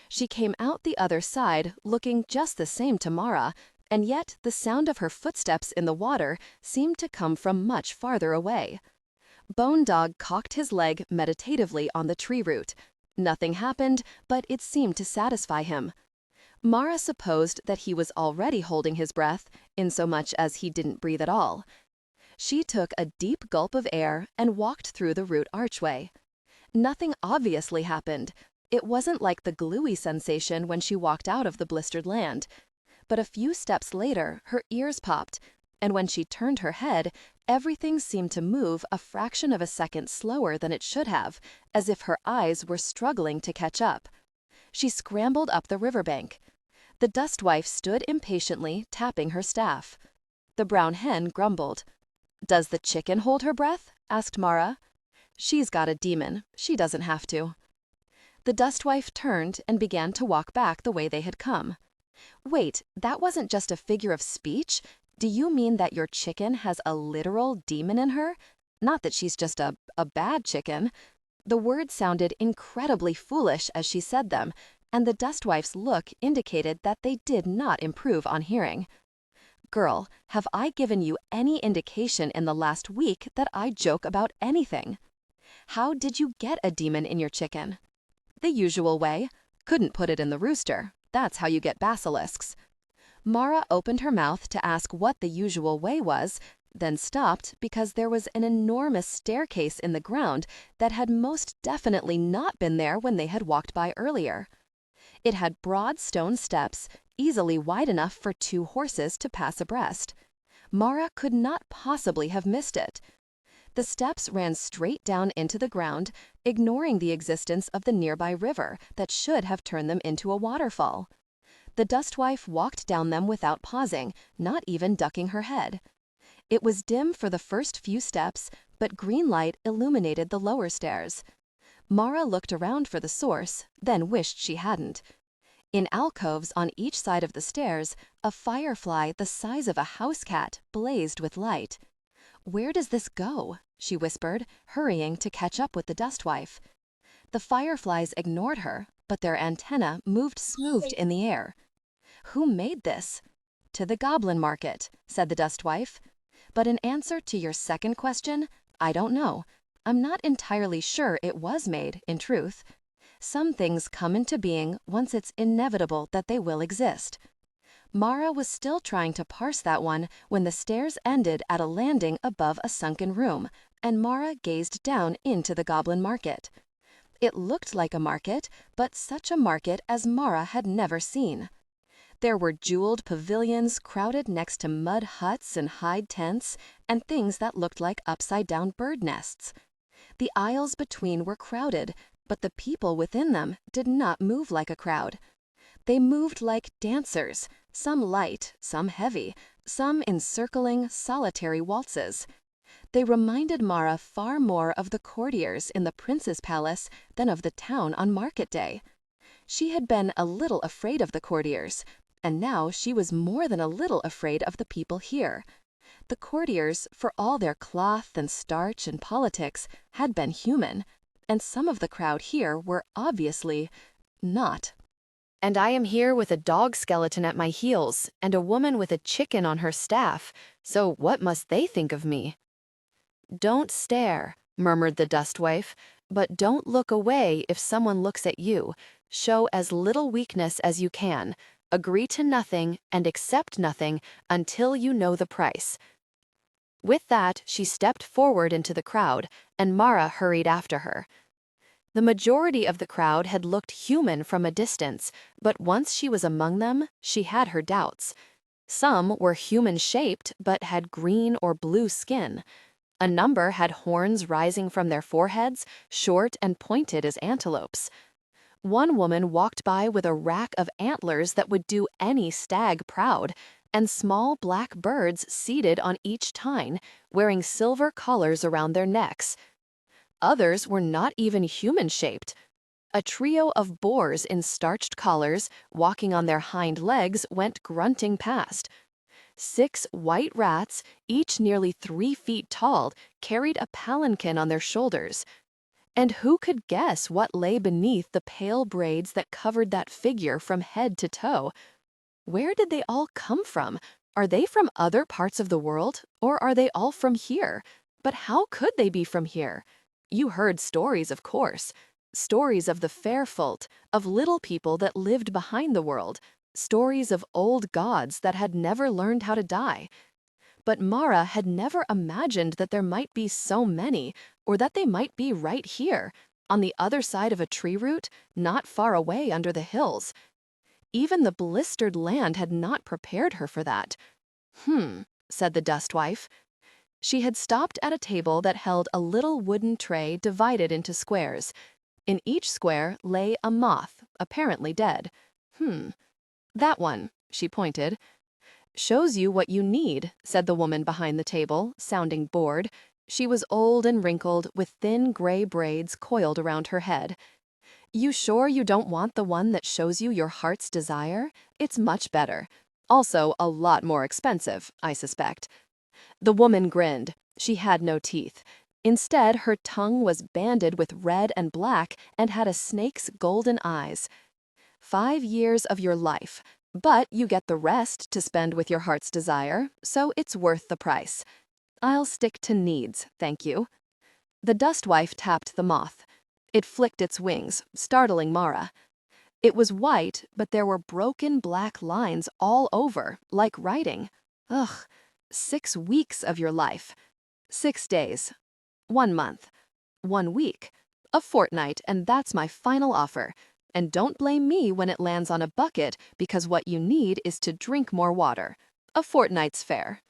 Speaker 2: She came out the other side, looking just the same to Marra, and yet the sound of her footsteps in the water seemed to come from much farther away. Bone Dog cocked his leg meditatively on the tree root. Nothing happened, but it seemed to satisfy him. Marra supposed that he was already holding his breath, insomuch as he didn't breathe at all. She took a deep gulp of air and walked through the root archway. Nothing obviously happened. It wasn't like the gluey sensation when she walked out of the blistered land. But a few steps later, her ears popped, and when she turned her head, everything seemed to move a fraction of a second slower than it should have, as if her eyes were struggling to catch up. She scrambled up the riverbank. The dustwife stood impatiently, tapping her staff. The brown hen grumbled. "Does the chicken hold her breath?" asked Marra. "She's got a demon. She doesn't have to." The dustwife turned and began to walk back the way they had come. "Wait, that wasn't just a figure of speech? Do you mean that your chicken has a literal demon in her? Not that she's just a bad chicken." The words sounded incredibly foolish as she said them, and the dustwife's look indicated that they did not improve on hearing. "Girl, have I given you any indication in the last week that I joke about anything? How did you get a demon in your chicken?" "The usual way. Couldn't put it in the rooster. That's how you get basilisks." Marra opened her mouth to ask what the usual way was, then stopped because there was an enormous staircase in the ground that had most definitely not been there when they had walked by earlier. It had broad stone steps, easily wide enough for 2 horses to pass abreast. Marra could not possibly have missed it. The steps ran straight down into the ground, ignoring the existence of the nearby river that should have turned them into a waterfall. The dustwife walked down them without pausing, not even ducking her head. It was dim for the first few steps, but green light illuminated the lower stairs. Marra looked around for the source, then wished she hadn't. In alcoves on each side of the stairs, a firefly the size of a house cat blazed with light. "Where does this go?" she whispered, hurrying to catch up with the dustwife. The fireflies ignored her, but their antennae moved smooth in the air. "Who made this?" "To the goblin market," said the dustwife. "But in answer to your second question, I don't know. I'm not entirely sure it was made, in truth. Some things come into being once it's inevitable that they will exist." Marra was still trying to parse that one when the stairs ended at a landing above a sunken room, and Marra gazed down into the goblin market. It looked like a market, but such a market as Marra had never seen. There were jeweled pavilions crowded next to mud huts and hide tents, and things that looked like upside-down bird nests. The aisles between were crowded, but the people within them did not move like a crowd. They moved like dancers, some light, some heavy, some in circling, solitary waltzes. They reminded Marra far more of the courtiers in the prince's palace than of the town on market day. She had been a little afraid of the courtiers, and now she was more than a little afraid of the people here. The courtiers, for all their cloth and starch and politics, had been human, and some of the crowd here were obviously not.
Speaker 1: "And I am here with a dog skeleton at my heels and a woman with a chicken on her staff, so what must they think of me?" "Don't stare," murmured the dustwife, "but don't look away if someone looks at you. Show as little weakness as you can. Agree to nothing and accept nothing until you know the price." With that, she stepped forward into the crowd, and Marra hurried after her. The majority of the crowd had looked human from a distance, but once she was among them, she had her doubts. Some were human-shaped but had green or blue skin. A number had horns rising from their foreheads, short and pointed as antelopes. One woman walked by with a rack of antlers that would do any stag proud, and small black birds seated on each tine, wearing silver collars around their necks. Others were not even human-shaped. A trio of boars in starched collars, walking on their hind legs, went grunting past. 6 white rats, each nearly 3 feet tall, carried a palanquin on their shoulders. And who could guess what lay beneath the pale braids that covered that figure from head to toe? Where did they all come from? Are they from other parts of the world, or are they all from here? But how could they be from here? You heard stories, of course. Stories of the fair folk, of little people that lived behind the world. Stories of old gods that had never learned how to die. But Marra had never imagined that there might be so many, or that they might be right here, on the other side of a tree root, not far away under the hills. Even the blistered land had not prepared her for that. Said the dustwife. She had stopped at a table that held a little wooden tray divided into squares. In each square lay a moth, apparently dead. That one, she pointed. Shows you what you need, said the woman behind the table, sounding bored. She was old and wrinkled, with thin gray braids coiled around her head. You sure you don't want the one that shows you your heart's desire? It's much better. Also a lot more expensive, I suspect. The woman grinned. She had no teeth. Instead, her tongue was banded with red and black and had a snake's golden eyes. 5 years of your life. But you get the rest to spend with your heart's desire, so it's worth the price. I'll stick to needs, thank you. The dustwife tapped the moth. It flicked its wings, startling Marra. It was white, but there were broken black lines all over, like writing. Ugh. 6 weeks of your life. 6 days. 1 month. 1 week. A fortnight, and that's my final offer. And don't blame me when it lands on a bucket, because what you need is to drink more water. A fortnight's fare.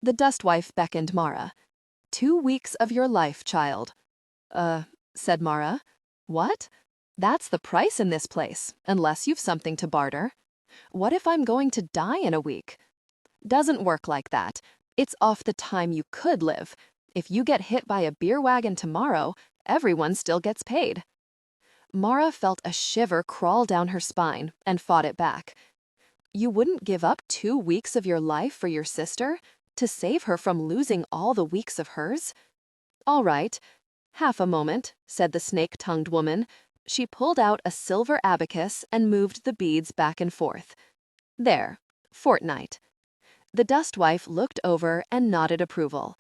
Speaker 1: The dustwife beckoned Marra. 2 weeks of your life, child. Said Marra. What? That's the price in this place, unless you've something to barter. What if I'm going to die in a week? Doesn't work like that. It's off the time you could live. If you get hit by a beer wagon tomorrow, everyone still gets paid. Marra felt a shiver crawl down her spine and fought it back. You wouldn't give up 2 weeks of your life for your sister to save her from losing all the weeks of hers? All right. Half a moment, said the snake-tongued woman. She pulled out a silver abacus and moved the beads back and forth. There, fortnight. The dustwife looked over and nodded approval.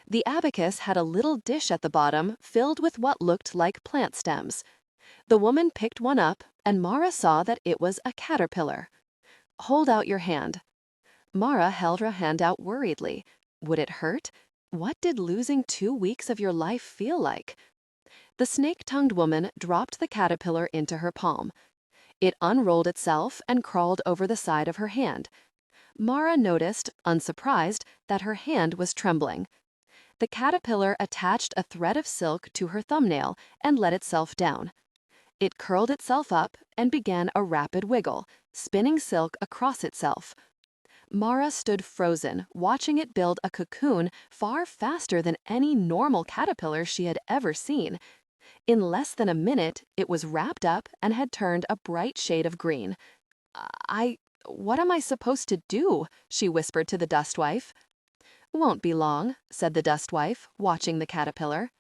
Speaker 1: The abacus had a little dish at the bottom filled with what looked like plant stems. The woman picked one up, and Marra saw that it was a caterpillar. Hold out your hand. Marra held her hand out worriedly. Would it hurt? What did losing 2 weeks of your life feel like? The snake-tongued woman dropped the caterpillar into her palm. It unrolled itself and crawled over the side of her hand. Marra noticed, unsurprised, that her hand was trembling. The caterpillar attached a thread of silk to her thumbnail and let itself down. It curled itself up and began a rapid wiggle, spinning silk across itself. Marra stood frozen, watching it build a cocoon far faster than any normal caterpillar she had ever seen. In less than a minute, it was wrapped up and had turned a bright shade of green. What am I supposed to do? She whispered to the dustwife. Won't be long, said the dustwife, watching the caterpillar.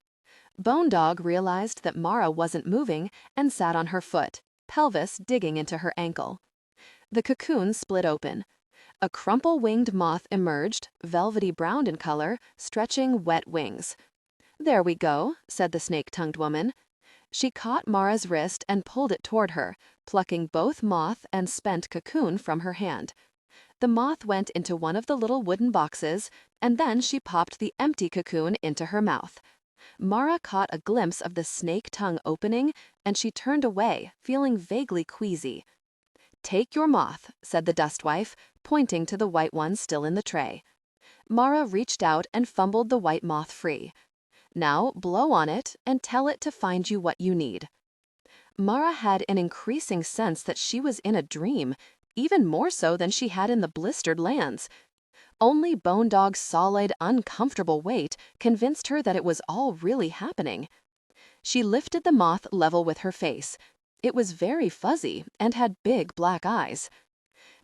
Speaker 1: Bone Dog realized that Marra wasn't moving and sat on her foot, pelvis digging into her ankle. The cocoon split open. A crumple-winged moth emerged, velvety brown in color, stretching wet wings. There we go, said the snake-tongued woman. She caught Marra's wrist and pulled it toward her, plucking both moth and spent cocoon from her hand. The moth went into one of the little wooden boxes, and then she popped the empty cocoon into her mouth.
Speaker 2: Marra caught a glimpse of the snake tongue opening, and she turned away, feeling vaguely queasy. "Take your moth," said the dustwife, pointing to the white one still in the tray. Marra reached out and fumbled the white moth free. "Now blow on it and tell it to find you what you need." Marra had an increasing sense that she was in a dream, even more so than she had in the blistered lands. Only Bone Dog's solid, uncomfortable weight convinced her that it was all really happening. She lifted the moth level with her face. It was very fuzzy and had big black eyes.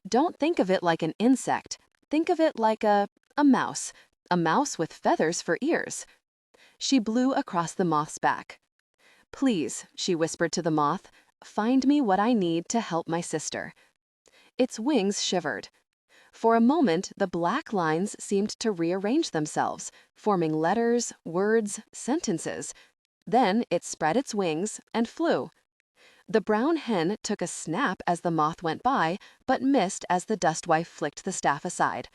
Speaker 2: Don't think of it like an insect. Think of it like a mouse with feathers for ears. She blew across the moth's back. "Please," she whispered to the moth, "find me what I need to help my sister." Its wings shivered. For a moment, the black lines seemed to rearrange themselves, forming letters, words, sentences. Then it spread its wings and flew. The brown hen took a snap as the moth went by, but missed as the dustwife flicked the staff aside.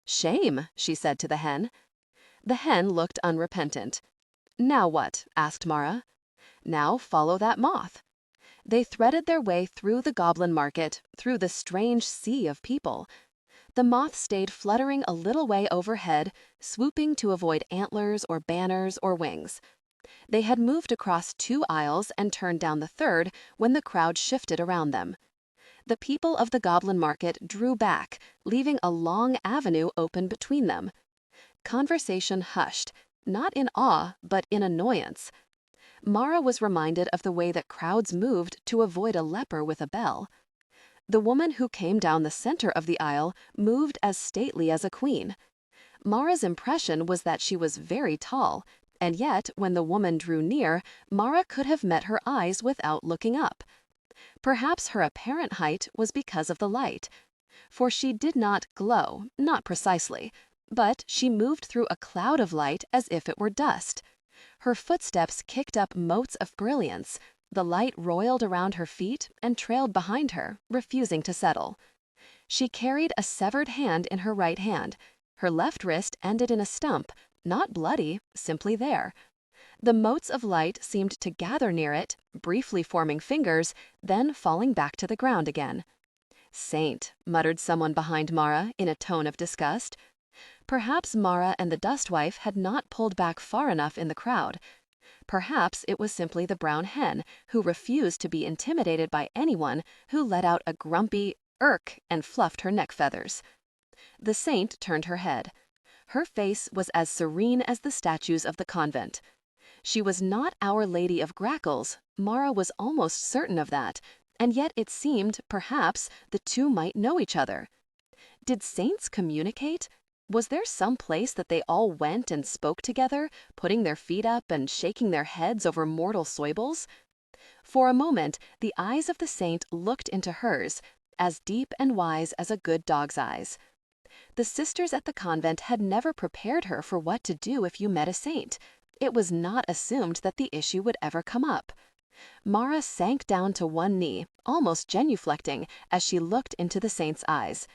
Speaker 2: "Shame," she said to the hen. The hen looked unrepentant. "Now what?" asked Marra. "Now follow that moth." They threaded their way through the goblin market, through the strange sea of people. The moth stayed fluttering a little way overhead, swooping to avoid antlers or banners or wings. They had moved across 2 aisles and turned down the 3rd when the crowd shifted around them. The people of the goblin market drew back, leaving a long avenue open between them. Conversation hushed, not in awe, but in annoyance. Marra was reminded of the way that crowds moved to avoid a leper with a bell. The woman who came down the center of the aisle moved as stately as a queen. Marra's impression was that she was very tall, and yet when the woman drew near, Marra could have met her eyes without looking up. Perhaps her apparent height was because of the light. For she did not glow, not precisely, but she moved through a cloud of light as if it were dust. Her footsteps kicked up motes of brilliance. The light roiled around her feet and trailed behind her, refusing to settle. She carried a severed hand in her right hand. Her left wrist ended in a stump, not bloody, simply there. The motes of light seemed to gather near it, briefly forming fingers, then falling back to the ground again. "Saint," muttered someone behind Marra in a tone of disgust. Perhaps Marra and the dustwife had not pulled back far enough in the crowd. Perhaps it was simply the brown hen, who refused to be intimidated by anyone who let out a grumpy "irk" and fluffed her neck feathers. The saint turned her head. Her face was as serene as the statues of the convent. She was not Our Lady of Grackles, Marra was almost certain of that, and yet it seemed, perhaps, the two might know each other. Did saints communicate? Was there some place that they all went and spoke together, putting their feet up and shaking their heads over mortal foibles? For a moment, the eyes of the saint looked into hers, as deep and wise as a good dog's eyes. The sisters at the convent had never prepared her for what to do if you met a saint. It was not assumed that the issue would ever come up. Marra sank down to one knee, almost genuflecting, as she looked into the saint's eyes.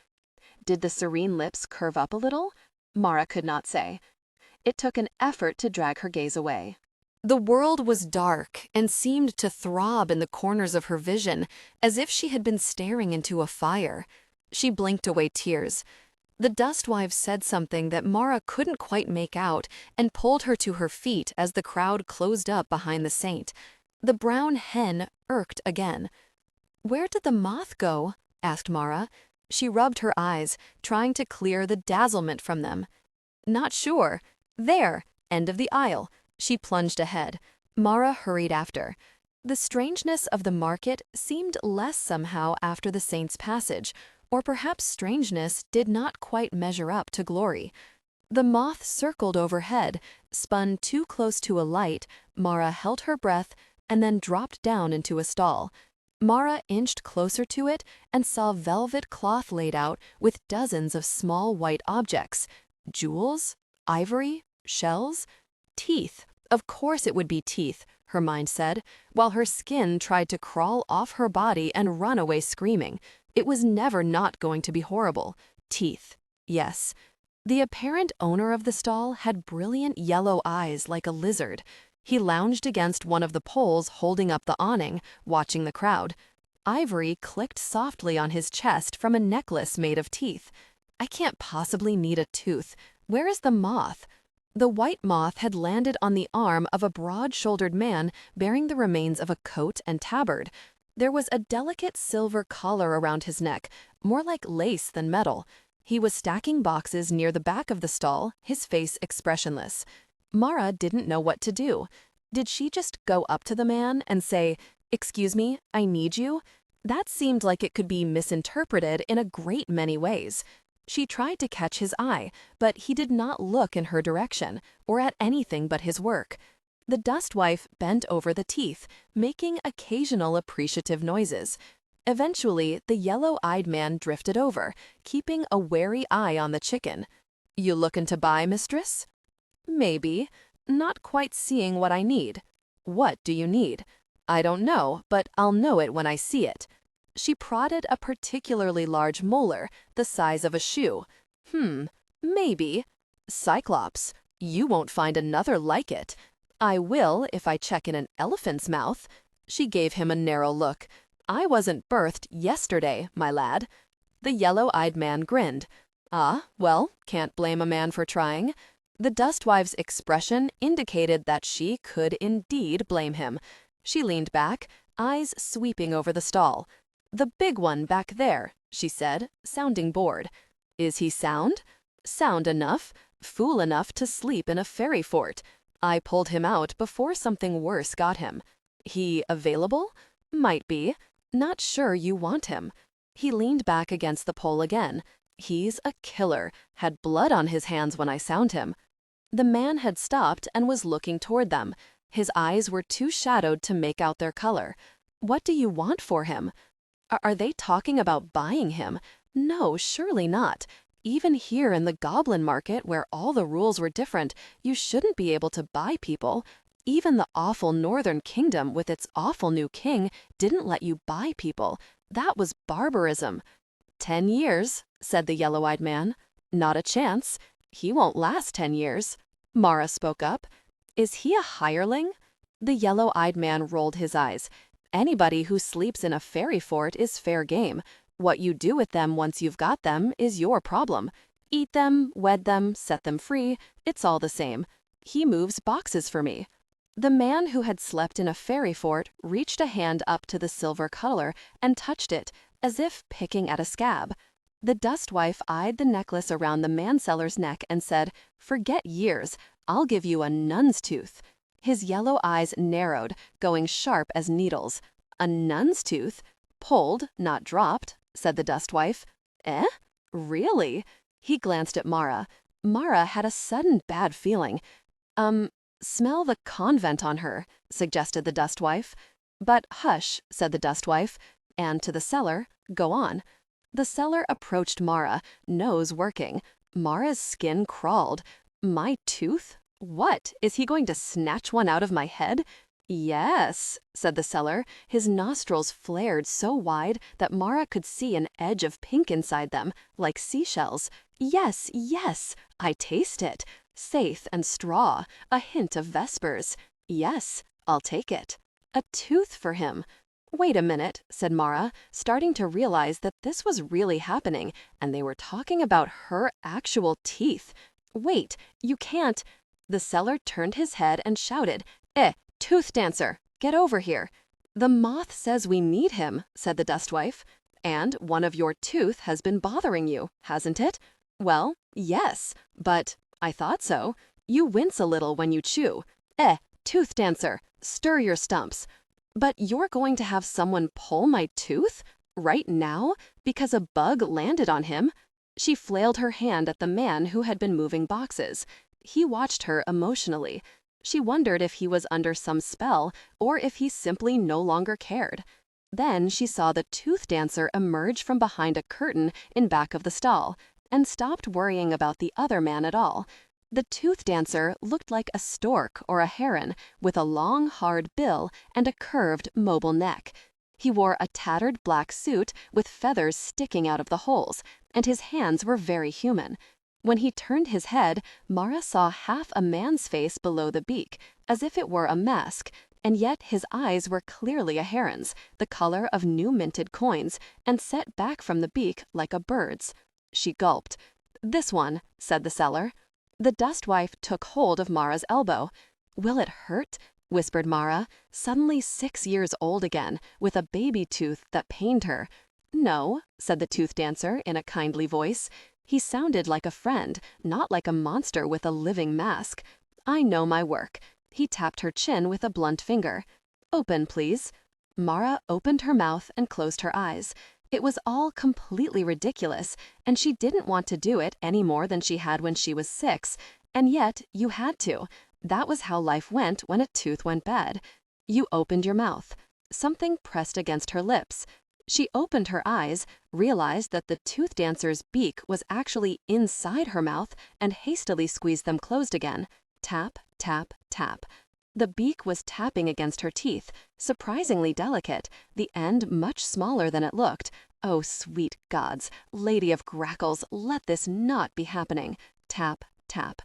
Speaker 2: Did the serene lips curve up a little? Marra could not say. It took an effort to drag her gaze away.
Speaker 1: The world was dark and seemed to throb in the corners of her vision, as if she had been staring into a fire. She blinked away tears. The dustwife said something that Marra couldn't quite make out and pulled her to her feet as the crowd closed up behind the saint. The brown hen irked again. "Where did the moth go?" asked Marra. She rubbed her eyes, trying to clear the dazzlement from them. "Not sure. There, end of the aisle." She plunged ahead. Marra hurried after. The strangeness of the market seemed less somehow after the saint's passage, or perhaps strangeness did not quite measure up to glory. The moth circled overhead, spun too close to a light. Marra held her breath and then dropped down into a stall. Marra inched closer to it and saw velvet cloth laid out with dozens of small white objects. Jewels? Ivory? Shells? Teeth. Of course it would be teeth, her mind said, while her skin tried to crawl off her body and run away screaming. It was never not going to be horrible. Teeth. Yes.
Speaker 2: The apparent owner of the stall had brilliant yellow eyes like a lizard. He lounged against one of the poles holding up the awning, watching the crowd. Ivory clicked softly on his chest from a necklace made of teeth. I can't possibly need a tooth. Where is the moth? The white moth had landed on the arm of a broad-shouldered man bearing the remains of a coat and tabard. There was a delicate silver collar around his neck, more like lace than metal. He was stacking boxes near the back of the stall, his face expressionless. Marra didn't know what to do. Did she just go up to the man and say, "Excuse me, I need you"? That seemed like it could be misinterpreted in a great many ways. She tried to catch his eye, but he did not look in her direction or at anything but his work. The dustwife bent over the teeth, making occasional appreciative noises. Eventually, the yellow-eyed man drifted over, keeping a wary eye on the chicken. "You lookin' to buy, mistress?" "Maybe. Not quite seeing what I need." "What do you need?" "I don't know, but I'll know it when I see it." She prodded a particularly large molar, the size of a shoe. Maybe." "Cyclops. You won't find another like it." "I will if I check in an elephant's mouth." She gave him a narrow look. "I wasn't birthed yesterday, my lad." The yellow-eyed man grinned. "Ah, well, can't blame a man for trying." The dustwife's expression indicated that she could indeed blame him. She leaned back, eyes sweeping over the stall. "The big one back there," she said, sounding bored. "Is he sound?" "Sound enough. Fool enough to sleep in a fairy fort. I pulled him out before something worse got him." "He available?" "Might be. Not sure you want him." He leaned back against the pole again. "He's a killer. Had blood on his hands when I sound him." The man had stopped and was looking toward them. His eyes were too shadowed to make out their color. "What do you want for him?" Are they talking about buying him? No, surely not. Even here in the goblin market, where all the rules were different, you shouldn't be able to buy people. Even the awful northern kingdom with its awful new king didn't let you buy people. That was barbarism. 10 years, said the yellow-eyed man. Not a chance. He won't last 10 years. Marra spoke up. Is he a hireling? The yellow-eyed man rolled his eyes. Anybody who sleeps in a fairy fort is fair game. What you do with them once you've got them is your problem. Eat them, wed them, set them free, it's all the same. He moves boxes for me. The man who had slept in a fairy fort reached a hand up to the silver collar and touched it, as if picking at a scab. The dustwife eyed the necklace around the manseller's neck and said, "Forget years, I'll give you a nun's tooth." His yellow eyes narrowed, going sharp as needles. "A nun's tooth? Pulled, not dropped," said the dustwife. "Eh? Really?" He glanced at Marra. Marra had a sudden bad feeling. Smell the convent on her," suggested the dustwife. "But hush," said the dustwife, and to the seller, "Go on." The seller approached Marra, nose working. Marra's skin crawled. "My tooth? What, is he going to snatch one out of my head?" "Yes," said the seller. His nostrils flared so wide that Marra could see an edge of pink inside them, like seashells. "Yes, yes, I taste it. Saith and straw, a hint of vespers. Yes, I'll take it. A tooth for him." "Wait a minute," said Marra, starting to realize that this was really happening, and they were talking about her actual teeth. "Wait, you can't—" The seller turned his head and shouted, tooth dancer, get over here." "The moth says we need him," said the dustwife. "And one of your tooth has been bothering you, hasn't it?" "Well, yes, but I thought so. You wince a little when you chew. Tooth dancer, stir your stumps." "But you're going to have someone pull my tooth? Right now? Because a bug landed on him?" She flailed her hand at the man who had been moving boxes. He watched her emotionally. She wondered if he was under some spell or if he simply no longer cared. Then she saw the tooth dancer emerge from behind a curtain in back of the stall and stopped worrying about the other man at all. The tooth dancer looked like a stork or a heron with a long, hard bill and a curved, mobile neck. He wore a tattered black suit with feathers sticking out of the holes, and his hands were very human. When he turned his head, Marra saw half a man's face below the beak, as if it were a mask, and yet his eyes were clearly a heron's, the color of new minted coins, and set back from the beak like a bird's. She gulped. "This one," said the seller. The dust wife took hold of Marra's elbow. "Will it hurt?" whispered Marra, suddenly 6 years old again, with a baby tooth that pained her. "No," said the tooth dancer in a kindly voice. He sounded like a friend, not like a monster with a living mask. "I know my work." He tapped her chin with a blunt finger. "Open, please." Marra opened her mouth and closed her eyes. It was all completely ridiculous, and she didn't want to do it any more than she had when she was 6. And yet, you had to. That was how life went when a tooth went bad. You opened your mouth. Something pressed against her lips. She opened her eyes, realized that the tooth dancer's beak was actually inside her mouth, and hastily squeezed them closed again. Tap, tap, tap. The beak was tapping against her teeth, surprisingly delicate, the end much smaller than it looked. Oh, sweet gods, Lady of Grackles, let this not be happening. Tap, tap.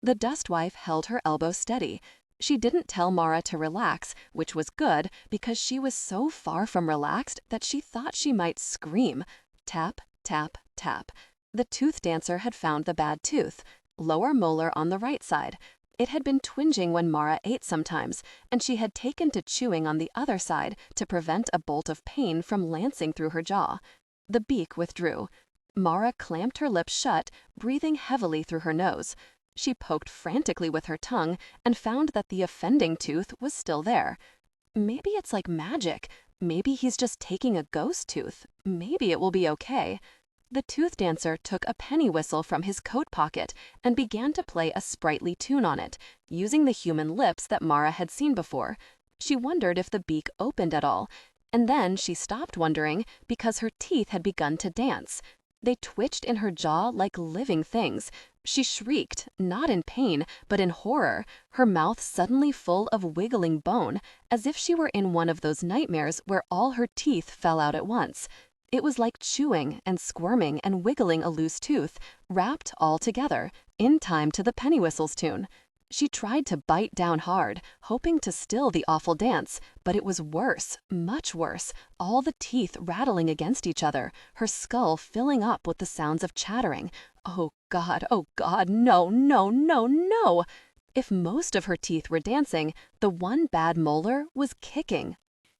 Speaker 2: The dust wife held her elbow steady. She didn't tell Marra to relax, which was good, because she was so far from relaxed that she thought she might scream. Tap, tap, tap. The tooth dancer had found the bad tooth, lower molar on the right side. It had been twinging when Marra ate sometimes, and she had taken to chewing on the other side to prevent a bolt of pain from lancing through her jaw. The beak withdrew. Marra clamped her lips shut, breathing heavily through her nose. She poked frantically with her tongue and found that the offending tooth was still there. Maybe it's like magic. Maybe he's just taking a ghost tooth. Maybe it will be okay. The tooth dancer took a penny whistle from his coat pocket and began to play a sprightly tune on it, using the human lips that Marra had seen before. She wondered if the beak opened at all, and then she stopped wondering because her teeth had begun to dance. They twitched in her jaw like living things. She shrieked, not in pain, but in horror, her mouth suddenly full of wiggling bone, as if she were in one of those nightmares where all her teeth fell out at once. It was like chewing and squirming and wiggling a loose tooth, wrapped all together, in time to the penny whistle's tune. She tried to bite down hard, hoping to still the awful dance, but it was worse, much worse, all the teeth rattling against each other, her skull filling up with the sounds of chattering. Oh God, no, no, no, no! If most of her teeth were dancing, the one bad molar was kicking.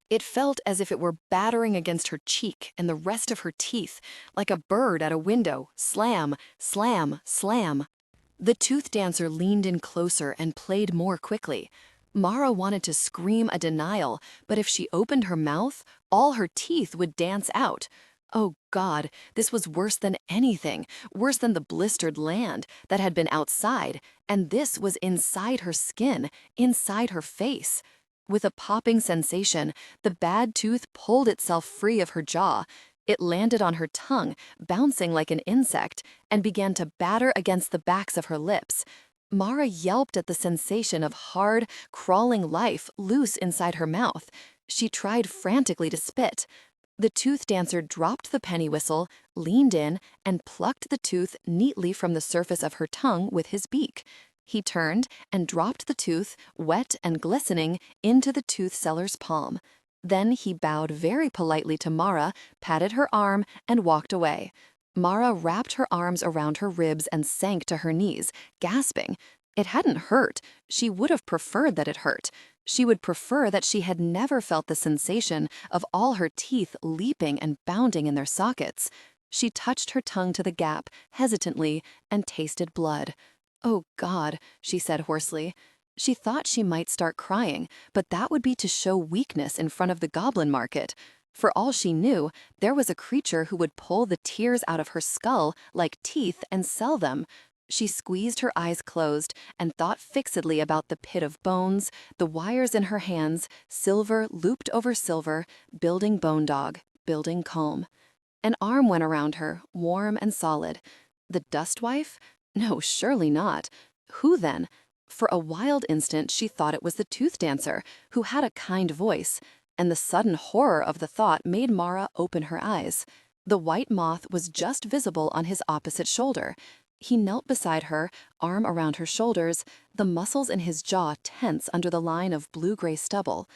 Speaker 1: It felt as if it were battering against her cheek and the rest of her teeth, like a bird at a window. Slam, slam, slam. The tooth dancer leaned in closer and played more quickly. Marra wanted to scream a denial, but if she opened her mouth, all her teeth would dance out. Oh God, this was worse than anything, worse than the blistered land that had been outside, and this was inside her skin, inside her face. With a popping sensation, the bad tooth pulled itself free of her jaw. It landed on her tongue, bouncing like an insect, and began to batter against the backs of her lips. Marra yelped at the sensation of hard, crawling life loose inside her mouth. She tried frantically to spit. The tooth dancer dropped the penny whistle, leaned in, and plucked the tooth neatly from the surface of her tongue with his beak. He turned and dropped the tooth, wet and glistening, into the tooth seller's palm. Then he bowed very politely to Marra, patted her arm, and walked away. Marra wrapped her arms around her ribs and sank to her knees, gasping. It hadn't hurt. She would have preferred that it hurt. She would prefer that she had never felt the sensation of all her teeth leaping and bounding in their sockets. She touched her tongue to the gap, hesitantly, and tasted blood. "Oh God," she said hoarsely. She thought she might start crying, but that would be to show weakness in front of the goblin market. For all she knew, there was a creature who would pull the tears out of her skull like teeth and sell them. She squeezed her eyes closed and thought fixedly about the pit of bones, the wires in her hands, silver looped over silver, building bone dog, building calm. An arm went around her, warm and solid. The dust wife? No, surely not. Who then? For a wild instant she thought it was the tooth dancer, who had a kind voice, and the sudden horror of the thought made Marra open her eyes. The white moth was just visible on his opposite shoulder.
Speaker 2: He knelt beside her, arm around her shoulders, the muscles in his jaw tense under the line of blue-gray stubble.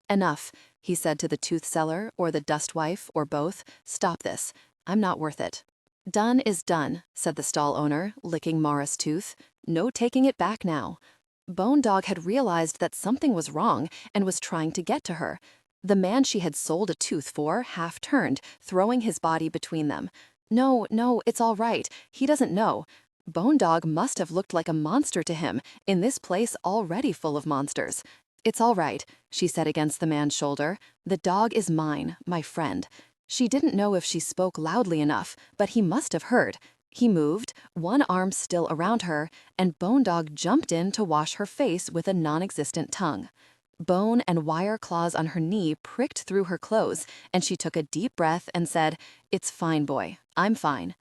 Speaker 2: "Enough," he said to the tooth seller or the dust wife or both. "Stop this. I'm not worth it." "Done is done," said the stall owner, licking Marra's tooth. "No taking it back now." Bone Dog had realized that something was wrong and was trying to get to her. The man she had sold a tooth for half turned, throwing his body between them. "No, no, it's all right. He doesn't know." Bone Dog must have looked like a monster to him, in this place already full of monsters. "It's all right," she said against the man's shoulder. "The dog is mine, my friend." She didn't know if she spoke loudly enough, but he must have heard. He moved, one arm still around her, and Bone Dog jumped in to wash her face with a non-existent tongue. Bone and wire claws on her knee pricked through her clothes, and she took a deep breath and said, "It's fine, boy. I'm fine."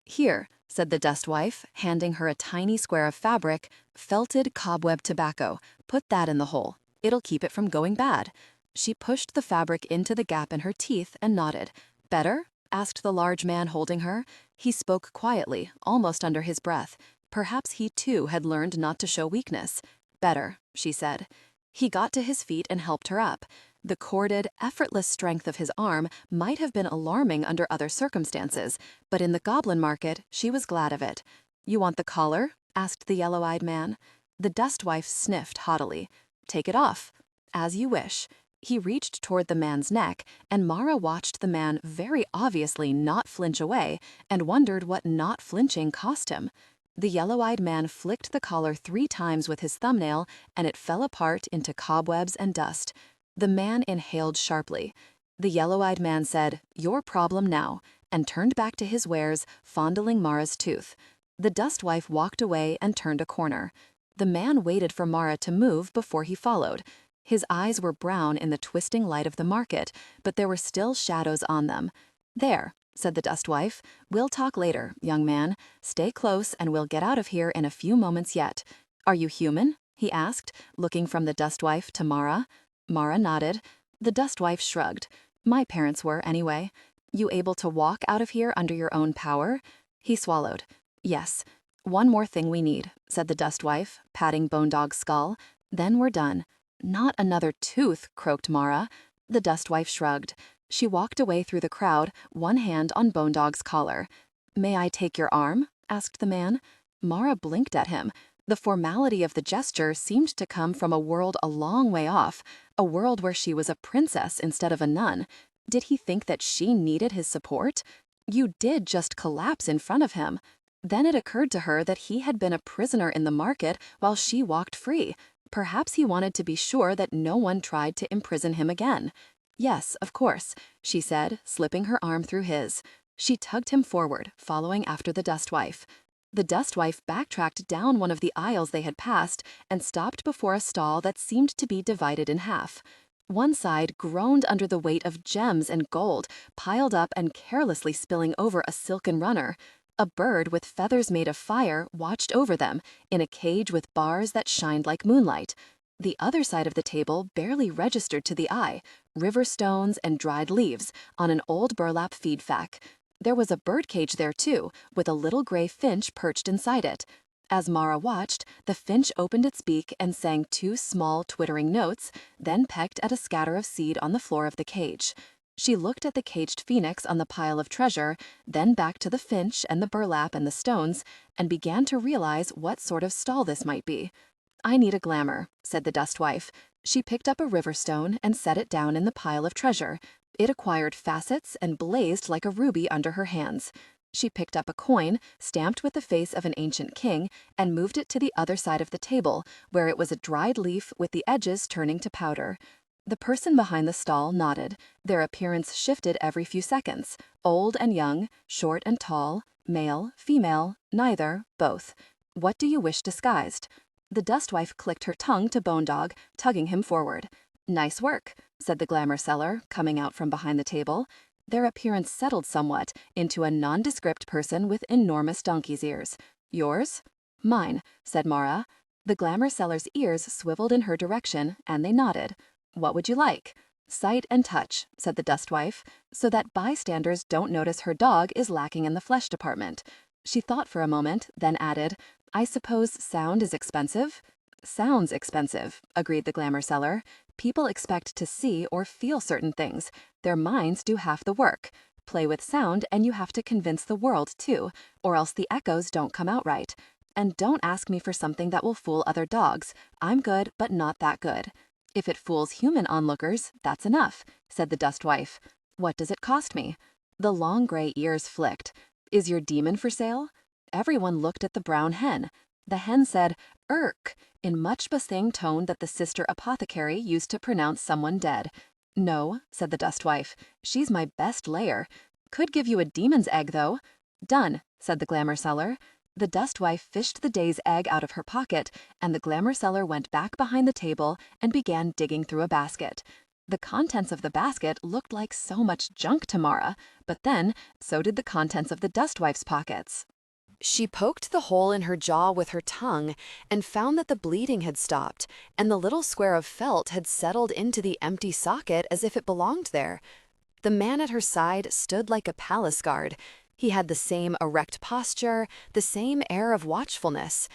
Speaker 2: "Here," said the dust wife, handing her a tiny square of fabric, "felted cobweb tobacco. Put that in the hole. It'll keep it from going bad." She pushed the fabric into the gap in her teeth and nodded. "Better?" asked the large man holding her. He spoke quietly, almost under his breath. Perhaps he too had learned not to show weakness. "Better," she said. He got to his feet and helped her up. The corded, effortless strength of his arm might have been alarming under other circumstances, but in the goblin market, she was glad of it. "You want the collar?" asked the yellow-eyed man. The dust wife sniffed haughtily. "Take it off." "As you wish." He reached toward the man's neck, and Marra watched the man very obviously not flinch away and wondered what not flinching cost him. The yellow-eyed man flicked the collar 3 times with his thumbnail, and it fell apart into cobwebs and dust. The man inhaled sharply. The yellow-eyed man said, "Your problem now," and turned back to his wares, fondling Marra's tooth. The dust wife walked away and turned a corner. The man waited for Marra to move before he followed. His eyes were brown in the twisting light of the market, but there were still shadows on them. "There," said the dust wife. "We'll talk later, young man. Stay close and we'll get out of here in a few moments yet. Are you human?" he asked, looking from the dust wife to Marra. Marra nodded. The dust wife shrugged. "My parents were, anyway." "You able to walk out of here under your own power?" He swallowed. "Yes. One more thing we need," said the dust wife, patting Bone Dog's skull. "Then we're done." "Not another tooth," croaked Marra. The dust wife shrugged. She walked away through the crowd, one hand on Bone Dog's collar. "May I take your arm?" asked the man. Marra blinked at him. The formality of the gesture seemed to come from a world a long way off, a world where she was a princess instead of a nun. Did he think that she needed his support? You did just collapse in front of him. Then it occurred to her that he had been a prisoner in the market while she walked free. Perhaps he wanted to be sure that no one tried to imprison him again. "Yes, of course," she said, slipping her arm through his. She tugged him forward, following after the dust wife. The dust wife backtracked down one of the aisles they had passed and stopped before a stall that seemed to be divided in half. One side groaned under the weight of gems and gold, piled up and carelessly spilling over a silken runner. A bird with feathers made of fire watched over them, in a cage with bars that shined like moonlight. The other side of the table barely registered to the eye, river stones and dried leaves, on an old burlap feed fack. There was a birdcage there too, with a little gray finch perched inside it. As Marra watched, the finch opened its beak and sang 2 small twittering notes, then pecked at a scatter of seed on the floor of the cage. She looked at the caged phoenix on the pile of treasure, then back to the finch and the burlap and the stones, and began to realize what sort of stall this might be. "I need a glamour," said the dust wife. She picked up a river stone and set it down in the pile of treasure. It acquired facets and blazed like a ruby under her hands. She picked up a coin, stamped with the face of an ancient king, and moved it to the other side of the table, where it was a dried leaf with the edges turning to powder. The person behind the stall nodded. Their appearance shifted every few seconds. Old and young, short and tall, male, female, neither, both. "What do you wish disguised?" The dust wife clicked her tongue to Bone Dog, tugging him forward. "Nice work," said the glamour seller, coming out from behind the table. Their appearance settled somewhat into a nondescript person with enormous donkey's ears. "Yours?" "Mine," said Marra. The glamour seller's ears swiveled in her direction, and they nodded. "What would you like?" "Sight and touch," said the dust wife, "so that bystanders don't notice her dog is lacking in the flesh department." She thought for a moment, then added, I suppose sound is expensive? Sounds expensive, agreed the glamour seller. People expect to see or feel certain things. Their minds do half the work. Play with sound and you have to convince the world too, or else the echoes don't come out right. And don't ask me for something that will fool other dogs. I'm good, but not that good. If it fools human onlookers, that's enough, said the dust wife. What does it cost me? The long gray ears flicked. Is your demon for sale? Everyone looked at the brown hen. The hen said, "Irk," in much the same tone that the sister apothecary used to pronounce someone dead. No, said the dust wife. She's my best layer. Could give you a demon's egg, though. Done, said the glamour seller. The dust wife fished the day's egg out of her pocket, and the glamour seller went back behind the table and began digging through a basket. The contents of the basket looked like so much junk to Marra, but then so did the contents of the dust wife's pockets.
Speaker 1: She poked the hole in her jaw with her tongue and found that the bleeding had stopped, and the little square of felt had settled into the empty socket as if it belonged there. The man at her side stood like a palace guard. He had the same erect posture, the same air of watchfulness.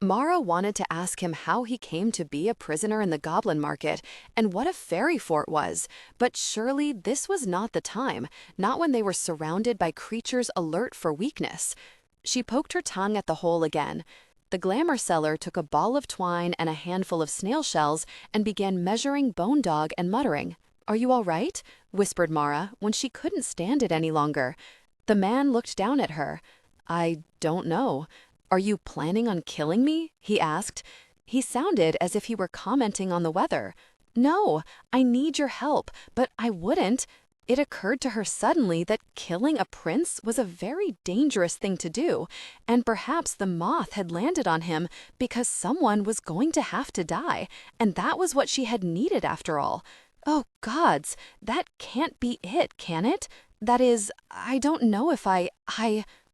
Speaker 1: Marra wanted to ask him how he came to be a prisoner in the goblin market and what a fairy fort was, but surely this was not the time, not when they were surrounded by creatures alert for weakness. She poked her tongue at the hole again. The glamour seller took a ball of twine and a handful of snail shells and began measuring Bone Dog and muttering. "Are you all right?" whispered Marra when she couldn't stand it any longer. The man looked down at her. "I don't know. Are you planning on killing me?" he asked. He sounded as if he were commenting on the weather. "No, I need your help, but I wouldn't." It occurred to her suddenly that killing a prince was a very dangerous thing to do, and perhaps the moth had landed on him because someone was going to have to die, and that was what she had needed after all. Oh, gods, that can't be it, can it? That is, I don't know if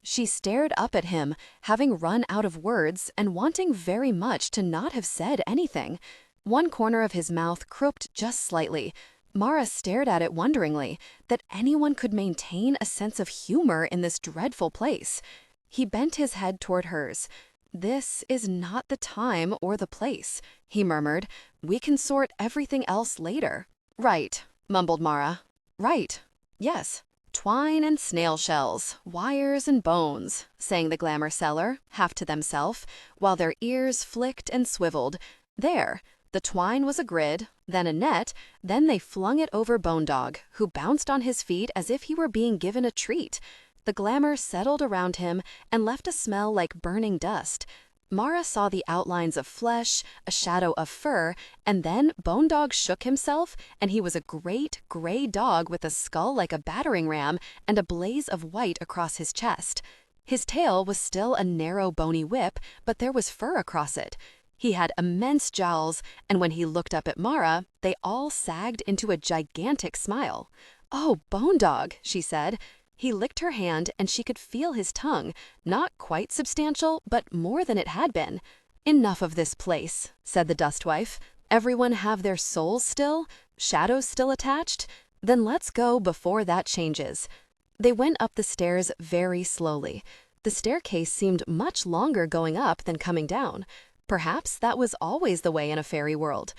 Speaker 1: She stared up at him, having run out of words and wanting very much to not have said anything. One corner of his mouth crooked just slightly. Marra stared at it wonderingly, that anyone could maintain a sense of humor in this dreadful place. He bent his head toward hers. "This is not the time or the place," he murmured. "We can sort everything else later." "Right," mumbled Marra. "Right. Yes. Twine and snail shells, wires and bones," sang the glamour seller, half to themselves, while their ears flicked and swiveled. "There. The twine was a grid, then a net, then they flung it over Bone Dog, who bounced on his feet as if he were being given a treat. The glamour settled around him and left a smell like burning dust. Marra saw the outlines of flesh, a shadow of fur, and then Bone Dog shook himself, and he was a great gray dog with a skull like a battering ram and a blaze of white across his chest. His tail was still a narrow bony whip, but there was fur across it. He had immense jowls, and when he looked up at Marra, they all sagged into a gigantic smile. "Oh, Bone Dog," she said. He licked her hand, and she could feel his tongue, not quite substantial, but more than it had been. "Enough of this place," said the dust wife. "Everyone have their souls still? Shadows still attached? Then let's go before that changes." They went up the stairs very slowly. The staircase seemed much longer going up than coming down. Perhaps that was always the way in a fairy world.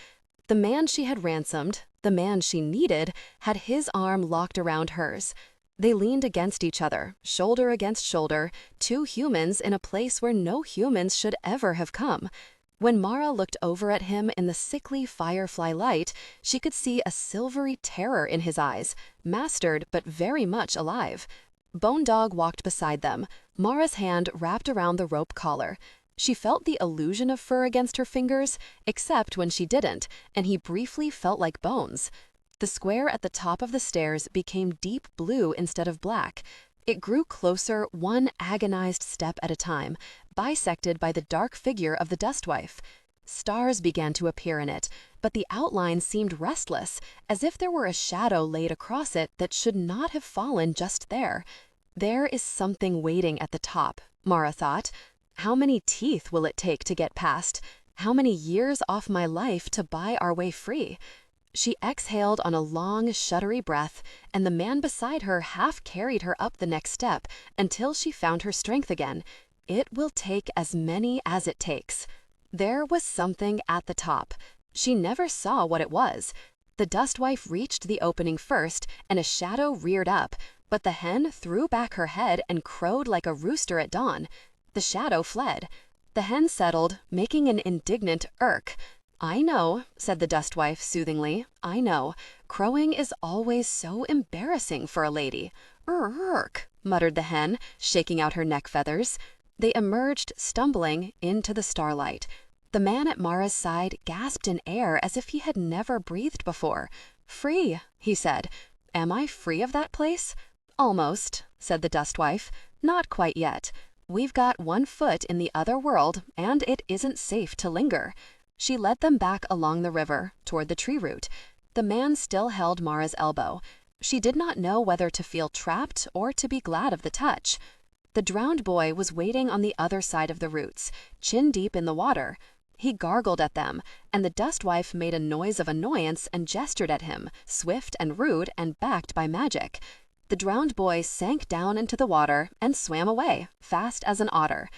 Speaker 1: The man she had ransomed, the man she needed, had his arm locked around hers. They leaned against each other, shoulder against shoulder, two humans in a place where no humans should ever have come. When Marra looked over at him in the sickly firefly light, she could see a silvery terror in his eyes, mastered but very much alive. Bone Dog walked beside them, Marra's hand wrapped around the rope collar. She felt the illusion of fur against her fingers, except when she didn't, and he briefly felt like bones. The square at the top of the stairs became deep blue instead of black. It grew closer one agonized step at a time, bisected by the dark figure of the dust wife. Stars began to appear in it, but the outline seemed restless, as if there were a shadow laid across it that should not have fallen just there. There is something waiting at the top, Marra thought. How many teeth will it take to get past? How many years off my life to buy our way free?
Speaker 2: She exhaled on a long, shuddery breath, and the man beside her half carried her up the next step until she found her strength again. It will take as many as it takes. There was something at the top. She never saw what it was. The dustwife reached the opening first, and a shadow reared up, but the hen threw back her head and crowed like a rooster at dawn. The shadow fled. The hen settled, making an indignant irk. "I know," said the dustwife soothingly. "I know. Crowing is always so embarrassing for a lady." "Irk," muttered the hen, shaking out her neck feathers. They emerged, stumbling, into the starlight. The man at Marra's side gasped in air as if he had never breathed before. "Free," he said. "Am I free of that place?" "Almost," said the dustwife. "Not quite yet. We've got one foot in the other world, and it isn't safe to linger." She led them back along the river, toward the tree root. The man still held Marra's elbow. She did not know whether to feel trapped or to be glad of the touch. The drowned boy was waiting on the other side of the roots, chin deep in the water. He gargled at them, and the dustwife made a noise of annoyance and gestured at him, swift and rude and backed by magic. The drowned boy sank down into the water and swam away, fast as an otter.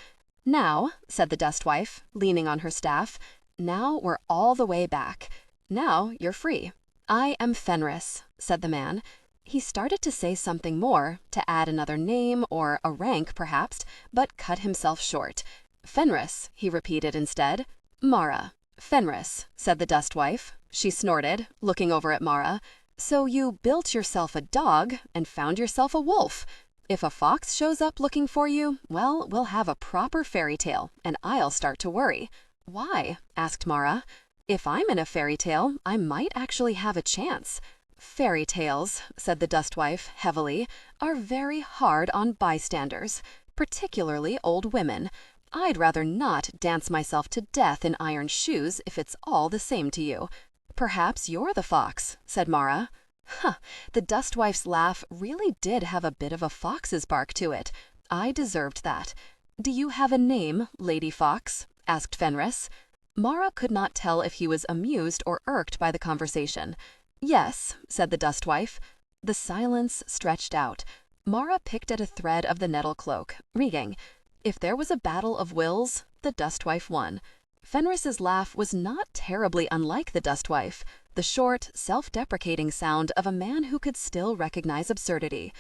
Speaker 2: "Now," said the dustwife, leaning on her staff, "now we're all the way back. Now you're free." "I am Fenris," said the man. He started to say something more, to add another name or a rank perhaps, but cut himself short. "Fenris," he repeated instead. "Marra." "Fenris," said the dustwife. She snorted, looking over at Marra. "So you built yourself a dog and found yourself a wolf. If a fox shows up looking for you, well, we'll have a proper fairy tale, and I'll start to worry." "Why?" asked Marra. "If I'm in a fairy tale, I might actually have a chance." "Fairy tales," said the dustwife heavily, "are very hard on bystanders, particularly old women. I'd rather not dance myself to death in iron shoes if it's all the same to you." "Perhaps you're the fox," said Marra. Huh, the dustwife's laugh really did have a bit of a fox's bark to it. I deserved that. "Do you have a name, Lady Fox?" asked Fenris. Marra could not tell if he was amused or irked by the conversation. "Yes," said the dustwife. The silence stretched out. Marra picked at a thread of the nettle cloak, reading. If there was a battle of wills, the dustwife won. Fenris's laugh was not terribly unlike the dustwife, the short, self-deprecating sound of a man who could still recognize absurdity.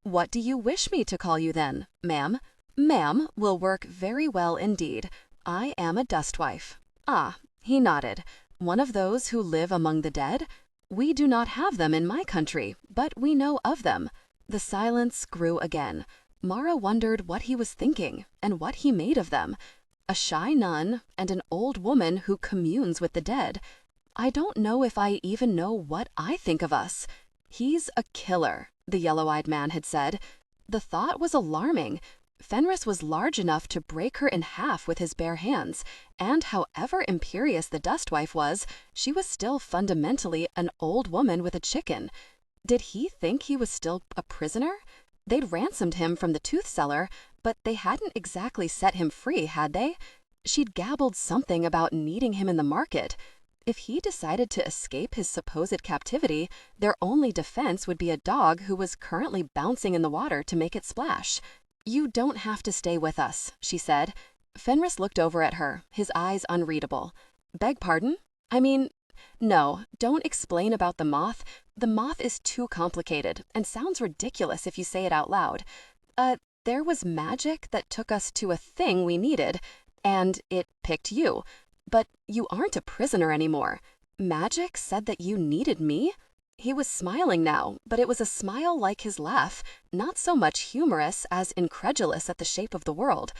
Speaker 2: "What do you wish me to call you then, ma'am?" "Ma'am will work very well indeed. I am a dustwife." "Ah," he nodded. "One of those who live among the dead? We do not have them in my country, but we know of them." The silence grew again. Marra wondered what he was thinking, and what he made of them. A shy nun, and an old woman who communes with the dead. "I don't know if I even know what I think of us." "He's a killer," the yellow-eyed man had said. The thought was alarming. Fenris was large enough to break her in half with his bare hands, and however imperious the dustwife was, she was still fundamentally an old woman with a chicken. Did he think he was still a prisoner? They'd ransomed him from the tooth seller, but they hadn't exactly set him free, had they? She'd gabbled something about needing him in the market. If he decided to escape his supposed captivity, their only defense would be a dog who was currently bouncing in the water to make it splash. "You don't have to stay with us," she said. Fenris looked over at her, his eyes unreadable. "Beg pardon? I mean, no, don't explain about the moth. The moth is too complicated and sounds ridiculous if you say it out loud. There was magic that took us to a thing we needed, and it picked you. But you aren't a prisoner anymore. Magic said that you needed me?" He was smiling now, but it was a smile like his laugh, not so much humorous as incredulous at the shape of the world.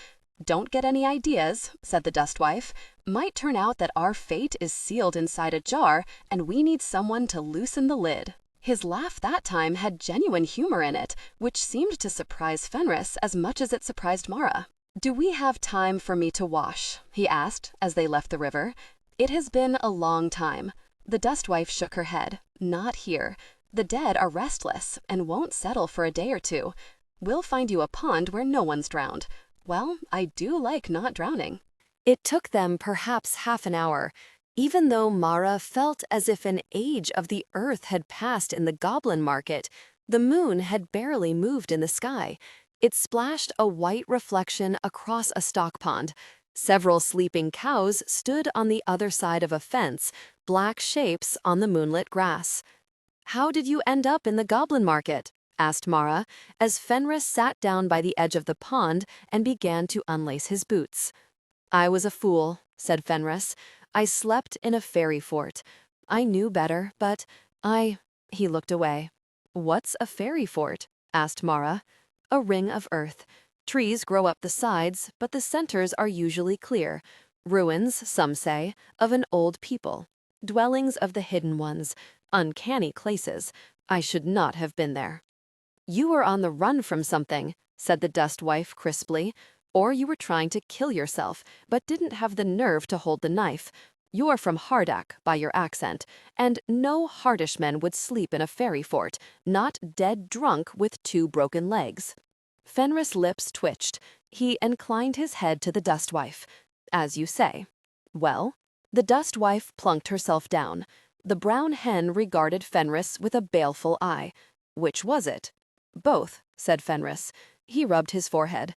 Speaker 2: "Don't get any ideas," said the dustwife. "Might turn out that our fate is sealed inside a jar, and we need someone to loosen the lid." His laugh that time had genuine humor in it, which seemed to surprise Fenris as much as it surprised Marra. "Do we have time for me to wash?" he asked as they left the river. "It has been a long time." The dustwife shook her head. "Not here. The dead are restless and won't settle for a day or two. We'll find you a pond where no one's drowned. Well, I do like not drowning." It took them perhaps half an hour.
Speaker 1: Even though Marra felt as if an age of the earth had passed in the goblin market, the moon had barely moved in the sky. It splashed a white reflection across a stock pond. Several sleeping cows stood on the other side of a fence, black shapes on the moonlit grass. "How did you end up in the goblin market?" asked Marra, as Fenris sat down by the edge of the pond and began to unlace his boots. "I was a fool," said Fenris. "I slept in a fairy fort. I knew better, but He looked away. "What's a fairy fort?" asked Marra. "A ring of earth. Trees grow up the sides, but the centers are usually clear. Ruins, some say, of an old people. Dwellings of the hidden ones. Uncanny places. I should not have been there." "You were on the run from something," said the dust wife crisply. "Or you were trying to kill yourself, but didn't have the nerve to hold the knife. You're from Hardak, by your accent, and no Hardishman would sleep in a fairy fort, not dead drunk with 2 broken legs." Fenris' lips twitched. He inclined his head to the dust wife. "As you say." "Well?" The dust wife plunked herself down. The brown hen regarded Fenris with a baleful eye. "Which was it?" "Both," said Fenris. He rubbed his forehead.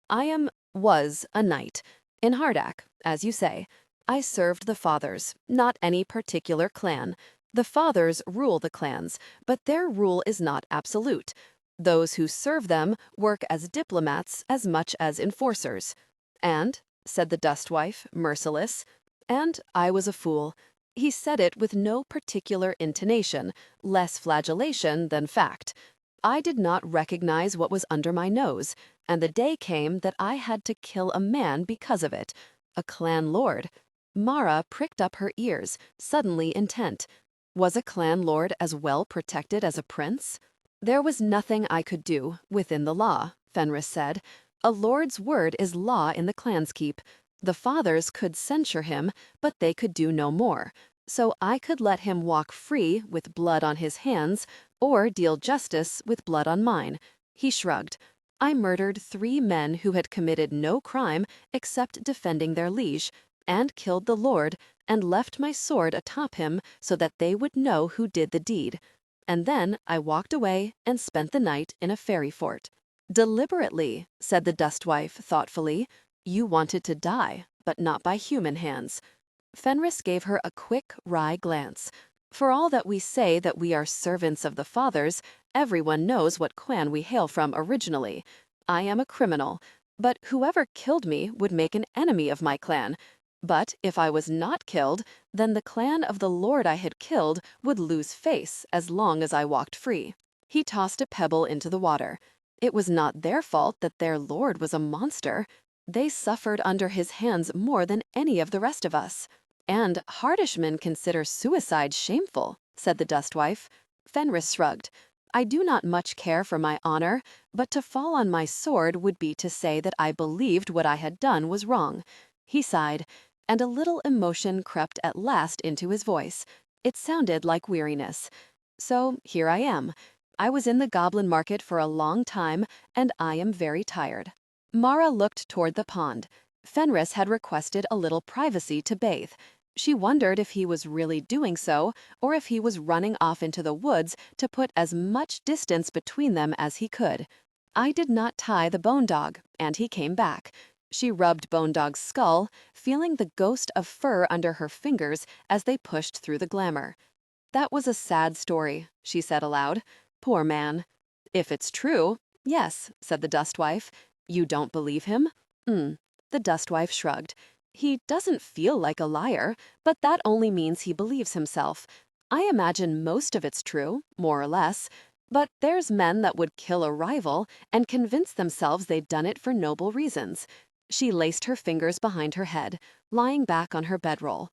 Speaker 1: "I was a knight. In Hardak, as you say. I served the fathers, not any particular clan. The fathers rule the clans, but their rule is not absolute. Those who serve them work as diplomats as much as enforcers." "And," said the dust wife, merciless, "and I was a fool." He said it with no particular intonation, less flagellation than fact. "I did not recognize what was under my nose, and the day came that I had to kill a man because of it. A clan lord." Marra pricked up her ears, suddenly intent. Was a clan lord as well protected as a prince? "There was nothing I could do, within the law," Fenris said. "A lord's word is law in the clan's keep. The fathers could censure him, but they could do no more. So I could let him walk free with blood on his hands, or deal justice with blood on mine." He shrugged. "I murdered 3 men who had committed no crime except defending their liege, and killed the lord, and left my sword atop him so that they would know who did the deed. And then I walked away and spent the night in a fairy fort." "Deliberately," said the dust wife thoughtfully. "You wanted to die, but not by human hands." Fenris gave her a quick, wry glance. "For all that we say that we are servants of the fathers, everyone knows what clan we hail from originally. I am a criminal, but whoever killed me would make an enemy of my clan. But if I was not killed, then the clan of the lord I had killed would lose face as long as I walked free." He tossed a pebble into the water. "It was not their fault that their lord was a monster. They suffered under his hands more than any of the rest of us." "And Hardishmen consider suicide shameful," said the dust wife. Fenris shrugged. "I do not much care for my honor, but to fall on my sword would be to say that I believed what I had done was wrong." He sighed, and a little emotion crept at last into his voice. It sounded like weariness. "So here I am. I was in the goblin market for a long time, and I am very tired." Marra looked toward the pond. Fenris had requested a little privacy to bathe. She wondered if he was really doing so, or if he was running off into the woods to put as much distance between them as he could. "I did not tie the bone dog, and he came back." She rubbed Bone Dog's skull, feeling the ghost of fur under her fingers as they pushed through the glamour. "That was a sad story," she said aloud. "Poor man." "If it's true, yes," said the dust wife. "You don't believe him?" The dust wife shrugged. "He doesn't feel like a liar, but that only means he believes himself. I imagine most of it's true, more or less. But there's men that would kill a rival and convince themselves they'd done it for noble reasons." She laced her fingers behind her head, lying back on her bedroll.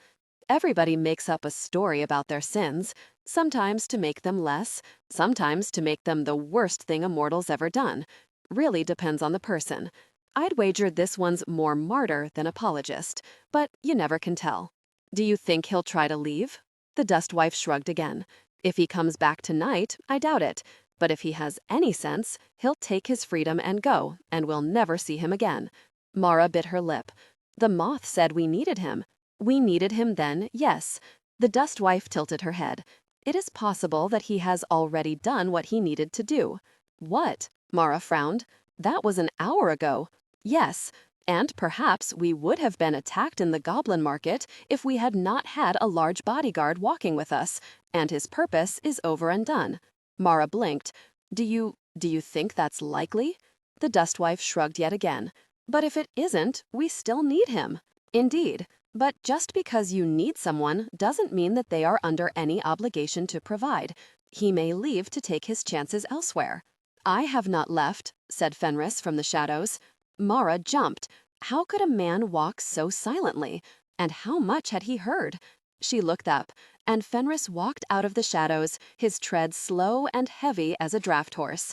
Speaker 1: "Everybody makes up a story about their sins, sometimes to make them less, sometimes to make them the worst thing a mortal's ever done. Really depends on the person. I'd wager this one's more martyr than apologist, but you never can tell." "Do you think he'll try to leave?" The dust wife shrugged again. "If he comes back tonight, I doubt it. But if he has any sense, he'll take his freedom and go, and we'll never see him again." Marra bit her lip. "The moth said we needed him."
Speaker 2: We needed him then, yes. The dust wife tilted her head. It is possible that he has already done what he needed to do. What? Marra frowned. That was an hour ago. Yes, and perhaps we would have been attacked in the goblin market if we had not had a large bodyguard walking with us, and his purpose is over and done. Marra blinked. Do you think that's likely? The dustwife shrugged yet again. But if it isn't, we still need him. Indeed. But just because you need someone doesn't mean that they are under any obligation to provide. He may leave to take his chances elsewhere. I have not left, said Fenris from the shadows. Marra jumped. How could a man walk so silently? And how much had he heard? She looked up, and Fenris walked out of the shadows, his tread slow and heavy as a draft horse.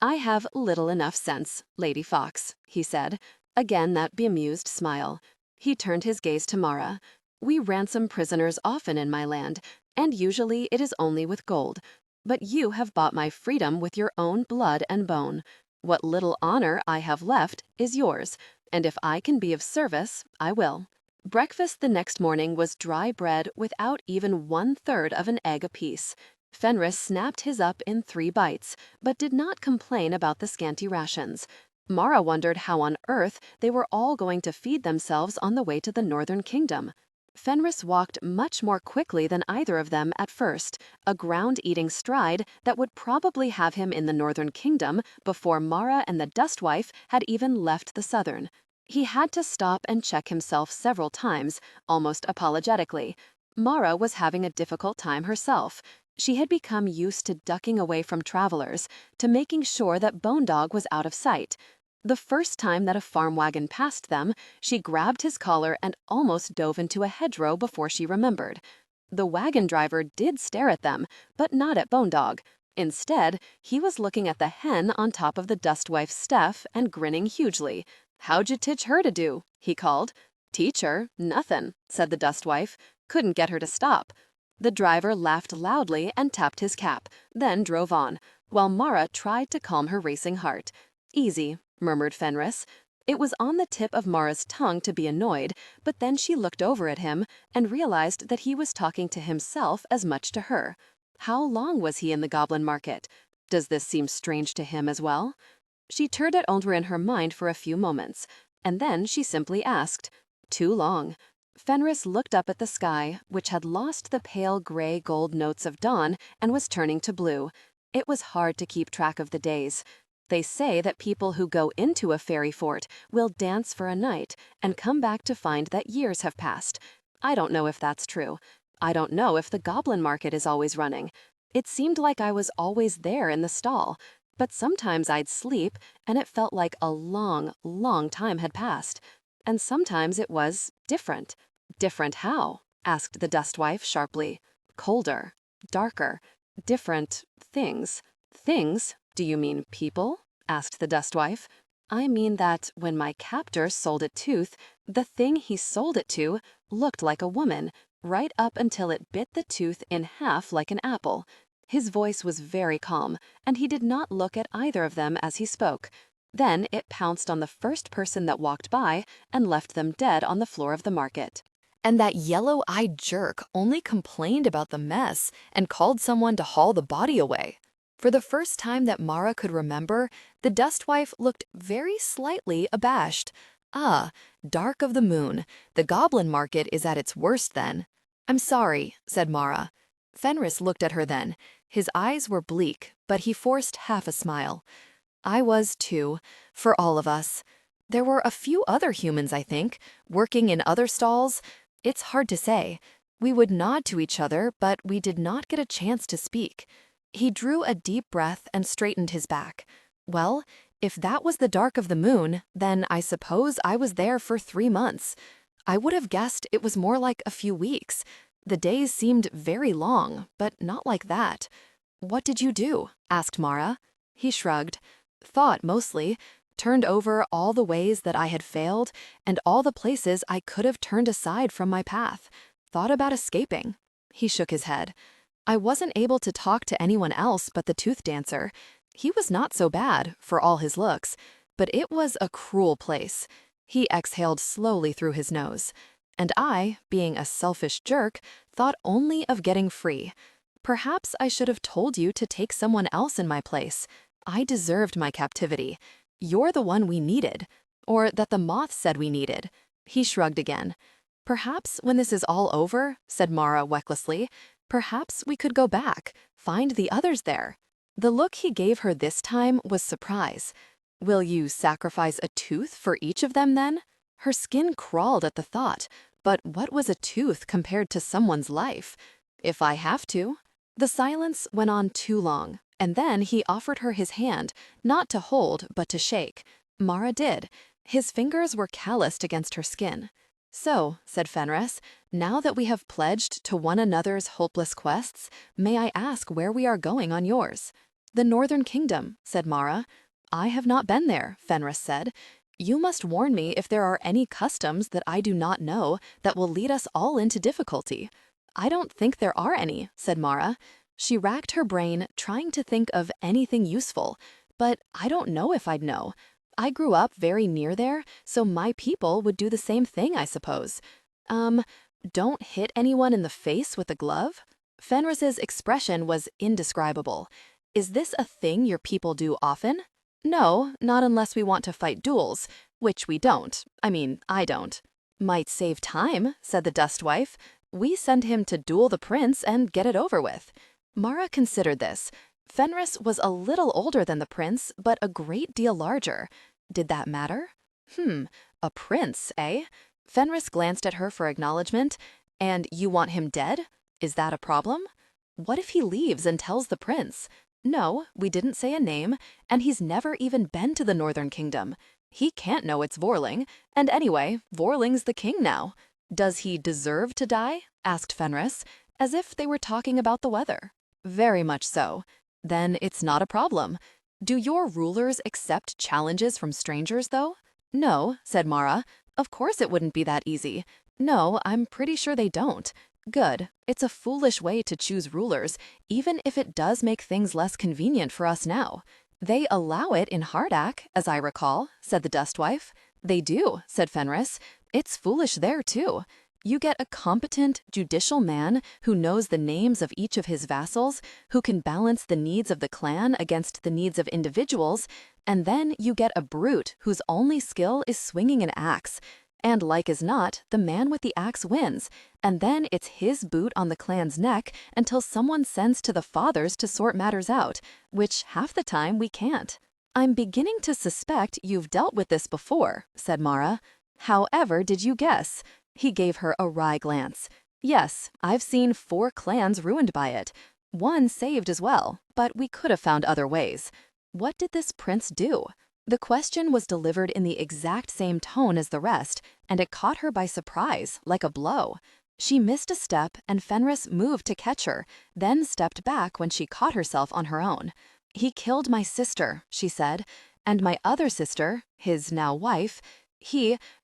Speaker 2: I have little enough sense, Lady Fox, he said. Again that bemused smile. He turned his gaze to Marra. We ransom prisoners often in my land, and usually it is only with gold. But you have bought my freedom with your own blood and bone. What little honor I have left is yours, and if I can be of service, I will. Breakfast the next morning was dry bread without even 1/3 of an egg apiece. Fenris snapped his up in 3 bites, but did not complain about the scanty rations. Marra wondered how on earth they were all going to feed themselves on the way to the Northern Kingdom. Fenris walked much more quickly than either of them at first, a ground-eating stride that would probably have him in the Northern Kingdom before Marra and the Dustwife had even left the Southern. He had to stop and check himself several times, almost apologetically. Marra was having a difficult time herself. She had become used to ducking away from travelers, to making sure that Bone Dog was out of sight. The first time that a farm wagon passed them, she grabbed his collar and almost dove into a hedgerow before she remembered. The wagon driver did stare at them, but not at Bone Dog. Instead, he was looking at the hen on top of the Dustwife's Steph and grinning hugely. "How'd you teach her to do?" he called. "Teach her? Nothin'," said the Dustwife. "Couldn't get her to stop." The driver laughed loudly and tapped his cap, then drove on, while Marra tried to calm her racing heart. "Easy," murmured Fenris. It was on the tip of Marra's tongue to be annoyed, but then she looked over at him and realized that he was talking to himself as much to her. How long was he in the goblin market? Does this seem strange to him as well? She turned it over in her mind for a few moments, and then she simply asked, "Too long." Fenris looked up at the sky, which had lost the pale gray gold notes of dawn and was turning to blue. It was hard to keep track of the days. They say that people who go into a fairy fort will dance for a night and come back to find that years have passed. I don't know if that's true. I don't know if the goblin market is always running. It seemed like I was always there in the stall, but sometimes I'd sleep and it felt like a long, long time had passed. And sometimes it was different. Different how? Asked the Dustwife sharply. Colder, darker, different things. Things? Do you mean people? Asked the Dustwife. I mean that when my captor sold a tooth, the thing he sold it to looked like a woman, right up until it bit the tooth in half like an apple. His voice was very calm, and he did not look at either of them as he spoke. Then it pounced on the first person that walked by and left them dead on the floor of the market.
Speaker 1: And that yellow-eyed jerk only complained about the mess and called someone to haul the body away. For the first time that Marra could remember, the Dustwife looked very slightly abashed. Ah, dark of the moon. The goblin market is at its worst then. "I'm sorry," said Marra. Fenris looked at her then. His eyes were bleak, but he forced half a smile. "I was too, for all of us. There were a few other humans, I think, working in other stalls. It's hard to say. We would nod to each other, but we did not get a chance to speak." He drew a deep breath and straightened his back. "Well, if that was the dark of the moon, then I suppose I was there for 3 months. I would have guessed it was more like a few weeks. The days seemed very long, but not like that." "What did you do?" asked Marra. He shrugged. "Thought mostly. Turned over all the ways that I had failed and all the places I could have turned aside from my path. Thought about escaping." He shook his head. "I wasn't able to talk to anyone else but the tooth dancer. He was not so bad, for all his looks, but it was a cruel place." He exhaled slowly through his nose.
Speaker 2: and I, being a selfish jerk, thought only of getting free. Perhaps I should have told you to take someone else in my place. I deserved my captivity. You're the one we needed, or that the moth said we needed." He shrugged again. "Perhaps when this is all over," said Marra recklessly, "perhaps we could go back, find the others there." The look he gave her this time was surprise. "Will you sacrifice a tooth for each of them then?" Her skin crawled at the thought, but what was a tooth compared to someone's life? "If I have to." The silence went on too long, and then he offered her his hand, not to hold, but to shake. Marra did. His fingers were calloused against her skin. "So," said Fenris, "now that we have pledged to one another's hopeless quests, may I ask where we are going on yours?" "The Northern Kingdom," said Marra. "I have not been there," Fenris said. "You must warn me if there are any customs that I do not know that will lead us all into difficulty." "I don't think there are any," said Marra. She racked her brain, trying to think of anything useful. "But I don't know if I'd know. I grew up very near there, so my people would do the same thing, I suppose." Don't hit anyone in the face with a glove?" Fenris's expression was indescribable. "Is this a thing your people do often?" "No, not unless we want to fight duels, which we don't. I mean, I don't." "Might save time," said the Dustwife. "We send him to duel the prince and get it over with." Marra considered this. Fenris was a little older than the prince, but a great deal larger. Did that matter? A prince, eh? Fenris glanced at her for acknowledgement. "And you want him dead? Is that a problem?" "What if he leaves and tells the prince?" "No, we didn't say a name, and he's never even been to the Northern Kingdom. He can't know it's Vorling, and anyway, Vorling's the king now." "Does he deserve to die?" asked Fenris, as if they were talking about the weather. "Very much so." "Then it's not a problem. Do your rulers accept challenges from strangers, though?" "No," said Marra. "Of course it wouldn't be that easy. No, I'm pretty sure they don't." "Good. It's a foolish way to choose rulers, even if it does make things less convenient for us now." "They allow it in Hardak, as I recall," said the Dustwife. "They do," said Fenris. "It's foolish there, too. You get a competent, judicial man who knows the names of each of his vassals, who can balance the needs of the clan against the needs of individuals, and then you get a brute whose only skill is swinging an axe. And like as not, the man with the axe wins, and then it's his boot on the clan's neck until someone sends to the fathers to sort matters out, which half the time we can't." "I'm beginning to suspect you've dealt with this before," said Marra. "However did you guess?" He gave her a wry glance. "Yes, I've seen 4 clans ruined by it. 1 saved as well, but we could have found other ways." "What did this prince do?" The question was delivered in the exact same tone as the rest, and it caught her by surprise, like a blow. She missed a step, and Fenris moved to catch her, then stepped back when she caught herself on her own. "He killed my sister," she said, "and my other sister, his now wife,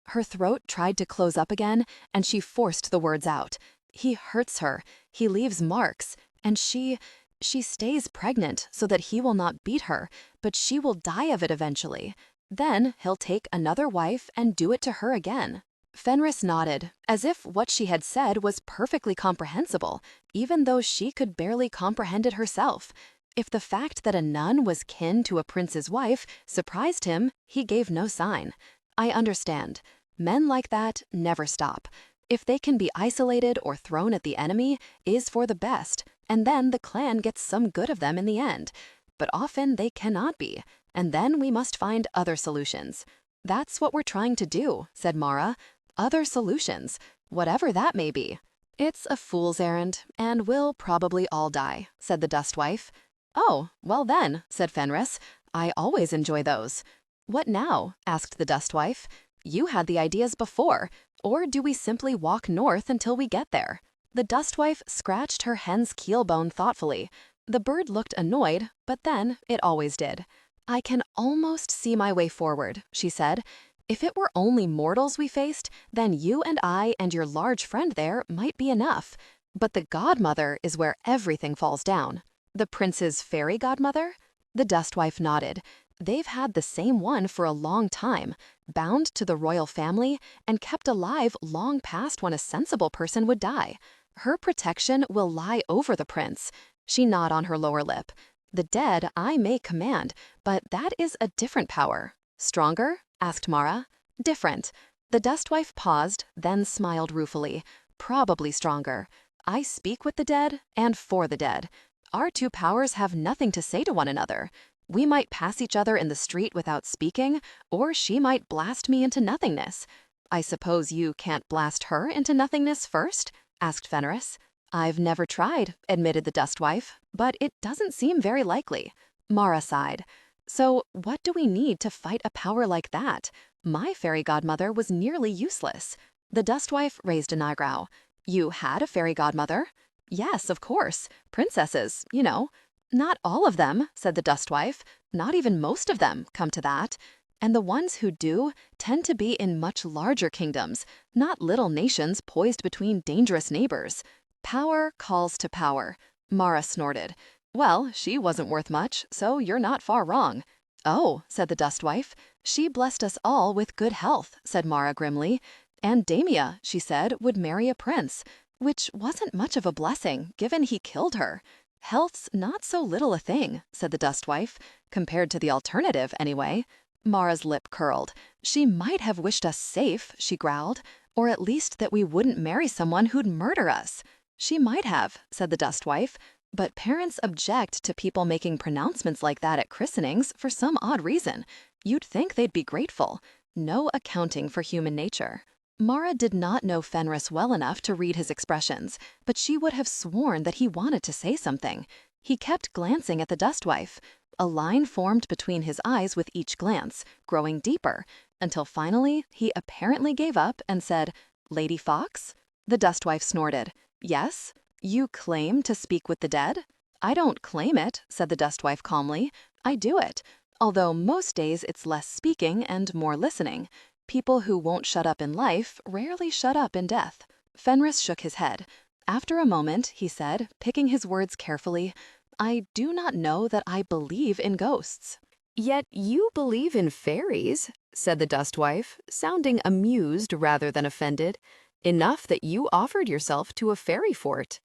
Speaker 2: her throat tried to close up again, and she forced the words out. He hurts her, he leaves marks, and she stays pregnant so that he will not beat her, but she will die of it eventually. Then he'll take another wife and do it to her again." Fenris nodded, as if what she had said was perfectly comprehensible, even though she could barely comprehend it herself. If the fact that a nun was kin to a prince's wife surprised him, he gave no sign. "I understand. Men like that never stop. If they can be isolated or thrown at the enemy, is for the best, and then the clan gets some good of them in the end. But often they cannot be, and then we must find other solutions." "That's what we're trying to do," said Marra. "Other solutions, whatever that may be." "It's a fool's errand, and we'll probably all die," said the Dustwife. "Oh, well then," said Fenris. "I always enjoy those." "What now?" asked the Dustwife. "You had the ideas before, or do we simply walk north until we get there?" The Dustwife scratched her hen's keelbone thoughtfully. The bird looked annoyed, but then it always did. "I can almost see my way forward," she said. "If it were only mortals we faced, then you and I and your large friend there might be enough. But the godmother is where everything falls down." "The prince's fairy godmother?" The Dustwife nodded. They've had the same one for a long time, bound to the royal family and kept alive long past when a sensible person would die. Her protection will lie over the prince. She gnawed on her lower lip. The dead I may command, but that is a different power. Stronger? Asked Marra. Different. The dustwife paused, then smiled ruefully. Probably stronger. I speak with the dead and for the dead. Our two powers have nothing to say to one another. We might pass each other in the street without speaking, or she might blast me into nothingness. I suppose you can't blast her into nothingness first? Asked Fenris. I've never tried, admitted the dustwife, but it doesn't seem very likely. Marra sighed. So what do we need to fight a power like that? My fairy godmother was nearly useless. The dustwife raised an eyebrow. You had a fairy godmother? Yes, of course. Princesses, you know. Not all of them, said the dustwife. Not even most of them, come to that. And the ones who do tend to be in much larger kingdoms, not little nations poised between dangerous neighbors. Power calls to power. Marra snorted. Well, she wasn't worth much, so you're not far wrong. Oh, said the dustwife. She blessed us all with good health, said Marra grimly. And Damia, she said, would marry a prince, which wasn't much of a blessing, given he killed her. Health's not so little a thing, said the dustwife, compared to the alternative, anyway. Marra's lip curled. She might have wished us safe, she growled, or at least that we wouldn't marry someone who'd murder us. She might have, said the dustwife, but parents object to people making pronouncements like that at christenings for some odd reason. You'd think they'd be grateful. No accounting for human nature. Marra did not know Fenris well enough to read his expressions, but she would have sworn that he wanted to say something. He kept glancing at the dustwife. A line formed between his eyes with each glance, growing deeper, until finally he apparently gave up and said, Lady Fox? The dustwife snorted. Yes? You claim to speak with the dead? I don't claim it, said the dustwife calmly. I do it, although most days it's less speaking and more listening. People who won't shut up in life rarely shut up in death. Fenris shook his head. After a moment, he said, picking his words carefully, I do not know that I believe in ghosts.
Speaker 1: Yet you believe in fairies, said the dustwife, sounding amused rather than offended. Enough that you offered yourself to a fairy fort.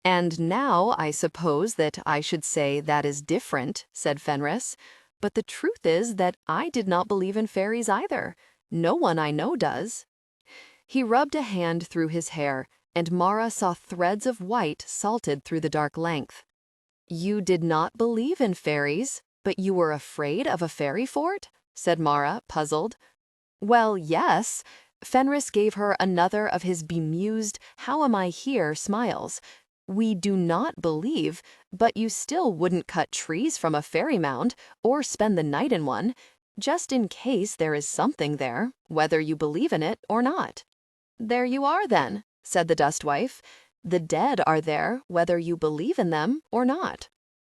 Speaker 1: And now I suppose that I should say that is different, said Fenris. But the truth is that I did not believe in fairies either. No one I know does. He rubbed a hand through his hair, and Marra saw threads of white salted through the dark length. You did not believe in fairies, but you were afraid of a fairy fort? Said Marra, puzzled. Well, yes. Fenris gave her another of his bemused, how am I here smiles. We do not believe, but you still wouldn't cut trees from a fairy mound or spend the night in one, just in case there is something there, whether you believe in it or not. There you are then, said the dustwife. The dead are there, whether you believe in them or not.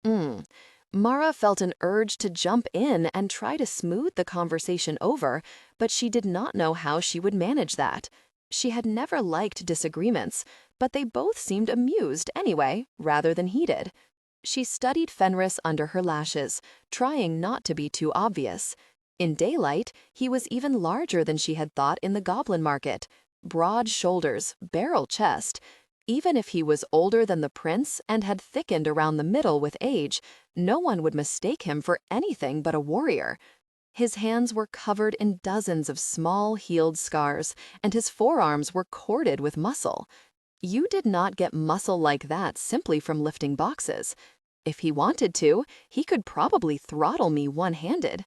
Speaker 1: Marra felt an urge to jump in and try to smooth the conversation over, but she did not know how she would manage that. She had never liked disagreements, but they both seemed amused anyway, rather than heated. She studied Fenris under her lashes, trying not to be too obvious. In daylight, he was even larger than she had thought in the goblin market. Broad shoulders, barrel chest. Even if he was older than the prince and had thickened around the middle with age, no one would mistake him for anything but a warrior. His hands were covered in dozens of small healed scars, and his forearms were corded with muscle. You did not get muscle like that simply from lifting boxes. If he wanted to, he could probably throttle me one-handed.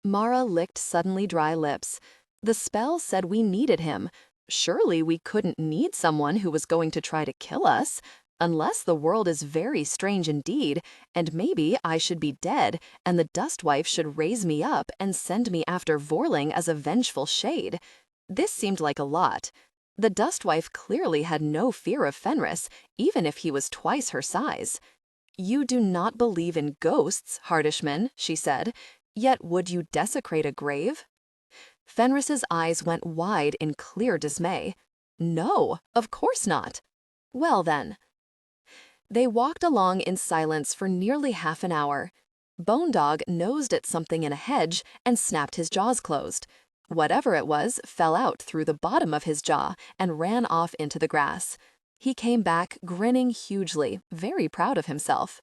Speaker 1: Marra licked suddenly dry lips. The spell said we needed him. Surely we couldn't need someone who was going to try to kill us, unless the world is very strange indeed, and maybe I should be dead, and the dustwife should raise me up and send me after Vorling as a vengeful shade. This seemed like a lot. The dustwife clearly had no fear of Fenris, even if he was twice her size. You do not believe in ghosts, Hartishman, she said, yet would you desecrate a grave? Fenris's eyes went wide in clear dismay. No, of course not. Well then. They walked along in silence for nearly half an hour.
Speaker 2: Bone Dog nosed at something in a hedge and snapped his jaws closed. Whatever it was fell out through the bottom of his jaw and ran off into the grass. He came back grinning hugely, very proud of himself.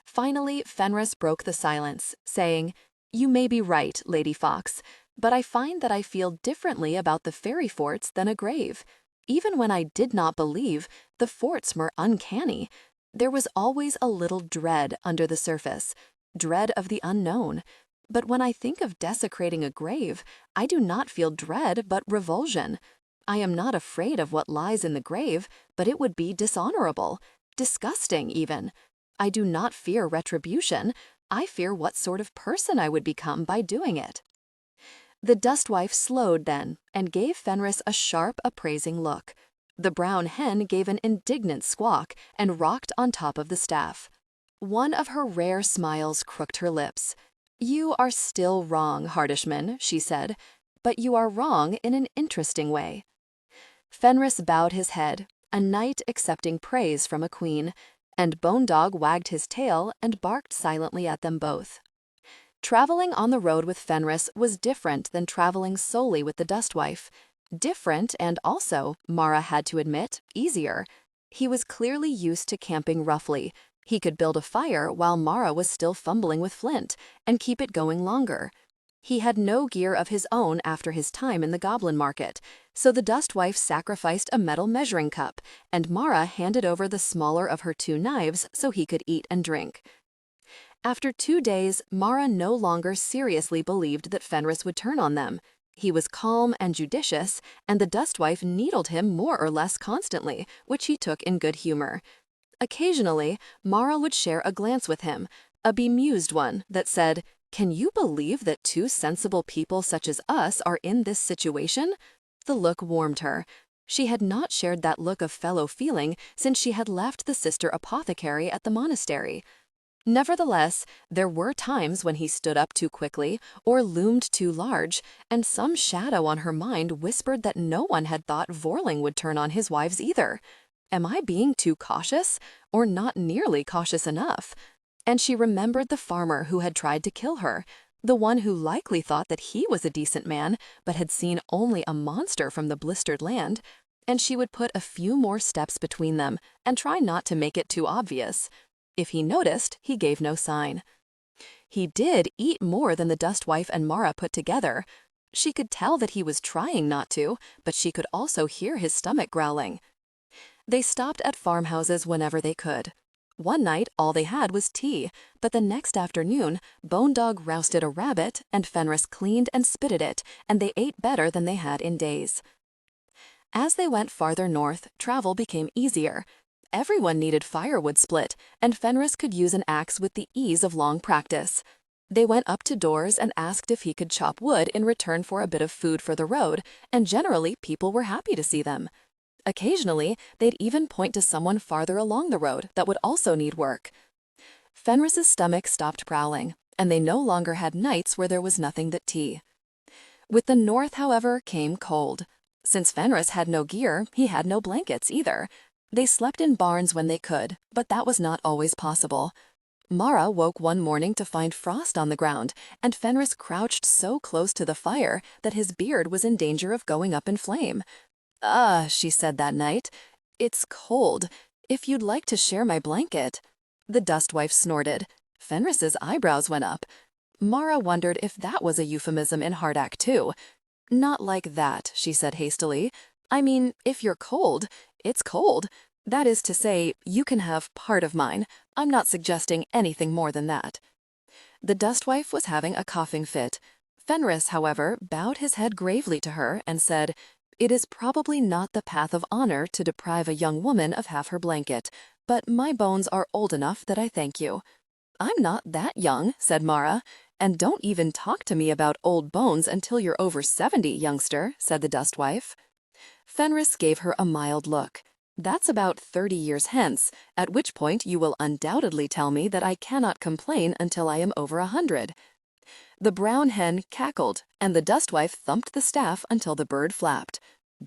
Speaker 2: Finally, Fenris broke the silence, saying, "You may be right, Lady Fox, but I find that I feel differently about the fairy forts than a grave. Even when I did not believe, the forts were uncanny. There was always a little dread under the surface, dread of the unknown. But when I think of desecrating a grave, I do not feel dread but revulsion. I am not afraid of what lies in the grave, but it would be dishonorable, disgusting even. I do not fear retribution. I fear what sort of person I would become by doing it." The Dustwife slowed then and gave Fenris a sharp, appraising look. The brown hen gave an indignant squawk and rocked on top of the staff. One of her rare smiles crooked her lips. "You are still wrong, Hartishman," she said, "but you are wrong in an interesting way." Fenris bowed his head, a knight accepting praise from a queen, and Bone Dog wagged his tail and barked silently at them both. Traveling on the road with Fenris was different than traveling solely with the Dustwife. Different and also, Marra had to admit, easier. He was clearly used to camping roughly. He could build a fire while Marra was still fumbling with flint, and keep it going longer. He had no gear of his own after his time in the goblin market, so the Dustwife sacrificed a metal measuring cup, and Marra handed over the smaller of her 2 knives so he could eat and drink. After 2 days, Marra no longer seriously believed that Fenris would turn on them. He was calm and judicious, and the Dustwife needled him more or less constantly, which he took in good humor. Occasionally, Marra would share a glance with him, a bemused one that said, "Can you believe that 2 sensible people such as us are in this situation?" The look warmed her. She had not shared that look of fellow feeling since she had left the sister apothecary at the monastery. Nevertheless, there were times when he stood up too quickly or loomed too large, and some shadow on her mind whispered that no one had thought Vorling would turn on his wives either. Am I being too cautious, or not nearly cautious enough? And she remembered the farmer who had tried to kill her, the one who likely thought that he was a decent man but had seen only a monster from the blistered land, and she would put a few more steps between them and try not to make it too obvious. If he noticed, he gave no sign. He did eat more than the Dustwife and Marra put together. She could tell that he was trying not to, but she could also hear his stomach growling. They stopped at farmhouses whenever they could. One night, all they had was tea, but the next afternoon, Bone Dog roasted a rabbit, and Fenris cleaned and spitted it, and they ate better than they had in days. As they went farther north, travel became easier. Everyone needed firewood split, and Fenris could use an axe with the ease of long practice. They went up to doors and asked if he could chop wood in return for a bit of food for the road, and generally people were happy to see them. Occasionally, they'd even point to someone farther along the road that would also need work. Fenris's stomach stopped prowling, and they no longer had nights where there was nothing but tea. With the north, however, came cold. Since Fenris had no gear, he had no blankets either. They slept in barns when they could, but that was not always possible. Marra woke one morning to find frost on the ground, and Fenris crouched so close to the fire that his beard was in danger of going up in flame. She said that night, "It's cold. If you'd like to share my blanket." The Dustwife snorted. Fenris's eyebrows went up. Marra wondered if that was a euphemism in Hard Act 2. "Not like that," she said hastily. "I mean, if you're cold, it's cold. That is to say, you can have part of mine. I'm not suggesting anything more than that." The Dustwife was having a coughing fit. Fenris, however, bowed his head gravely to her and said, "It is probably not the path of honor to deprive a young woman of half her blanket, but my bones are old enough that I thank you." "I'm not that young," said Marra. "And don't even talk to me about old bones until you're over 70, youngster," said the Dustwife. Fenris gave her a mild look. "That's about 30 years hence, at which point you will undoubtedly tell me that I cannot complain until I am over 100. The brown hen cackled, and the Dustwife thumped the staff until the bird flapped.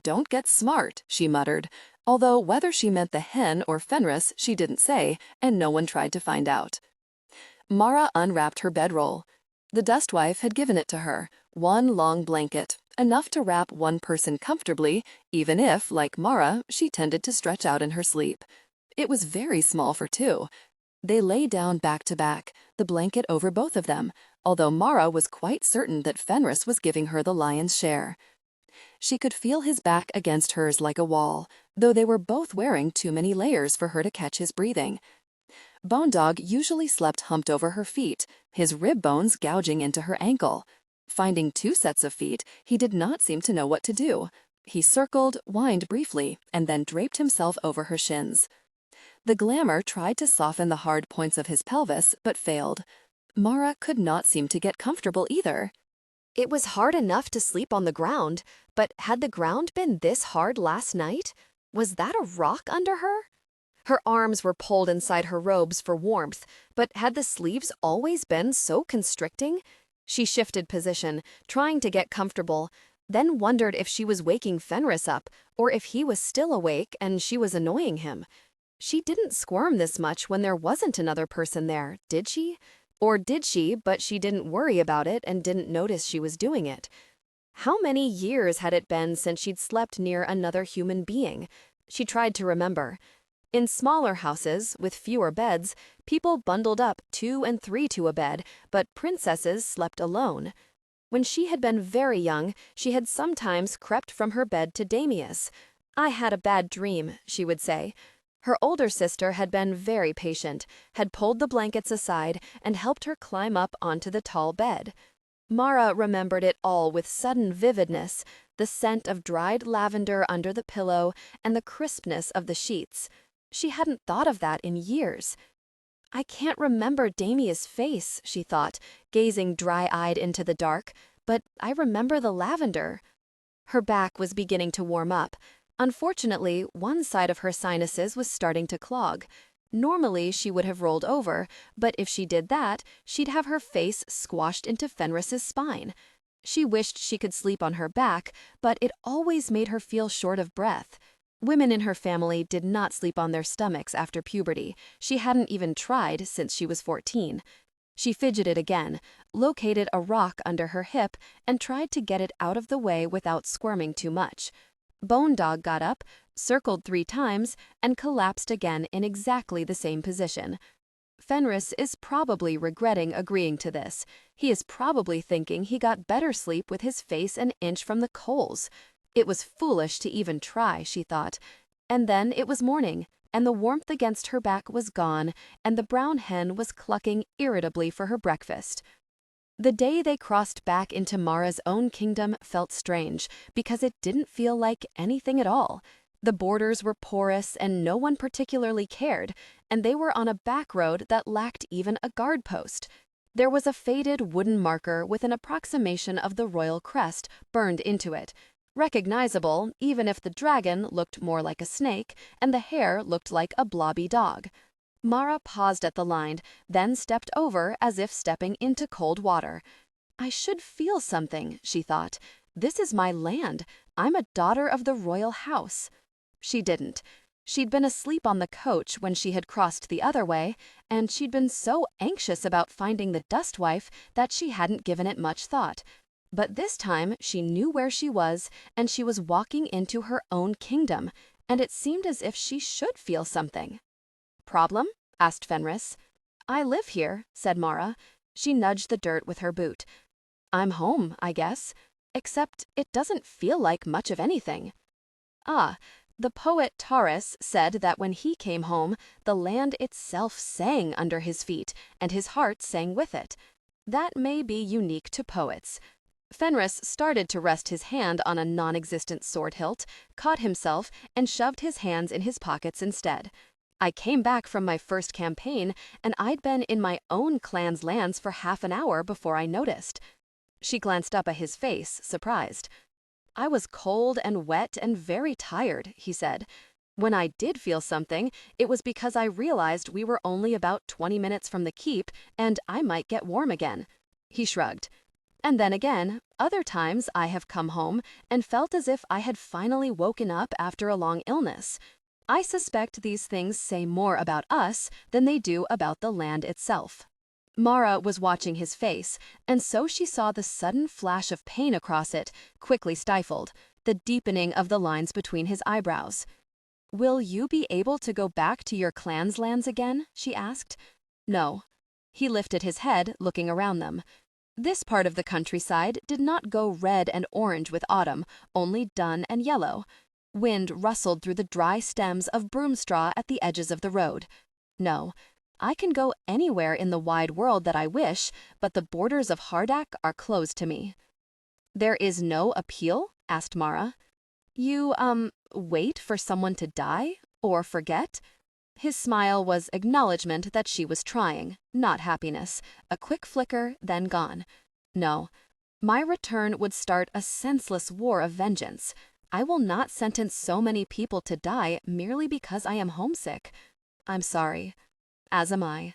Speaker 2: "Don't get smart," she muttered, although whether she meant the hen or Fenris she didn't say, and no one tried to find out.
Speaker 1: Marra unwrapped her bedroll. The dustwife had given it to her, one long blanket, enough to wrap one person comfortably, even if, like Marra, she tended to stretch out in her sleep. It was very small for two. They lay down back to back, the blanket over both of them, although Marra was quite certain that Fenris was giving her the lion's share. She could feel his back against hers like a wall, though they were both wearing too many layers for her to catch his breathing. Bone Dog usually slept humped over her feet, his rib bones gouging into her ankle. Finding two sets of feet, he did not seem to know what to do. He circled, whined briefly, and then draped himself over her shins. The glamour tried to soften the hard points of his pelvis, but failed. Marra could not seem to get comfortable either.
Speaker 2: It was hard enough to sleep on the ground, but had the ground been this hard last night? Was that a rock under her? Her arms were pulled inside her robes for warmth, but had the sleeves always been so constricting? She shifted position, trying to get comfortable, then wondered if she was waking Fenris up, or if he was still awake and she was annoying him. She didn't squirm this much when there wasn't another person there, did she? Or did she, but she didn't worry about it and didn't notice she was doing it? How many years had it been since she'd slept near another human being? She tried to remember. In smaller houses, with fewer beds, people bundled up 2 and 3 to a bed, but princesses slept alone. When she had been very young, she had sometimes crept from her bed to Damius. "I had a bad dream," she would say. Her older sister had been very patient, had pulled the blankets aside and helped her climb up onto the tall bed. Marra remembered it all with sudden vividness, the scent of dried lavender under the pillow and the crispness of the sheets. She hadn't thought of that in years. "I can't remember Damia's face," she thought, gazing dry-eyed into the dark, "but I remember the lavender." Her back was beginning to warm up. Unfortunately, one side of her sinuses was starting to clog. Normally, she would have rolled over, but if she did that, she'd have her face squashed into Fenris's spine. She wished she could sleep on her back, but it always made her feel short of breath. Women in her family did not sleep on their stomachs after puberty. She hadn't even tried since she was 14. She fidgeted again, located a rock under her hip, and tried to get it out of the way without squirming too much. Bone Dog got up, circled 3 times, and collapsed again in exactly the same position. Fenris is probably regretting agreeing to this. He is probably thinking he got better sleep with his face an inch from the coals. It was foolish to even try, she thought. And then it was morning, and the warmth against her back was gone, and the brown hen was clucking irritably for her breakfast. The day they crossed back into Marra's own kingdom felt strange, because it didn't feel like anything at all. The borders were porous and no one particularly cared, and they were on a back road that lacked even a guard post. There was a faded wooden marker with an approximation of the royal crest burned into it. Recognizable, even if the dragon looked more like a snake and the hare looked like a blobby dog. Marra paused at the line, then stepped over as if stepping into cold water. "I should feel something," she thought. "This is my land. I'm a daughter of the royal house." She didn't. She'd been asleep on the coach when she had crossed the other way, and she'd been so anxious about finding the dustwife that she hadn't given it much thought. But this time she knew where she was, and she was walking into her own kingdom, and it seemed as if she should feel something. "Problem?" asked Fenris. "I live here," said Marra. She nudged the dirt with her boot. "I'm home, I guess. Except it doesn't feel like much of anything." "Ah, the poet Taurus said that when he came home, the land itself sang under his feet, and his heart sang with it. That may be unique to poets." Fenris started to rest his hand on a non-existent sword hilt, caught himself, and shoved his hands in his pockets instead. "I came back from my first campaign, and I'd been in my own clan's lands for half an hour before I noticed." She glanced up at his face, surprised. "I was cold and wet and very tired," he said. "When I did feel something, it was because I realized we were only about 20 minutes from the keep, and I might get warm again." He shrugged. "And then again, other times I have come home and felt as if I had finally woken up after a long illness. I suspect these things say more about us than they do about the land itself." Marra was watching his face, and so she saw the sudden flash of pain across it, quickly stifled, the deepening of the lines between his eyebrows. "Will you be able to go back to your clan's lands again?" she asked. "No." He lifted his head, looking around them. This part of the countryside did not go red and orange with autumn, only dun and yellow. Wind rustled through the dry stems of broom straw at the edges of the road. "No. I can go anywhere in the wide world that I wish, but the borders of Hardak are closed to me." "There is no appeal?" asked Marra. "You, wait for someone to die? Or forget?" His smile was acknowledgement that she was trying, not happiness. A quick flicker, then gone. "No. My return would start a senseless war of vengeance. I will not sentence so many people to die merely because I am homesick. I'm sorry. As am I."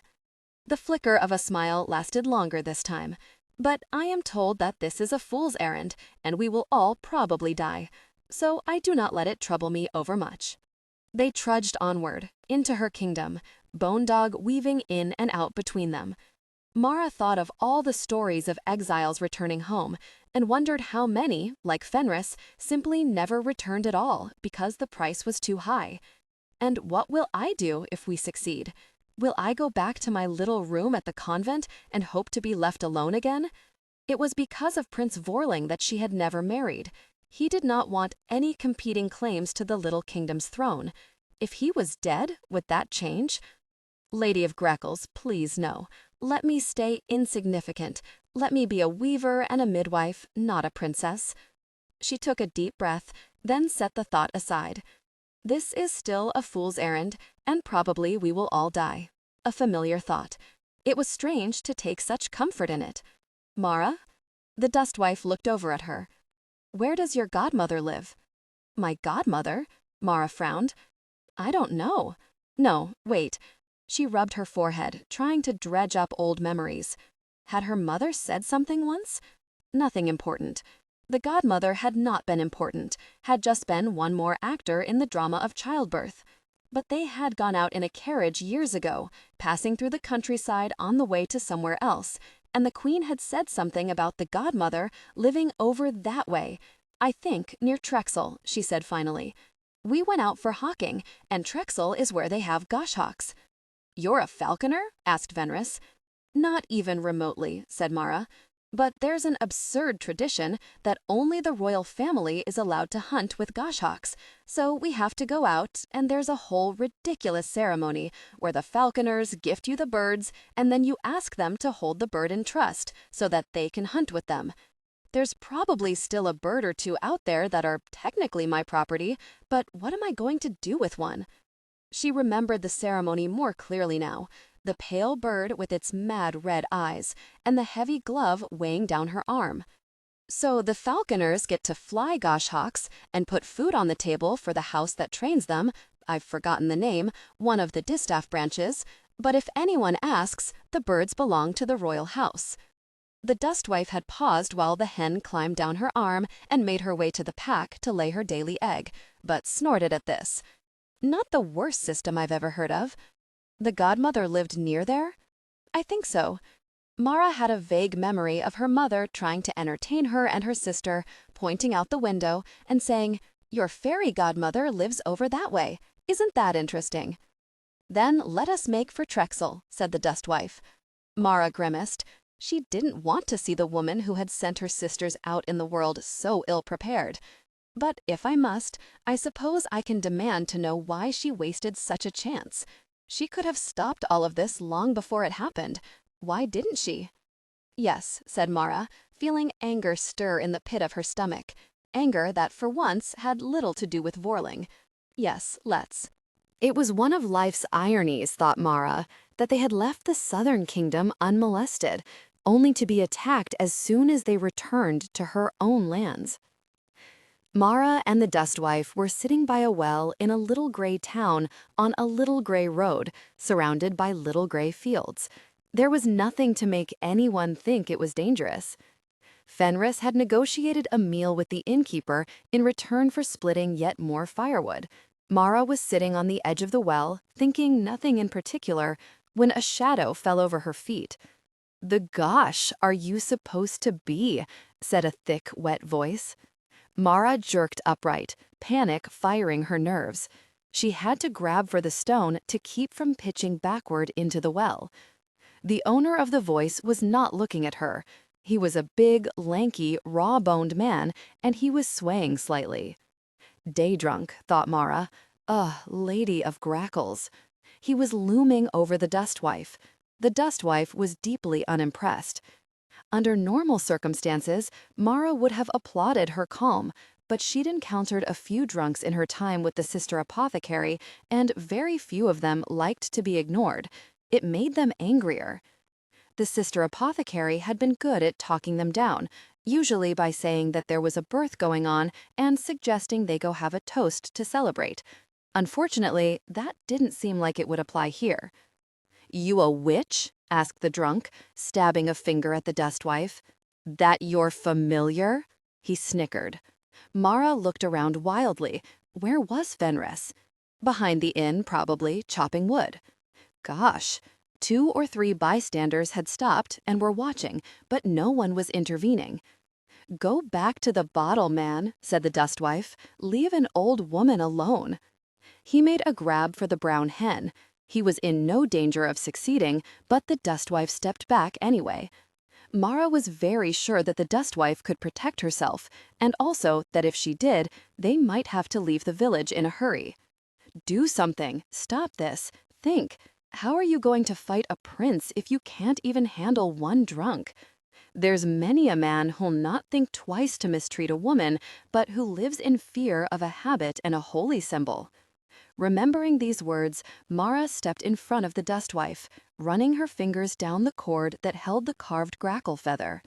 Speaker 2: The flicker of a smile lasted longer this time. "But I am told that this is a fool's errand, and we will all probably die. So I do not let it trouble me overmuch." They trudged onward, into her kingdom, Bone Dog weaving in and out between them. Marra thought of all the stories of exiles returning home, and wondered how many, like Fenris, simply never returned at all because the price was too high. And what will I do if we succeed? Will I go back to my little room at the convent and hope to be left alone again? It was because of Prince Vorling that she had never married. He did not want any competing claims to the little kingdom's throne. If he was dead, would that change? "Lady of Greckles, please no. Let me stay insignificant. Let me be a weaver and a midwife, not a princess." She took a deep breath, then set the thought aside. This is still a fool's errand, and probably we will all die. A familiar thought. It was strange to take such comfort in it. "Marra?" The dustwife looked over at her. "Where does your godmother live?" "My godmother?" Marra frowned. "I don't know. No, wait." She rubbed her forehead, trying to dredge up old memories. Had her mother said something once? Nothing important. The godmother had not been important, had just been one more actor in the drama of childbirth. But they had gone out in a carriage years ago, passing through the countryside on the way to somewhere else, and the queen had said something about the godmother living over that way. "I think near Trexel," she said finally. "We went out for hawking, and Trexel is where they have goshawks." "You're a falconer?" asked Fenris. "Not even remotely," said Marra. "But there's an absurd tradition that only the royal family is allowed to hunt with goshawks. So we have to go out, and there's a whole ridiculous ceremony where the falconers gift you the birds, and then you ask them to hold the bird in trust so that they can hunt with them. There's probably still a bird or two out there that are technically my property, but what am I going to do with one?" She remembered the ceremony more clearly now. The pale bird with its mad red eyes, and the heavy glove weighing down her arm. "So the falconers get to fly goshawks and put food on the table for the house that trains them. I've forgotten the name, one of the distaff branches. But if anyone asks, the birds belong to the royal house." The dustwife had paused while the hen climbed down her arm and made her way to the pack to lay her daily egg, but snorted at this. "Not the worst system I've ever heard of." "The godmother lived near there?" "I think so." Marra had a vague memory of her mother trying to entertain her and her sister, pointing out the window and saying, "Your fairy godmother lives over that way. Isn't that interesting?" "Then let us make for Trexel," said the dustwife. Marra grimaced. She didn't want to see the woman who had sent her sisters out in the world so ill-prepared. "But if I must, I suppose I can demand to know why she wasted such a chance. She could have stopped all of this long before it happened. Why didn't she?" "Yes," said Marra, feeling anger stir in the pit of her stomach. Anger that for once had little to do with Vorling. "Yes, let's." It was one of life's ironies, thought Marra, that they had left the southern kingdom unmolested, only to be attacked as soon as they returned to her own lands. Marra and the dustwife were sitting by a well in a little gray town on a little gray road, surrounded by little gray fields. There was nothing to make anyone think it was dangerous. Fenris had negotiated a meal with the innkeeper in return for splitting yet more firewood. Marra was sitting on the edge of the well, thinking nothing in particular, when a shadow fell over her feet.
Speaker 1: The gosh are you supposed to be? Said a thick, wet voice. Marra jerked upright, panic firing her nerves. She had to grab for the stone to keep from pitching backward into the well. The owner of the voice was not looking at her. He was a big, lanky, raw-boned man, and he was swaying slightly. Day drunk, thought Marra. Ugh, lady of grackles. He was looming over the dustwife. The dustwife was deeply unimpressed. Under normal circumstances, Marra would have applauded her calm, but she'd encountered a few drunks in her time with the sister apothecary, and very few of them liked to be ignored. It made them angrier. The sister apothecary had been good at talking them down, usually by saying that there was a birth going on and suggesting they go have a toast to celebrate. Unfortunately, that didn't seem like it would apply here. "You a witch?" asked the drunk, stabbing a finger at the dustwife. "That you're familiar?" He snickered. Marra looked around wildly. Where was Fenris? Behind the inn, probably, chopping wood. Gosh, 2 or 3 bystanders had stopped and were watching, but no one was intervening. "Go back to the bottle, man," said the dustwife. "Leave an old woman alone." He made a grab for the brown hen. He was in no danger of succeeding, but the dustwife stepped back anyway. Marra was very sure that the dustwife could protect herself, and also that if she did, they might have to leave the village in a hurry. "Do something. Stop this. Think. How are you going to fight a prince if you can't even handle one drunk? There's many a man who'll not think twice to mistreat a woman, but who lives in fear of a habit and a holy symbol." Remembering these words, Marra stepped in front of the dustwife, running her fingers down the cord that held the carved grackle feather.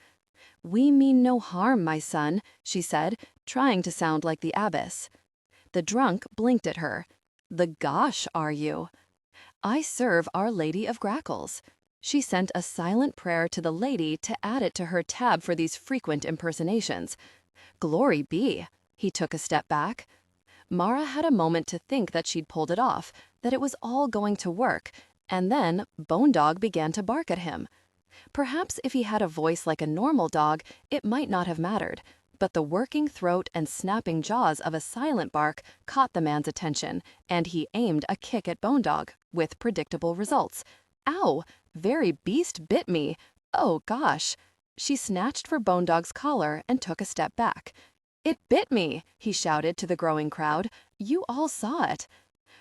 Speaker 1: "We mean no harm, my son," she said, trying to sound like the abbess. The drunk blinked at her. "The gosh are you?" "I serve Our Lady of Grackles." She sent a silent prayer to the lady to add it to her tab for these frequent impersonations. "Glory be." He took a step back. Marra had a moment to think that she'd pulled it off, that it was all going to work, and then Bone Dog began to bark at him. Perhaps if he had a voice like a normal dog, it might not have mattered, but the working throat and snapping jaws of a silent bark caught the man's attention, and he aimed a kick at Bone Dog, with predictable results. "Ow! Very beast bit me! Oh, gosh!" She snatched for Bone Dog's collar and took a step back. "It bit me!" he shouted to the growing crowd. "You all saw it."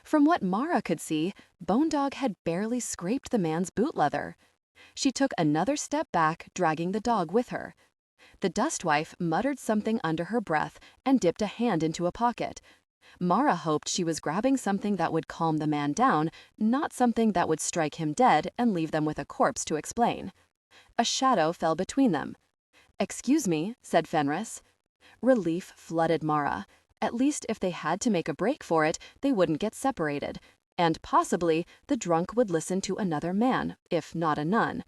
Speaker 1: From what Marra could see, Bone Dog had barely scraped the man's boot leather. She took another step back, dragging the dog with her. The dustwife muttered something under her breath and dipped a hand into a pocket. Marra hoped she was grabbing something that would calm the man down, not something that would strike him dead and leave them with a corpse to explain. A shadow fell between them. "Excuse me," said Fenris. Relief flooded Marra. At least if they had to make a break for it, they wouldn't get separated. And possibly the drunk would listen to another man, if not a nun.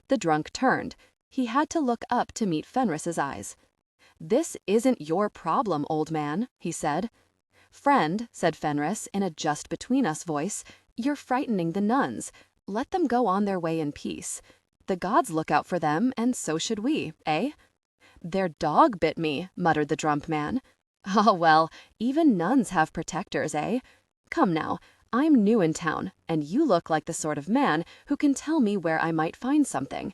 Speaker 1: The drunk turned. He had to look up to meet Fenris's eyes. "This isn't your problem, old man," he said. "Friend," said Fenris in a just-between-us voice, "you're frightening the nuns. Let them go on their way in peace. The gods look out for them, and so should we, eh?" "Their dog bit me," muttered the drunk man. "Ah, well, even nuns have protectors, eh? Come now, I'm new in town, and you look like the sort of man who can tell me where I might find something."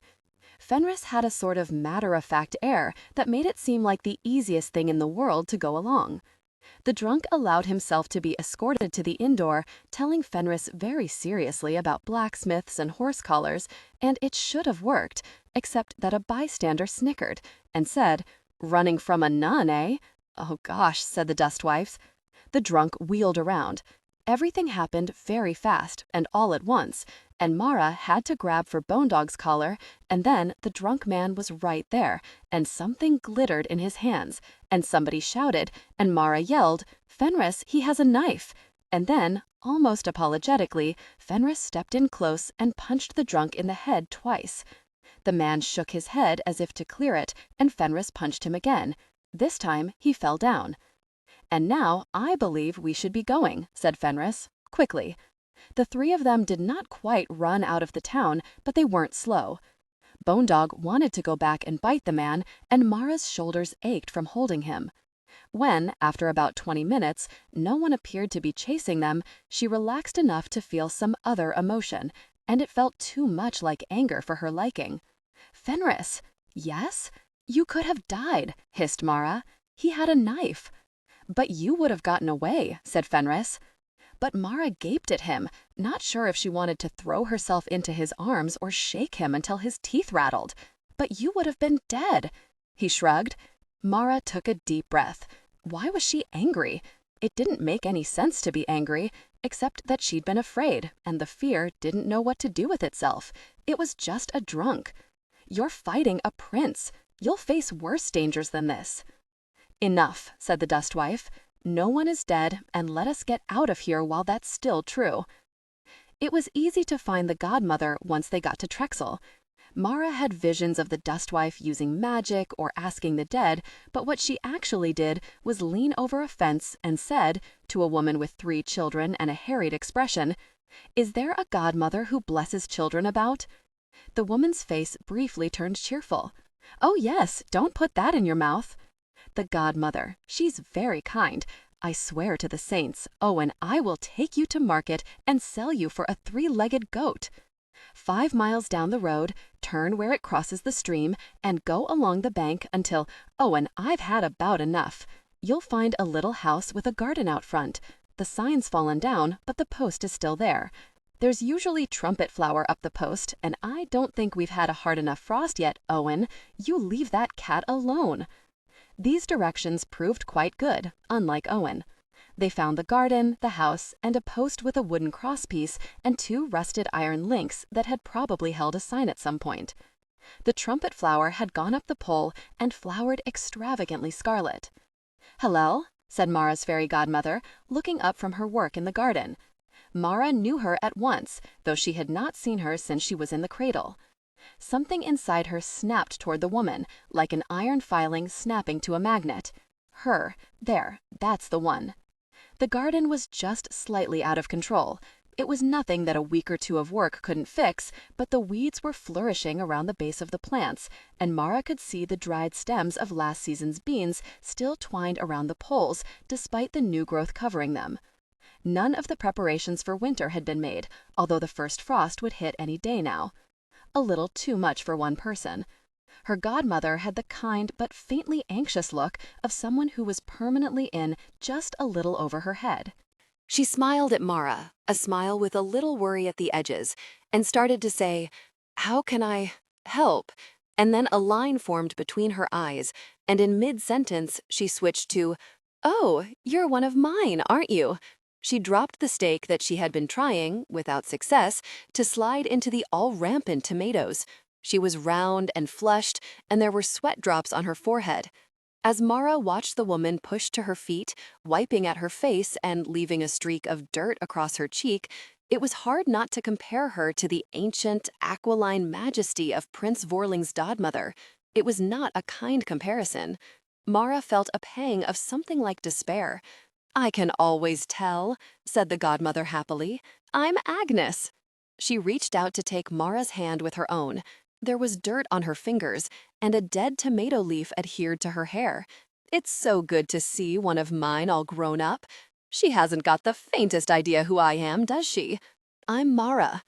Speaker 1: Fenris had a sort of matter-of-fact air that made it seem like the easiest thing in the world to go along. The drunk allowed himself to be escorted to the inn door, telling Fenris very seriously about blacksmiths and horse collars, and it should have worked, except that a bystander snickered and said, "Running from a nun, eh?" "Oh gosh," said the dustwife. The drunk wheeled around. Everything happened very fast and all at once, and Marra had to grab for Bone Dog's collar, and then the drunk man was right there, and something glittered in his hands, and somebody shouted, and Marra yelled, "Fenris, he has a knife!" And then, almost apologetically, Fenris stepped in close and punched the drunk in the head twice. The man shook his head as if to clear it, and Fenris punched him again. This time he fell down. "And now I believe we should be going," said Fenris, quickly. The 3 of them did not quite run out of the town, but they weren't slow.
Speaker 2: Bonedog wanted to go back and bite the man, and Marra's shoulders ached from holding him. When, after about 20 minutes, no one appeared to be chasing them, she relaxed enough to feel some other emotion, and it felt too much like anger for her liking. "Fenris!" "Yes? You could have died," hissed Marra. "He had a knife." "But you would have gotten away," said Fenris. But Marra gaped at him, not sure if she wanted to throw herself into his arms or shake him until his teeth rattled. "But you would have been dead." He shrugged. Marra took a deep breath. Why was she angry? It didn't make any sense to be angry, except that she'd been afraid, and the fear didn't know what to do with itself. It was just a drunk. "You're fighting a prince. You'll face worse dangers than this." "Enough," said the Dustwife. "No one is dead, and let us get out of here while that's still true." It was easy to find the godmother once they got to Trexel. Marra had visions of the Dustwife using magic or asking the dead, but what she actually did was lean over a fence and said, to a woman with 3 children and a harried expression, "Is there a godmother who blesses children about?" The woman's face briefly turned cheerful. "Oh yes, don't put that in your mouth." "The godmother. She's very kind. I swear to the saints, Owen, I will take you to market and sell you for a 3-legged goat. 5 miles down the road, turn where it crosses the stream, and go along the bank until, Owen, I've had about enough. You'll find a little house with a garden out front. The sign's fallen down, but the post is still there. There's usually trumpet flower up the post, and I don't think we've had a hard enough frost yet, Owen. You leave that cat alone." These directions proved quite good, unlike Owen. They found the garden, the house, and a post with a wooden crosspiece and 2 rusted iron links that had probably held a sign at some point. The trumpet flower had gone up the pole and flowered extravagantly scarlet. "Hello," said Marra's fairy godmother, looking up from her work in the garden. Marra knew her at once, though she had not seen her since she was in the cradle. Something inside her snapped toward the woman, like an iron filing snapping to a magnet. There, that's the one. The garden was just slightly out of control. It was nothing that a week or 2 of work couldn't fix, but the weeds were flourishing around the base of the plants, and Marra could see the dried stems of last season's beans still twined around the poles, despite the new growth covering them. None of the preparations for winter had been made, although the first frost would hit any day now. A little too much for one person. Her godmother had the kind but faintly anxious look of someone who was permanently in just a little over her head.
Speaker 1: She smiled at Marra, a smile with a little worry at the edges, and started to say, "How can I help?" And then a line formed between her eyes, and in mid-sentence she switched to, "Oh, you're one of mine, aren't you?" She dropped the stake that she had been trying, without success, to slide into the all-rampant tomatoes. She was round and flushed, and there were sweat drops on her forehead. As Marra watched the woman push to her feet, wiping at her face and leaving a streak of dirt across her cheek, it was hard not to compare her to the ancient, aquiline majesty of Prince Vorling's godmother. It was not a kind comparison. Marra felt a pang of something like despair. "I can always tell," said the godmother happily. "I'm Agnes." She reached out to take Marra's hand with her own. There was dirt on her fingers, and a dead tomato leaf adhered to her hair. "It's so good to see one of mine all grown up. She hasn't got the faintest idea who I am, does she? I'm Marra."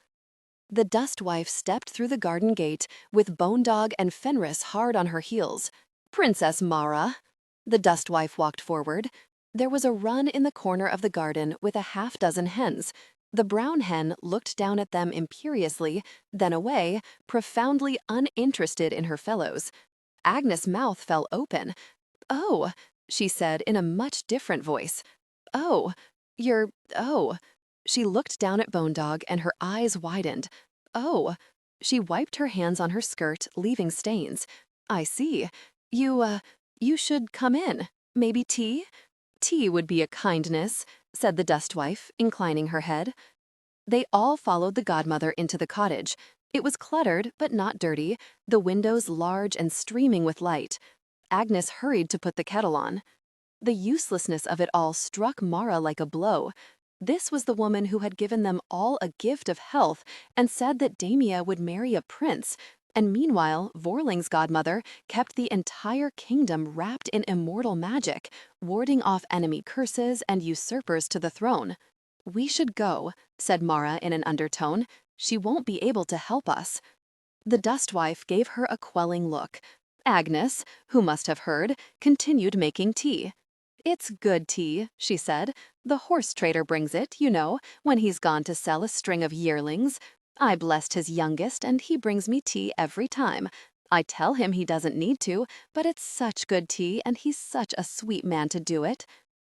Speaker 1: The Dustwife stepped through the garden gate, with Bonedog and Fenris hard on her heels. "Princess Marra." The Dustwife walked forward. There was a run in the corner of the garden with a half-dozen hens. The brown hen looked down at them imperiously, then away, profoundly uninterested in her fellows. Agnes' mouth fell open. "Oh," she said in a much different voice. "Oh, oh." She looked down at Bonedog and her eyes widened. "Oh." She wiped her hands on her skirt, leaving stains. "I see. You should come in. Maybe tea?" "Tea would be a kindness," said the Dustwife, inclining her head. They all followed the godmother into the cottage. It was cluttered, but not dirty, the windows large and streaming with light. Agnes hurried to put the kettle on. The uselessness of it all struck Marra like a blow. This was the woman who had given them all a gift of health and said that Damia would marry a prince,
Speaker 2: And meanwhile, Vorling's godmother kept the entire kingdom wrapped in immortal magic, warding off enemy curses and usurpers to the throne. "We should go," said Marra in an undertone. "She won't be able to help us." The dustwife gave her a quelling look. Agnes, who must have heard, continued making tea. "It's good tea," she said. "The horse trader brings it, you know, when he's gone to sell a string of yearlings. I blessed his youngest, and he brings me tea every time. I tell him he doesn't need to, but it's such good tea, and he's such a sweet man to do it."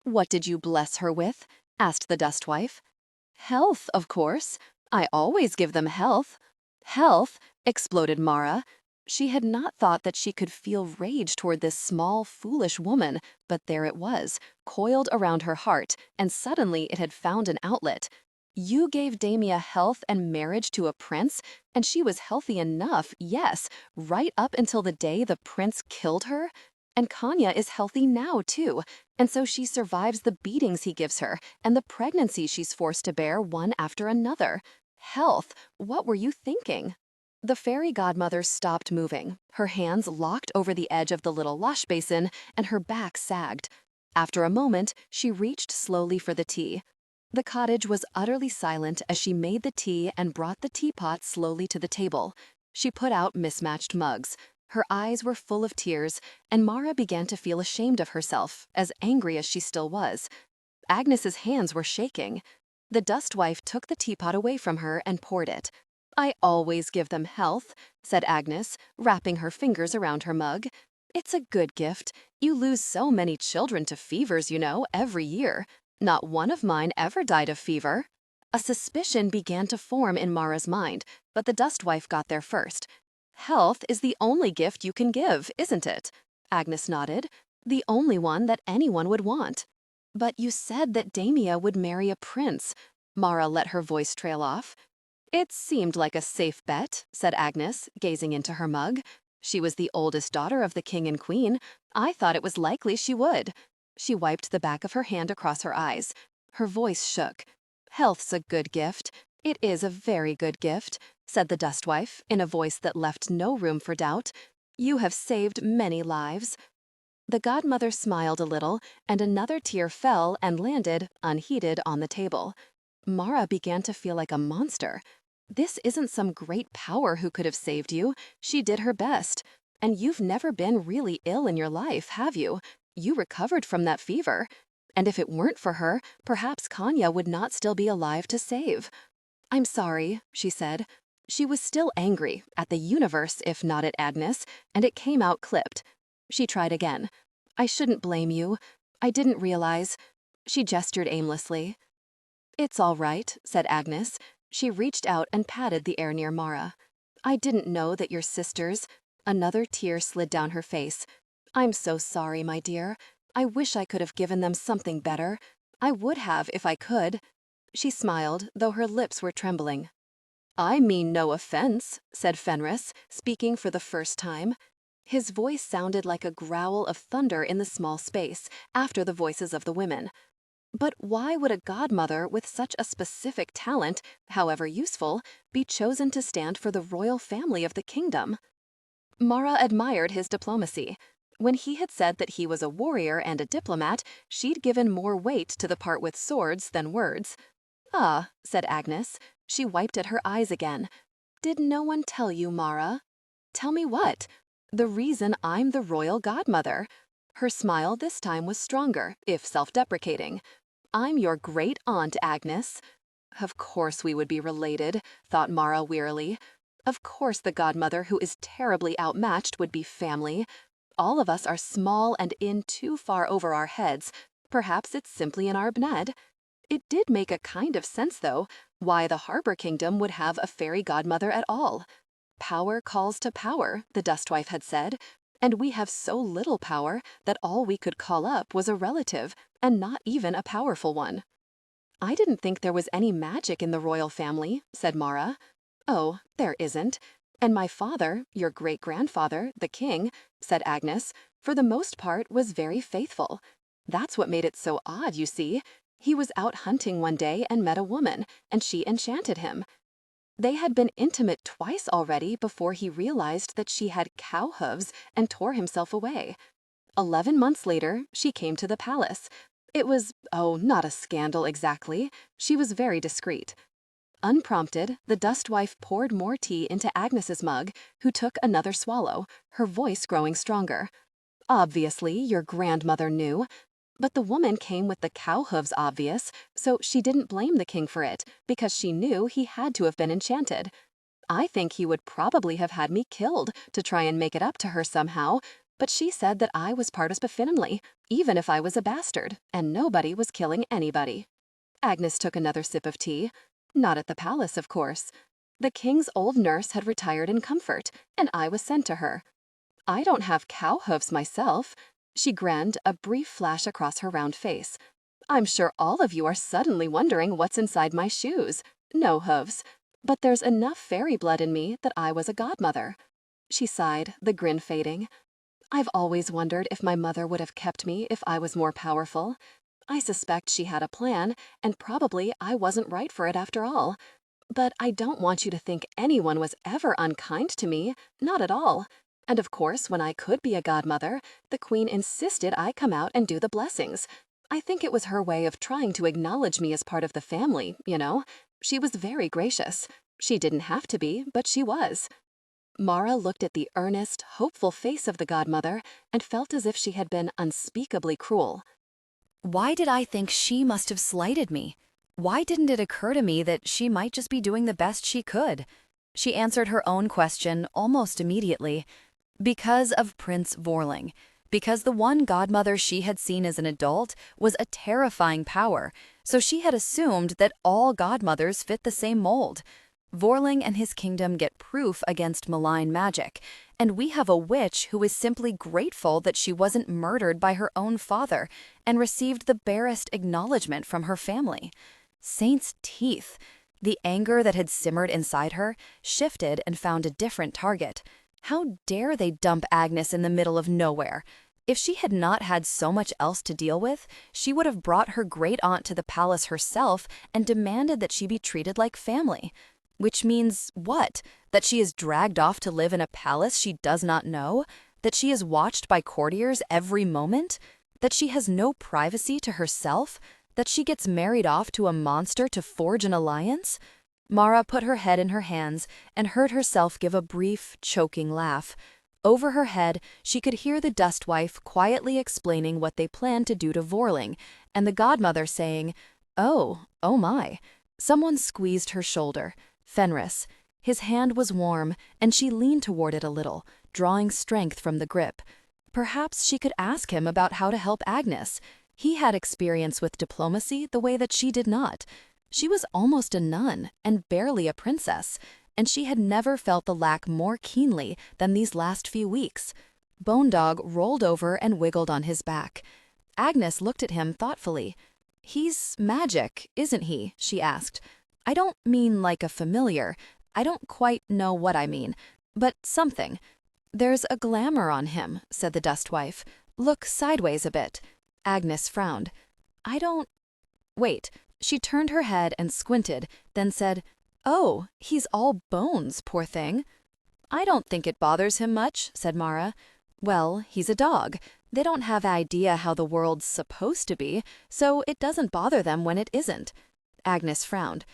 Speaker 2: "What did you bless her with?" asked the dustwife. "Health, of course. I always give them health." "Health!" exploded Marra. She had not thought that she could feel rage toward this small, foolish woman, but there it was, coiled around her heart, and suddenly it had found an outlet. "You gave Damia health and marriage to a prince, and she was healthy enough, yes, right up until the day the prince killed her? And Kanya is healthy now, too, and so she survives the beatings he gives her and the pregnancy she's forced to bear one after another. Health, what were you thinking?" The fairy godmother stopped moving. Her hands locked over the edge of the little wash basin, and her back sagged. After a moment, she reached slowly for the tea. The cottage was utterly silent as she made the tea and brought the teapot slowly to the table. She put out mismatched mugs. Her eyes were full of tears, and Marra began to feel ashamed of herself, as angry as she still was. Agnes's hands were shaking. The dustwife took the teapot away from her and poured it. "I always give them health," said Agnes, wrapping her fingers around her mug. "It's a good gift. You lose so many children to fevers, you know, every year. Not one of mine ever died of fever." A suspicion began to form in Marra's mind, but the dustwife got there first. "Health is the only gift you can give, isn't it?" Agnes nodded. "The only one that anyone would want." "But you said that Damia would marry a prince." Marra let her voice trail off. "It seemed like a safe bet," said Agnes, gazing into her mug. "She was the oldest daughter of the king and queen. I thought it was likely she would." She wiped the back of her hand across her eyes. Her voice shook. "Health's a good gift. It is a very good gift," said the dustwife, in a voice that left no room for doubt. "You have saved many lives." The godmother smiled a little, and another tear fell and landed, unheeded, on the table. Marra began to feel like a monster. This isn't some great power who could have saved you. She did her best. And you've never been really ill in your life, have you? You recovered from that fever. And if it weren't for her, perhaps Kanya would not still be alive to save. "I'm sorry," she said. She was still angry, at the universe if not at Agnes, and it came out clipped. She tried again. "I shouldn't blame you. I didn't realize." She gestured aimlessly. "It's all right," said Agnes. She reached out and patted the air near Marra. "I didn't know that your sisters—" Another tear slid down her face. "I'm so sorry, my dear. I wish I could have given them something better. I would have if I could." She smiled, though her lips were trembling. "I mean no offense," said Fenris, speaking for the first time. His voice sounded like a growl of thunder in the small space, after the voices of the women. But why would a godmother with such a specific talent, however useful, be chosen to stand for the royal family of the kingdom? Marra admired his diplomacy. When he had said that he was a warrior and a diplomat, she'd given more weight to the part with swords than words. "Ah," said Agnes. She wiped at her eyes again. "Did no one tell you, Marra?" "Tell me what?" "The reason I'm the royal godmother." Her smile this time was stronger, if self-deprecating. "I'm your great aunt, Agnes." Of course we would be related, thought Marra wearily. Of course the godmother who is terribly outmatched would be family. All of us are small and in too far over our heads. Perhaps it's simply in our blood. It did make a kind of sense, though, why the Harbor Kingdom would have a fairy godmother at all. Power calls to power, the dustwife had said, and we have so little power that all we could call up was a relative, and not even a powerful one. "I didn't think there was any magic in the royal family," said Marra. "Oh, there isn't. And my father, your great-grandfather, the king," said Agnes, "for the most part was very faithful. That's what made it so odd, you see. He was out hunting one day and met a woman, and she enchanted him." They had been intimate twice already before he realized that she had cow hooves and tore himself away. 11 months later, she came to the palace. It was, oh, not a scandal exactly. She was very discreet. Unprompted, the dustwife poured more tea into Agnes's mug, who took another swallow, her voice growing stronger. Obviously, your grandmother knew. But the woman came with the cow hooves obvious, so she didn't blame the king for it, because she knew he had to have been enchanted. I think he would probably have had me killed to try and make it up to her somehow, but she said that I was part of the family, even if I was a bastard, and nobody was killing anybody. Agnes took another sip of tea. Not at the palace, of course. The king's old nurse had retired in comfort, and I was sent to her. I don't have cow hooves myself. She grinned, a brief flash across her round face. I'm sure all of you are suddenly wondering what's inside my shoes. No hooves. But there's enough fairy blood in me that I was a godmother. She sighed, the grin fading. I've always wondered if my mother would have kept me if I was more powerful. I suspect she had a plan, and probably I wasn't right for it after all. But I don't want you to think anyone was ever unkind to me, not at all. And of course, when I could be a godmother, the queen insisted I come out and do the blessings. I think it was her way of trying to acknowledge me as part of the family, you know. She was very gracious. She didn't have to be, but she was. Marra looked at the earnest, hopeful face of the godmother and felt as if she had been unspeakably cruel.
Speaker 1: Why did I think she must have slighted me? Why didn't it occur to me that she might just be doing the best she could? She answered her own question almost immediately. Because of Prince Vorling. Because the one godmother she had seen as an adult was a terrifying power, so she had assumed that all godmothers fit the same mold. Vorling and his kingdom get proof against malign magic, and we have a witch who is simply grateful that she wasn't murdered by her own father and received the barest acknowledgement from her family. Saint's teeth! The anger that had simmered inside her shifted and found a different target. How dare they dump Agnes in the middle of nowhere? If she had not had so much else to deal with, she would have brought her great-aunt to the palace herself and demanded that she be treated like family. Which means what? That she is dragged off to live in a palace she does not know? That she is watched by courtiers every moment? That she has no privacy to herself? That she gets married off to a monster to forge an alliance? Marra put her head in her hands and heard herself give a brief, choking laugh. Over her head, she could hear the dustwife quietly explaining what they planned to do to Vorling, and the godmother saying, "Oh my." Someone squeezed her shoulder. Fenris. His hand was warm, and she leaned toward it a little, drawing strength from the grip. Perhaps she could ask him about how to help Agnes. He had experience with diplomacy the way that she did not. She was almost a nun, and barely a princess, and she had never felt the lack more keenly than these last few weeks. Bone Dog rolled over and wiggled on his back. Agnes looked at him thoughtfully. "He's magic, isn't he?" she asked. "I don't mean like a familiar. I don't quite know what I mean, but something." "There's a glamour on him," said the dustwife. "Look sideways a bit." Agnes frowned. "I don't—" Wait. She turned her head and squinted, then said, "Oh, he's all bones, poor thing." "I don't think it bothers him much," said Marra. "Well, he's a dog. They don't have idea how the world's supposed to be, so it doesn't bother them when it isn't." Agnes frowned.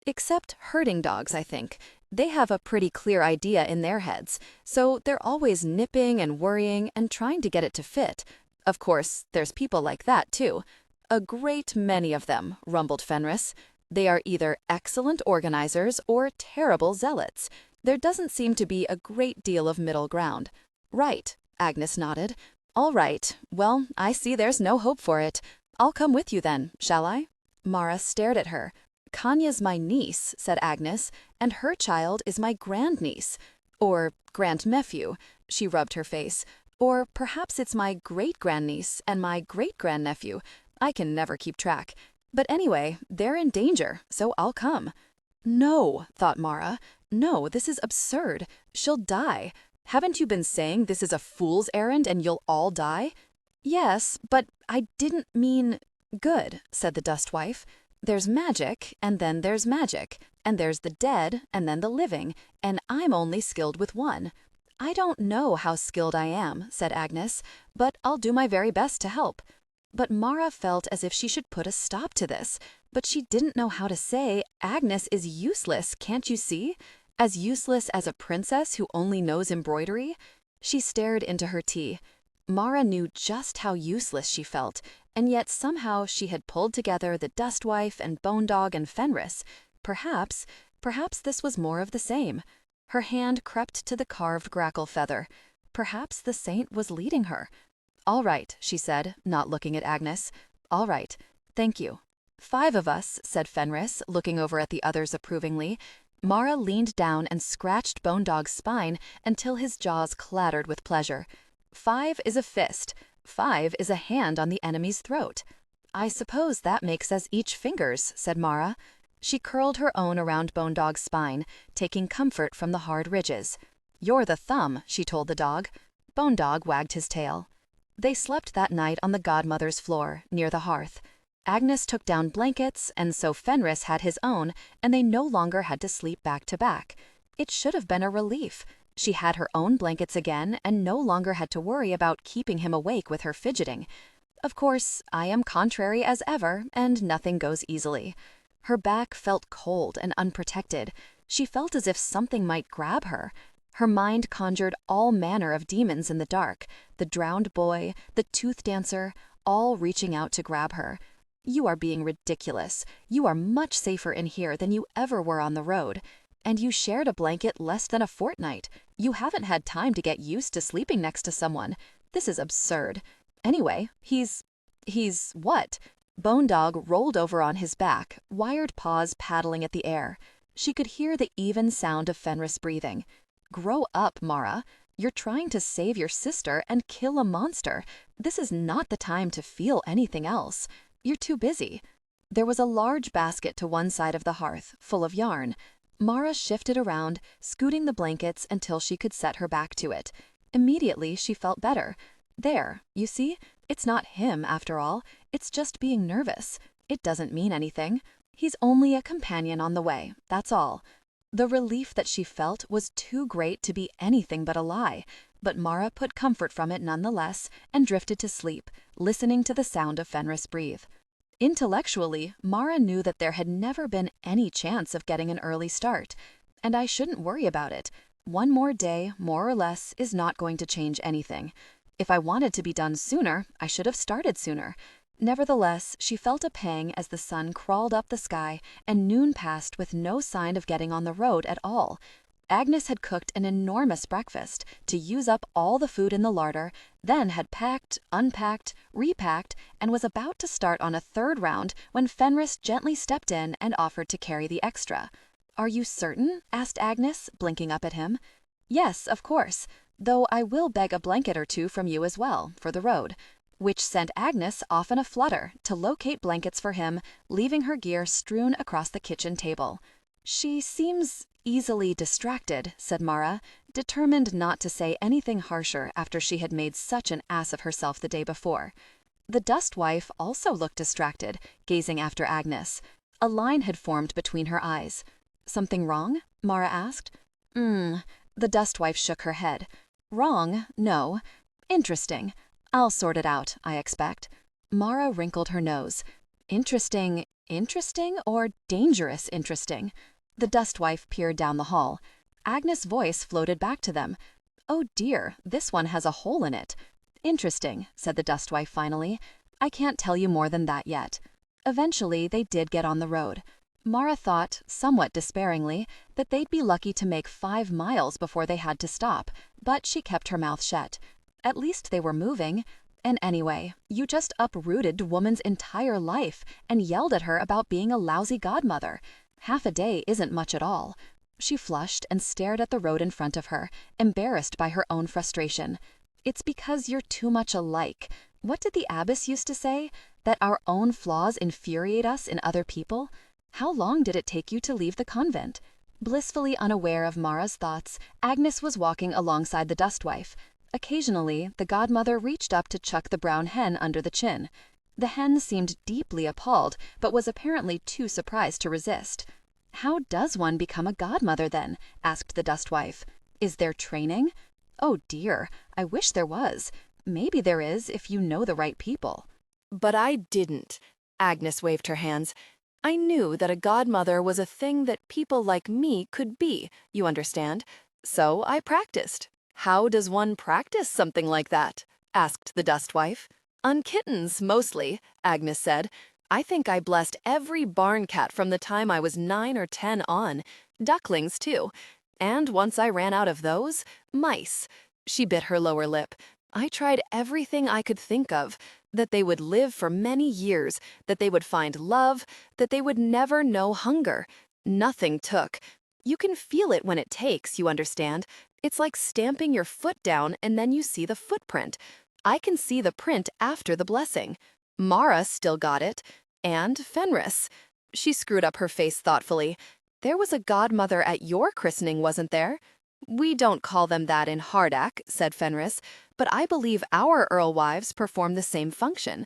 Speaker 1: "Except herding dogs, I think. They have a pretty clear idea in their heads, so they're always nipping and worrying and trying to get it to fit. Of course, there's people like that, too." "A great many of them," rumbled Fenris. "They are either excellent organizers or terrible zealots. There doesn't seem to be a great deal of middle ground." "Right," Agnes nodded. "All right. Well, I see there's no hope for it. I'll come with you then, shall I?" Marra stared at her. "Kanya's my niece," said Agnes, "and her child is my grandniece. Or grandnephew." She rubbed her face. "Or perhaps it's my great-grandniece and my great-grandnephew. I can never keep track. But anyway, they're in danger, so I'll come." "No," thought Marra. "No, this is absurd. She'll die. Haven't you been saying this is a fool's errand and you'll all die?" "Yes, but I didn't mean—" "Good," said the dustwife. There's magic, and then there's magic, and there's the dead, and then the living, and I'm only skilled with one. I don't know how skilled I am, said Agnes, but I'll do my very best to help. But Marra felt as if she should put a stop to this, but she didn't know how to say, Agnes is useless, can't you see? As useless as a princess who only knows embroidery. She stared into her tea. Marra knew just how useless she felt, and yet somehow she had pulled together the Dustwife and Bone Dog and Fenris. Perhaps this was more of the same. Her hand crept to the carved grackle feather. Perhaps the saint was leading her. All right, she said, not looking at Agnes. All right, thank you. 5 of us, said Fenris, looking over at the others approvingly. Marra leaned down and scratched Bone Dog's spine until his jaws clattered with pleasure. 5 is a fist. 5 is a hand on the enemy's throat. I suppose that makes us each fingers, said Marra. She curled her own around Bone Dog's spine, taking comfort from the hard ridges. You're the thumb, she told the dog. Bone Dog wagged his tail. They slept that night on the godmother's floor, near the hearth. Agnes took down blankets, and so Fenris had his own, and they no longer had to sleep back to back. It should have been a relief. She had her own blankets again and no longer had to worry about keeping him awake with her fidgeting. Of course, I am contrary as ever, and nothing goes easily. Her back felt cold and unprotected. She felt as if something might grab her. Her mind conjured all manner of demons in the dark, the drowned boy, the tooth dancer, all reaching out to grab her. You are being ridiculous. You are much safer in here than you ever were on the road. And you shared a blanket less than a fortnight. You haven't had time to get used to sleeping next to someone. This is absurd. Anyway, he's what? Bone Dog rolled over on his back, wired paws paddling at the air. She could hear the even sound of Fenris breathing. Grow up, Marra. You're trying to save your sister and kill a monster. This is not the time to feel anything else. You're too busy. There was a large basket to one side of the hearth, full of yarn. Marra shifted around, scooting the blankets until she could set her back to it. Immediately, she felt better. There, you see? It's not him, after all. It's just being nervous. It doesn't mean anything. He's only a companion on the way, that's all. The relief that she felt was too great to be anything but a lie, but Marra put comfort from it nonetheless and drifted to sleep, listening to the sound of Fenris breathe. Intellectually, Marra knew that there had never been any chance of getting an early start, and I shouldn't worry about it. One more day, more or less, is not going to change anything. If I wanted to be done sooner, I should have started sooner. Nevertheless, she felt a pang as the sun crawled up the sky and noon passed with no sign of getting on the road at all. Agnes had cooked an enormous breakfast to use up all the food in the larder, then had packed, unpacked, repacked, and was about to start on a 3rd round when Fenris gently stepped in and offered to carry the extra. Are you certain? Asked Agnes, blinking up at him. Yes, of course, though I will beg a blanket or 2 from you as well, for the road. Which sent Agnes off in a flutter to locate blankets for him, leaving her gear strewn across the kitchen table. She seems easily distracted, said Marra, determined not to say anything harsher after she had made such an ass of herself the day before. The Dustwife also looked distracted, gazing after Agnes. A line had formed between her eyes. Something wrong? Marra asked. The Dustwife shook her head. Wrong? No. Interesting. I'll sort it out, I expect. Marra wrinkled her nose. Interesting or dangerous interesting? The Dustwife peered down the hall. Agnes' voice floated back to them. Oh dear, this one has a hole in it. Interesting, said the Dustwife finally. I can't tell you more than that yet. Eventually, they did get on the road. Marra thought, somewhat despairingly, that they'd be lucky to make 5 miles before they had to stop, but she kept her mouth shut. At least they were moving. And anyway, you just uprooted a woman's entire life and yelled at her about being a lousy godmother. Half a day isn't much at all. She flushed and stared at the road in front of her, embarrassed by her own frustration. It's because you're too much alike. What did the abbess used to say? That our own flaws infuriate us in other people? How long did it take you to leave the convent? Blissfully unaware of Marra's thoughts, Agnes was walking alongside the Dustwife. Occasionally, the godmother reached up to chuck the brown hen under the chin.
Speaker 2: The hen seemed deeply appalled, but was apparently too surprised to resist. "How does one become a godmother, then?" asked the dustwife. "Is there training?" "Oh dear, I wish there was. Maybe there is if you know the right people."
Speaker 1: But I didn't. Agnes waved her hands. I knew that a godmother was a thing that people like me could be, you understand. So I practiced. How does one practice something like that? Asked the dustwife. On kittens, mostly, Agnes said. I think I blessed every barn cat from the time I was 9 or 10 on. Ducklings, too. And once I ran out of those, mice. She bit her lower lip. I tried everything I could think of. That they would live for many years, that they would find love, that they would never know hunger. Nothing took. You can feel it when it takes, you understand. It's like stamping your foot down and then you see the footprint. I can see the print after the blessing. Marra still got it. And Fenris. She screwed up her face thoughtfully. There was a godmother at your christening, wasn't there? We don't call them that in Hardak, said Fenris, but I believe our Earl wives perform the same function.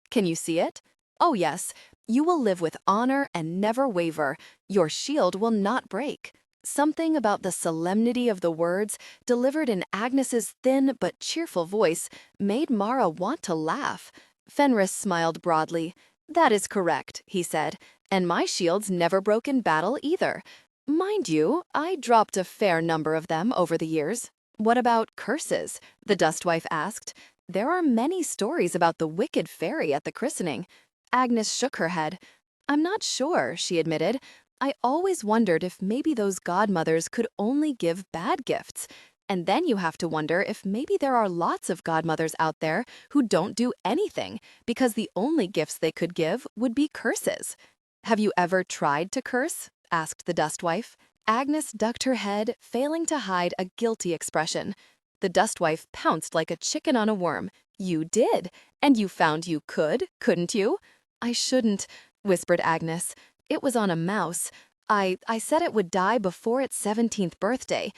Speaker 1: Can you see it? Oh yes, you will live with honor and never waver. Your shield will not break. Something about the solemnity of the words, delivered in Agnes's thin but cheerful voice, made Marra want to laugh. Fenris smiled broadly. That is correct, he said, and my shields never broke in battle either. Mind you, I dropped a fair number of them over the years. What about curses? The dustwife asked. There are many stories about the wicked fairy at the christening. Agnes shook her head. I'm not sure, she admitted. I always wondered if maybe those godmothers could only give bad gifts. And then you have to wonder if maybe there are lots of godmothers out there who don't do anything because the only gifts they could give would be curses. Have you ever tried to curse? Asked the dustwife. Agnes ducked her head, failing to hide a guilty expression. The dustwife pounced like a chicken on a worm. You did, and you found you could, couldn't you? I shouldn't, whispered Agnes. It was on a mouse. I said it would die before its 17th birthday.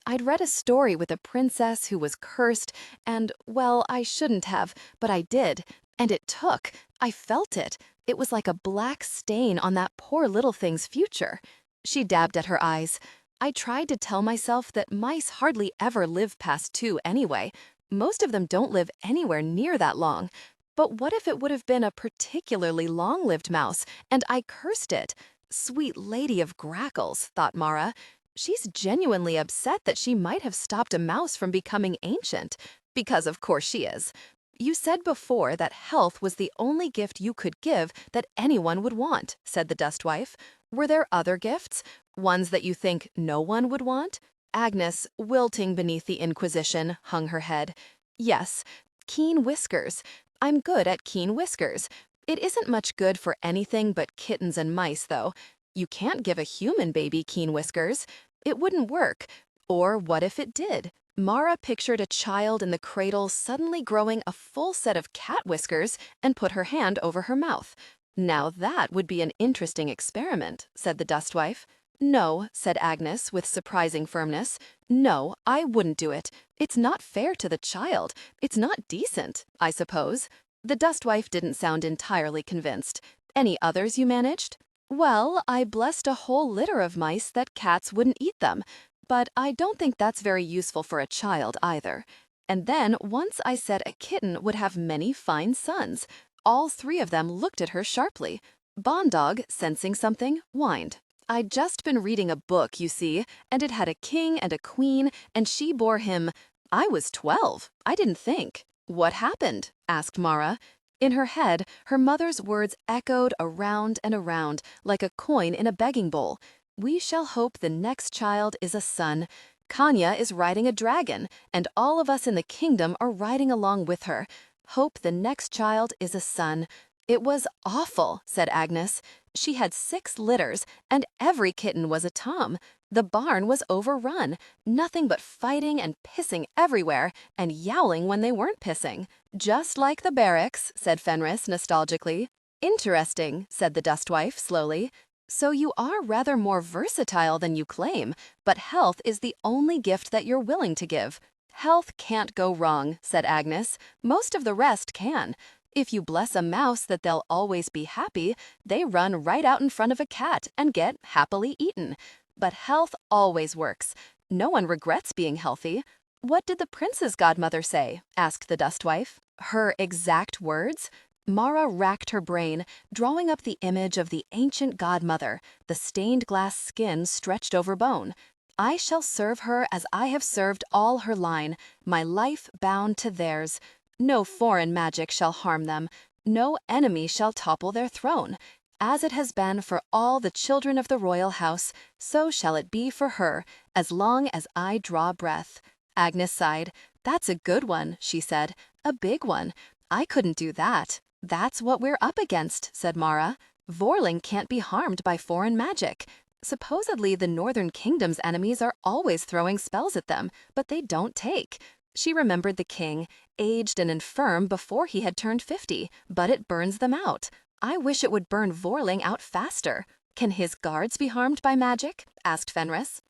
Speaker 1: I'd read a story with a princess who was cursed, and, well, I shouldn't have, but I did. And it took. I felt it. It was like a black stain on that poor little thing's future. She dabbed at her eyes. I tried to tell myself that mice hardly ever live past 2 anyway. Most of them don't live anywhere near that long. But what if it would have been a particularly long-lived mouse, and I cursed it? Sweet lady of grackles, thought Marra. She's genuinely upset that she might have stopped a mouse from becoming ancient. Because of course she is. You said before that health was the only gift you could give that anyone would want, said the dustwife. Were there other gifts? Ones that you think no one would want? Agnes, wilting beneath the inquisition, hung her head. Yes, keen whiskers. I'm good at keen whiskers. It isn't much good for anything but kittens and mice, though. You can't give a human baby keen whiskers. It wouldn't work. Or what if it did? Marra pictured a child in the cradle suddenly growing a full set of cat whiskers and put her hand over her mouth. Now that would be an interesting experiment, said the dustwife. No, said Agnes with surprising firmness. No, I wouldn't do it. It's not fair to the child. It's not decent, I suppose. The dustwife didn't sound entirely convinced. Any others you managed? Well, I blessed a whole litter of mice that cats wouldn't eat them. But I don't think that's very useful for a child either. And then once I said a kitten would have many fine sons. All 3 of them looked at her sharply. Bondog, sensing something, whined. I'd just been reading a book, you see, and it had a king and a queen, and she bore him. I was 12. I didn't think. What happened? Asked Marra. In her head, her mother's words echoed around and around, like a coin in a begging bowl. We shall hope the next child is a son. Kanya is riding a dragon, and all of us in the kingdom are riding along with her. Hope the next child is a son. It was awful, said Agnes. She had 6 litters, and every kitten was a tom. The barn was overrun, nothing but fighting and pissing everywhere, and yowling when they weren't pissing. Just like the barracks, said Fenris nostalgically. Interesting, said the dustwife slowly. So you are rather more versatile than you claim, but health is the only gift that you're willing to give. Health can't go wrong, said Agnes. Most of the rest can.
Speaker 2: If you bless a mouse that they'll always be happy, they run right out in front of a cat and get happily eaten. But health always works. No one regrets being healthy. What did the prince's godmother say? Asked the dustwife. Her exact words? Marra racked her brain, drawing up the image of the ancient godmother, the stained glass skin stretched over bone. I shall serve her as I have served all her line, my life bound to theirs. No foreign magic shall harm them. No enemy shall topple their throne. As it has been for all the children of the royal house, so shall it be for her, as long as I draw breath. Agnes sighed. That's a good one, she said. A big one. I couldn't do that. That's what we're up against, said Marra. Vorling can't be harmed by foreign magic. Supposedly the Northern Kingdom's enemies are always throwing spells at them, but they don't take. She remembered the king, aged and infirm before he had turned 50, but it burns them out. I wish it would burn Vorling out faster. Can his guards be harmed by magic? Asked Fenris.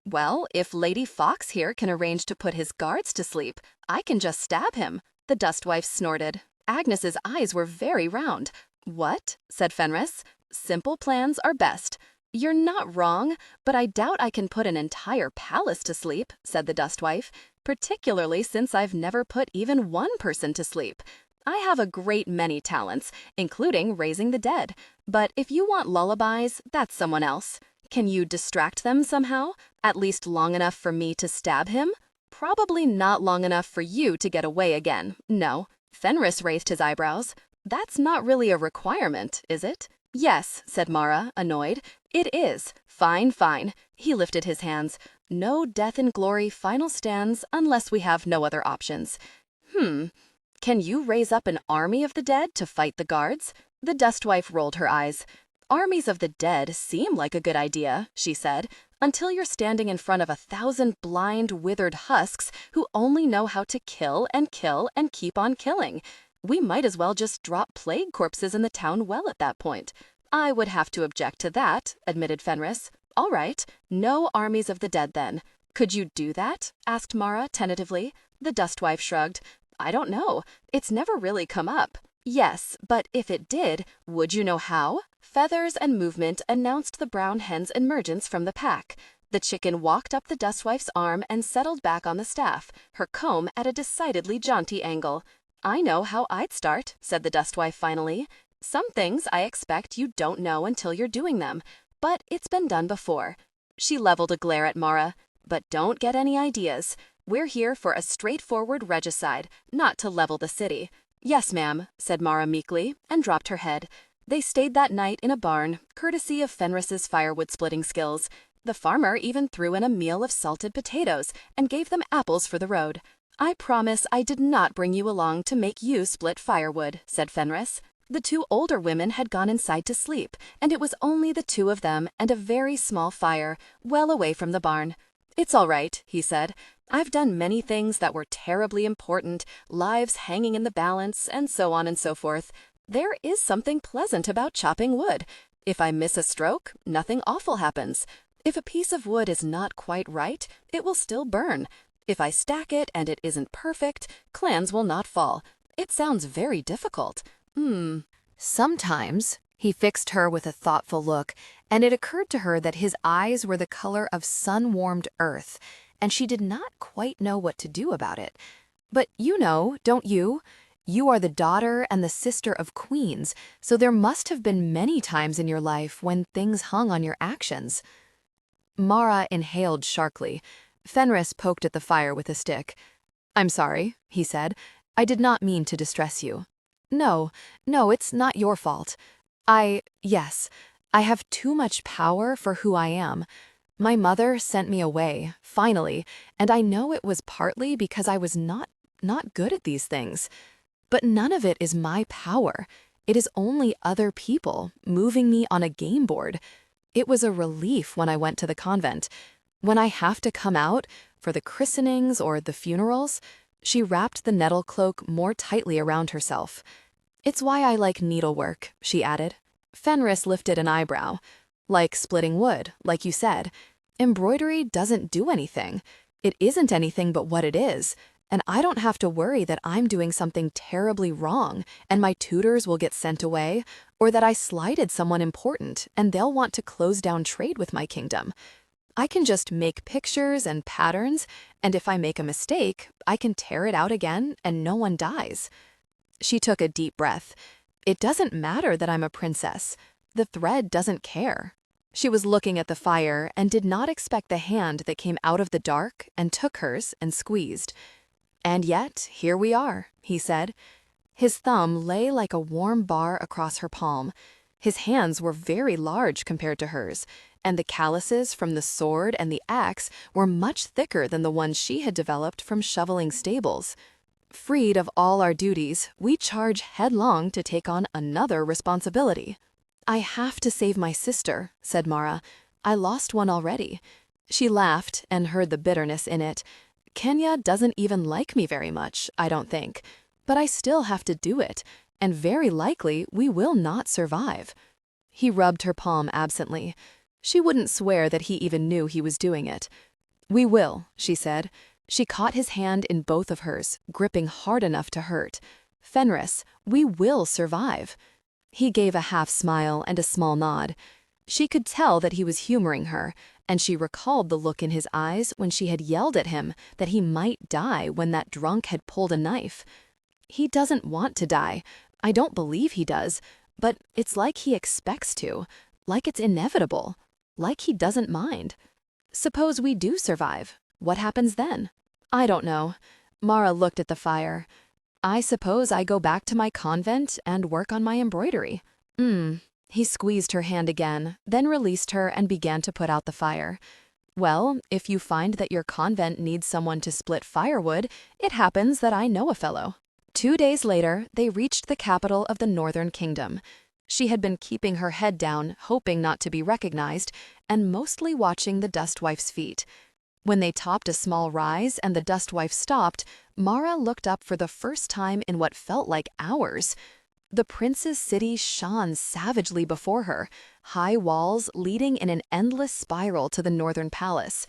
Speaker 2: Well, if Lady Fox here can arrange to put his guards to sleep, I can just stab him. The dustwife snorted. Agnes's eyes were very round. What? Said Fenris. Simple plans are best. You're not wrong, but I doubt I can put an entire palace to sleep, said the dustwife, particularly since I've never put even one person to sleep. I have a great many talents, including raising the dead. But if you want lullabies, that's someone else. Can you distract them somehow? At least long enough for me to stab him? Probably not long enough for you to get away again. No. Fenris raised his eyebrows. That's not really a requirement, is it? Yes, said Marra, annoyed. It is. Fine, fine. He lifted his hands. No death in glory final stands unless we have no other options. Can you raise up an army of the dead to fight the guards? The dustwife rolled her eyes. Armies of the dead seem like a good idea, she said, until you're standing in front of 1,000 blind, withered husks who only know how to kill and keep on killing. We might as well just drop plague corpses in the town well at that point. I would have to object to that, admitted Fenris. All right, no armies of the dead then. Could you do that? Asked Marra tentatively. The dustwife shrugged. I don't know. It's never really come up. Yes, but if it did, would you know how? Feathers and movement announced the brown hen's emergence from the pack. The chicken walked up the dustwife's arm and settled back on the staff, her comb at a decidedly jaunty angle. I know how I'd start, said the dustwife finally. Some things I expect you don't know until you're doing them, but it's been done before. She leveled a glare at Marra. But don't get any ideas. We're here for a straightforward regicide, not to level the city. Yes, ma'am, said Marra meekly, and dropped her head. They stayed that night in a barn, courtesy of Fenris's firewood-splitting skills. The farmer even threw in a meal of salted potatoes and gave them apples for the road. I promise I did not bring you along to make you split firewood, said Fenris. The two older women had gone inside to sleep, and it was only the two of them and a very small fire, well away from the barn. It's all right, he said. I've done many things that were terribly important, lives hanging in the balance, and so on and so forth. There is something pleasant about chopping wood. If I miss a stroke, nothing awful happens. If a piece of wood is not quite right, it will still burn. If I stack it and it isn't perfect, clans will not fall. It sounds very difficult.
Speaker 1: Sometimes, he fixed her with a thoughtful look, and it occurred to her that his eyes were the color of sun-warmed earth, and she did not quite know what to do about it. But you know, don't you? You are the daughter and the sister of queens, so there must have been many times in your life when things hung on your actions. Marra inhaled sharply. Fenris poked at the fire with a stick. I'm sorry, he said. I did not mean to distress you. No, it's not your fault. Yes, I have too much power for who I am. My mother sent me away, finally, and I know it was partly because I was not good at these things. But none of it is my power. It is only other people moving me on a game board. It was a relief when I went to the convent. When I have to come out, for the christenings or the funerals, she wrapped the nettle cloak more tightly around herself. It's why I like needlework, she added. Fenris lifted an eyebrow. Like splitting wood, like you said. Embroidery doesn't do anything. It isn't anything but what it is. and I don't have to worry that I'm doing something terribly wrong and my tutors will get sent away, or that I slighted someone important and they'll want to close down trade with my kingdom. I can just make pictures and patterns, and if I make a mistake, I can tear it out again and no one dies." She took a deep breath. It doesn't matter that I'm a princess. The thread doesn't care. She was looking at the fire and did not expect the hand that came out of the dark and took hers and squeezed. "And yet, here we are," he said. His thumb lay like a warm bar across her palm. His hands were very large compared to hers, and the calluses from the sword and the axe were much thicker than the ones she had developed from shoveling stables. Freed of all our duties, we charge headlong to take on another responsibility. "I have to save my sister," said Marra. "I lost one already." She laughed and heard the bitterness in it. "Kenya doesn't even like me very much, I don't think. But I still have to do it, and very likely we will not survive." He rubbed her palm absently. She wouldn't swear that he even knew he was doing it. "We will," she said. She caught his hand in both of hers, gripping hard enough to hurt. "Fenris, we will survive." He gave a half smile and a small nod. She could tell that he was humoring her, and she recalled the look in his eyes when she had yelled at him that he might die when that drunk had pulled a knife. He doesn't want to die. I don't believe he does, but it's like he expects to, like it's inevitable, like he doesn't mind. Suppose we do survive. What happens then? I don't know. Marra looked at the fire. I suppose I go back to my convent and work on my embroidery. He squeezed her hand again, then released her and began to put out the fire. Well, if you find that your convent needs someone to split firewood, it happens that I know a fellow. 2 days later, they reached the capital of the Northern Kingdom. She had been keeping her head down, hoping not to be recognized, and mostly watching the Dustwife's feet. When they topped a small rise and the Dustwife stopped, Marra looked up for the first time in what felt like hours. The prince's city shone savagely before her, high walls leading in an endless spiral to the northern palace.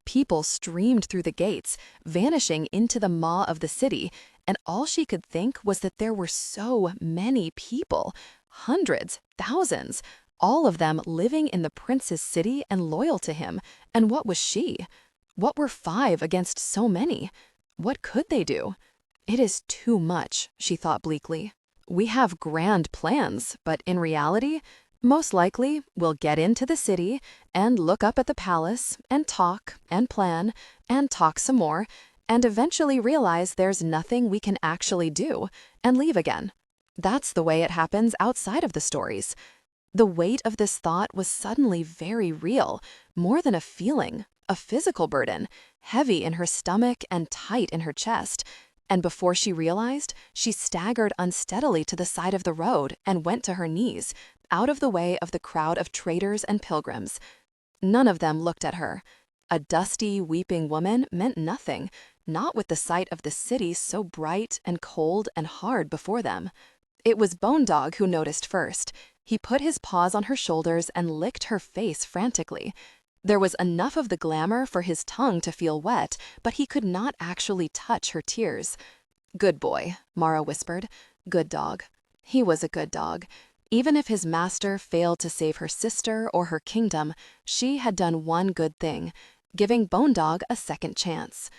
Speaker 1: People streamed through the gates, vanishing into the maw of the city, and all she could think was that there were so many people, hundreds, thousands, all of them living in the prince's city and loyal to him. And what was she? What were 5 against so many? What could they do? It is too much, she thought bleakly. We have grand plans, but in reality, most likely we'll get into the city and look up at the palace and talk and plan and talk some more and eventually realize there's nothing we can actually do and leave again. That's the way it happens outside of the stories. The weight of this thought was suddenly very real, more than a feeling, a physical burden, heavy in her stomach and tight in her chest. And before she realized, she staggered unsteadily to the side of the road and went to her knees, out of the way of the crowd of traders and pilgrims. None of them looked at her. A dusty, weeping woman meant nothing, not with the sight of the city so bright and cold and hard before them. It was Bone Dog who noticed first. He put his paws on her shoulders and licked her face frantically. There was enough of the glamour for his tongue to feel wet, but he could not actually touch her tears. "Good boy," Marra whispered. "Good dog." He was a good dog. Even if his master failed to save her sister or her kingdom, she had done one good thing, giving Bone Dog a second chance.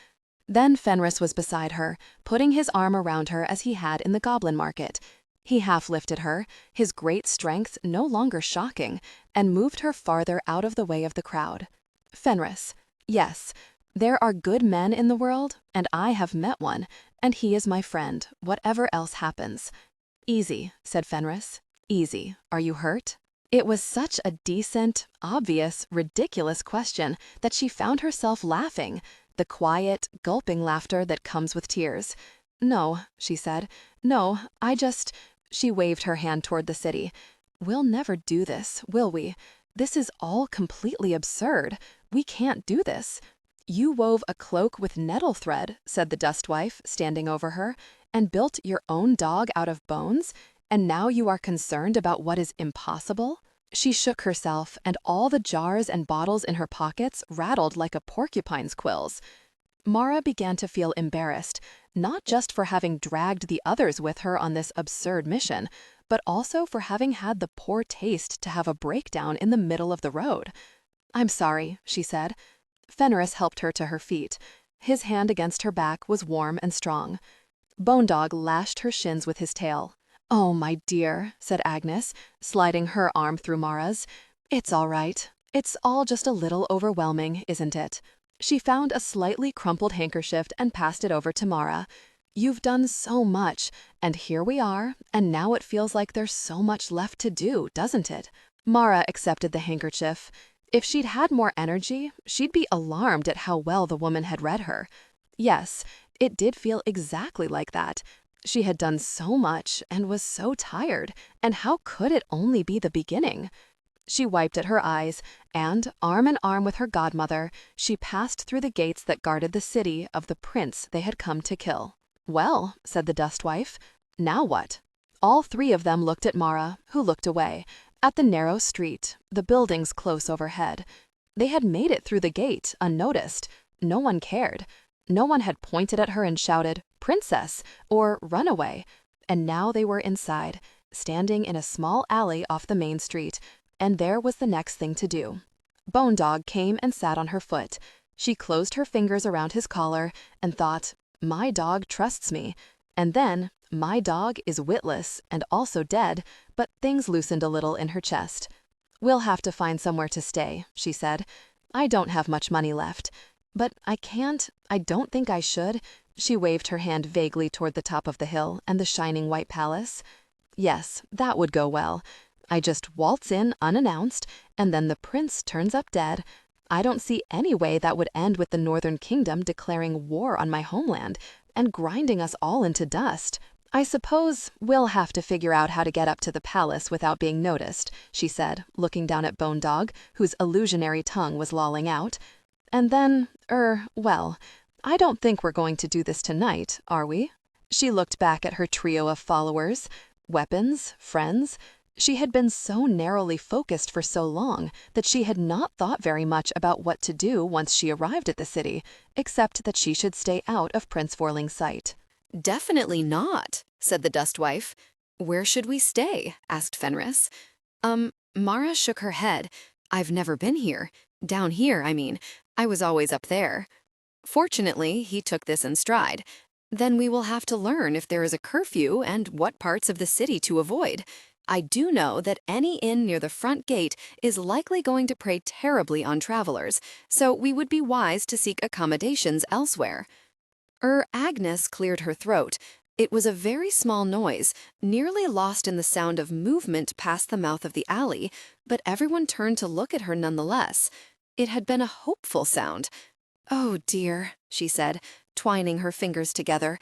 Speaker 1: Then Fenris was beside her, putting his arm around her as he had in the goblin market. He half lifted her, his great strength no longer shocking, and moved her farther out of the way of the crowd. "Fenris, yes, there are good men in the world, and I have met one, and he is my friend, whatever else happens." "Easy," said Fenris. "Easy. Are you hurt?" It was such a decent, obvious, ridiculous question that she found herself laughing, the quiet, gulping laughter that comes with tears. "No," she said. "No, I just..." She waved her hand toward the city. "We'll never do this, will we? This is all completely absurd. We can't do this." "You wove a cloak with nettle thread," said the Dustwife, standing over her, "and built your own dog out of bones, and now you are concerned about what is impossible?" She shook herself, and all the jars and bottles in her pockets rattled like a porcupine's quills.
Speaker 2: Marra began to feel embarrassed, not just for having dragged the others with her on this absurd mission, but also for having had the poor taste to have a breakdown in the middle of the road. "I'm sorry," she said. Fenris helped her to her feet. His hand against her back was warm and strong. Bone Dog lashed her shins with his tail. "Oh, my dear," said Agnes, sliding her arm through Marra's. "It's all right. It's all just a little overwhelming, isn't it?" She found a slightly crumpled handkerchief and passed it over to Marra. "You've done so much, and here we are, and now it feels like there's so much left to do, doesn't it?" Marra accepted the handkerchief. If she'd had more energy, she'd be alarmed at how well the woman had read her. Yes, it did feel exactly like that. She had done so much and was so tired, and how could it only be the beginning? She wiped at her eyes, and, arm in arm with her godmother, she passed through the gates that guarded the city of the prince they had come to kill. "Well," said the Dustwife, "now what?" All three of them looked at Marra, who looked away, at the narrow street, the buildings close overhead. They had made it through the gate, unnoticed. No one cared. No one had pointed at her and shouted, "Princess!" or "Run away!" And now they were inside, standing in a small alley off the main street, and there was the next thing to do. Bone Dog came and sat on her foot. She closed her fingers around his collar and thought, "My dog trusts me." And then, "My dog is witless and also dead," but things loosened a little in her chest. "We'll have to find somewhere to stay," she said. "I don't have much money left. But I don't think I should." She waved her hand vaguely toward the top of the hill and the shining white palace. "Yes, that would go well. I just waltz in unannounced, and then the prince turns up dead. I don't see any way that would end with the Northern Kingdom declaring war on my homeland and grinding us all into dust. I suppose we'll have to figure out how to get up to the palace without being noticed," she said, looking down at Bone Dog, whose illusionary tongue was lolling out. "And then, well, I don't think we're going to do this tonight, are we?" She looked back at her trio of followers. Weapons, friends. She had been so narrowly focused for so long that she had not thought very much about what to do once she arrived at the city, except that she should stay out of Prince Vorling's sight.
Speaker 1: "Definitely not," said the Dustwife. "Where should we stay?" asked Fenris. Marra shook her head. "I've never been here. Down here, I mean. I was always up there." Fortunately, he took this in stride. "Then we will have to learn if there is a curfew and what parts of the city to avoid. I do know that any inn near the front gate is likely going to prey terribly on travelers, so we would be wise to seek accommodations elsewhere." Agnes cleared her throat. It was a very small noise, nearly lost in the sound of movement past the mouth of the alley, but everyone turned to look at her nonetheless. It had been a hopeful sound. "Oh dear," she said, twining her fingers together.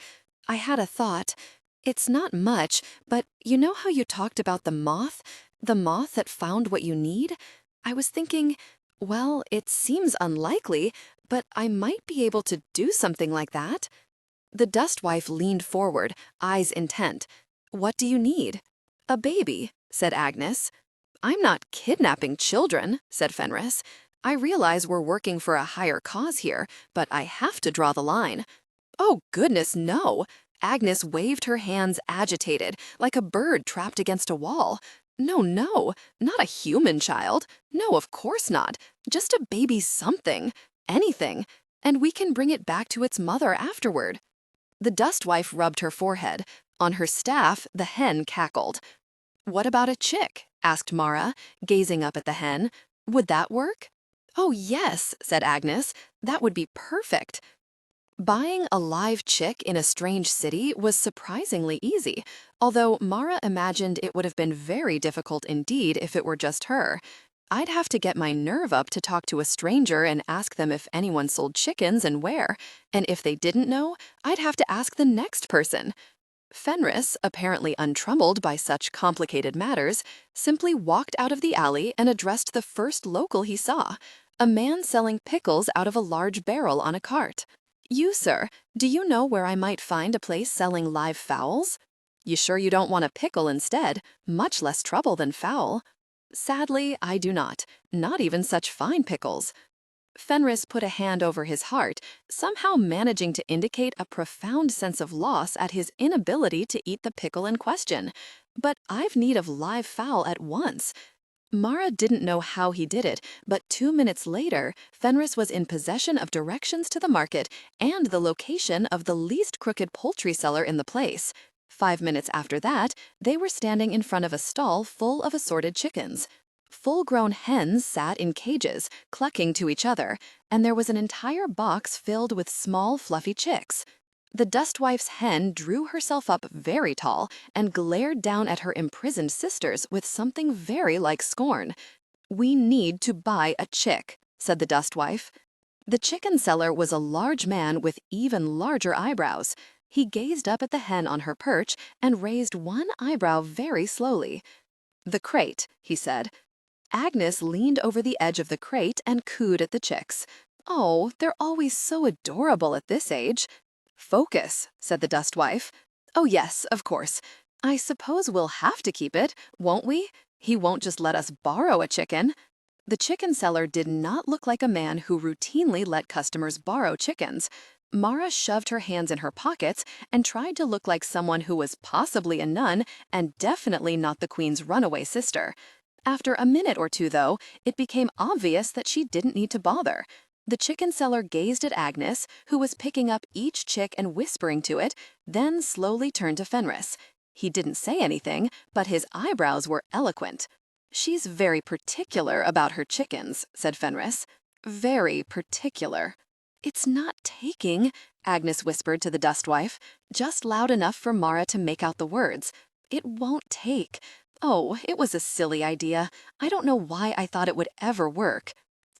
Speaker 1: "I had a thought. It's not much, but you know how you talked about the moth? The moth that found what you need? I was thinking, well, it seems unlikely, but I might be able to do something like that." The Dustwife leaned forward, eyes intent. "What do you need?" "A baby," said Agnes. "I'm not kidnapping children," said Fenris. "I realize we're working for a higher cause here, but I have to draw the line." "Oh, goodness, no!" Agnes waved her hands agitated, like a bird trapped against a wall. "No, no, not a human child. No, of course not. Just a baby something. Anything. And we can bring it back to its mother afterward." The Dustwife rubbed her forehead. On her staff, the hen cackled. "What about a chick?" asked Marra, gazing up at the hen. "Would that work?" "Oh, yes," said Agnes. "That would be perfect." Buying a live chick in a strange city was surprisingly easy, although Marra imagined it would have been very difficult indeed if it were just her. "I'd have to get my nerve up to talk to a stranger and ask them if anyone sold chickens and where, and if they didn't know, I'd have to ask the next person." Fenris, apparently untroubled by such complicated matters, simply walked out of the alley and addressed the first local he saw, a man selling pickles out of a large barrel on a cart. "You, sir, do you know where I might find a place selling live fowls?" "You sure you don't want a pickle instead? Much less trouble than fowl." "Sadly, I do not. Not even such fine pickles." Fenris put a hand over his heart, somehow managing to indicate a profound sense of loss at his inability to eat the pickle in question. But I've need of live fowl at once. Marra didn't know how he did it, but 2 minutes later, Fenris was in possession of directions to the market and the location of the least crooked poultry seller in the place. 5 minutes after that, they were standing in front of a stall full of assorted chickens. Full-grown hens sat in cages, clucking to each other, and there was an entire box filled with small, fluffy chicks. The dustwife's hen drew herself up very tall and glared down at her imprisoned sisters with something very like scorn. "We need to buy a chick," said the dustwife. The chicken seller was a large man with even larger eyebrows. He gazed up at the hen on her perch and raised one eyebrow very slowly. "The crate," he said. Agnes leaned over the edge of the crate and cooed at the chicks. "Oh, they're always so adorable at this age." "Focus," said the dustwife. "Oh yes, of course. I suppose we'll have to keep it, won't we? He won't just let us borrow a chicken." The chicken seller did not look like a man who routinely let customers borrow chickens. Marra shoved her hands in her pockets and tried to look like someone who was possibly a nun and definitely not the queen's runaway sister. After a minute or two, though, it became obvious that she didn't need to bother. The chicken seller gazed at Agnes, who was picking up each chick and whispering to it, then slowly turned to Fenris. He didn't say anything, but his eyebrows were eloquent. "She's very particular about her chickens," said Fenris. "Very particular." "It's not taking," Agnes whispered to the dustwife, just loud enough for Marra to make out the words. "It won't take. Oh, it was a silly idea. I don't know why I thought it would ever work."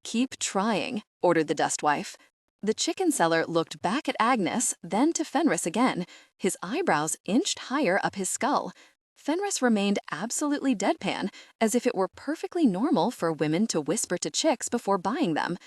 Speaker 1: "Keep trying," ordered the dustwife. The chicken seller looked back at Agnes, then to Fenris again. His eyebrows inched higher up his skull. Fenris remained absolutely deadpan, as if it were perfectly normal for women to whisper to chicks before buying them.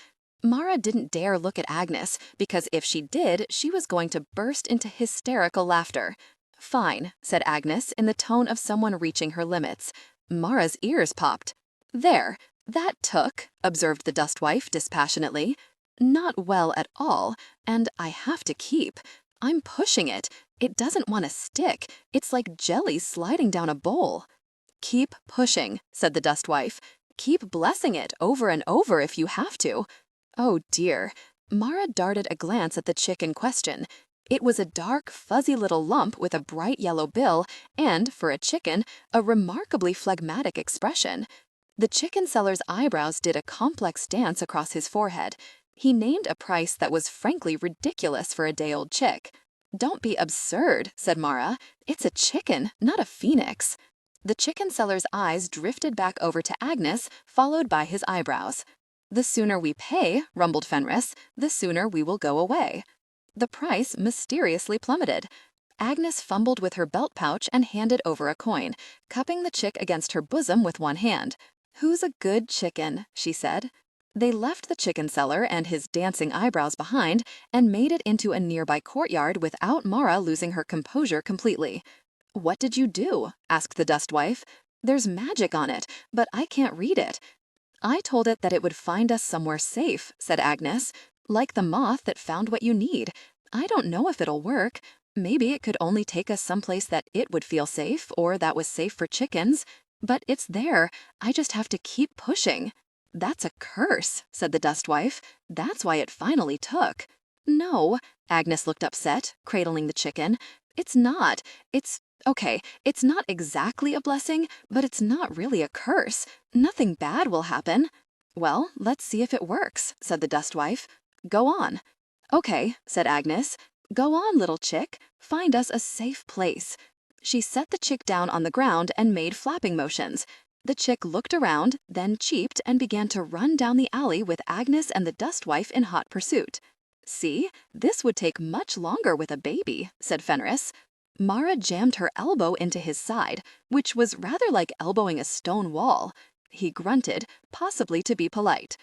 Speaker 1: Marra didn't dare look at Agnes, because if she did, she was going to burst into hysterical laughter. "Fine," said Agnes in the tone of someone reaching her limits. Marra's ears popped. "There, that took," observed the dustwife dispassionately. "Not well at all, and I have to keep. I'm pushing it. It doesn't want to stick. It's like jelly sliding down a bowl." "Keep pushing," said the dustwife. "Keep blessing it over and over if you have to." Oh dear. Marra darted a glance at the chick in question. It was a dark, fuzzy little lump with a bright yellow bill and, for a chicken, a remarkably phlegmatic expression. The chicken seller's eyebrows did a complex dance across his forehead. He named a price that was frankly ridiculous for a day-old chick. "Don't be absurd," said Marra. "It's a chicken, not a phoenix." The chicken seller's eyes drifted back over to Agnes, followed by his eyebrows. "The sooner we pay," rumbled Fenris, "the sooner we will go away." The price mysteriously plummeted. Agnes fumbled with her belt pouch and handed over a coin, cupping the chick against her bosom with one hand. "Who's a good chicken?" she said. They left the chicken seller and his dancing eyebrows behind and made it into a nearby courtyard without Marra losing her composure completely. "What did you do?" asked the dustwife. "There's magic on it, but I can't read it." "I told it that it would find us somewhere safe," said Agnes. "Like the moth that found what you need. I don't know if it'll work. Maybe it could only take us someplace that it would feel safe or that was safe for chickens. But it's there. I just have to keep pushing." "That's a curse," said the dustwife. "That's why it finally took." "No," Agnes looked upset, cradling the chicken. "It's not. Okay, it's not exactly a blessing, but it's not really a curse. Nothing bad will happen." "Well, let's see if it works," said the dustwife. "Go on." "Okay," said Agnes. "Go on, little chick. Find us a safe place." She set the chick down on the ground and made flapping motions. The chick looked around, then cheeped and began to run down the alley with Agnes and the dustwife in hot pursuit. "See, this would take much longer with a baby," said Fenris. Marra jammed her elbow into his side, which was rather like elbowing a stone wall. He grunted, possibly to be polite.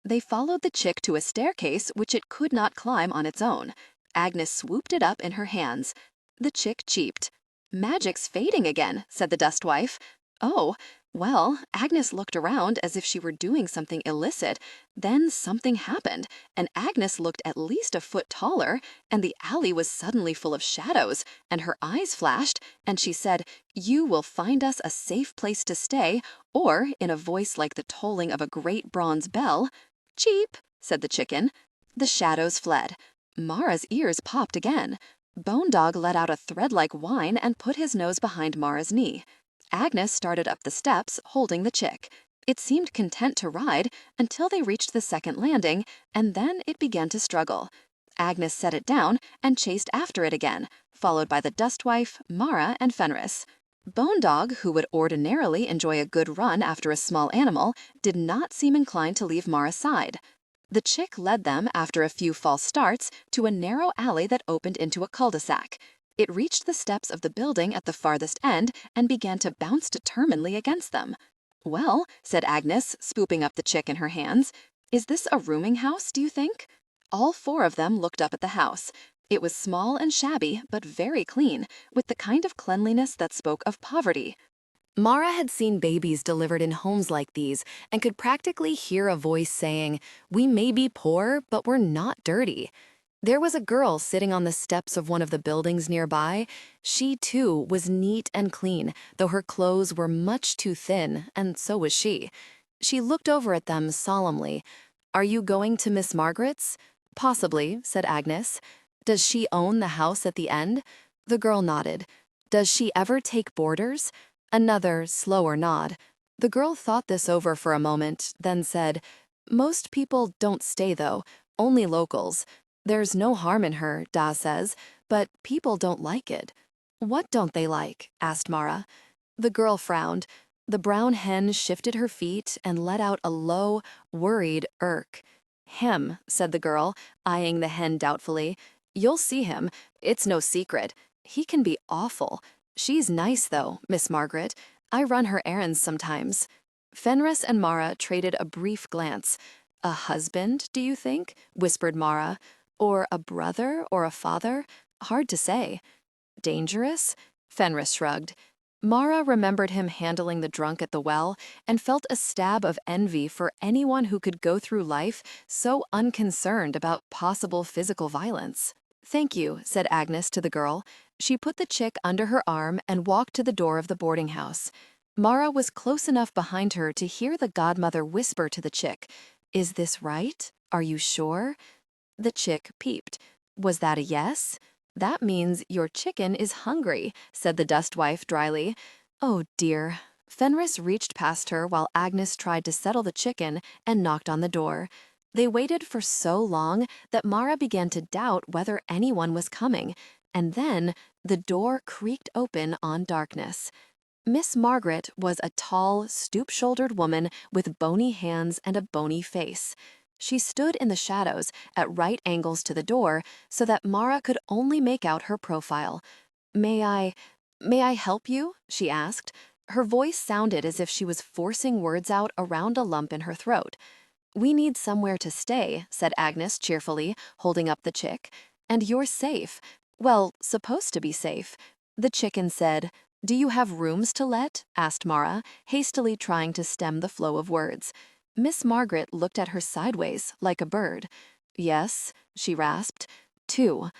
Speaker 1: They followed the chick to a staircase which it could not climb on its own. Agnes swooped it up in her hands. The chick cheeped. "Magic's fading again," said the dustwife. "Oh,
Speaker 2: Well, Agnes looked around as if she were doing something illicit. Then something happened, and Agnes looked at least a foot taller, and the alley was suddenly full of shadows, and her eyes flashed, and she said, "You will find us a safe place to stay," or, in a voice like the tolling of a great bronze bell, "Cheep," said the chicken. The shadows fled. Marra's ears popped again. Bone Dog let out a thread-like whine and put his nose behind Marra's knee. Agnes started up the steps, holding the chick. It seemed content to ride until they reached the second landing, and then it began to struggle. Agnes set it down and chased after it again, followed by the Dustwife, Marra, and Fenris. Bone Dog, who would ordinarily enjoy a good run after a small animal, did not seem inclined to leave Marra's side. The chick led them, after a few false starts, to a narrow alley that opened into a cul-de-sac. It reached the steps of the building at the farthest end and began to bounce determinedly against them. "Well," said Agnes, swooping up the chick in her hands, "is this a rooming house, do you think?" All four of them looked up at the house. It was small and shabby, but very clean, with the kind of cleanliness that spoke of poverty.
Speaker 1: Marra had seen babies delivered in homes like these and could practically hear a voice saying, "We may be poor, but we're not dirty." There was a girl sitting on the steps of one of the buildings nearby. She, too, was neat and clean, though her clothes were much too thin, and so was she. She looked over at them solemnly. "Are you going to Miss Margaret's?" "Possibly," said Agnes. "Does she own the house at the end?" The girl nodded. "Does she ever take boarders?" Another, slower nod. The girl thought this over for a moment, then said, "Most people don't stay, though, only locals. There's no harm in her, Da says, but people don't like it." "What don't they like?" asked Marra. The girl frowned. The brown hen shifted her feet and let out a low, worried irk. "Him," said the girl, eyeing the hen doubtfully. "You'll see him. It's no secret. He can be awful. She's nice, though, Miss Margaret. I run her errands sometimes." Fenris and Marra traded a brief glance. "A husband, do you think?" whispered Marra. "Or a brother or a father? Hard to say." "Dangerous?" Fenris shrugged. Marra remembered him handling the drunk at the well and felt a stab of envy for anyone who could go through life so unconcerned about possible physical violence. "Thank you," said Agnes to the girl. She put the chick under her arm and walked to the door of the boarding house. Marra was close enough behind her to hear the godmother whisper to the chick, "Is this right? Are you sure?" The chick peeped. "Was that a yes?" "That means your chicken is hungry," said the Dustwife dryly. "Oh dear." Fenris reached past her while Agnes tried to settle the chicken and knocked on the door. They waited for so long that Marra began to doubt whether anyone was coming, and then the door creaked open on darkness. Miss Margaret was a tall, stoop-shouldered woman with bony hands and a bony face. She stood in the shadows at right angles to the door so that Marra could only make out her profile. May I help you?" she asked. Her voice sounded as if she was forcing words out around a lump in her throat. "We need somewhere to stay," said Agnes cheerfully, holding up the chick. "And you're safe. Well, supposed to be safe." The chicken said, "Do you have rooms to let?" asked Marra, hastily trying to stem the flow of words. Miss Margaret looked at her sideways, like a bird. "Yes," she rasped. "2.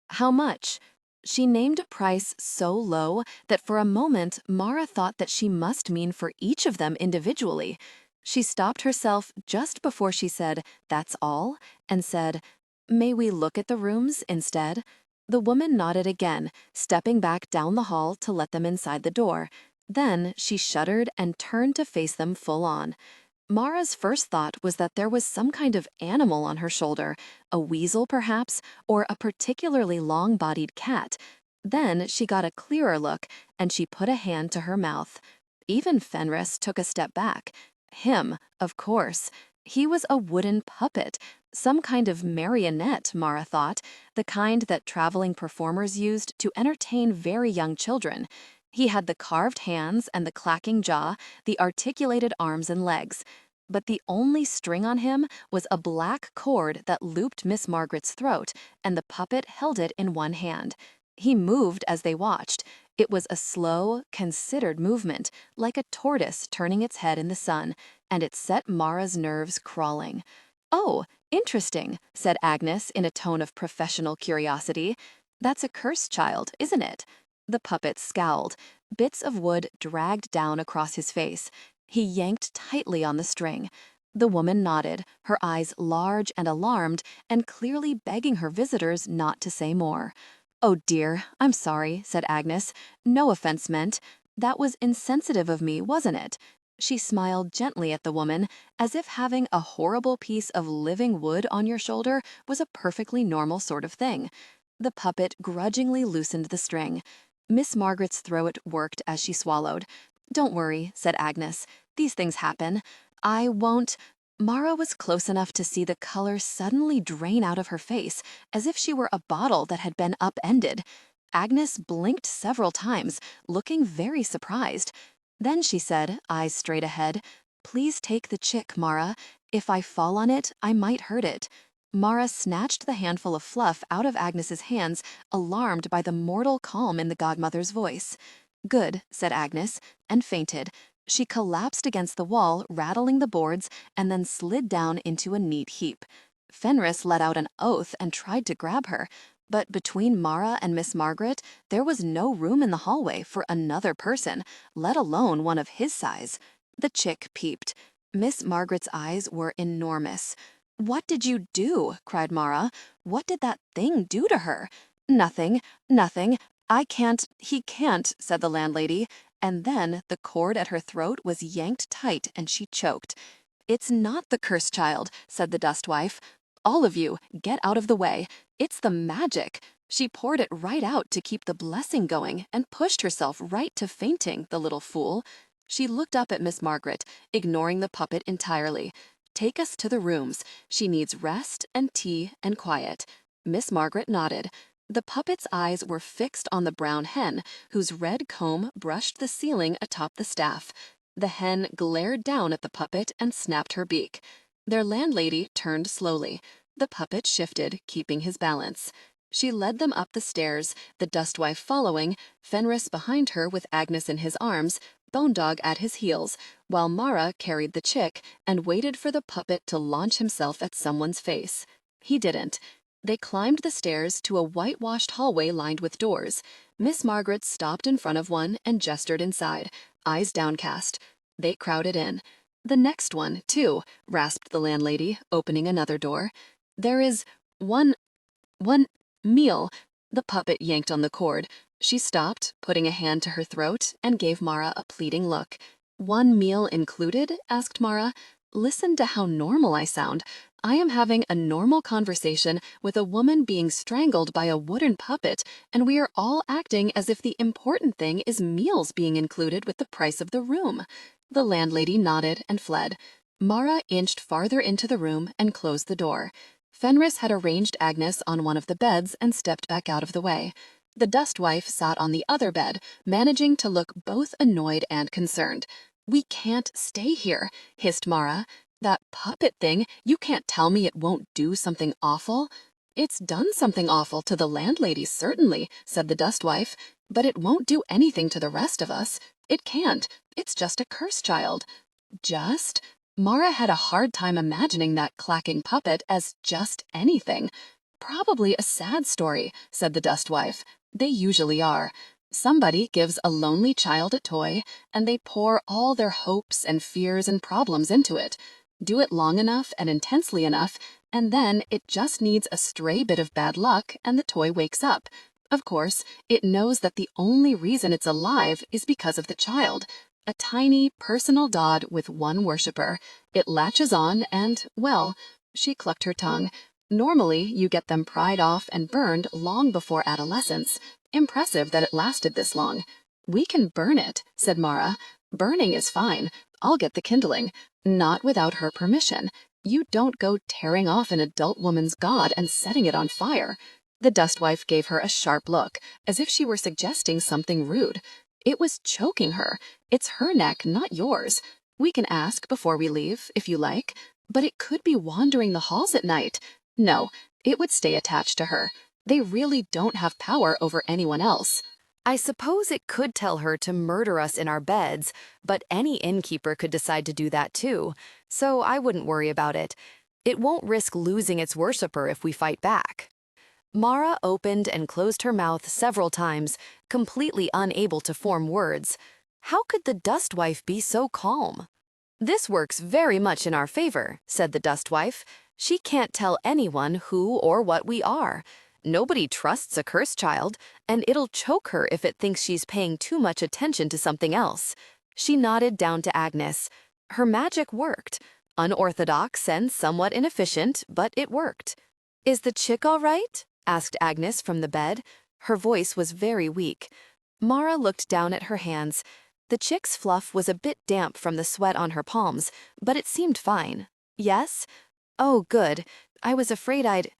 Speaker 1: How much?" She named a price so low that for a moment Marra thought that she must mean for each of them individually. She stopped herself just before she said, "That's all," and said, "May we look at the rooms instead?" The woman nodded again, stepping back down the hall to let them inside the door. Then she shuddered and turned to face them full on. Marra's first thought was that there was some kind of animal on her shoulder, a weasel perhaps, or a particularly long-bodied cat. Then she got a clearer look, and she put a hand to her mouth. Even Fenris took a step back. Him, of course. He was a wooden puppet, some kind of marionette, Marra thought, the kind that traveling performers used to entertain very young children. He had the carved hands and the clacking jaw, the articulated arms and legs. But the only string on him was a black cord that looped Miss Margaret's throat, and the puppet held it in one hand. He moved as they watched.
Speaker 2: It was a slow, considered movement, like a tortoise turning its head in the sun, and it set Marra's nerves crawling. "Oh, interesting," said Agnes in a tone of professional curiosity. "That's a cursed child, isn't it?" The puppet scowled. Bits of wood dragged down across his face. He yanked tightly on the string. The woman nodded, her eyes large and alarmed, and clearly begging her visitors not to say more. "Oh dear, I'm sorry," said Agnes. "No offense meant. That was insensitive of me, wasn't it?" She smiled gently at the woman, as if having a horrible piece of living wood on your shoulder was a perfectly normal sort of thing. The puppet grudgingly loosened the string. Miss Margaret's throat worked as she swallowed. "Don't worry," said Agnes. "These things happen. I won't—" Marra was close enough to see the color suddenly drain out of her face, as if she were a bottle that had been upended. Agnes blinked several times, looking very surprised. Then she said, eyes straight ahead, "Please take the chick, Marra. If I fall on it, I might hurt it." Marra snatched the handful of fluff out of Agnes's hands, alarmed by the mortal calm in the godmother's voice. "Good," said Agnes, and fainted. She collapsed against the wall, rattling the boards, and then slid down into a neat heap. Fenris let out an oath and tried to grab her, but between Marra and Miss Margaret, there was no room in the hallway for another person, let alone one of his size. The chick peeped. Miss Margaret's eyes were enormous. "What did you do?" cried Marra. "What did that thing do to her?" "Nothing, nothing. He can't," said the landlady. And then the cord at her throat was yanked tight and she choked. "It's not the cursed child," said the dustwife. "All of you, get out of the way. It's the magic." She poured it right out to keep the blessing going and pushed herself right to fainting, the little fool. She looked up at Miss Margaret, ignoring the puppet entirely. "Take us to the rooms. She needs rest and tea and quiet." Miss Margaret nodded. The puppet's eyes were fixed on the brown hen, whose red comb brushed the ceiling atop the staff. The hen glared down at the puppet and snapped her beak. Their landlady turned slowly. The puppet shifted, keeping his balance. She led them up the stairs, the dustwife following, Fenris behind her with Agnes in his arms, Bonedog at his heels, while Marra carried the chick and waited for the puppet to launch himself at someone's face. He didn't. They climbed the stairs to a whitewashed hallway lined with doors. Miss Margaret stopped in front of one and gestured inside, eyes downcast. They crowded in. "The next one, too," rasped the landlady, opening another door. "There is one meal." The puppet yanked on the cord. She stopped, putting a hand to her throat, and gave Marra a pleading look. "One meal included?" asked Marra. "Listen to how normal I sound. I am having a normal conversation with a woman being strangled by a wooden puppet, and we are all acting as if the important thing is meals being included with the price of the room." The landlady nodded and fled. Marra inched farther into the room and closed the door. Fenris had arranged Agnes on one of the beds and stepped back out of the way. The dustwife sat on the other bed, managing to look both annoyed and concerned. "We can't stay here," hissed Marra. "That puppet thing, you can't tell me it won't do something awful." "It's done something awful to the landlady, certainly," said the dustwife, "but it won't do anything to the rest of us. It can't. It's just a curse child." Just? Marra had a hard time imagining that clacking puppet as just anything. "Probably a sad story," said the dustwife. "They usually are. Somebody gives a lonely child a toy, and they pour all their hopes and fears and problems into it. Do it long enough and intensely enough, and then it just needs a stray bit of bad luck and the toy wakes up. Of course, it knows that the only reason it's alive is because of the child. A tiny, personal dot with one worshiper. It latches on and, well," she clucked her tongue, "normally you get them pried off and burned long before adolescence. Impressive that it lasted this long." "We can burn it," said Marra. "Burning is fine. I'll get the kindling. Not without her permission. You don't go tearing off an adult woman's god and setting it on fire." The dustwife gave her a sharp look, as if she were suggesting something rude. "It was choking her. It's her neck, not yours. We can ask before we leave, if you like, but it could be wandering the halls at night. No, it would stay attached to her. They really don't have power over anyone else."
Speaker 1: I suppose it could tell her to murder us in our beds, but any innkeeper could decide to do that too, so I wouldn't worry about it. It won't risk losing its worshipper if we fight back. Marra opened and closed her mouth several times, completely unable to form words. How could the Dustwife be so calm? "This works very much in our favor," said the Dustwife. "She can't tell anyone who or what we are. Nobody trusts a cursed child, and it'll choke her if it thinks she's paying too much attention to something else." She nodded down to Agnes. Her magic worked. Unorthodox and somewhat inefficient, but it worked. "Is the chick all right?" asked Agnes from the bed. Her voice was very weak. Marra looked down at her hands. The chick's fluff was a bit damp from the sweat on her palms, but it seemed fine. "Yes? Oh, good. I was afraid I'd—"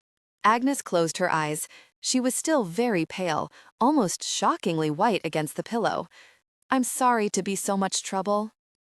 Speaker 1: Agnes closed her eyes. She was still very pale, almost shockingly white against the pillow. "I'm sorry to be so much trouble."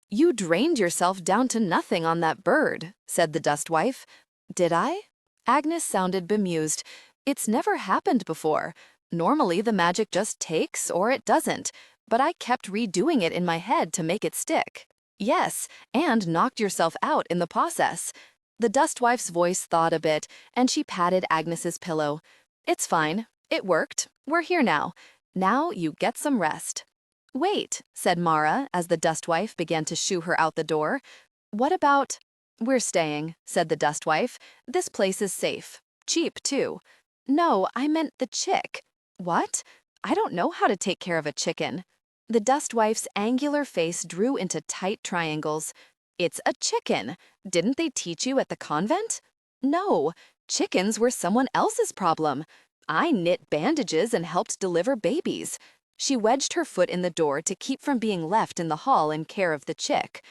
Speaker 1: "You drained yourself down to nothing on that bird," said the Dustwife. "Did I?" Agnes sounded bemused. "It's never happened before. Normally the magic just takes or it doesn't, but I kept redoing it in my head to make it stick." "Yes, and knocked yourself out in the process." The Dustwife's voice thawed a bit, and she patted Agnes's pillow. "It's fine. It worked. We're here now. Now you get some rest." "Wait," said Marra as the Dustwife began to shoo her out the door. "What about—" "We're staying," said the Dustwife. "This place is safe. Cheap, too." "No, I meant the chick." "What? I don't know how to take care of a chicken." The Dustwife's angular face drew into tight triangles. "It's a chicken. Didn't they teach you at the convent?" "No, chickens were someone else's problem. I knit bandages and helped deliver babies." She wedged her foot in the door to keep from being left in the hall in care of the chick.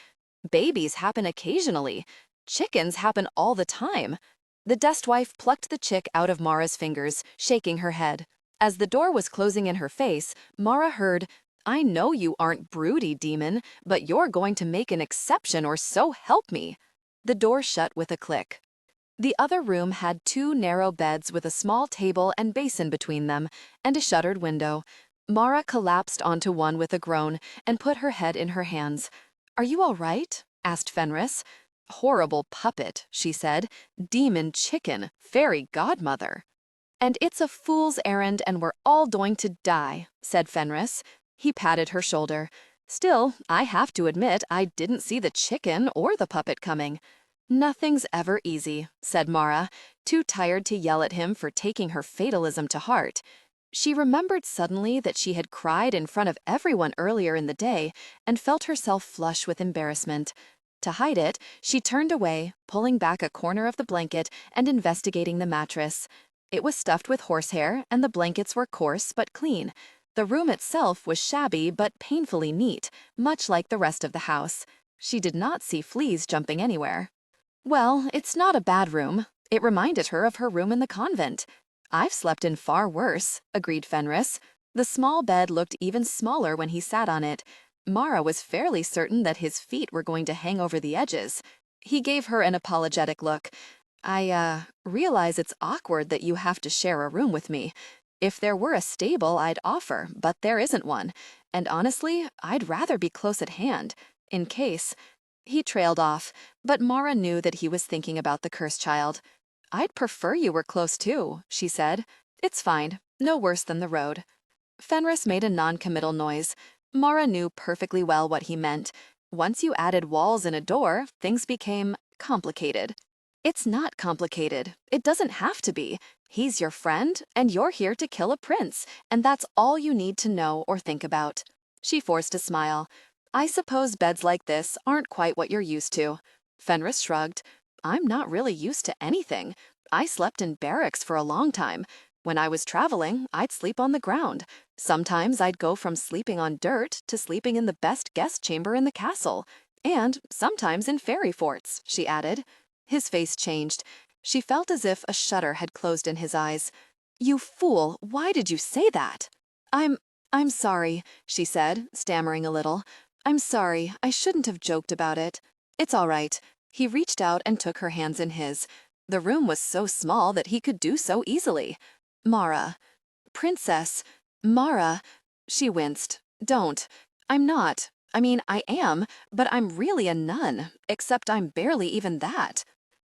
Speaker 1: "Babies happen occasionally. Chickens happen all the time." The Dustwife plucked the chick out of Marra's fingers, shaking her head. As the door was closing in her face, Marra heard, "I know you aren't broody, demon, but you're going to make an exception or so help me." The door shut with a click. The other room had 2 narrow beds with a small table and basin between them, and a shuttered window. Marra collapsed onto one with a groan and put her head in her hands. "Are you all right?" asked Fenris. "Horrible puppet," she said. "Demon chicken, fairy godmother." "And it's a fool's errand and we're all going to die," said Fenris. He patted her shoulder. "Still, I have to admit I didn't see the chicken or the puppet coming." "Nothing's ever easy," said Marra, too tired to yell at him for taking her fatalism to heart. She remembered suddenly that she had cried in front of everyone earlier in the day and felt herself flush with embarrassment. To hide it, she turned away, pulling back a corner of the blanket and investigating the mattress. It was stuffed with horsehair, and the blankets were coarse but clean. The room itself was shabby but painfully neat, much like the rest of the house. She did not see fleas jumping anywhere. "Well, it's not a bad room." It reminded her of her room in the convent. "I've slept in far worse," agreed Fenris. The small bed looked even smaller when he sat on it. Marra was fairly certain that his feet were going to hang over the edges. He gave her an apologetic look. I realize it's awkward that you have to share a room with me. If there were a stable, I'd offer, but there isn't one. And honestly, I'd rather be close at hand, in case." He trailed off, but Marra knew that he was thinking about the cursed child. "I'd prefer you were close too," she said. "It's fine, no worse than the road." Fenris made a non-committal noise. Marra knew perfectly well what he meant. Once you added walls and a door, things became complicated. "It's not complicated. It doesn't have to be. He's your friend, and you're here to kill a prince, and that's all you need to know or think about." She forced a smile. "I suppose beds like this aren't quite what you're used to." Fenris shrugged. "I'm not really used to anything. I slept in barracks for a long time. When I was traveling, I'd sleep on the ground. Sometimes I'd go from sleeping on dirt to sleeping in the best guest chamber in the castle. And sometimes in fairy forts," she added. His face changed. She felt as if a shutter had closed in his eyes. "You fool, why did you say that?" I'm sorry," she said, stammering a little. "I'm sorry, I shouldn't have joked about it." "It's all right." He reached out and took her hands in his. The room was so small that he could do so easily. "Marra." "Princess." "Marra."
Speaker 2: She winced. Don't. I'm not. I mean, I am, but I'm really a nun, except I'm barely even that.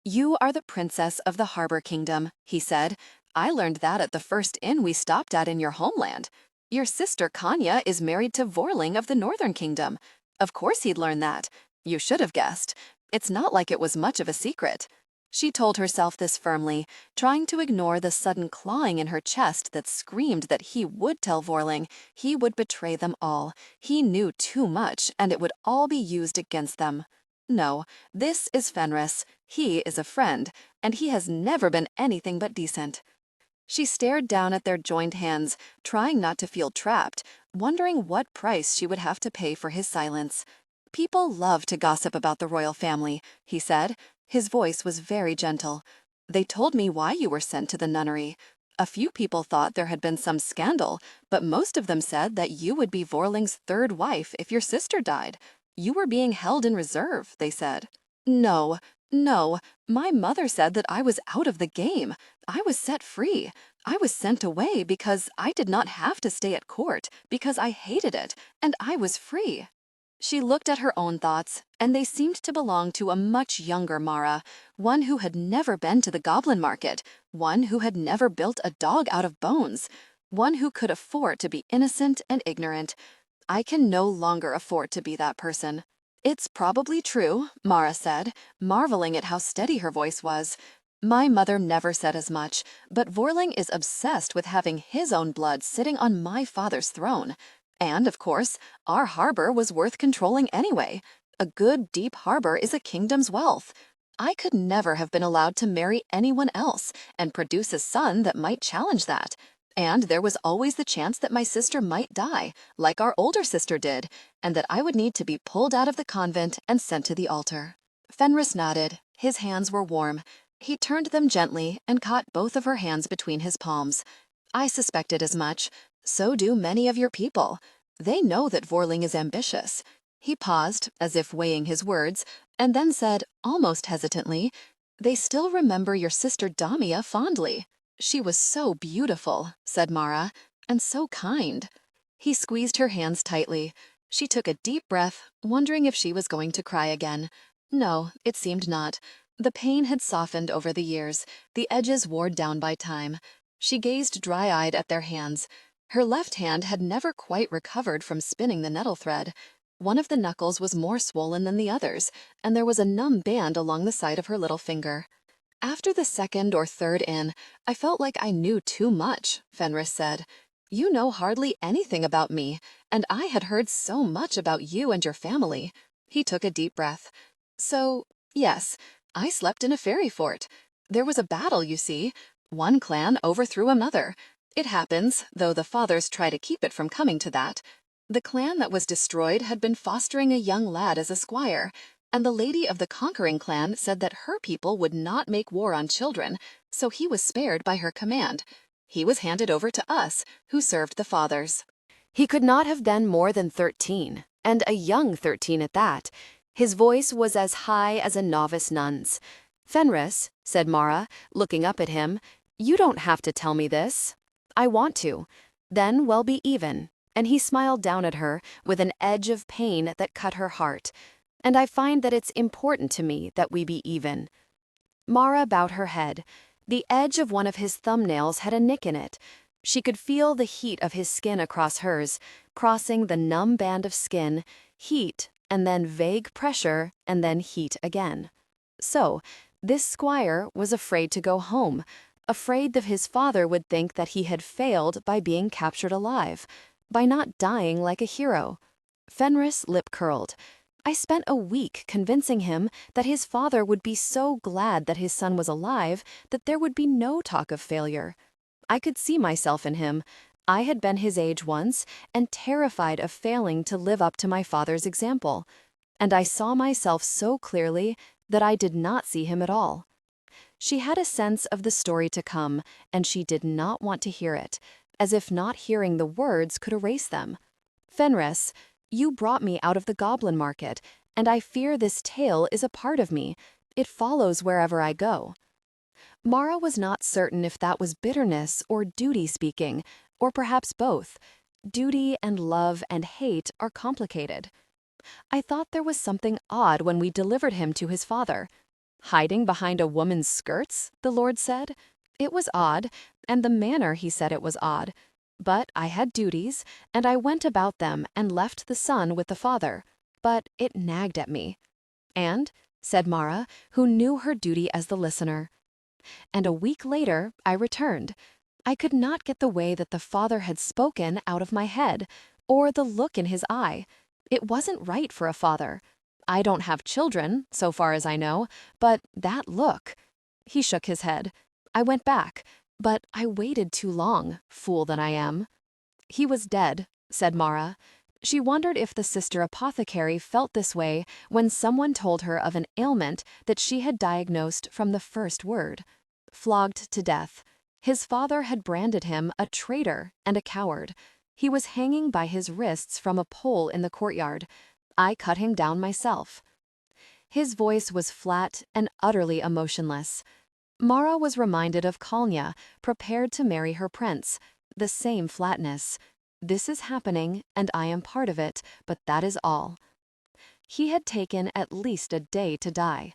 Speaker 2: You are the princess of the Harbor Kingdom, he said. I learned that at the first inn we stopped at in your homeland. Your sister Kanya is married to Vorling of the Northern Kingdom. Of course he'd learn that. You should have guessed. It's not like it was much of a secret. She told herself this firmly, trying to ignore the sudden clawing in her chest that screamed that he would tell Vorling, he would betray them all. He knew too much, and it would all be used against them. No, this is Fenris. He is a friend, and he has never been anything but decent. She stared down at their joined hands, trying not to feel trapped, wondering what price she would have to pay for his silence. People love to gossip about the royal family, he said. His voice was very gentle. They told me why you were sent to the nunnery. A few people thought there had been some scandal, but most of them said that you would be Vorling's third wife if your sister died. You were being held in reserve, they said. No, no, my mother said that I was out of the game. I was set free. I was sent away because I did not have to stay at court, because I hated it, and I was free. She looked at her own thoughts, and they seemed to belong to a much younger Marra, one who had never been to the goblin market, one who had never built a dog out of bones, one who could afford to be innocent and ignorant. I can no longer afford to be that person. It's probably true, Marra said, marveling at how steady her voice was. My mother never said as much, but Vorling is obsessed with having his own blood sitting on my father's throne. And, of course, our harbor was worth controlling anyway. A good, deep harbor is a kingdom's wealth. I could never have been allowed to marry anyone else and produce a son that might challenge that. And there was always the chance that my sister might die, like our older sister did, and that I would need to be pulled out of the convent and sent to the altar. Fenris nodded. His hands were warm. He turned them gently and caught both of her hands between his palms. I suspected as much. So do many of your people. They know that Vorling is ambitious. He paused, as if weighing his words, and then said, almost hesitantly, they still remember your sister Damia fondly. She was so beautiful, said Marra, and so kind. He squeezed her hands tightly. She took a deep breath, wondering if she was going to cry again. No, it seemed not. The pain had softened over the years, the edges worn down by time. She gazed dry-eyed at their hands. Her left hand had never quite recovered from spinning the nettle thread. One of the knuckles was more swollen than the others, and there was a numb band along the side of her little finger. After the second or third inn, I felt like I knew too much, Fenris said. You know hardly anything about me, and I had heard so much about you and your family. He took a deep breath. So, yes, I slept in a fairy fort. There was a battle, you see. One clan overthrew another. It happens, though the fathers try to keep it from coming to that. The clan that was destroyed had been fostering a young lad as a squire, and the lady of the conquering clan said that her people would not make war on children, so he was spared by her command. He was handed over to us, who served the fathers. He could not have been more than 13, and a young 13 at that. His voice was as high as a novice nun's. Fenris, said Marra, looking up at him, you don't have to tell me this. I want to. Then we'll be even. And he smiled down at her with an edge of pain that cut her heart. And I find that it's important to me that we be even. Marra bowed her head. The edge of one of his thumbnails had a nick in it. She could feel the heat of his skin across hers, crossing the numb band of skin, heat, and then vague pressure, and then heat again. So, this squire was afraid to go home, afraid that his father would think that he had failed by being captured alive, by not dying like a hero. Fenris lip curled. I spent a week convincing him that his father would be so glad that his son was alive that there would be no talk of failure. I could see myself in him. I had been his age once and terrified of failing to live up to my father's example. And I saw myself so clearly that I did not see him at all. She had a sense of the story to come, and she did not want to hear it, as if not hearing the words could erase them. Fenris, you brought me out of the goblin market, and I fear this tale is a part of me. It follows wherever I go. Marra was not certain if that was bitterness or duty speaking, or perhaps both.
Speaker 1: Duty and love and hate are complicated. I thought there was something odd when we delivered him to his father. Hiding behind a woman's skirts, the Lord said. It was odd, and the manner he said it was odd. But I had duties, and I went about them and left the son with the father. But it nagged at me. And, said Marra, who knew her duty as the listener. And a week later, I returned. I could not get the way that the father had spoken out of my head, or the look in his eye. It wasn't right for a father. I don't have children, so far as I know, but that look. He shook his head. I went back, but I waited too long, fool that I am. He was dead, said Marra. She wondered if the sister apothecary felt this way when someone told her of an ailment that she had diagnosed from the first word. Flogged to death. His father had branded him a traitor and a coward. He was hanging by his wrists from a pole in the courtyard. I cut him down myself. His voice was flat and utterly emotionless. Marra was reminded of Kalnia, prepared to marry her prince. The same flatness. This is happening, and I am part of it, but that is all. He had taken at least a day to die.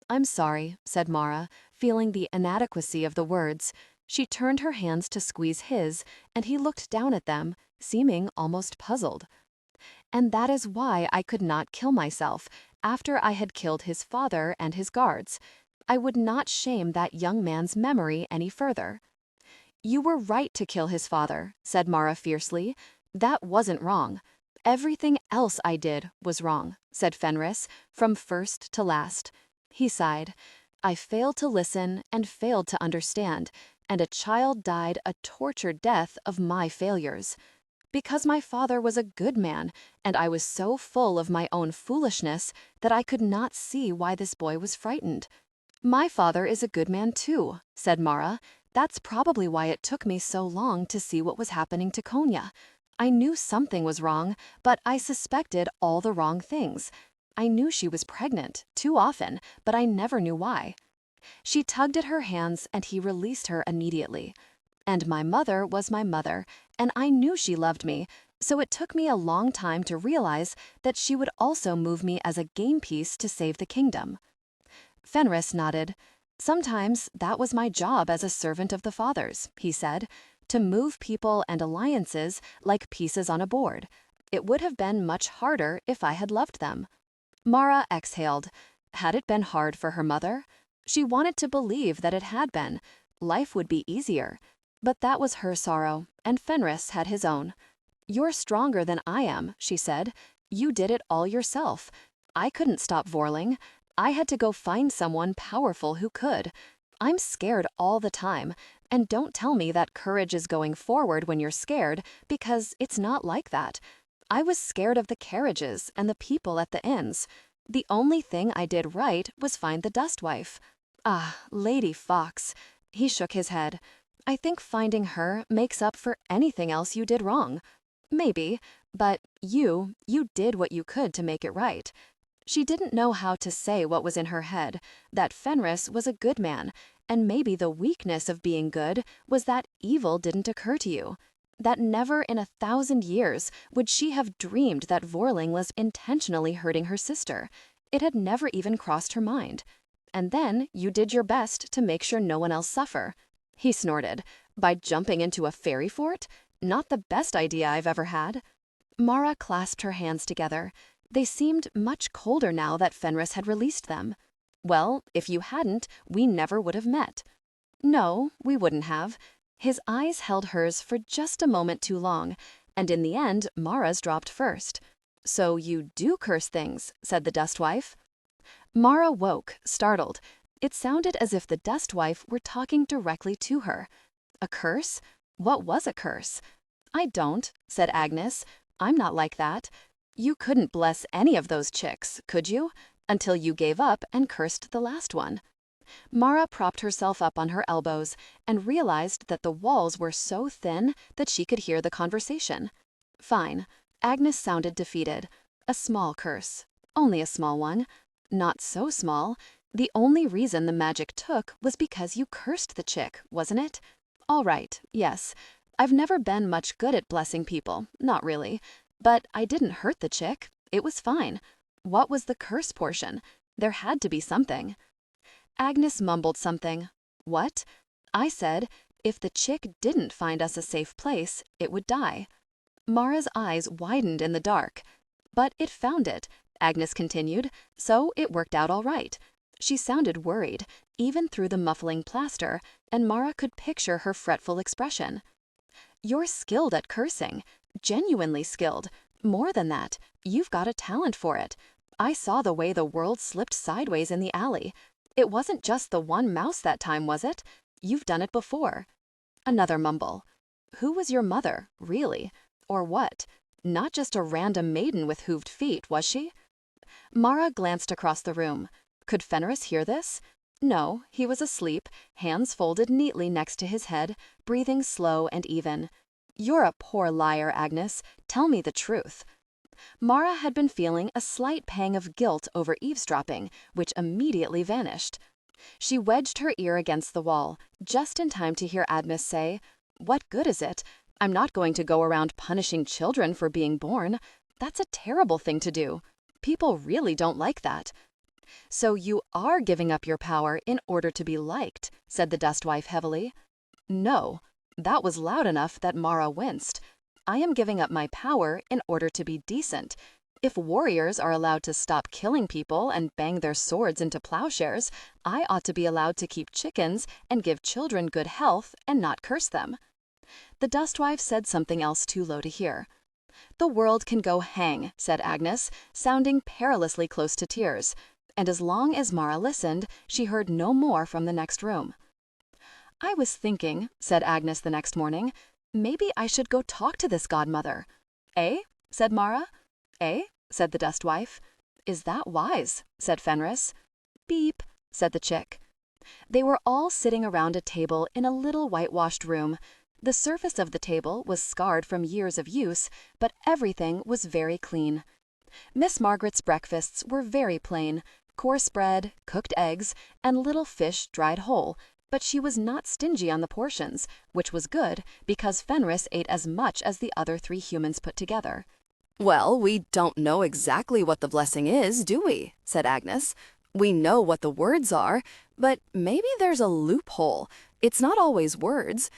Speaker 1: I'm sorry, said Marra, feeling the inadequacy of the words. She turned her hands to squeeze his, and he looked down at them, seeming almost puzzled. And that is why I could not kill myself, after I had killed his father and his guards. I would not shame that young man's memory any further. You were right to kill his father, said Marra fiercely. That wasn't wrong. Everything else I did was wrong, said Fenris, from first to last. He sighed. I failed to listen and failed to understand, and a child died a tortured death of my failures. Because my father was a good man, and I was so full of my own foolishness that I could not see why this boy was frightened. My father is a good man too, said Marra. That's probably why it took me so long to see what was happening to Konya. I knew something was wrong, but I suspected all the wrong things. I knew she was pregnant, too often, but I never knew why. She tugged at her hands, and he released her immediately. And my mother was my mother, and I knew she loved me, so it took me a long time to realize that she would also move me as a game piece to save the kingdom. Fenris nodded. Sometimes that was my job as a servant of the father's, he said, to move people and alliances like pieces on a board. It would have been much harder if I had loved them. Marra exhaled. Had it been hard for her mother? She wanted to believe that it had been. Life would be easier. But that was her sorrow, and Fenris had his own. You're stronger than I am, she said. You did it all yourself. I couldn't stop Vorling. I had to go find someone powerful who could. I'm scared all the time, and don't tell me that courage is going forward when you're scared, because it's not like that. I was scared of the carriages and the people at the inns. The only thing I did right was find the dustwife. Ah, Lady Fox. He shook his head. I think finding her makes up for anything else you did wrong. Maybe, but you did what you could to make it right. She didn't know how to say what was in her head, that Fenris was a good man, and maybe the weakness of being good was that evil didn't occur to you. That never in 1,000 years would she have dreamed that Vorling was intentionally hurting her sister. It had never even crossed her mind. And then you did your best to make sure no one else suffer. He snorted. By jumping into a fairy fort? Not the best idea I've ever had. Marra clasped her hands together. They seemed much colder now that Fenris had released them. Well, if you hadn't, we never would have met. No, we wouldn't have. His eyes held hers for just a moment too long, and in the end, Marra's dropped first. So you do curse things, said the dustwife. Marra woke, startled. It sounded as if the dustwife were talking directly to her. A curse? What was a curse? I don't, said Agnes. I'm not like that. You couldn't bless any of those chicks, could you? Until you gave up and cursed the last one. Marra propped herself up on her elbows and realized that the walls were so thin that she could hear the conversation. Fine. Agnes sounded defeated. A small curse. Only a small one. Not so small. The only reason the magic took was because you cursed the chick, wasn't it? All right, yes.
Speaker 2: I've never been much good at blessing people, not really. But I didn't hurt the chick. It was fine. What was the curse portion? There had to be something. Agnes mumbled something. What? I said, if the chick didn't find us a safe place, it would die. Marra's eyes widened in the dark. But it found it, Agnes continued, so it worked out all right. She sounded worried, even through the muffling plaster, and Marra could picture her fretful expression. You're skilled at cursing, genuinely skilled. More than that, you've got a talent for it. I saw the way the world slipped sideways in the alley. It wasn't just the one mouse that time, was it? You've done it before. Another mumble. Who was your mother, really? Or what? Not just a random maiden with hooved feet, was she? Marra glanced across the room. Could Fenris hear this? No, he was asleep, hands folded neatly next to his head, breathing slow and even. You're a poor liar, Agnes. Tell me the truth. Marra had been feeling a slight pang of guilt over eavesdropping, which immediately vanished. She wedged her ear against the wall, just in time to hear Agnes say, What good is it? I'm not going to go around punishing children for being born. That's a terrible thing to do. People really don't like that. So you are giving up your power in order to be liked, said the Dustwife heavily. No, that was loud enough that Marra winced. I am giving up my power in order to be decent. If warriors are allowed to stop killing people and bang their swords into plowshares, I ought to be allowed to keep chickens and give children good health and not curse them. The Dustwife said something else too low to hear. The world can go hang, said Agnes, sounding perilously close to tears. And as long as Marra listened, she heard no more from the next room. I was thinking, said Agnes the next morning, maybe I should go talk to this godmother. Eh? Said Marra. Eh? Said the Dustwife. Is that wise? Said Fenris. Beep, said the chick. They were all sitting around a table in a little whitewashed room. The surface of the table was scarred from years of use, but everything was very clean. Miss Margaret's breakfasts were very plain, coarse bread, cooked eggs, and little fish dried whole, but she was not stingy on the portions, which was good because Fenris ate as much as the other 3 humans put together.
Speaker 1: Well, we don't know exactly what the blessing is, do we? Said Agnes. We know what the words are, but maybe there's a loophole. It's not always words.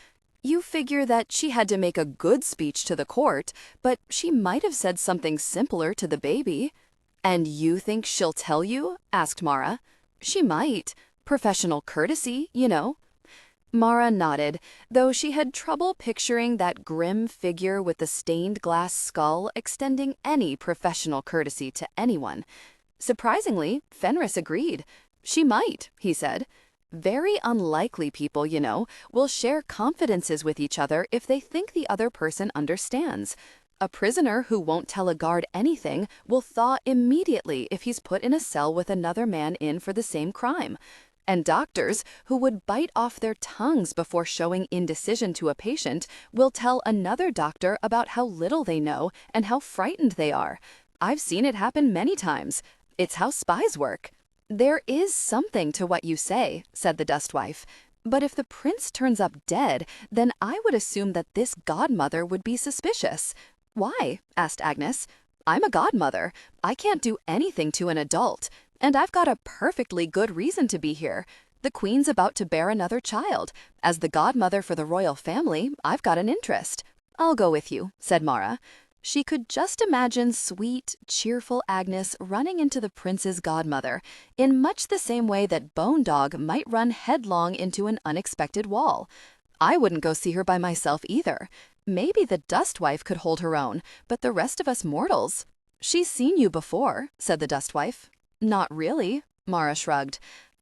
Speaker 1: You figure that she had to make a good speech to the court, but she might have said something simpler to the baby. And you think she'll tell you? Asked Marra. She might. Professional courtesy, you know. Marra nodded, though she had trouble picturing that grim figure with the stained glass skull extending any professional courtesy to anyone. Surprisingly, Fenris agreed. She might, he said. Very unlikely people, you know, will share confidences with each other if they think the other person understands. A prisoner who won't tell a guard anything will thaw immediately if he's put in a cell with another man in for the same crime. And doctors who would bite off their tongues before showing indecision to a patient will tell another doctor about how little they know and how frightened they are. I've seen it happen many times. It's how spies work. There is something to what you say, said the Dustwife. But if the prince turns up dead, then I would assume that this godmother would be suspicious. Why? Asked Agnes. I'm a godmother. I can't do anything to an adult. And I've got a perfectly good reason to be here. The queen's about to bear another child. As the godmother for the royal family, I've got an interest. I'll go with you, said Marra. She could just imagine sweet, cheerful Agnes running into the prince's godmother, in much the same way that Bone Dog might run headlong into an unexpected wall. I wouldn't go see her by myself either. Maybe the Dustwife could hold her own, but the rest of us mortals. She's seen you before, said the Dustwife. Not really, Marra shrugged.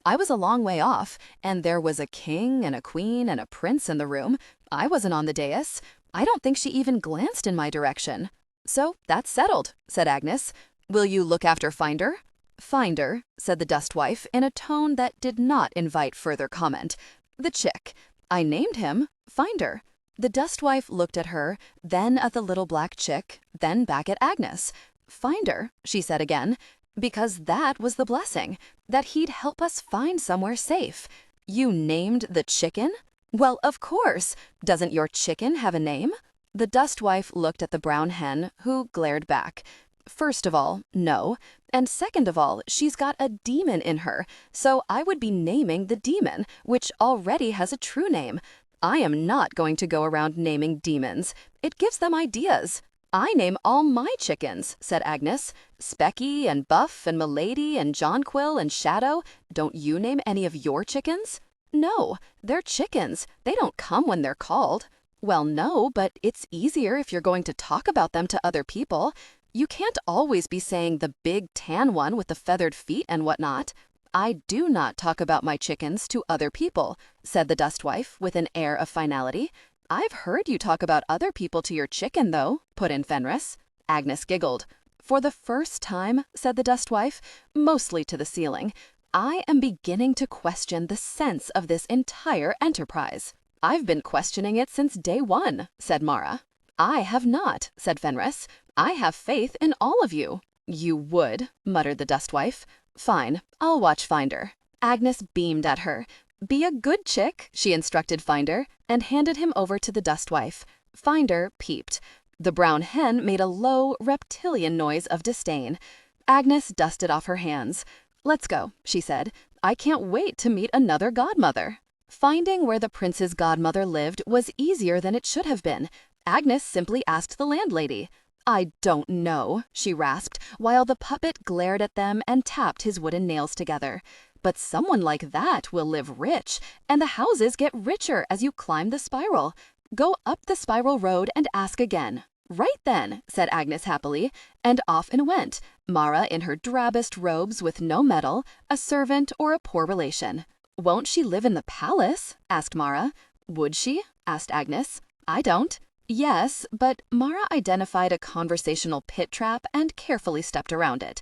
Speaker 1: I was a long way off, and there was a king and a queen and a prince in the room. I wasn't on the dais. I don't think she even glanced in my direction. So that's settled, said Agnes. Will you look after Finder? Finder, said the Dustwife in a tone that did not invite further comment. The chick. I named him Finder. The Dustwife looked at her, then at the little black chick, then back at Agnes. Finder, she said again, because that was the blessing, that he'd help us find somewhere safe. You named the chicken? Well, of course. Doesn't your chicken have a name? The dustwife looked at the brown hen, who glared back. First of all, no. And second of all, she's got a demon in her, so I would be naming the demon, which already has a true name. I am not going to go around naming demons. It gives them ideas. I name all my chickens, said Agnes. Specky and Buff and Milady and Jonquil and Shadow. Don't you name any of your chickens? No, they're chickens. They don't come when they're called. Well, no, but it's easier if you're going to talk about them to other people. You can't always be saying the big tan one with the feathered feet and whatnot. I do not talk about my chickens to other people, said the dustwife with an air of finality. I've heard you talk about other people to your chicken, though, put in Fenris. Agnes giggled. For the first time, said the dustwife, mostly to the ceiling, I am beginning to question the sense of this entire enterprise. I've been questioning it since day one, said Marra. I have not, said Fenris. I have faith in all of you. You would, muttered the dustwife. Fine, I'll watch Finder. Agnes beamed at her. Be a good chick, she instructed Finder, and handed him over to the dustwife. Finder peeped. The brown hen made a low, reptilian noise of disdain. Agnes dusted off her hands. Let's go, she said. I can't wait to meet another godmother. Finding where the prince's godmother lived was easier than it should have been. Agnes simply asked the landlady. I don't know, she rasped, while the puppet glared at them and tapped his wooden nails together. But someone like that will live rich, and the houses get richer as you climb the spiral. Go up the spiral road and ask again. Right then, said Agnes happily, and off and went, Marra in her drabbest robes with no medal, a servant or a poor relation. Won't she live in the palace? Asked Marra. Would she? Asked Agnes. I don't. Yes, but Marra identified a conversational pit trap and carefully stepped around it.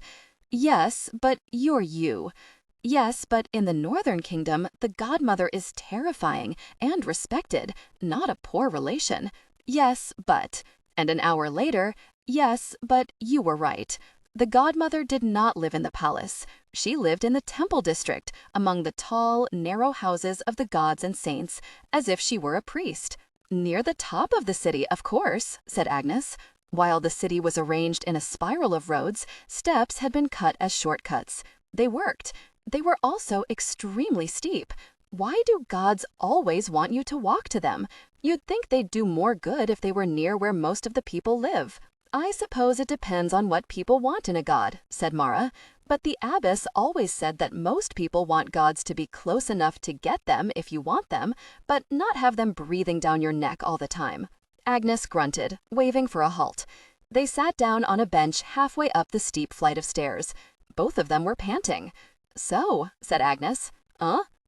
Speaker 1: Yes, but you're you. Yes, but in the Northern Kingdom, the godmother is terrifying and respected, not a poor relation. Yes, but. And an hour later, yes, but you were right. The godmother did not live in the palace. She lived in the temple district, among the tall, narrow houses of the gods and saints, as if she were a priest. Near the top of the city, of course, said Agnes. While the city was arranged in a spiral of roads, steps had been cut as shortcuts. They worked. They were also extremely steep. Why do gods always want you to walk to them? You'd think they'd do more good if they were near where most of the people live. I suppose it depends on what people want in a god, said Marra. But the abbess always said that most people want gods to be close enough to get them if you want them, but not have them breathing down your neck all the time. Agnes grunted, waving for a halt. They sat down on a bench halfway up the steep flight of stairs. Both of them were panting. So, said Agnes.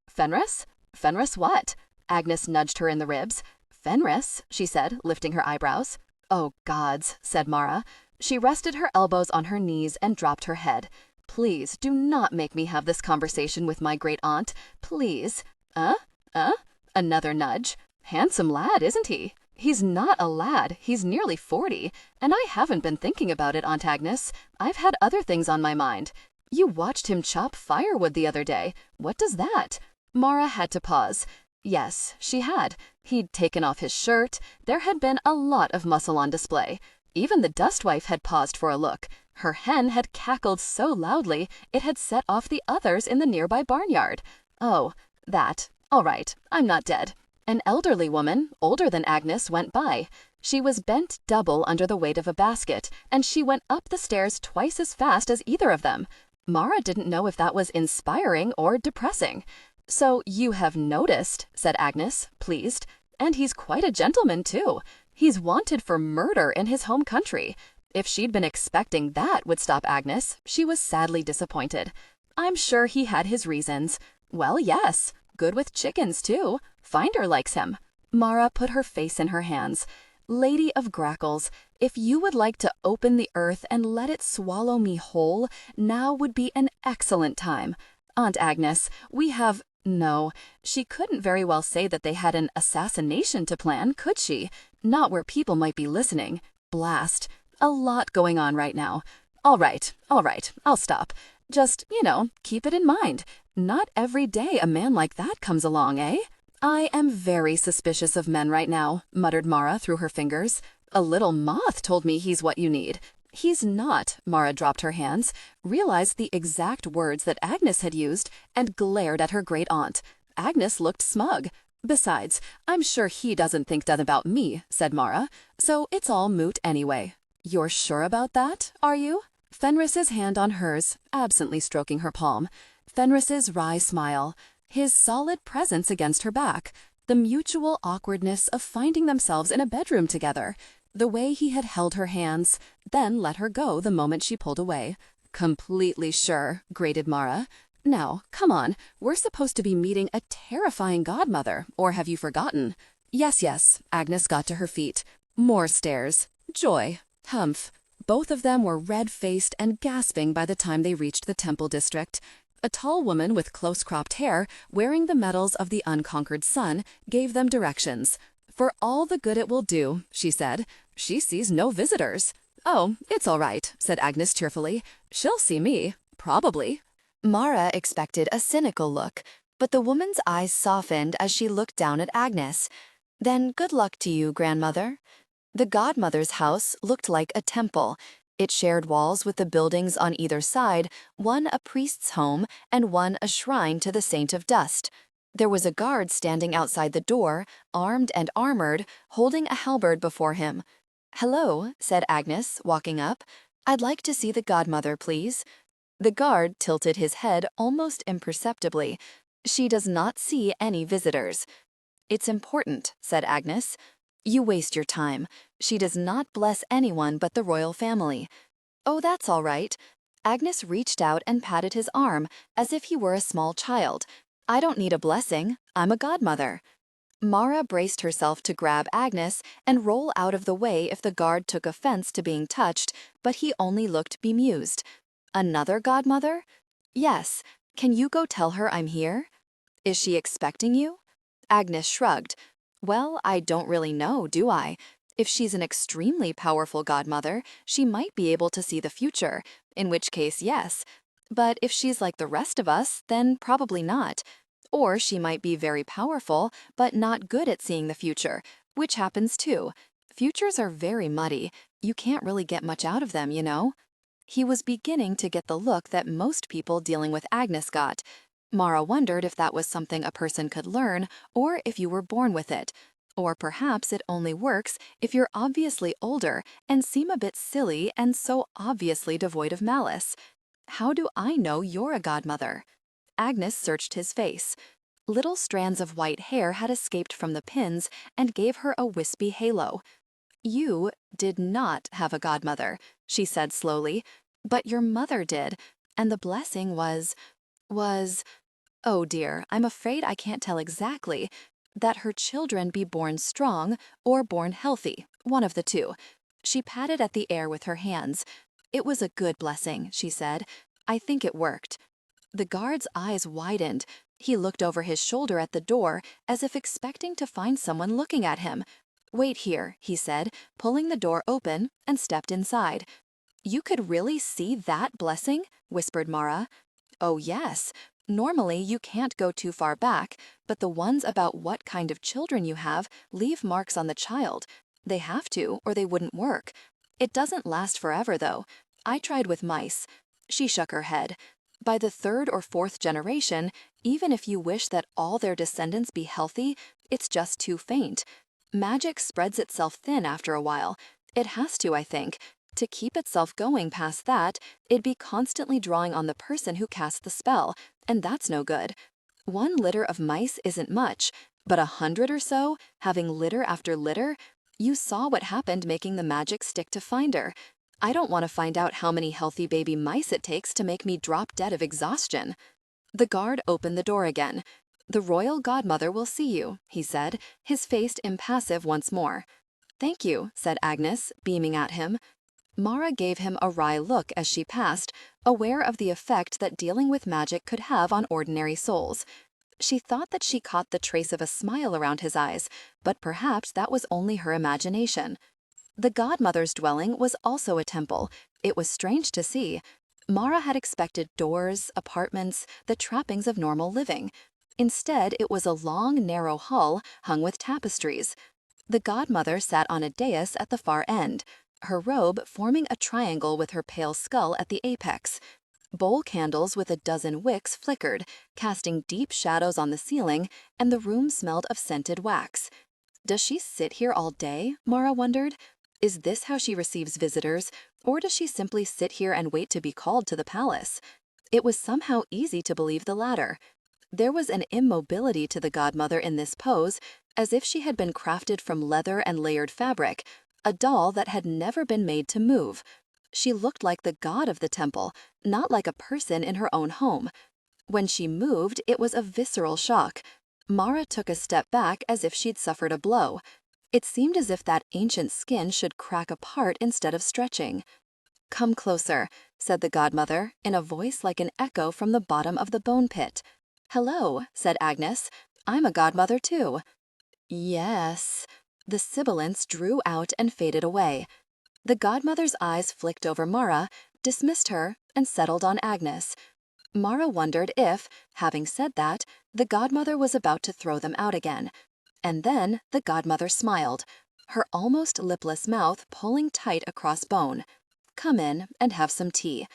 Speaker 1: Fenris? Fenris what? Agnes nudged her in the ribs. Fenris, she said, lifting her eyebrows. Oh, gods, said Marra. She rested her elbows on her knees and dropped her head. Please do not make me have this conversation with my great aunt. Please. Another nudge. Handsome lad, isn't he? He's not a lad. He's nearly 40. And I haven't been thinking about it, Aunt Agnes. I've had other things on my mind. You watched him chop firewood the other day. What does that? Marra had to pause. Yes, she had. He'd taken off his shirt. There had been a lot of muscle on display. Even the dustwife had paused for a look. Her hen had cackled so loudly it had set off the others in the nearby barnyard. Oh, that. All right, I'm not dead. An elderly woman, older than Agnes, went by. She was bent double under the weight of a basket, and she went up the stairs twice as fast as either of them. Marra didn't know if that was inspiring or depressing. So you have noticed, said Agnes, pleased. And he's quite a gentleman, too. He's wanted for murder in his home country. If she'd been expecting that would stop Agnes, she was sadly disappointed. I'm sure he had his reasons. Well, yes. Good with chickens, too. Finder likes him. Marra put her face in her hands. Lady of Grackles, if you would like to open the earth and let it swallow me whole, now would be an excellent time. Aunt Agnes, we have... No, she couldn't very well say that they had an assassination to plan, could she? Not where people might be listening. Blast. A lot going on right now. All right, I'll stop. Just, keep it in mind. Not every day a man like that comes along, eh? I am very suspicious of men right now, muttered Marra through her fingers. A little moth told me he's what you need. He's not, Marra dropped her hands, realized the exact words that Agnes had used, and glared at her great-aunt. Agnes looked smug. Besides, I'm sure he doesn't think that about me, said Marra, so it's all moot anyway. You're sure about that, are you? Fenris's hand on hers, absently stroking her palm. Fenris's wry smile. His solid presence against her back. The mutual awkwardness of finding themselves in a bedroom together. The way he had held her hands, then let her go the moment she pulled away. Completely sure, grated Marra. Now, come on, we're supposed to be meeting a terrifying godmother, or have you forgotten? Yes, Agnes got to her feet. More stairs. Joy. Humph. Both of them were red-faced and gasping by the time they reached the temple district. A tall woman with close-cropped hair, wearing the medals of the unconquered sun, gave them directions. For all the good it will do, she said. She sees no visitors. Oh, it's all right, said Agnes cheerfully. She'll see me, probably. Marra expected a cynical look, but the woman's eyes softened as she looked down at Agnes. Then good luck to you, grandmother. The godmother's house looked like a temple. It shared walls with the buildings on either side, one a priest's home and one a shrine to the saint of dust. There was a guard standing outside the door, armed and armored, holding a halberd before him. Hello, said Agnes, walking up. I'd like to see the godmother, please. The guard tilted his head almost imperceptibly. She does not see any visitors. It's important, said Agnes. You waste your time. She does not bless anyone but the royal family. Oh, that's all right. Agnes reached out and patted his arm as if he were a small child. I don't need a blessing. I'm a godmother. Marra braced herself to grab Agnes and roll out of the way if the guard took offense to being touched, but he only looked bemused. Another godmother? Yes. Can you go tell her I'm here? Is she expecting you? Agnes shrugged. Well, I don't really know, do I? If she's an extremely powerful godmother, she might be able to see the future, in which case, yes. But if she's like the rest of us, then probably not. Or she might be very powerful, but not good at seeing the future, which happens too. Futures are very muddy. You can't really get much out of them, you know? He was beginning to get the look that most people dealing with Agnes got. Marra wondered if that was something a person could learn, or if you were born with it. Or perhaps it only works if you're obviously older and seem a bit silly and so obviously devoid of malice. How do I know you're a godmother? Agnes searched his face. Little strands of white hair had escaped from the pins and gave her a wispy halo. You did not have a godmother, she said slowly, but your mother did, and the blessing was, oh dear, I'm afraid I can't tell exactly, that her children be born strong or born healthy, one of the two. She patted at the air with her hands. It was a good blessing, she said. I think it worked. The guard's eyes widened. He looked over his shoulder at the door as if expecting to find someone looking at him. Wait here, he said, pulling the door open, and stepped inside. You could really see that blessing? Whispered Marra. Oh yes. Normally you can't go too far back, but the ones about what kind of children you have leave marks on the child. They have to, or they wouldn't work. It doesn't last forever, though. I tried with mice. She shook her head. By the third or fourth generation, even if you wish that all their descendants be healthy, it's just too faint. Magic spreads itself thin after a while. It has to, I think. To keep itself going past that, it'd be constantly drawing on the person who cast the spell, and that's no good. One litter of mice isn't much, but 100 or so, having litter after litter, you saw what happened making the magic stick to find her. I don't want to find out how many healthy baby mice it takes to make me drop dead of exhaustion. The guard opened the door again. The royal godmother will see you, he said, his face impassive once more. Thank you, said Agnes, beaming at him. Marra gave him a wry look as she passed, aware of the effect that dealing with magic could have on ordinary souls. She thought that she caught the trace of a smile around his eyes, but perhaps that was only her imagination. The godmother's dwelling was also a temple. It was strange to see. Marra had expected doors, apartments, the trappings of normal living.
Speaker 2: Instead, it was a long, narrow hall hung with tapestries. The godmother sat on a dais at the far end, her robe forming a triangle with her pale skull at the apex. Bowl candles with a dozen wicks flickered, casting deep shadows on the ceiling, and the room smelled of scented wax. Does she sit here all day? Marra wondered. Is this how she receives visitors, or does she simply sit here and wait to be called to the palace? It was somehow easy to believe the latter. There was an immobility to the godmother in this pose, as if she had been crafted from leather and layered fabric, a doll that had never been made to move. She looked like the god of the temple, not like a person in her own home. When she moved, it was a visceral shock. Marra took a step back as if she'd suffered a blow. It seemed as if that ancient skin should crack apart instead of stretching. "Come closer," said the godmother, in a voice like an echo from the bottom of the bone pit. "Hello," said Agnes. "I'm a godmother too." "Yes." The sibilance drew out and faded away. The godmother's eyes flicked over Marra, dismissed her, and settled on Agnes. Marra wondered if, having said that, the godmother was about to throw them out again. And then the godmother smiled, her almost lipless mouth pulling tight across bone. "Come in and have some tea."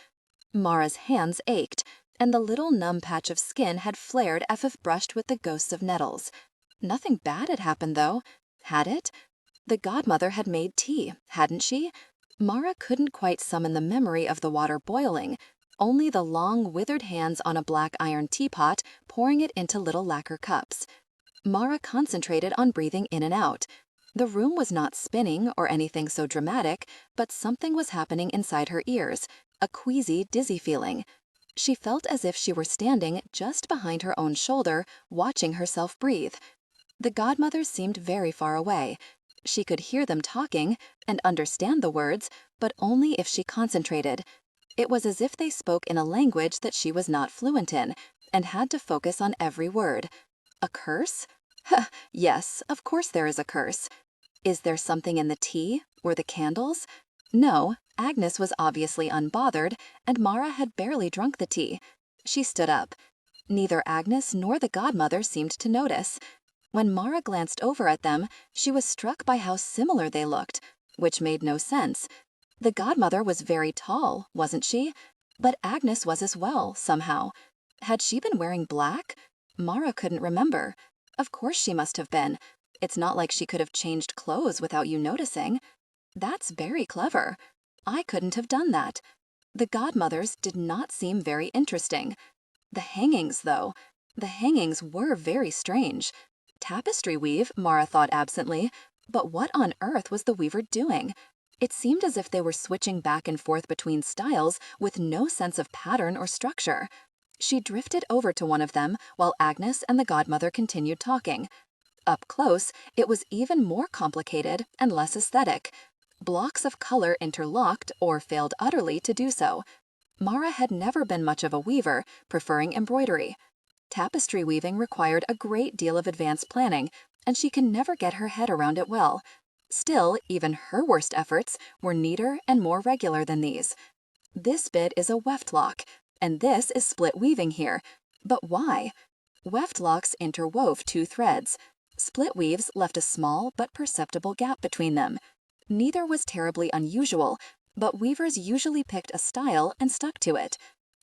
Speaker 2: Marra's hands ached, and the little numb patch of skin had flared as if brushed with the ghosts of nettles. Nothing bad had happened, though. Had it? The godmother had made tea, hadn't she? Marra couldn't quite summon the memory of the water boiling, only the long, withered hands on a black iron teapot pouring it into little lacquer cups. Marra concentrated on breathing in and out. The room was not spinning or anything so dramatic, but something was happening inside her ears, a queasy, dizzy feeling. She felt as if she were standing just behind her own shoulder, watching herself breathe. The godmothers seemed very far away. She could hear them talking and understand the words, but only if she concentrated. It was as if they spoke in a language that she was not fluent in, and had to focus on every word. A curse? Yes, of course there is a curse. Is there something in the tea or the candles? No, Agnes was obviously unbothered, and Marra had barely drunk the tea. She stood up. Neither Agnes nor the godmother seemed to notice. When Marra glanced over at them, she was struck by how similar they looked, which made no sense. The godmother was very tall, wasn't she? But Agnes was as well, somehow. Had she been wearing black? Marra couldn't remember. Of course she must have been. It's not like she could have changed clothes without you noticing. That's very clever. I couldn't have done that. The godmothers did not seem very interesting. The hangings, though. The hangings were very strange. Tapestry weave, Marra thought absently, but what on earth was the weaver doing? It seemed as if they were switching back and forth between styles with no sense of pattern or structure. She drifted over to one of them while Agnes and the godmother continued talking. Up close, it was even more complicated and less aesthetic. Blocks of color interlocked or failed utterly to do so. Marra had never been much of a weaver, preferring embroidery. Tapestry weaving required a great deal of advanced planning, and she could never get her head around it well. Still, even her worst efforts were neater and more regular than these. This bit is a weft lock, and this is split weaving here. But why? Weft locks interwove two threads. Split weaves left a small but perceptible gap between them. Neither was terribly unusual, but weavers usually picked a style and stuck to it.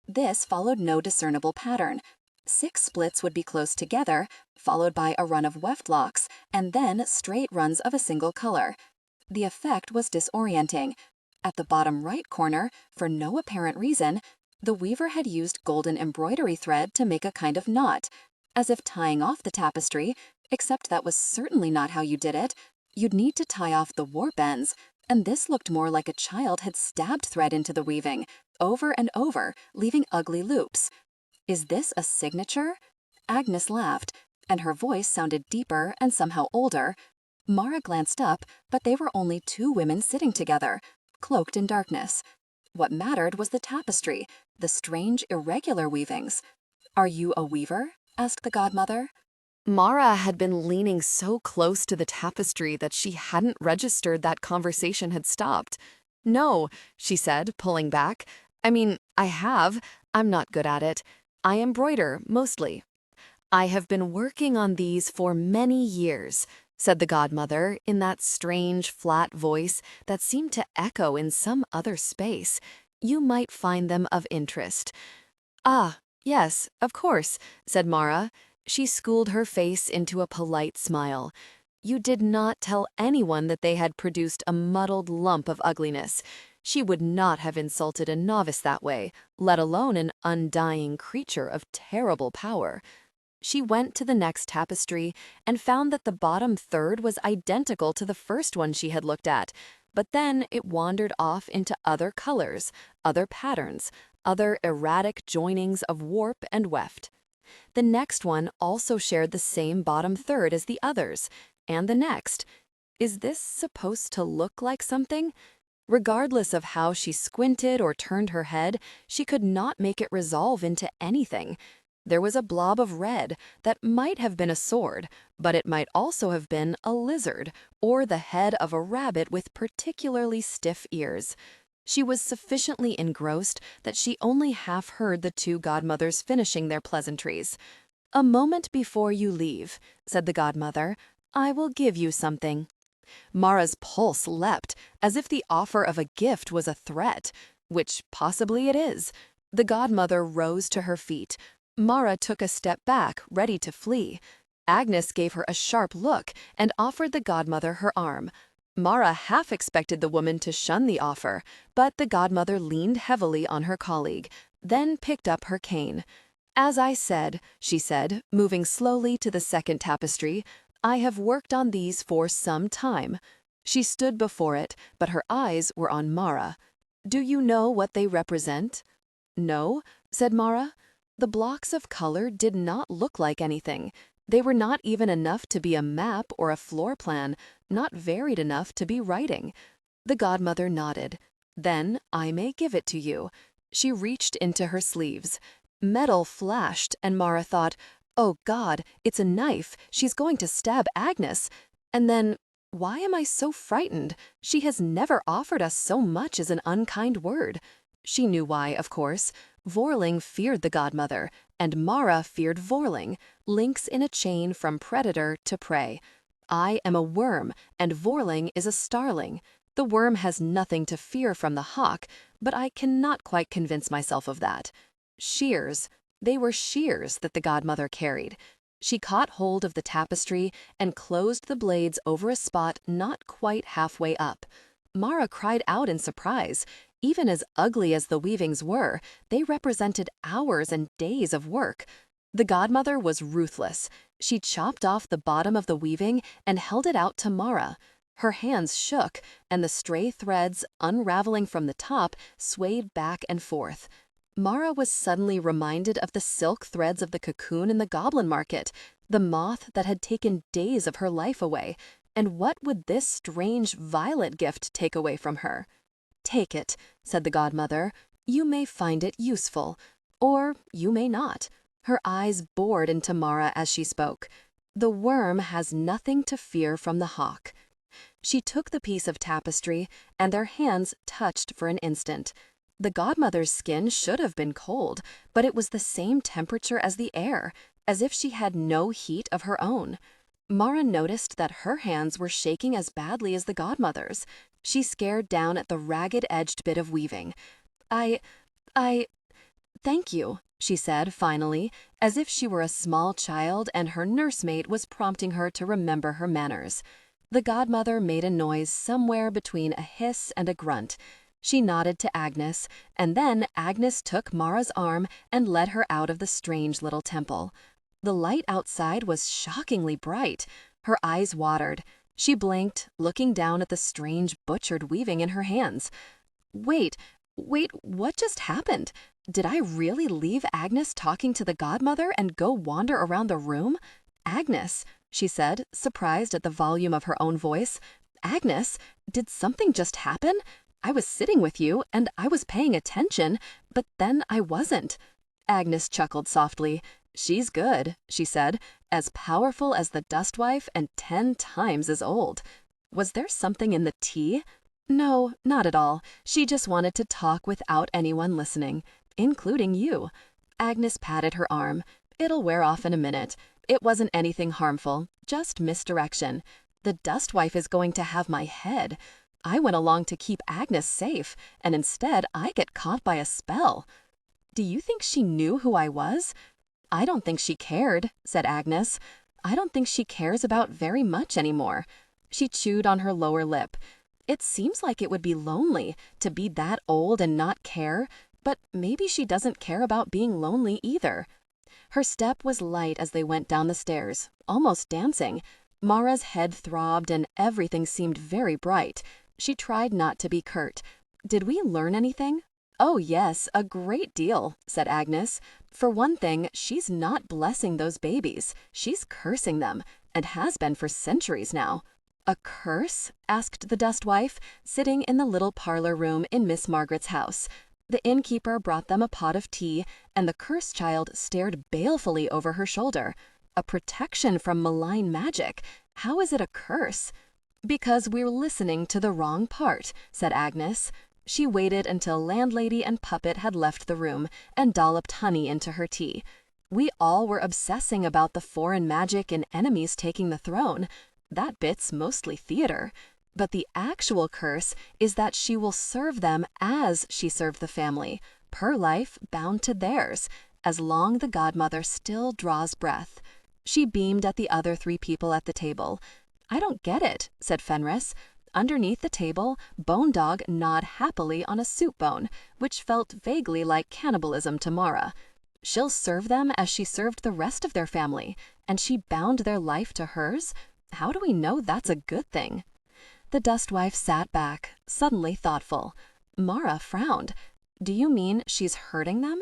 Speaker 2: This followed no discernible pattern. 6 splits would be close together, followed by a run of weft locks, and then straight runs of a single color. The effect was disorienting. At the bottom right corner, for no apparent reason, the weaver had used golden embroidery thread to make a kind of knot, as if tying off the tapestry, except that was certainly not how you did it. You'd need to tie off the warp ends, and this looked more like a child had stabbed thread into the weaving, over and over, leaving ugly loops. Is this a signature? Agnes laughed, and her voice sounded deeper and somehow older. Marra glanced up, but they were only 2 women sitting together, cloaked in darkness. What mattered was the tapestry, the strange, irregular weavings. "Are you a weaver?" asked the godmother.
Speaker 1: Marra had been leaning so close to the tapestry that she hadn't registered that conversation had stopped. "No," she said, pulling back. "I mean, I have. I'm not good at it. I embroider, mostly." I have been working on these for many years, said the godmother in that strange, flat voice that seemed to echo in some other space. You might find them of interest. Ah, yes, of course, said Marra. She schooled her face into a polite smile. You did not tell anyone that they had produced a muddled lump of ugliness. She would not have insulted a novice that way, let alone an undying creature of terrible power. She went to the next tapestry and found that the bottom third was identical to the first one she had looked at, but then it wandered off into other colors, other patterns, other erratic joinings of warp and weft. The next one also shared the same bottom third as the others, and the next. Is this supposed to look like something? Regardless of how she squinted or turned her head, she could not make it resolve into anything. There was a blob of red that might have been a sword, but it might also have been a lizard or the head of a rabbit with particularly stiff ears. She was sufficiently engrossed that she only half heard the two godmothers finishing their pleasantries. "A moment before you leave," said the godmother, "I will give you something." Marra's pulse leapt, as if the offer of a gift was a threat, which possibly it is. The godmother rose to her feet. Marra took a step back, ready to flee. Agnes gave her a sharp look and offered the godmother her arm. Marra half expected the woman to shun the offer, but the godmother leaned heavily on her colleague, then picked up her cane. "As I said," she said, moving slowly to the second tapestry, "I have worked on these for some time." She stood before it, but her eyes were on Marra. "Do you know what they represent?" "No," said Marra. The blocks of color did not look like anything. They were not even enough to be a map or a floor plan, not varied enough to be writing. The godmother nodded. "Then I may give it to you." She reached into her sleeves. Metal flashed, and Marra thought, "Oh God, it's a knife. She's going to stab Agnes." And then, "Why am I so frightened? She has never offered us so much as an unkind word." She knew why, of course. Vorling feared the godmother, and Marra feared Vorling, links in a chain from predator to prey. I am a worm, and Vorling is a starling. The worm has nothing to fear from the hawk, but I cannot quite convince myself of that. Shears. They were shears that the godmother carried. She caught hold of the tapestry and closed the blades over a spot not quite halfway up. Marra cried out in surprise. Even as ugly as the weavings were, they represented hours and days of work. The godmother was ruthless. She chopped off the bottom of the weaving and held it out to Marra. Her hands shook, and the stray threads, unraveling from the top, swayed back and forth. Marra was suddenly reminded of the silk threads of the cocoon in the goblin market, the moth that had taken days of her life away. And what would this strange violet gift take away from her? "Take it," said the godmother. "You may find it useful. Or you may not." Her eyes bored into Marra as she spoke. "The worm has nothing to fear from the hawk." She took the piece of tapestry, and their hands touched for an instant. The godmother's skin should have been cold, but it was the same temperature as the air, as if she had no heat of her own. Marra noticed that her hands were shaking as badly as the godmother's. She stared down at the ragged-edged bit of weaving. I, thank you," she said finally, as if she were a small child and her nursemaid was prompting her to remember her manners. The godmother made a noise somewhere between a hiss and a grunt. She nodded to Agnes, and then Agnes took Marra's arm and led her out of the strange little temple. The light outside was shockingly bright. Her eyes watered. She blinked, looking down at the strange butchered weaving in her hands. Wait, what just happened? Did I really leave Agnes talking to the godmother and go wander around the room? "Agnes," she said, surprised at the volume of her own voice. "Agnes, did something just happen? I was sitting with you, and I was paying attention, but then I wasn't." Agnes chuckled softly. "She's good," she said, "as powerful as the Dustwife and 10 times as old." Was there something in the tea? No, not at all. She just wanted to talk without anyone listening, including you. Agnes patted her arm.
Speaker 2: It'll wear off in a minute. It wasn't anything harmful, just misdirection. The dust wife is going to have my head. I went along to keep Agnes safe, and instead I get caught by a spell. Do you think she knew who I was? I don't think she cared, said Agnes. I don't think she cares about very much anymore. She chewed on her lower lip. It seems like it would be lonely to be that old and not care, but maybe she doesn't care about being lonely either. Her step was light as they went down the stairs, almost dancing. Marra's head throbbed and everything seemed very bright. She tried not to be curt. Did we learn anything? Oh yes, a great deal, said Agnes. For one thing, she's not blessing those babies. She's cursing them, and has been for centuries now. A curse? Asked the dust wife, sitting in the little parlor room in Miss Margaret's house. The innkeeper brought them a pot of tea, and the curse child stared balefully over her shoulder. A protection from malign magic. How is it a curse? Because we're listening to the wrong part, said Agnes. She waited until landlady and puppet had left the room and dolloped honey into her tea. We all were obsessing about the foreign magic and enemies taking the throne. That bit's mostly theater. But the actual curse is that she will serve them as she served the family, per life bound to theirs, as long the godmother still draws breath. She beamed at the other 3 people at the table. I don't get it, said Fenris. Underneath the table, Bone Dog gnawed happily on a soup bone, which felt vaguely like cannibalism to Marra. She'll serve them as she served the rest of their family, and she bound their life to hers? How do we know that's a good thing? The dust wife sat back, suddenly thoughtful. Marra frowned. Do you mean she's hurting them?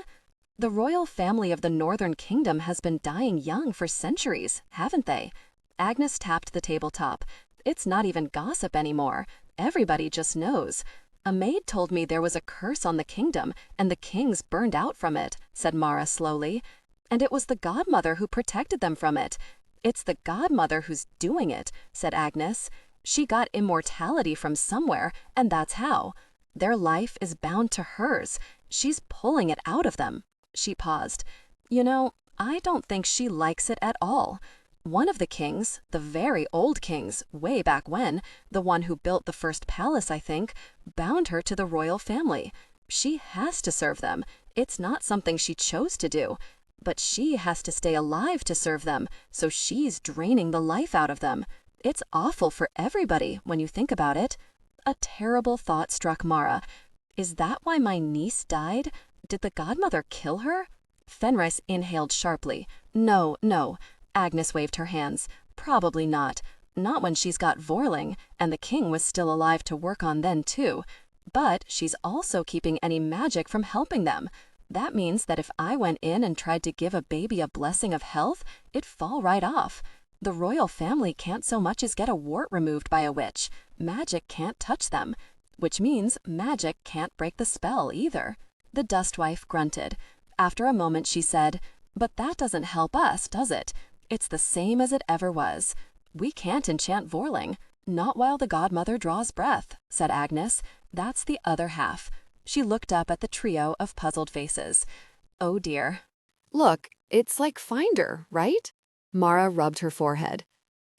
Speaker 2: The royal family of the Northern Kingdom has been dying young for centuries, haven't they? Agnes tapped the tabletop. It's not even gossip anymore. Everybody just knows. A maid told me there was a curse on the kingdom, and the kings burned out from it, said Marra slowly. And it was the godmother who protected them from it. It's the godmother who's doing it, said Agnes. She got immortality from somewhere, and that's how. Their life is bound to hers. She's pulling it out of them. She paused. You know, I don't think she likes it at all. One of the kings, the very old kings, way back when, the one who built the first palace, I think, bound her to the royal family. She has to serve them. It's not something she chose to do. But she has to stay alive to serve them, so she's draining the life out of them. It's awful for everybody when you think about it. A terrible thought struck Marra. Is that why my niece died? Did the godmother kill her? Fenris inhaled sharply. No, no. Agnes waved her hands. Probably not. Not when she's got Vorling, and the king was still alive to work on then too. But she's also keeping any magic from helping them. That means that if I went in and tried to give a baby a blessing of health, it'd fall right off. The royal family can't so much as get a wart removed by a witch. Magic can't touch them. Which means magic can't break the spell either. The dust wife grunted. After a moment she said, But that doesn't help us, does it? It's the same as it ever was. We can't enchant Vorling. Not while the godmother draws breath, said Agnes. That's the other half. She looked up at the trio of puzzled faces. Oh dear.
Speaker 1: Look, it's like Finder, right? Marra rubbed her forehead.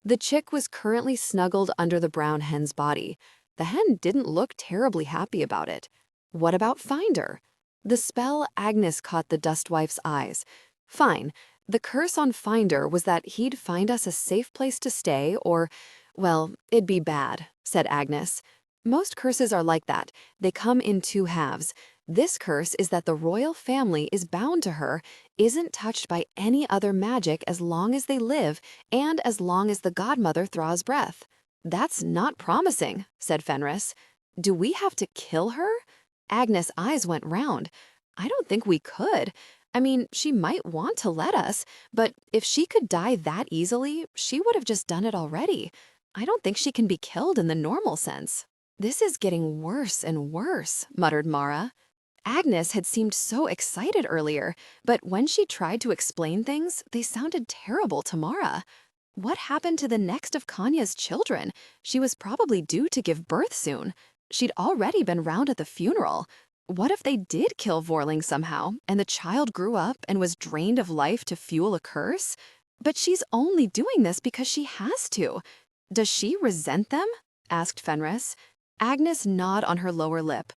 Speaker 1: The chick was currently snuggled under the brown hen's body. The hen didn't look terribly happy about it. What about Finder? The spell Agnes caught the dust wife's eyes. Fine. The curse on Finder was that he'd find us a safe place to stay or, well, it'd be bad, said Agnes. Most curses are like that. They come in 2 halves. This curse is that the royal family is bound to her, isn't touched by any other magic as long as they live, and as long as the godmother draws breath. That's not promising, said Fenris. Do we have to kill her? Agnes' eyes went round. I don't think we could. I mean, she might want to let us, but if she could die that easily, she would have just done it already. I don't think she can be killed in the normal sense. This is getting worse and worse, muttered Marra. Agnes had seemed so excited earlier, but when she tried to explain things, they sounded terrible to Marra. What happened to the next of Kanya's children? She was probably due to give birth soon. She'd already been round at the funeral. What if they did kill Vorling somehow, and the child grew up and was drained of life to fuel a curse? But she's only doing this because she has to. Does she resent them? Asked Fenris. Agnes gnawed on her lower lip.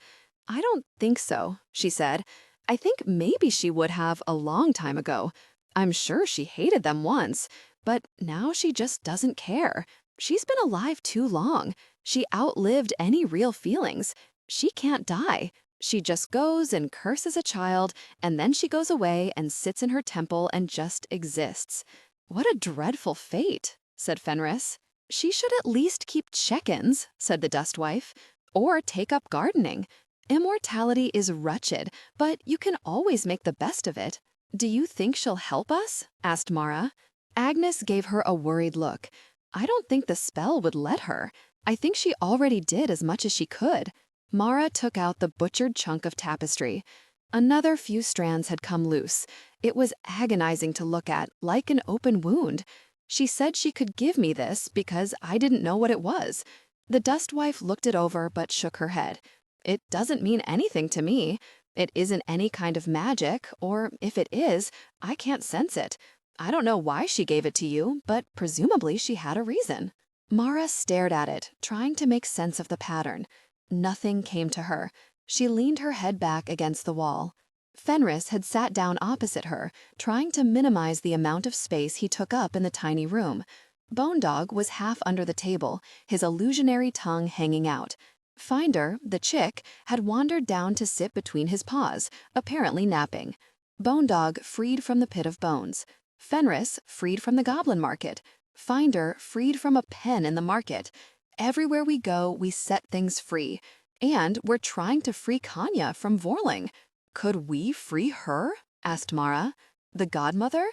Speaker 1: I don't think so, she said. I think maybe she would have a long time ago. I'm sure she hated them once, but now she just doesn't care. She's been alive too long. She outlived any real feelings. She can't die. She just goes and curses a child, and then she goes away and sits in her temple and just exists. What a dreadful fate, said Fenris. She should at least keep chickens, said the dust wife, or take up gardening. Immortality is wretched, but you can always make the best of it. Do you think she'll help us? Asked Marra. Agnes gave her a worried look. I don't think the spell would let her. I think she already did as much as she could. Marra took out the butchered chunk of tapestry. Another few strands had come loose. It was agonizing to look at, like an open wound. She said she could give me this because I didn't know what it was. The dust wife looked it over but shook her head. It doesn't mean anything to me. It isn't any kind of magic, or if it is, I can't sense it. I don't know why she gave it to you, but presumably she had a reason. Marra stared at it, trying to make sense of the pattern. Nothing came to her. She leaned her head back against the wall. Fenris had sat down opposite her, trying to minimize the amount of space he took up in the tiny room. Bone Dog was half under the table, his illusionary tongue hanging out. Finder, the chick, had wandered down to sit between his paws, apparently napping. Bone Dog freed from the pit of bones. Fenris freed from the goblin market. Finder freed from a pen in the market. Everywhere we go, we set things free. And we're trying to free Kanya from Vorling. Could we free her? Asked Marra. The godmother?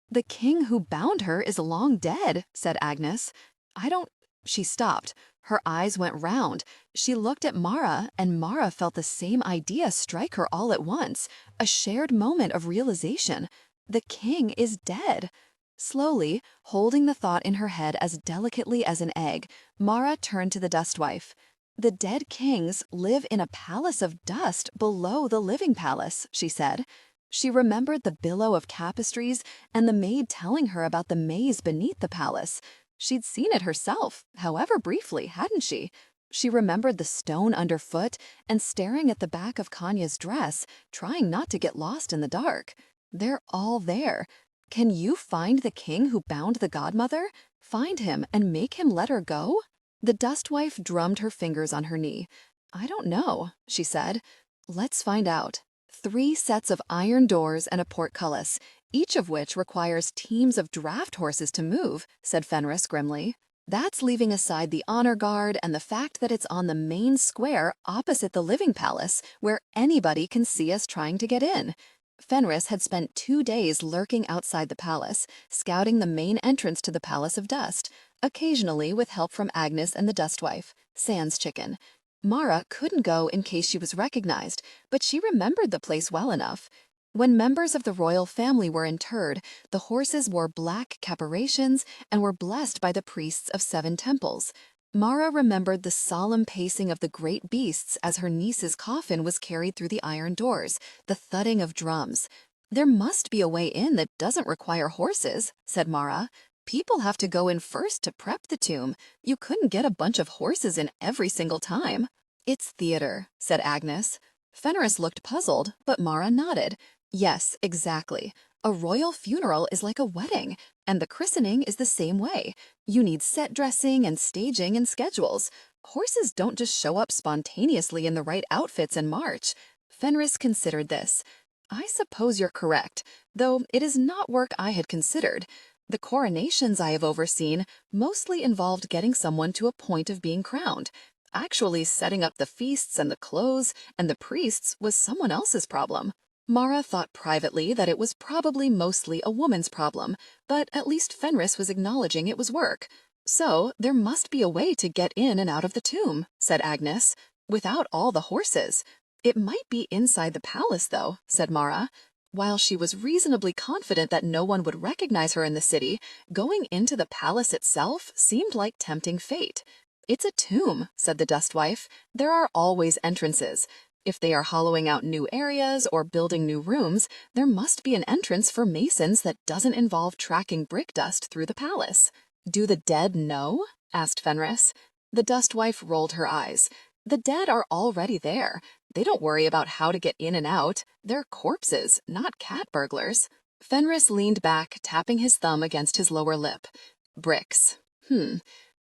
Speaker 1: The king who bound her is long dead, said Agnes. I don't... She stopped. Her eyes went round. She looked at Marra, and Marra felt the same idea strike her all at once. A shared moment of realization. The king is dead. Slowly, holding the thought in her head as delicately as an egg, Marra turned to the dust wife. The dead kings live in a palace of dust below the living palace, she said. She remembered the billow of tapestries and the maid telling her about the maze beneath the palace. She'd seen it herself, however briefly, hadn't she? She remembered the stone underfoot and staring at the back of Kanya's dress, trying not to get lost in the dark. They're all there. Can you find the king who bound the godmother? Find him and make him let her go? The dust wife drummed her fingers on her knee. I don't know, she said. Let's find out. 3 sets of iron doors and a portcullis, each of which requires teams of draft horses to move, said Fenris grimly. That's leaving aside the honor guard and the fact that it's on the main square opposite the living palace, where anybody can see us trying to get in. Fenris had spent 2 days lurking outside the palace, scouting the main entrance to the Palace of Dust, occasionally with help from Agnes and the dust wife, Sans Chicken. Marra couldn't go in case she was recognized, but she remembered the place well enough. When members of the royal family were interred, the horses wore black caparations and were blessed by the priests of 7 temples. Marra remembered the solemn pacing of the great beasts as her niece's coffin was carried through the iron doors, the thudding of drums. There must be a way in that doesn't require horses, said Marra. People have to go in first to prep the tomb. You couldn't get a bunch of horses in every single time. It's theater, said Agnes. Fenris looked puzzled, but Marra nodded. Yes, exactly. A royal funeral is like a wedding, and the christening is the same way. You need set dressing and staging and schedules. Horses don't just show up spontaneously in the right outfits and march. Fenris considered this. I suppose you're correct, though it is not work I had considered. The coronations I have overseen mostly involved getting someone to a point of being crowned. Actually, setting up the feasts and the clothes and the priests was someone else's problem. Marra thought privately that it was probably mostly a woman's problem, but at least Fenris was acknowledging it was work. So there must be a way to get in and out of the tomb, said Agnes, without all the horses. It might be inside the palace, though, said Marra. While she was reasonably confident that no one would recognize her in the city, going into the palace itself seemed like tempting fate. It's a tomb, said the dust wife. There are always entrances. If they are hollowing out new areas or building new rooms, there must be an entrance for masons that doesn't involve tracking brick dust through the palace. Do the dead know? Asked Fenris. The dust wife rolled her eyes. The dead are already there. They don't worry about how to get in and out. They're corpses, not cat burglars. Fenris leaned back, tapping his thumb against his lower lip. Bricks.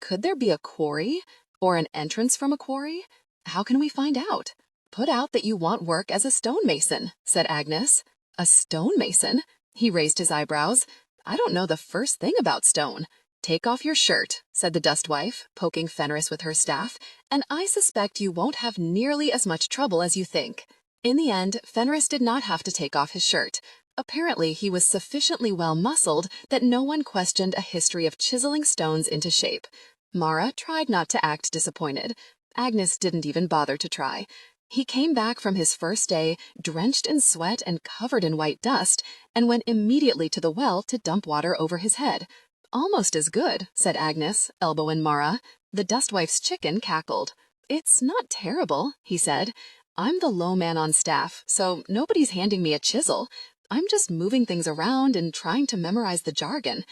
Speaker 1: Could there be a quarry? Or an entrance from a quarry? How can we find out? Put out that you want work as a stonemason, said Agnes. A stonemason? He raised his eyebrows. I don't know the first thing about stone. Take off your shirt, said the dust wife, poking Fenris with her staff, and I suspect you won't have nearly as much trouble as you think. In the end, Fenris did not have to take off his shirt. Apparently, he was sufficiently well-muscled that no one questioned a history of chiseling stones into shape. Marra tried not to act disappointed. Agnes didn't even bother to try. He came back from his first day, drenched in sweat and covered in white dust, and went immediately to the well to dump water over his head. Almost as good, said Agnes, elbowing Marra. The dustwife's chicken cackled. It's not terrible, he said. I'm the low man on staff, so nobody's handing me a chisel. I'm just moving things around and trying to memorize the jargon.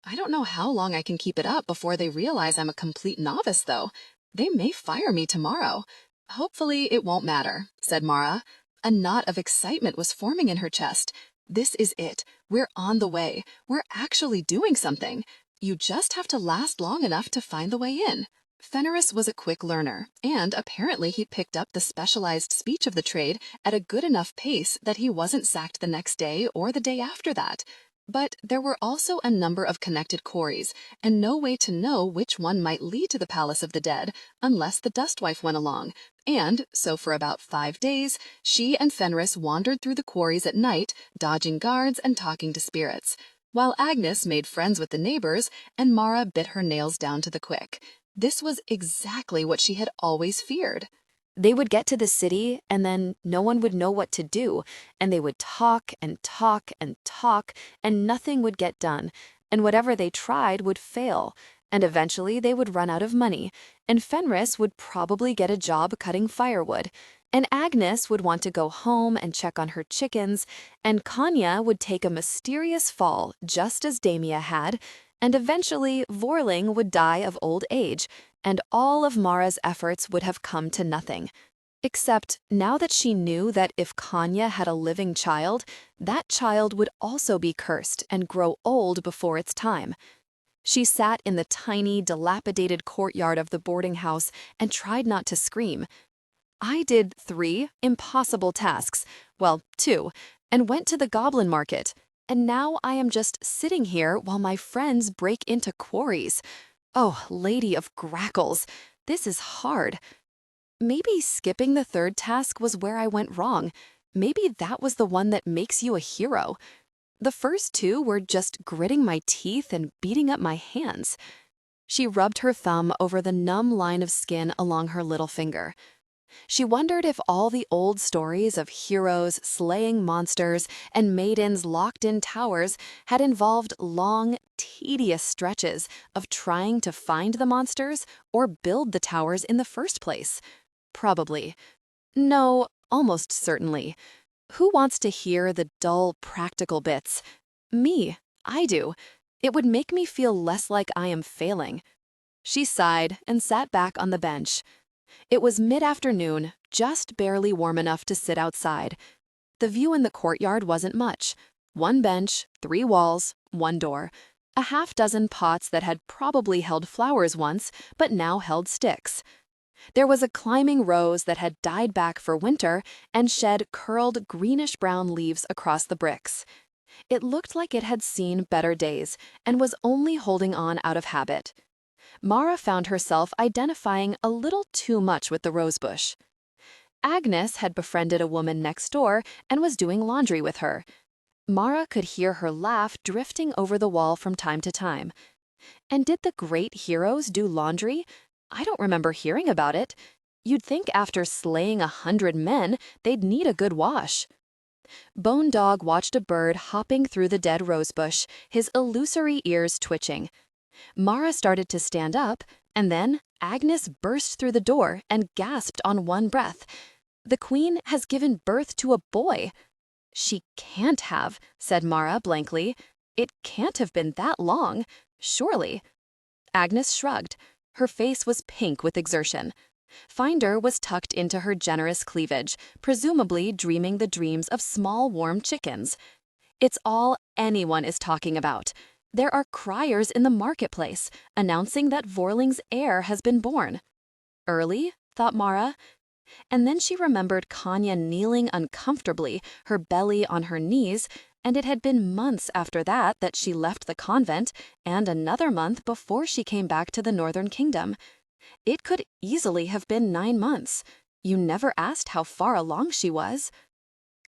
Speaker 1: I don't know how long I can keep it up before they realize I'm a complete novice, though. They may fire me tomorrow. Hopefully it won't matter, said Marra. A knot of excitement was forming in her chest. This is it. We're on the way. We're actually doing something. You just have to last long enough to find the way in. Fenris was a quick learner, and apparently he picked up the specialized speech of the trade at a good enough pace that he wasn't sacked the next day or the day after that. But there were also a number of connected quarries, and no way to know which one might lead to the Palace of the Dead unless the dustwife went along, and so for about 5 days, she and Fenris wandered through the quarries at night, dodging guards and talking to spirits, while Agnes made friends with the neighbors and Marra bit her nails down to the quick. This was exactly what she had always feared. They would get to the city, and then no one would know what to do, and they would talk and talk and talk, and nothing would get done, and whatever they tried would fail, and eventually they would run out of money, and Fenris would probably get a job cutting firewood, and Agnes would want to go home and check on her chickens, and Kanya would take a mysterious fall just as Damia had, and eventually Vorling would die of old age, and all of Marra's efforts would have come to nothing. Except now that she knew that if Kanya had a living child, that child would also be cursed and grow old before its time. She sat in the tiny, dilapidated courtyard of the boarding house and tried not to scream. I did 3 impossible tasks, well, 2, and went to the goblin market. And now I am just sitting here while my friends break into quarries. Oh, Lady of Grackles, this is hard. Maybe skipping the 3rd task was where I went wrong. Maybe that was the one that makes you a hero. The first 2 were just gritting my teeth and beating up my hands. She rubbed her thumb over the numb line of skin along her little finger. She wondered if all the old stories of heroes slaying monsters and maidens locked in towers had involved long, tedious stretches of trying to find the monsters or build the towers in the first place. Probably. No, almost certainly. Who wants to hear the dull, practical bits? Me. I do. It would make me feel less like I am failing. She sighed and sat back on the bench. It was mid-afternoon, just barely warm enough to sit outside. The view in the courtyard wasn't much. 1 bench, 3 walls, 1 door. A half-dozen pots that had probably held flowers once, but now held sticks. There was a climbing rose that had died back for winter and shed curled greenish-brown leaves across the bricks. It looked like it had seen better days and was only holding on out of habit. Marra found herself identifying a little too much with the rosebush. Agnes had befriended a woman next door and was doing laundry with her. Marra could hear her laugh drifting over the wall from time to time. And did the great heroes do laundry? I don't remember hearing about it. You'd think after slaying 100 men, they'd need a good wash. Bone Dog watched a bird hopping through the dead rosebush, his illusory ears twitching. Marra started to stand up, and then Agnes burst through the door and gasped on one breath.
Speaker 2: The queen has given birth to a boy." "She can't have," said Marra blankly. "It can't have been that long, surely." Agnes shrugged. Her face was pink with exertion. Finder was tucked into her generous cleavage, presumably dreaming the dreams of small warm chickens. "It's all anyone is talking about. There are criers in the marketplace, announcing that Vorling's heir has been born." "Early?" thought Marra. And then she remembered Kanya kneeling uncomfortably, her belly on her knees, and it had been months after that that she left the convent, and another month before she came back to the Northern Kingdom. It could easily have been 9 months. You never asked how far along she was.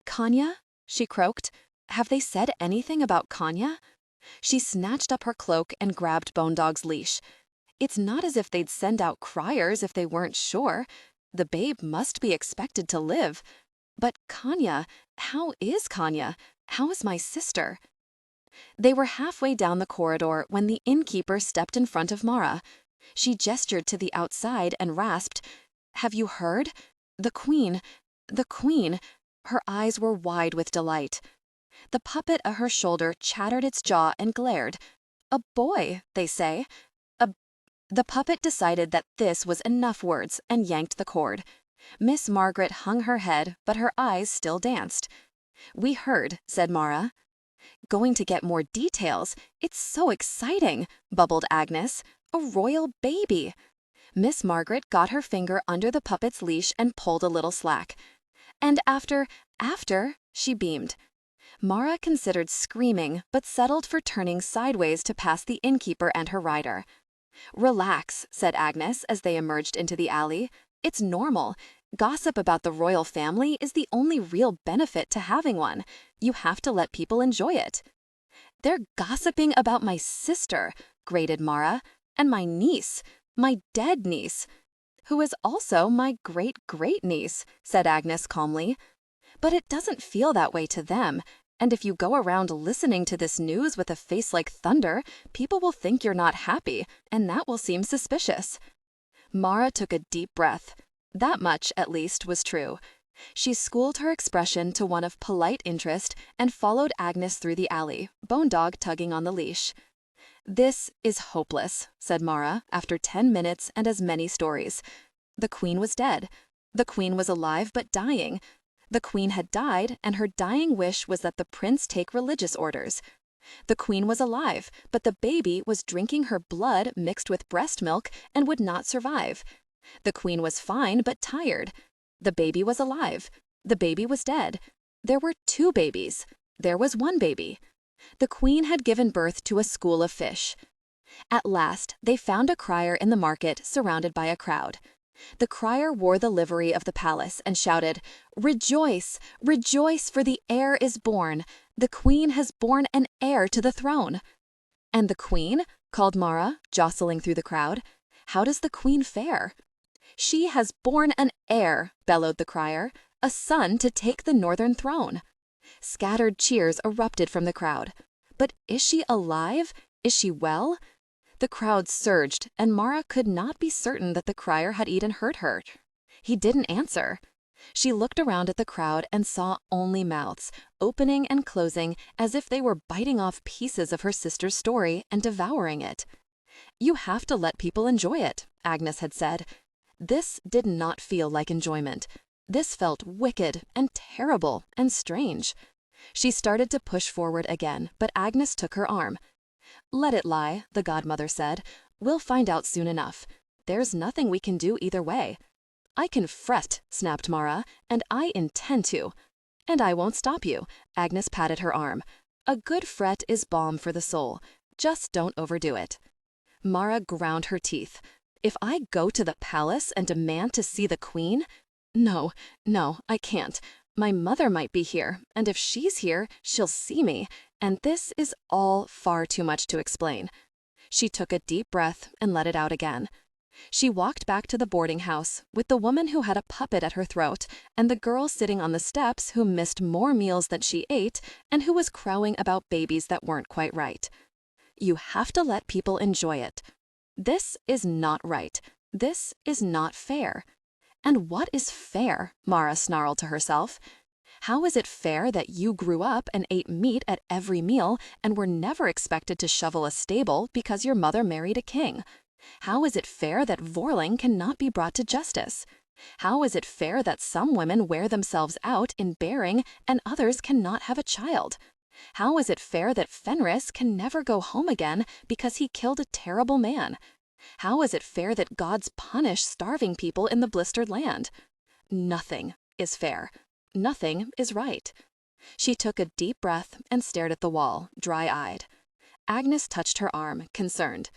Speaker 2: "Kanya?" she croaked. "Have they said anything about Kanya?" She snatched up her cloak and grabbed Bone Dog's leash. It's not as if they'd send out criers if they weren't sure. The babe must be expected to live. But Kanya, how is Kanya? How is my sister? They were halfway down the corridor when the innkeeper stepped in front of Marra. She gestured to the outside and rasped, "Have you heard? The Queen, the Queen." Her eyes were wide with delight. The puppet at her shoulder chattered its jaw and glared. "A boy, they say." The puppet decided that this was enough words and yanked the cord. Miss Margaret hung her head, but her eyes still danced. "We heard," said Marra. "Going to get more details. It's so exciting," bubbled Agnes. "A royal baby." Miss Margaret got her finger under the puppet's leash and pulled a little slack. "And after, she beamed. Marra considered screaming, but settled for turning sideways to pass the innkeeper and her rider. "Relax," said Agnes as they emerged into the alley. "It's normal. Gossip about the royal family is the only real benefit to having one. You have to let people enjoy it." "They're gossiping about my sister," grated Marra, "and my niece, my dead niece." "Who is also my great-great-niece," said Agnes calmly. "But it doesn't feel that way to them. And if you go around listening to this news with a face like thunder, people will think you're not happy, and that will seem suspicious." Marra took a deep breath. That much, at least, was true. She schooled her expression to one of polite interest and followed Agnes through the alley, Bone Dog tugging on the leash. "This is hopeless," said Marra, after 10 minutes and as many stories. The Queen was dead. The Queen was alive but dying. The Queen had died, and her dying wish was that the prince take religious orders. The Queen was alive, but the baby was drinking her blood mixed with breast milk and would not survive. The Queen was fine but tired. The baby was alive. The baby was dead. There were 2 babies. There was 1 baby. The Queen had given birth to a school of fish. At last, they found a crier in the market surrounded by a crowd. The crier wore the livery of the palace and shouted, "Rejoice! Rejoice, for the heir is born! The Queen has borne an heir to the throne!" "And the Queen?" called Marra, jostling through the crowd. "How does the Queen fare?" "She has borne an heir," bellowed the crier, "a son to take the northern throne." Scattered cheers erupted from the crowd. "But is she alive? Is she well?" The crowd surged, and Marra could not be certain that the crier had even heard her. He didn't answer. She looked around at the crowd and saw only mouths, opening and closing as if they were biting off pieces of her sister's story and devouring it. "You have to let people enjoy it," Agnes had said. This did not feel like enjoyment. This felt wicked and terrible and strange. She started to push forward again, but Agnes took her arm. "Let it lie," the godmother said. "We'll find out soon enough. There's nothing we can do either way." "I can fret," snapped Marra, "and I intend to." "And I won't stop you." Agnes patted her arm. "A good fret is balm for the soul. Just don't overdo it." Marra ground her teeth. "If I go to the palace and demand to see the Queen? No, I can't. My mother might be here, and if she's here, she'll see me, and this is all far too much to explain." She took a deep breath and let it out again. She walked back to the boarding house, with the woman who had a puppet at her throat, and the girl sitting on the steps who missed more meals than she ate, and who was crowing about babies that weren't quite right. You have to let people enjoy it. This is not right. This is not fair. And what is fair? Marra snarled to herself. How is it fair that you grew up and ate meat at every meal and were never expected to shovel a stable because your mother married a king? How is it fair that Vorling cannot be brought to justice? How is it fair that some women wear themselves out in bearing and others cannot have a child? How is it fair that Fenris can never go home again because he killed a terrible man? How is it fair that gods punish starving people in the blistered land? Nothing is fair. Nothing is right. She took a deep breath and stared at the wall, dry-eyed. Agnes touched her arm, concerned.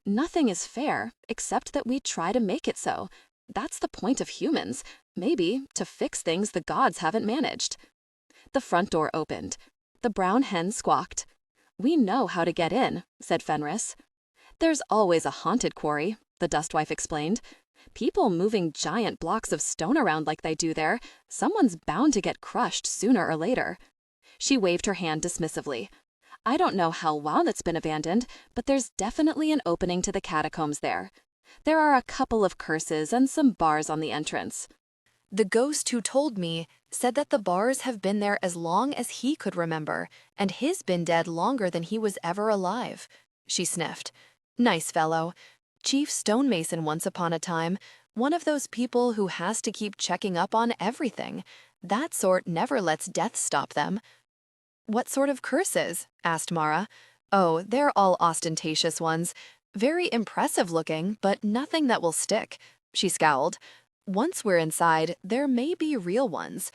Speaker 2: Nothing is fair, except that we try to make it so. That's the point of humans. Maybe to fix things the gods haven't managed. The front door opened. The brown hen squawked. We know how to get in, said Fenris. There's always a haunted quarry, the dustwife explained. People moving giant blocks of stone around like they do there, someone's bound to get crushed sooner or later. She waved her hand dismissively. I don't know how long it's been abandoned, but there's definitely an opening to the catacombs there. There are a couple of curses and some bars on the entrance.
Speaker 1: The ghost who told me said that the bars have been there as long as he could remember, and he's been dead longer than he was ever alive. She sniffed. Nice fellow. Chief stonemason once upon a time, one of those people who has to keep checking up on everything. That sort never lets death stop them. What sort of curses? Asked Marra. Oh, they're all ostentatious ones. Very impressive looking, but nothing that will stick. She scowled. Once we're inside, there may be real ones.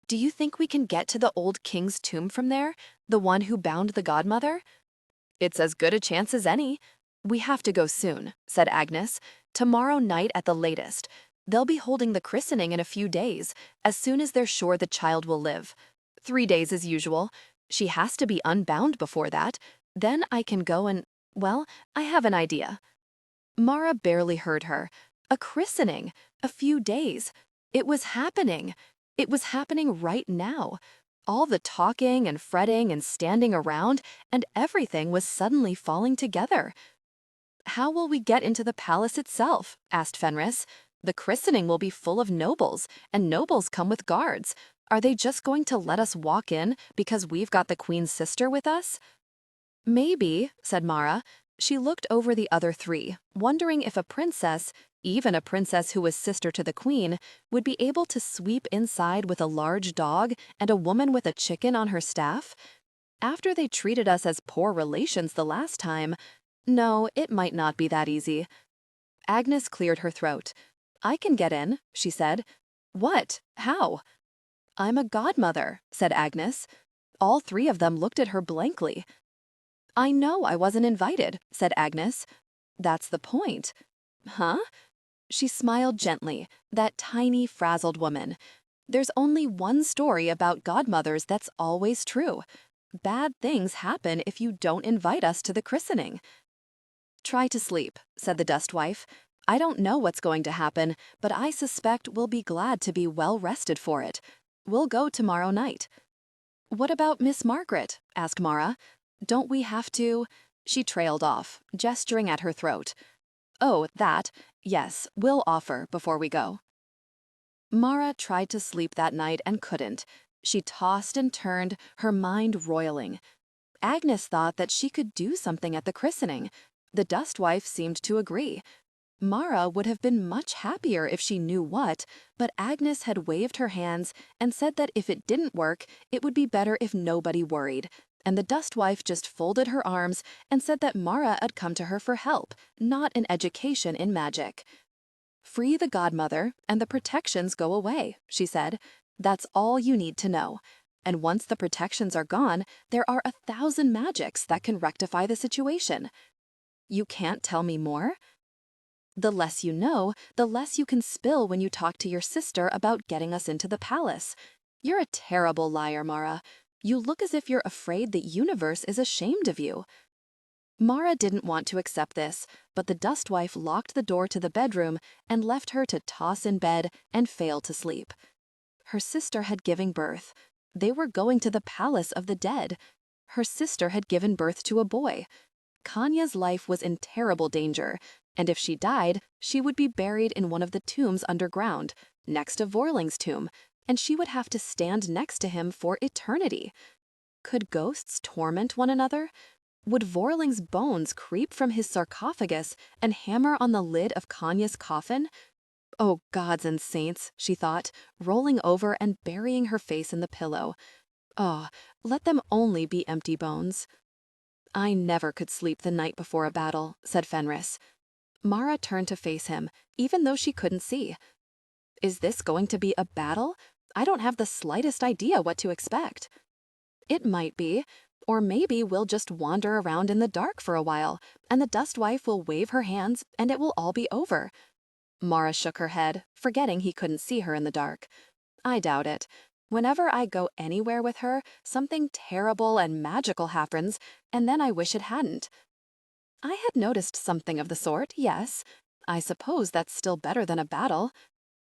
Speaker 1: Do you think we can get to the old king's tomb from there? The one who bound the godmother? It's as good a chance as any. We have to go soon, said Agnes. Tomorrow night at the latest. They'll be holding the christening in a few days, as soon as they're sure the child will live. 3 days as usual. She has to be unbound before that. Then I can go and, well, I have an idea. Marra barely heard her. A christening. A few days. It was happening. It was happening right now. All the talking and fretting and standing around, and everything was suddenly falling together. How will we get into the palace itself? Asked Fenris. The christening will be full of nobles, and nobles come with guards. Are they just going to let us walk in because we've got the queen's sister with us? Maybe, said Marra. She looked over the other three, wondering if a princess, even a princess who was sister to the queen, would be able to sweep inside with a large dog and a woman with a chicken on her staff. After they treated us as poor relations the last time, no, it might not be that easy. Agnes cleared her throat. I can get in, she said. What? How? I'm a godmother, said Agnes. All three of them looked at her blankly. I know I wasn't invited, said Agnes. That's the point. Huh? She smiled gently, that tiny, frazzled woman. There's only one story about godmothers that's always true. Bad things happen if you don't invite us to the christening. Try to sleep, said the dustwife. I don't know what's going to happen, but I suspect we'll be glad to be well rested for it. We'll go tomorrow night. What about Miss Margaret? Asked Marra. Don't we have to? She trailed off, gesturing at her throat. Oh, that. Yes, we'll offer before we go. Marra tried to sleep that night and couldn't. She tossed and turned, her mind roiling. Agnes thought that she could do something at the christening. The dustwife seemed to agree. Marra would have been much happier if she knew what, but Agnes had waved her hands and said that if it didn't work, it would be better if nobody worried. And the dustwife just folded her arms and said that Marra had come to her for help, not an education in magic. Free the godmother, and the protections go away, she said. That's all you need to know. And once the protections are gone, there are 1,000 magics that can rectify the situation. You can't tell me more? The less you know, the less you can spill when you talk to your sister about getting us into the palace. You're a terrible liar, Marra. You look as if you're afraid the universe is ashamed of you. Marra didn't want to accept this, but the dustwife locked the door to the bedroom and left her to toss in bed and fail to sleep. Her sister had given birth. They were going to the palace of the dead. Her sister had given birth to a boy. Kanya's life was in terrible danger.
Speaker 2: And if she died, she would be buried in one of the tombs underground, next to Vorling's tomb, and she would have to stand next to him for eternity. Could ghosts torment one another? Would Vorling's bones creep from his sarcophagus and hammer on the lid of Kanya's coffin? Oh, gods and saints, she thought, rolling over and burying her face in the pillow. Oh, let them only be empty bones. I never could sleep the night before a battle, said Fenris. Marra turned to face him, even though she couldn't see. Is this going to be a battle? I don't have the slightest idea what to expect. It might be, or maybe we'll just wander around in the dark for a while, and the Dustwife will wave her hands and it will all be over. Marra shook her head, forgetting he couldn't see her in the dark. I doubt it. Whenever I go anywhere with her, something terrible and magical happens, and then I wish it hadn't. I had noticed something of the sort, yes. I suppose that's still better than a battle.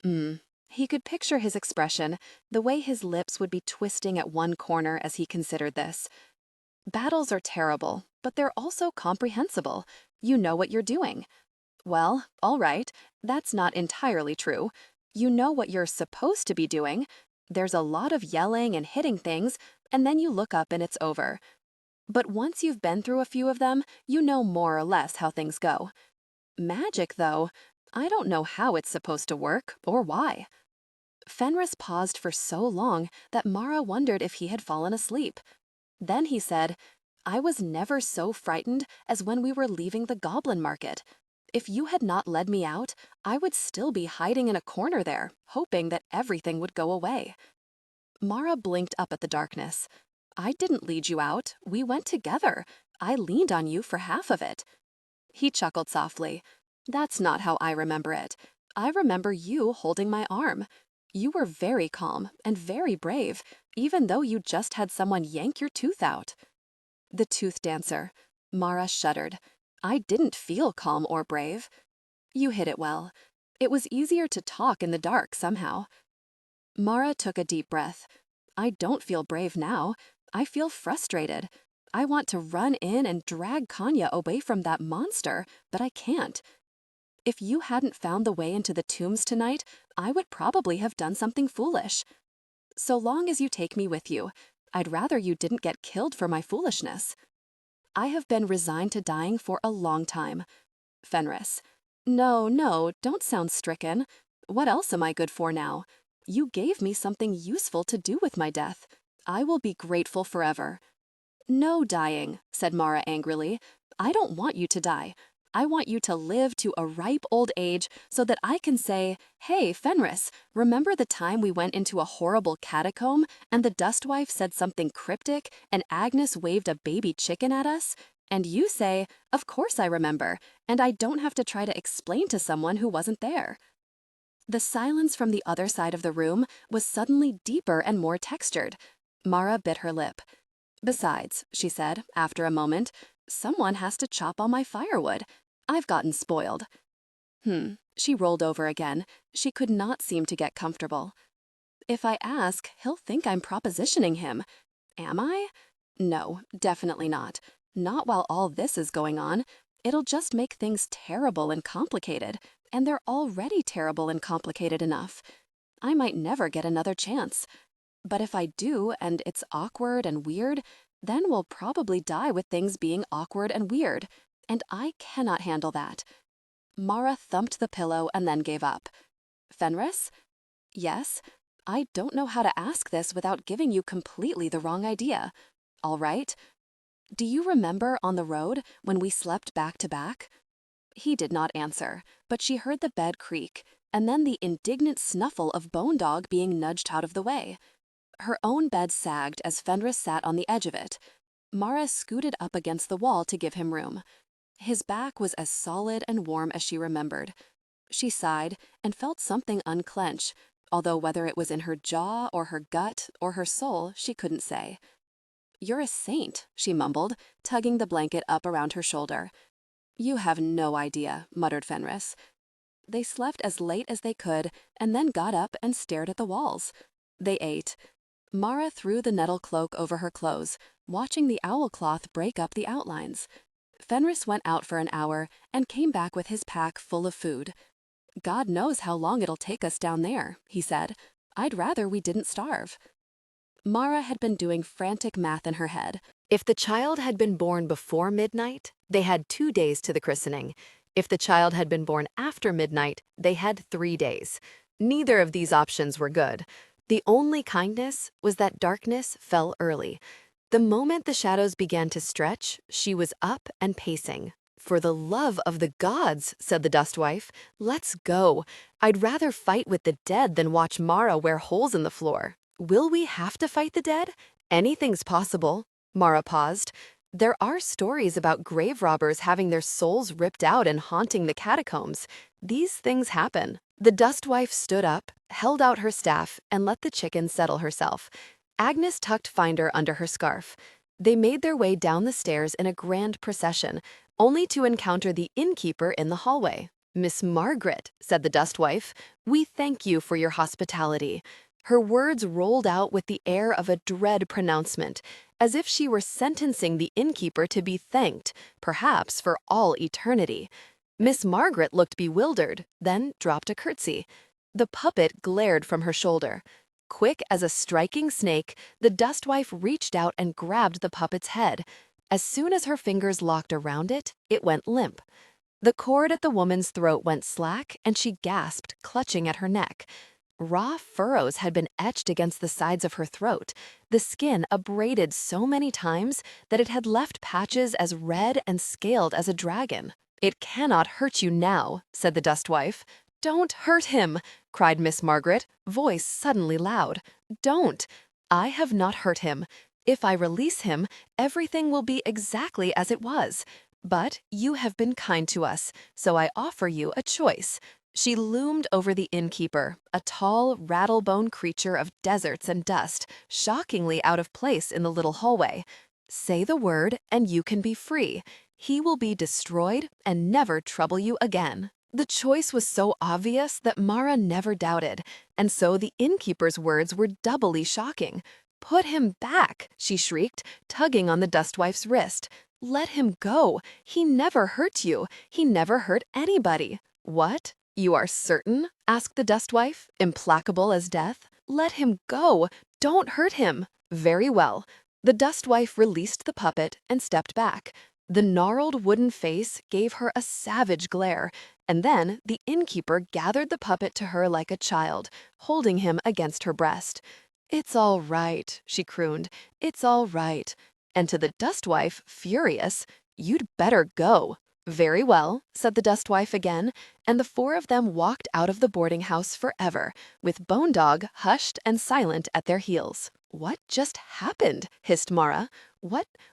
Speaker 2: He could picture his expression, the way his lips would be twisting at one corner as he considered this. Battles are terrible, but they're also comprehensible. You know what you're doing. Well, all right, that's not entirely true. You know what you're supposed to be doing. There's a lot of yelling and hitting things, and then you look up and it's over. But once you've been through a few of them, you know more or less how things go. Magic, though, I don't know how it's supposed to work or why. Fenris paused for so long that Marra wondered if he had fallen asleep. Then he said, I was never so frightened as when we were leaving the goblin market. If you had not led me out, I would still be hiding in a corner there, hoping that everything would go away. Marra blinked up at the darkness. I didn't lead you out. We went together. I leaned on you for half of it. He chuckled softly. That's not how I remember it. I remember you holding my arm. You were very calm and very brave, even though you just had someone yank your tooth out. The tooth dancer. Marra shuddered. I didn't feel calm or brave. You hit it well. It was easier to talk in the dark somehow. Marra took a deep breath. I don't feel brave now. I feel frustrated. I want to run in and drag Kanya away from that monster, but I can't. If you hadn't found the way into the tombs tonight, I would probably have done something foolish. So long as you take me with you, I'd rather you didn't get killed for my foolishness. I have been resigned to dying for a long time. Fenris. No, don't sound stricken. What else am I good for now? You gave me something useful to do with my death. I will be grateful forever. No dying, said Marra angrily. I don't want you to die. I want you to live to a ripe old age so that I can say, hey, Fenris, remember the time we went into a horrible catacomb and the Dustwife said something cryptic and Agnes waved a baby chicken at us? And you say, of course I remember, and I don't have to try to explain to someone who wasn't there. The silence from the other side of the room was suddenly deeper and more textured. Marra bit her lip. Besides, she said, after a moment, someone has to chop all my firewood. I've gotten spoiled. She rolled over again. She could not seem to get comfortable. If I ask, he'll think I'm propositioning him. Am I? No, definitely not. Not while all this is going on. It'll just make things terrible and complicated, and they're already terrible and complicated enough. I might never get another chance. But if I do, and it's awkward and weird, then we'll probably die with things being awkward and weird, and I cannot handle that. Marra thumped the pillow and then gave up. Fenris? Yes? I don't know how to ask this without giving you completely the wrong idea. All right? Do you remember on the road when we slept back to back? He did not answer, but she heard the bed creak, and then the indignant snuffle of Bone Dog being nudged out of the way. Her own bed sagged as Fenris sat on the edge of it. Marra scooted up against the wall to give him room. His back was as solid and warm as she remembered. She sighed and felt something unclench, although whether it was in her jaw or her gut or her soul, she couldn't say. You're a saint, she mumbled, tugging the blanket up around her shoulder. You have no idea, muttered Fenris. They slept as late as they could and then got up and stared at the walls. They ate. Marra threw the nettle cloak over her clothes, watching the owl cloth break up the outlines. Fenris went out for an hour and came back with his pack full of food. "God knows how long it'll take us down there," he said. "I'd rather we didn't starve." Marra had been doing frantic math in her head.
Speaker 1: If the child had been born before midnight, they had 2 days to the christening. If the child had been born after midnight, they had 3 days. Neither of these options were good. The only kindness was that darkness fell early. The moment the shadows began to stretch, she was up and pacing. "For the love of the gods," said the Dustwife, "let's go. I'd rather fight with the dead than watch Marra wear holes in the floor." "Will we have to fight the dead? Anything's possible." Marra paused. "There are stories about grave robbers having their souls ripped out and haunting the catacombs. These things happen." The Dustwife stood up, held out her staff, and let the chicken settle herself. Agnes tucked Finder under her scarf. They made their way down the stairs in a grand procession, only to encounter the innkeeper in the hallway. "Miss Margaret," said the Dustwife, "we thank you for your hospitality." Her words rolled out with the air of a dread pronouncement, as if she were sentencing the innkeeper to be thanked, perhaps for all eternity. Miss Margaret looked bewildered, then dropped a curtsy. The puppet glared from her shoulder. Quick as a striking snake, the Dustwife reached out and grabbed the puppet's head. As soon as her fingers locked around it, it went limp. The cord at the woman's throat went slack, and she gasped, clutching at her neck. Raw furrows had been etched against the sides of her throat, the skin abraded so many times that it had left patches as red and scaled as a dragon. "It cannot hurt you now," said the Dustwife. "Don't hurt him," cried Miss Margaret, voice suddenly loud. "Don't. I have not hurt him. If I release him, everything will be exactly as it was. But you have been kind to us, so I offer you a choice." She loomed over the innkeeper, a tall, rattlebone creature of deserts and dust, shockingly out of place in the little hallway. "Say the word, and you can be free. He will be destroyed and never trouble you again." The choice was so obvious that Marra never doubted, and so the innkeeper's words were doubly shocking. "Put him back," she shrieked, tugging on the Dustwife's wrist. "Let him go. He never hurt you. He never hurt anybody." "What? You are certain?" asked the Dustwife, implacable as death. "Let him go. Don't hurt him." "Very well." The Dustwife released the puppet and stepped back. The gnarled wooden face gave her a savage glare, and then the innkeeper gathered the puppet to her like a child, holding him against her breast. "It's all right," she crooned. "It's all right." And to the Dustwife, furious, "You'd better go." "Very well," said the Dustwife again, and the 4 of them walked out of the boarding house forever, with Bone Dog hushed and silent at their heels. "What just happened?" hissed Marra.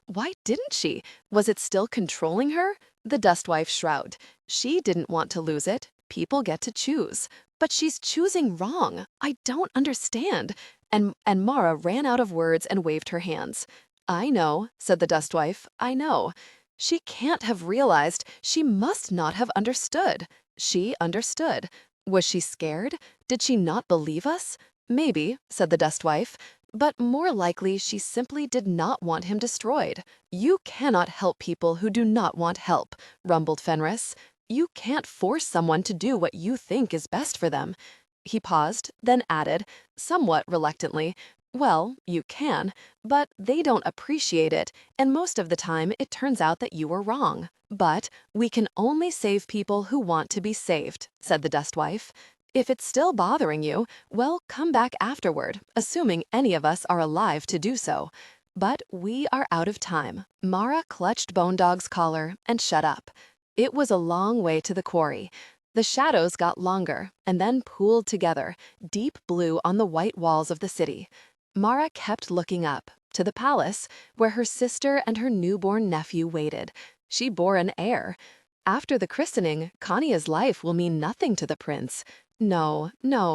Speaker 1: Why didn't she? Was it still controlling her?" The Dustwife shrugged. "She didn't want to lose it. People get to choose. But she's choosing wrong. I don't understand." And Marra ran out of words and waved her hands. "I know," said the Dustwife. "I know. She can't have realized. She must not have understood." She understood. Was she scared? Did she not believe us? "Maybe," said the Dustwife. "But more likely she simply did not want him destroyed." "You cannot help people who do not want help," rumbled Fenris. "You can't force someone to do what you think is best for them." He paused, then added, somewhat reluctantly, "Well, you can, but they don't appreciate it, and most of the time it turns out that you were wrong." "But we can only save people who want to be saved," said the Dustwife. "If it's still bothering you, well, come back afterward, assuming any of us are alive to do so. But we are out of time." Marra clutched Bone Dog's collar and shut up. It was a long way to the quarry. The shadows got longer and then pooled together, deep blue on the white walls of the city. Marra kept looking up, to the palace, where her sister and her newborn nephew waited. She bore an heir. After the christening, Kania's life will mean nothing to the prince. No,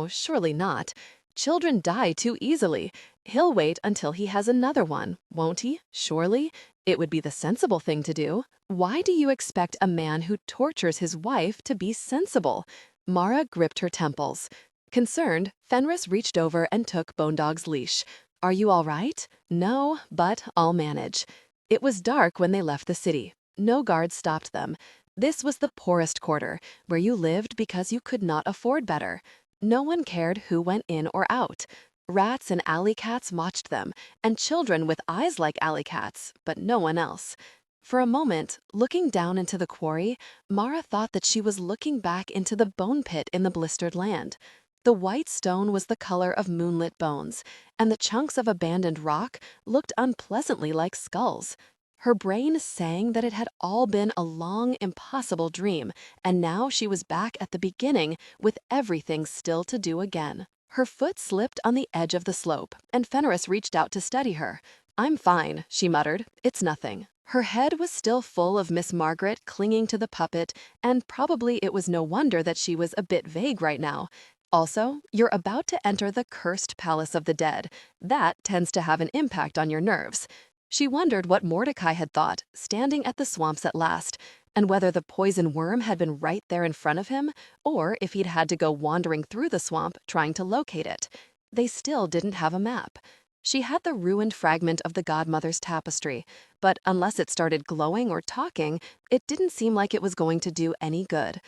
Speaker 1: surely not. Children die too easily. He'll wait until he has another one, won't he? Surely? It would be the sensible thing to do. Why do you expect a man who tortures his wife to be sensible? Marra gripped her temples. Concerned, Fenris reached over and took Bone Dog's leash. "Are you all right?" "No, but I'll manage." It was dark when they left the city.
Speaker 2: No guards stopped them. This was the poorest quarter, where you lived because you could not afford better. No one cared who went in or out. Rats and alley cats watched them, and children with eyes like alley cats, but no one else. For a moment, looking down into the quarry, Marra thought that she was looking back into the bone pit in the blistered land. The white stone was the color of moonlit bones, and the chunks of abandoned rock looked unpleasantly like skulls. Her brain sang that it had all been a long, impossible dream, and now she was back at the beginning with everything still to do again. Her foot slipped on the edge of the slope, and Fenris reached out to steady her. "I'm fine," she muttered. "It's nothing." Her head was still full of Miss Margaret clinging to the puppet, and probably it was no wonder that she was a bit vague right now. Also, you're about to enter the cursed palace of the dead. That tends to have an impact on your nerves. She wondered what Mordecai had thought, standing at the swamps at last, and whether the poison worm had been right there in front of him, or if he'd had to go wandering through the swamp trying to locate it. They still didn't have a map. She had the ruined fragment of the godmother's tapestry, but unless it started glowing or talking, it didn't seem like it was going to do any good.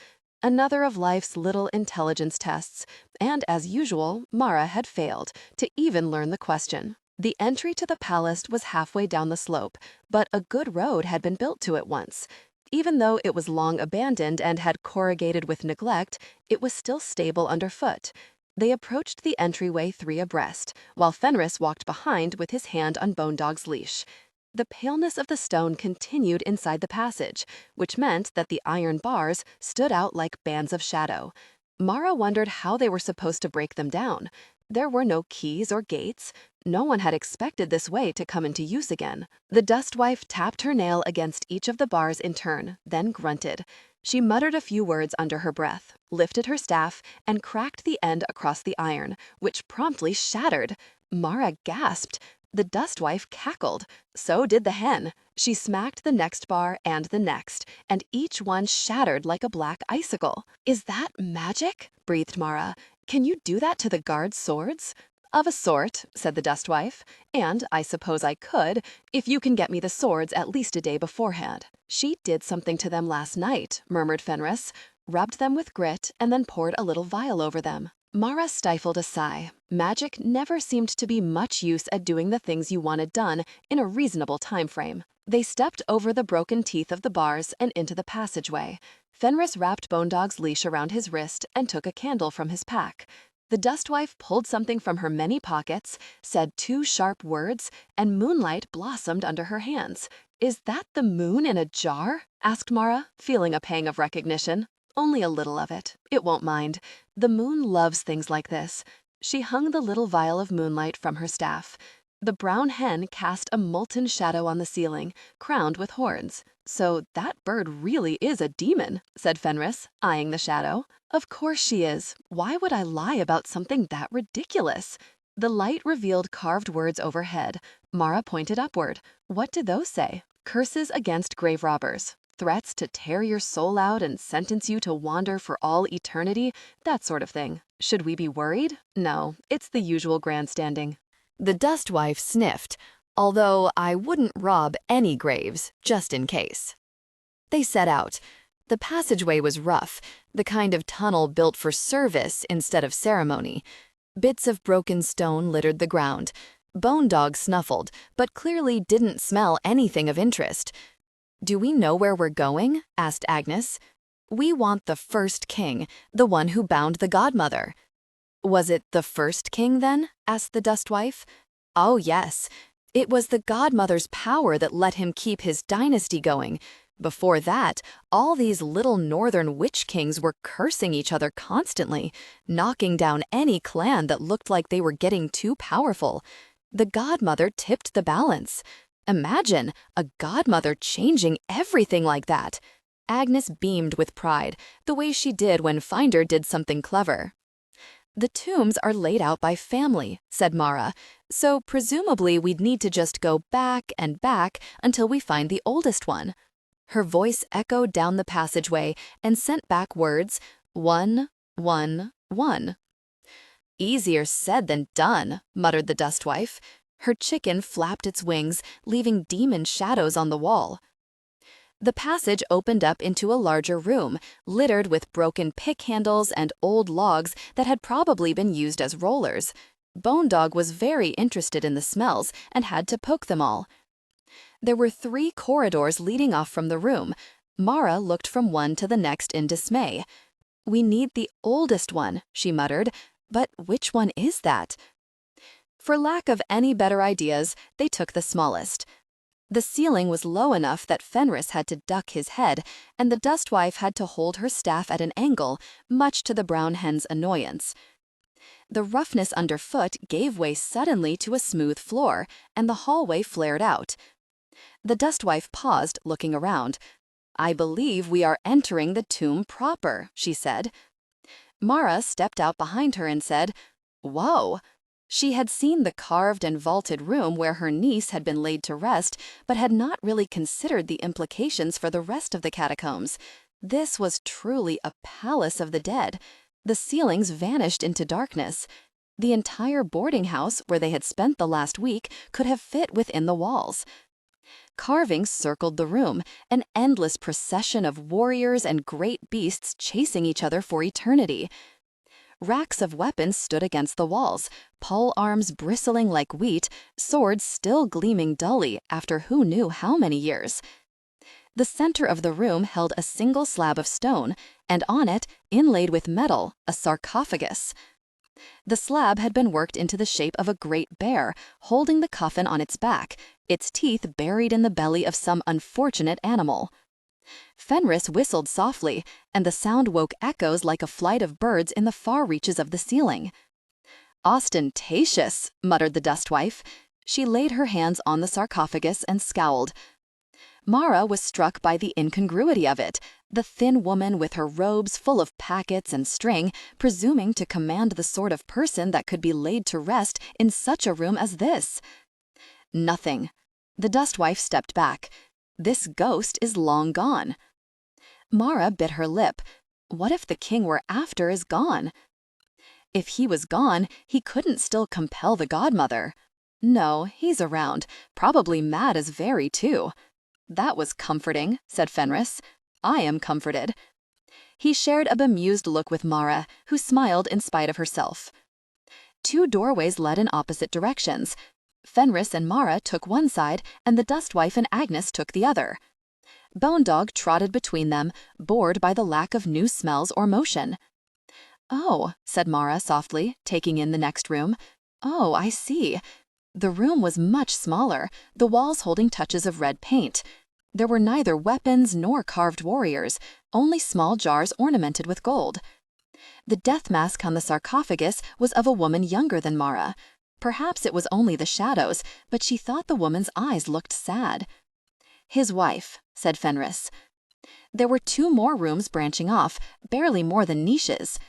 Speaker 2: Another of life's little intelligence tests, and as usual, Marra had failed to even learn the question. The entry to the palace was halfway down the slope, but a good road had been built to it once. Even though it was long abandoned and had corrugated with neglect, it was still stable underfoot. They approached the entryway 3 abreast, while Fenris walked behind with his hand on Bone Dog's leash. The paleness of the stone continued inside the passage, which meant that the iron bars stood out like bands of shadow. Marra wondered how they were supposed to break them down. There were no keys or gates. No one had expected this way to come into use again. The dustwife tapped her nail against each of the bars in turn, then grunted. She muttered a few words under her breath, lifted her staff, and cracked the end across the iron, which promptly shattered. Marra gasped. The dustwife cackled. So did the hen. She smacked the next bar and the next, and each one shattered like a black icicle. "Is that magic?" breathed Marra. "Can you do that to the guards' swords?" "Of a sort," said the dustwife, "and I suppose I could, if you can get me the swords at least a day beforehand." "She did something to them last night," murmured Fenris, rubbed them with grit, and then poured a little vial over them. Marra stifled a sigh. Magic never seemed to be much use at doing the things you wanted done in a reasonable time frame. They stepped over the broken teeth of the bars and into the passageway. Fenris wrapped Bone Dog's leash around his wrist and took a candle from his pack. The dustwife pulled something from her many pockets, said 2 sharp words, and moonlight blossomed under her hands. "Is that the moon in a jar?" asked Marra, feeling a pang of recognition. "Only a little of it. It won't mind. The moon loves things like this." She hung the little vial of moonlight from her staff. The brown hen cast a molten shadow on the ceiling, crowned with horns. "So that bird really is a demon," said Fenris, eyeing the shadow. "Of course she is. Why would I lie about something that ridiculous?" The light revealed carved words overhead. Marra pointed upward. What did those say? "Curses against grave robbers. Threats to tear your soul out and sentence you to wander for all eternity, that sort of thing. Should we be worried? No, it's the usual grandstanding."
Speaker 1: The dustwife sniffed, although I wouldn't rob any graves, just in case. They set out. The passageway was rough, the kind of tunnel built for service instead of ceremony. Bits of broken stone littered the ground. Bone Dog snuffled, but clearly didn't smell anything of interest. "Do we know where we're going?" asked Agnes. "We want the first king, the one who bound the godmother." "Was it the first king, then?" asked the dustwife. "Oh, yes. It was the godmother's power that let him keep his dynasty going. Before that, all these little northern witch kings were cursing each other constantly, knocking down any clan that looked like they were getting too powerful. The godmother tipped the balance. Imagine a godmother changing everything like that." Agnes beamed with pride, the way she did when Finder did something clever. "The tombs are laid out by family," said Marra, "so presumably we'd need to just go back and back until we find the oldest one." Her voice echoed down the passageway and sent back words, 1, 1, 1. "Easier said than done," muttered the dustwife. Her chicken flapped its wings, leaving demon shadows on the wall. The passage opened up into a larger room, littered with broken pick handles and old logs that had probably been used as rollers. Bone Dog was very interested in the smells and had to poke them all. There were 3 corridors leading off from the room. Marra looked from one to the next in dismay. "We need the oldest one," she muttered. "But which one is that?" For lack of any better ideas, they took the smallest. The ceiling was low enough that Fenris had to duck his head, and the Dustwife had to hold her staff at an angle, much to the brown hen's annoyance. The roughness underfoot gave way suddenly to a smooth floor, and the hallway flared out. The Dustwife paused, looking around. "I believe we are entering the tomb proper," she said. Marra stepped out behind her and said, "Whoa!" She had seen the carved and vaulted room where her niece had been laid to rest, but had not really considered the implications for the rest of the catacombs. This was truly a palace of the dead. The ceilings vanished into darkness. The entire boarding house where they had spent the last week could have fit within the walls. Carvings circled the room, an endless procession of warriors and great beasts chasing each other for eternity. Racks of weapons stood against the walls, pole arms bristling like wheat, swords still gleaming dully after who knew how many years. The center of the room held a single slab of stone, and on it, inlaid with metal, a sarcophagus. The slab had been worked into the shape of a great bear, holding the coffin on its back, its teeth buried in the belly of some unfortunate animal. Fenris whistled softly, and the sound woke echoes like a flight of birds in the far reaches of the ceiling. "Ostentatious," muttered the Dustwife. She laid her hands on the sarcophagus and scowled. Marra was struck by the incongruity of it, the thin woman with her robes full of packets and string, presuming to command the sort of person that could be laid to rest in such a room as this. "Nothing." The Dustwife stepped back. "This ghost is long gone." Marra bit her lip. What if the king we're after is gone? If he was gone, he couldn't still compel the godmother. No, he's around, probably mad as very too. "That was comforting," said Fenris. "I am comforted." He shared a bemused look with Marra, who smiled in spite of herself. 2 doorways led in opposite directions. Fenris and Marra took one side, and the Dustwife and Agnes took the other. Bone Dog trotted between them, bored by the lack of new smells or motion. "Oh," said Marra softly, taking in the next room. "Oh, I see." The room was much smaller, the walls holding touches of red paint. There were neither weapons nor carved warriors, only small jars ornamented with gold. The death mask on the sarcophagus was of a woman younger than Marra. Perhaps it was only the shadows, but she thought the woman's eyes looked sad. "His wife," said Fenris. There were 2 more rooms branching off, barely more than niches.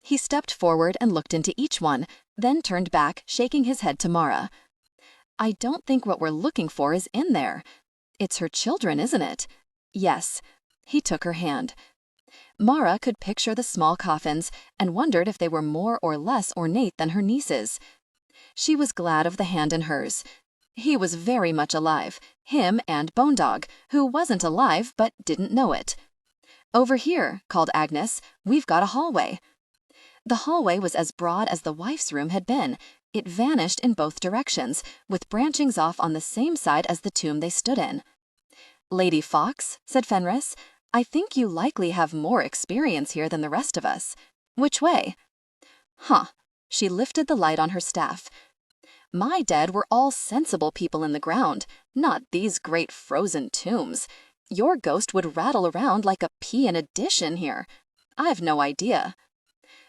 Speaker 1: He stepped forward and looked into each one, then turned back, shaking his head to Marra. "I don't think what we're looking for is in there. It's her children, isn't it?" "Yes." He took her hand. Marra could picture the small coffins and wondered if they were more or less ornate than her niece's. She was glad of the hand in hers. He was very much alive, him and Bone Dog, who wasn't alive but didn't know it. "Over here," called Agnes, "we've got a hallway." The hallway was as broad as the wife's room had been. It vanished in both directions, with branchings off on the same side as the tomb they stood in. "Lady Fox," said Fenris, "I think you likely have more experience here than the rest of us. Which way?" "Huh." She lifted the light on her staff. "My dead were all sensible people in the ground, not these great frozen tombs. Your ghost would rattle around like a pea in a dish in here. I've no idea."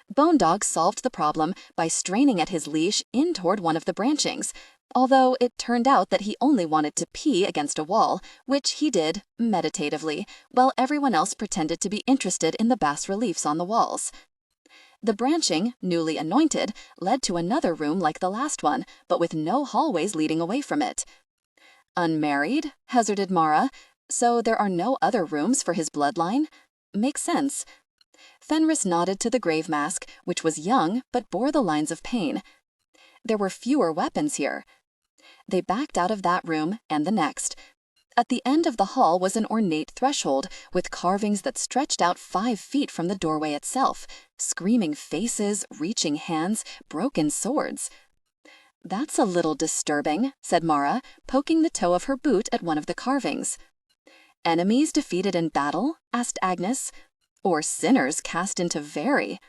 Speaker 1: Bone Dog solved the problem by straining at his leash in toward one of the branchings, although it turned out that he only wanted to pee against a wall, which he did meditatively, while everyone else pretended to be interested in the bas-reliefs on the walls. The branching, newly anointed, led to another room like the last one, but with no hallways leading away from it. "Unmarried?" hazarded Marra. "So there are no other rooms for his bloodline? Makes sense." Fenris nodded to the grave mask, which was young but bore the lines of pain. There were fewer weapons here. They backed out of that room and the next.
Speaker 2: At the end of the hall was an ornate threshold with carvings that stretched out 5 feet from the doorway itself, screaming faces, reaching hands, broken swords. "That's a little disturbing," said Marra, poking the toe of her boot at one of the carvings. "Enemies defeated in battle?" asked Agnes. "Or sinners cast into Very?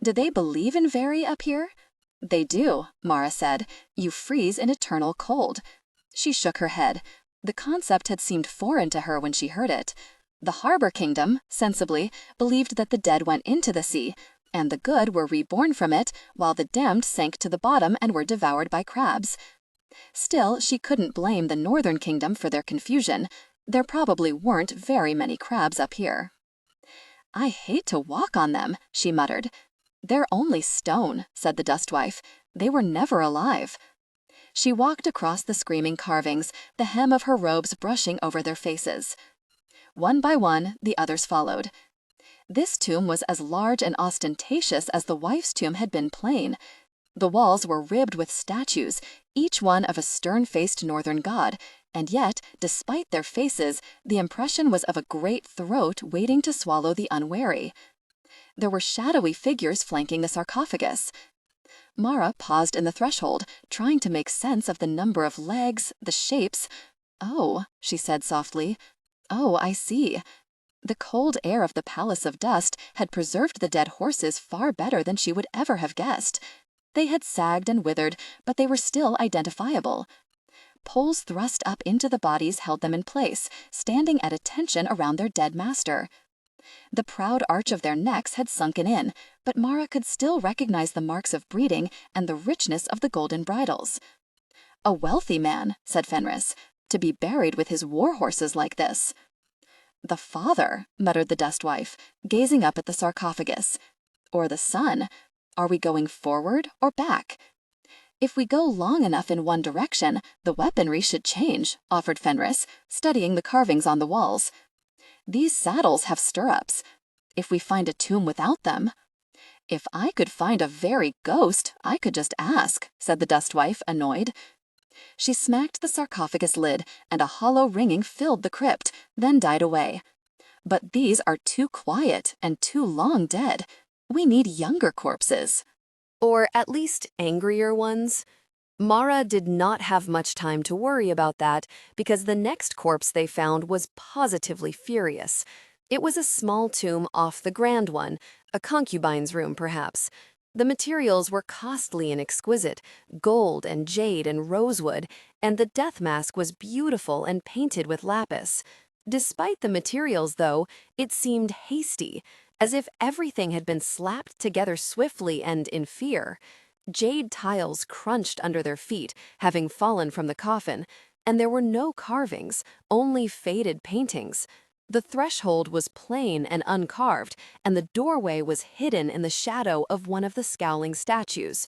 Speaker 2: Do they believe in Very up here?" "They do," Marra said. "You freeze in eternal cold." She shook her head. The concept had seemed foreign to her when she heard it. The Harbor Kingdom, sensibly, believed that the dead went into the sea, and the good were reborn from it, while the damned sank to the bottom and were devoured by crabs. Still, she couldn't blame the Northern Kingdom for their confusion. There probably weren't very many crabs up here. "I hate to walk on them," she muttered. "They're only stone," said the Dustwife. "They were never alive." She walked across the screaming carvings, the hem of her robes brushing over their faces. One by one, the others followed. This tomb was as large and ostentatious as the wife's tomb had been plain. The walls were ribbed with statues, each one of a stern-faced northern god, and yet, despite their faces, the impression was of a great throat waiting to swallow the unwary. There were shadowy figures flanking the sarcophagus. Marra paused in the threshold, trying to make sense of the number of legs, the shapes. "Oh," she said softly. "Oh, I see." The cold air of the Palace of Dust had preserved the dead horses far better than she would ever have guessed. They had sagged and withered, but they were still identifiable. Poles thrust up into the bodies held them in place, standing at attention around their dead master. The proud arch of their necks had sunken in, but Marra could still recognize the marks of breeding and the richness of the golden bridles. "A wealthy man," said Fenris, "to be buried with his war horses like this." "The father," muttered the Dustwife, gazing up at the sarcophagus. "Or the son. Are we going forward or back?" "If we go long enough in one direction, the weaponry should change," offered Fenris, studying the carvings on the walls. "These saddles have stirrups. If we find a tomb without them—" "If I could find a very ghost, I could just ask," said the Dustwife, annoyed. She smacked the sarcophagus lid, and a hollow ringing filled the crypt, then died away. "But these are too quiet and too long dead. We need younger corpses."
Speaker 1: Or at least angrier ones. Marra did not have much time to worry about that because the next corpse they found was positively furious. It was a small tomb off the grand one, a concubine's room perhaps. The materials were costly and exquisite, gold and jade and rosewood, and the death mask was beautiful and painted with lapis. Despite the materials, though, it seemed hasty, as if everything had been slapped together swiftly and in fear. Jade tiles crunched under their feet, having fallen from the coffin, and there were no carvings, only faded paintings. The threshold was plain and uncarved, and the doorway was hidden in the shadow of one of the scowling statues.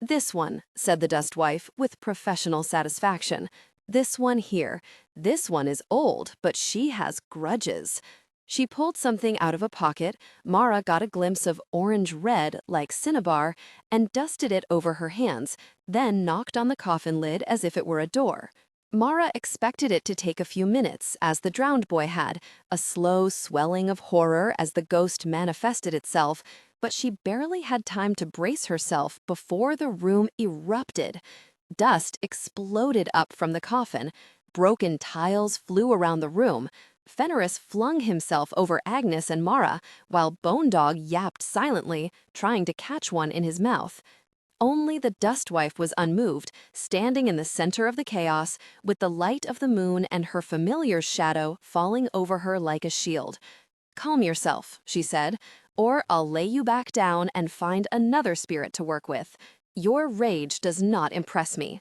Speaker 1: "This one," said the Dustwife with professional satisfaction. "This one here. This one is old, but she has grudges." She pulled something out of a pocket. Marra got a glimpse of orange-red, like cinnabar, and dusted it over her hands, then knocked on the coffin lid as if it were a door. Marra expected it to take a few minutes, as the drowned boy had, a slow swelling of horror as the ghost manifested itself, but she barely had time to brace herself before the room erupted. Dust exploded up from the coffin. Broken tiles flew around the room. Fenris flung himself over Agnes and Marra, while Bone Dog yapped silently, trying to catch one in his mouth. Only the Dustwife was unmoved, standing in the center of the chaos, with the light of the moon and her familiar's shadow falling over her like a shield. "Calm yourself," she said, "or I'll lay you back down and find another spirit to work with. Your rage does not impress me."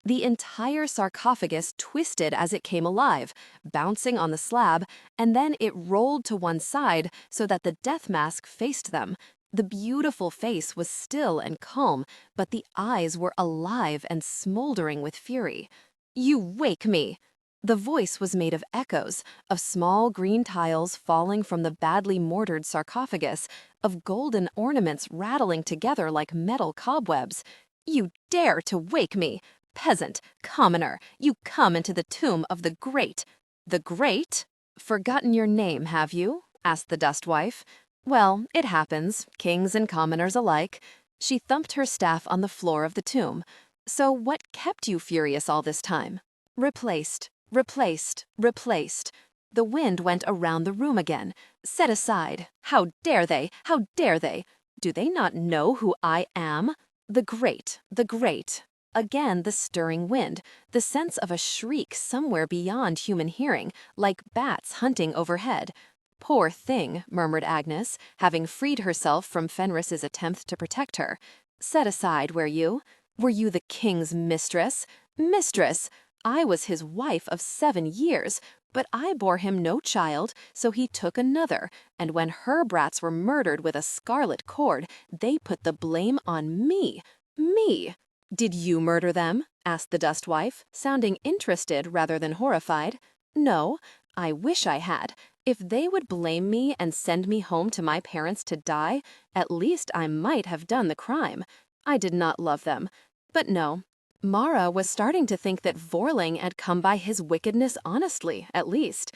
Speaker 1: The entire sarcophagus twisted as it came alive, bouncing on the slab, and then it rolled to one side so that the death mask faced them. The beautiful face was still and calm, but the eyes were alive and smoldering with fury. "You wake me!" The voice was made of echoes, of small green tiles falling from the badly mortared sarcophagus, of golden ornaments rattling together like metal cobwebs. "You dare to wake me!
Speaker 2: peasant, commoner, you come into the tomb of the great. The great? Forgotten your name, have you? Asked the dust wife. Well, it happens, kings and commoners alike. She thumped her staff on the floor of the tomb. So what kept you furious all this time? Replaced, replaced, replaced. The wind went around the room again. Set aside. How dare they? How dare they? Do they not know who I am? The great, the great. Again the stirring wind, the sense of a shriek somewhere beyond human hearing, like bats hunting overhead. Poor thing, murmured Agnes, having freed herself from Fenris's attempt to protect her. Set aside, were you? Were you the king's mistress? Mistress! I was his wife of 7 years, but I bore him no child, so he took another, and when her brats were murdered with a scarlet cord, they put the blame on me. Me! Did you murder them? Asked the dust wife, sounding interested rather than horrified. No, I wish I had. If they would blame me and send me home to my parents to die, at least I might have done the crime. I did not love them. But no. Marra was starting to think that Vorling had come by his wickedness honestly, at least.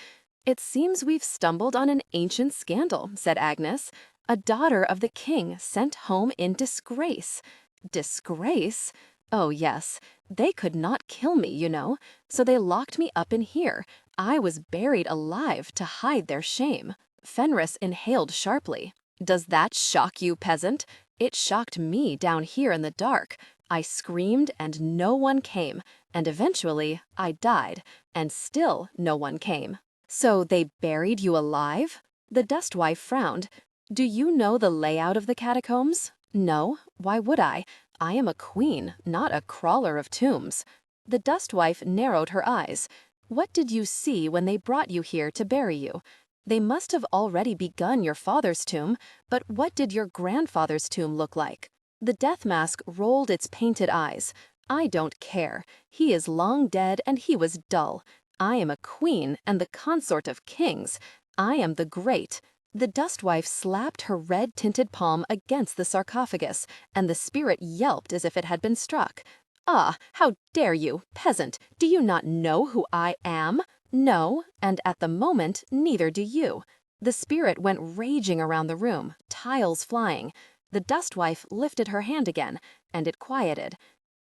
Speaker 2: It seems we've stumbled on an ancient scandal, said Agnes. A daughter of the king sent home in disgrace. Disgrace? Oh, yes. They could not kill me, you know, so they locked me up in here. I was buried alive to hide their shame. Fenris inhaled sharply. Does that shock you, peasant? It shocked me down here in the dark. I screamed and no one came, and eventually I died, and still no one came. So they buried you alive? The dust wife frowned. Do you know the layout of the catacombs? No, why would I? I am a queen, not a crawler of tombs. The dust wife narrowed her eyes. What did you see when they brought you here to bury you? They must have already begun your father's tomb, but what did your grandfather's tomb look like? The death mask rolled its painted eyes. I don't care. He is long dead and he was dull. I am a queen and the consort of kings. I am the great. The dust wife slapped her red-tinted palm against the sarcophagus, and the spirit yelped as if it had been struck. Ah, how dare you, peasant! Do you not know who I am? No, and at the moment, neither do you. The spirit went raging around the room, tiles flying. The dust wife lifted her hand again, and it quieted.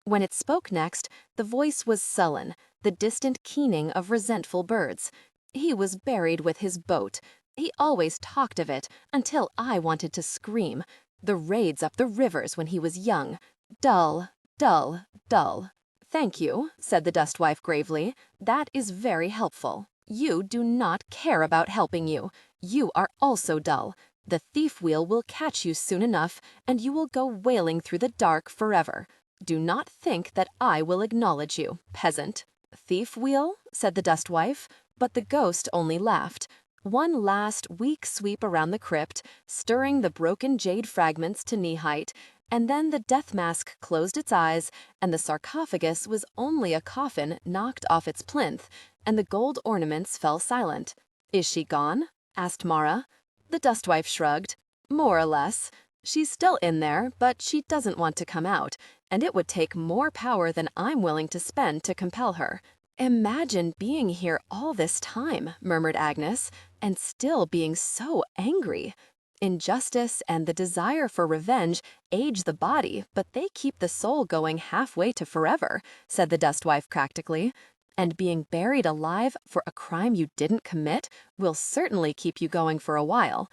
Speaker 2: When it spoke next, the voice was sullen, the distant keening of resentful birds. He was buried with his boat. He always talked of it until I wanted to scream. The raids up the rivers when he was young. Dull, dull, dull. Thank you, said the dust wife gravely. That is very helpful. You do not care about helping you. You are also dull. The thief wheel will catch you soon enough, and you will go wailing through the dark forever. Do not think that I will acknowledge you, peasant. Thief wheel? Said the dust wife, but the ghost only laughed. One last weak sweep around the crypt, stirring the broken jade fragments to knee-height, and then the death mask closed its eyes, and the sarcophagus was only a coffin knocked off its plinth, and the gold ornaments fell silent. Is she gone? Asked Marra. The dust wife shrugged. More or less. She's still in there, but she doesn't want to come out, and it would take more power than I'm willing to spend to compel her. Imagine being here all this time, murmured Agnes, and still being so angry. Injustice and the desire for revenge age the body, but they keep the soul going halfway to forever, said the dust wife practically. And being buried alive for a crime you didn't commit will certainly keep you going for a while.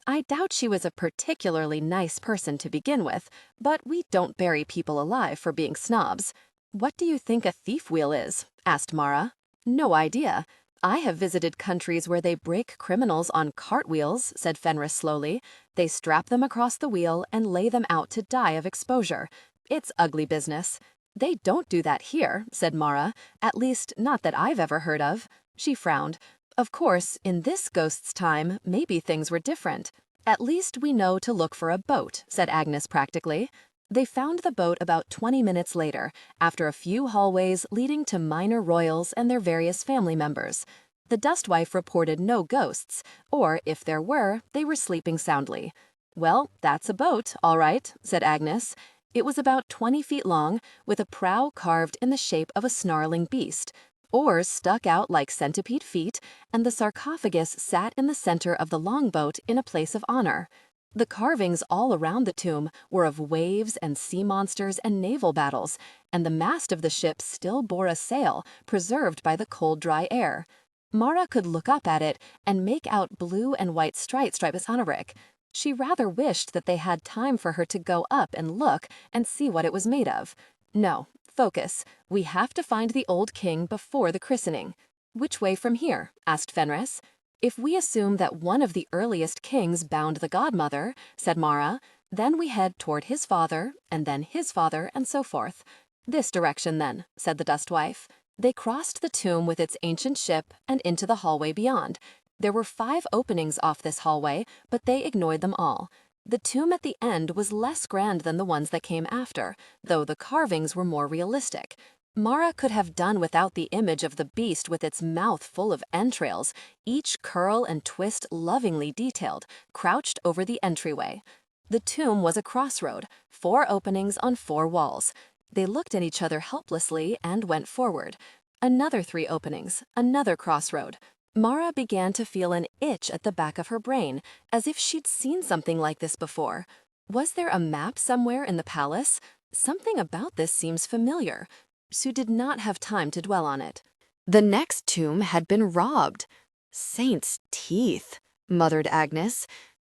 Speaker 2: I doubt she was a particularly nice person to begin with, but we don't bury people alive for being snobs. What do you think a thief wheel is? Asked Marra. No idea. I have visited countries where they break criminals on cartwheels, said Fenris slowly. They strap them across the wheel and lay them out to die of exposure. It's ugly business. They don't do that here, said Marra, at least not that I've ever heard of. She frowned. Of course, in this ghost's time, maybe things were different. At least we know to look for a boat, said Agnes practically. They found the boat about 20 minutes later, after a few hallways leading to minor royals and their various family members. The dust wife reported no ghosts, or if there were, they were sleeping soundly. Well, that's a boat, all right, said Agnes. It was about 20 feet long, with a prow carved in the shape of a snarling beast. Oars stuck out like centipede feet, and the sarcophagus sat in the center of the longboat in a place of honor. The carvings all around the tomb were of waves and sea monsters and naval battles, and the mast of the ship still bore a sail, preserved by the cold, dry air. Marra could look up at it and make out blue and white stripes on a rick. She rather wished that they had time for her to go up and look and see what it was made of. No, focus. We have to find the old king before the christening. Which way from here? Asked Fenris. If we assume that one of the earliest kings bound the godmother, said Marra, then we head toward his father, and then his father, and so forth. This direction, then, said the Dustwife. They crossed the tomb with its ancient ship and into the hallway beyond. There were 5 openings off this hallway, but they ignored them all. The tomb at the end was less grand than the ones that came after, though the carvings were more realistic. Marra could have done without the image of the beast with its mouth full of entrails, each curl and twist lovingly detailed, crouched over the entryway. The tomb was a crossroad, 4 openings on 4 walls. They looked at each other helplessly and went forward. Another 3 openings, another crossroad. Marra began to feel an itch at the back of her brain, as if she'd seen something like this before. Was there a map somewhere in the palace? Something about this seems familiar. Sue did not have time to dwell on it.
Speaker 1: The next tomb had been robbed. Saint's teeth, muttered Agnes.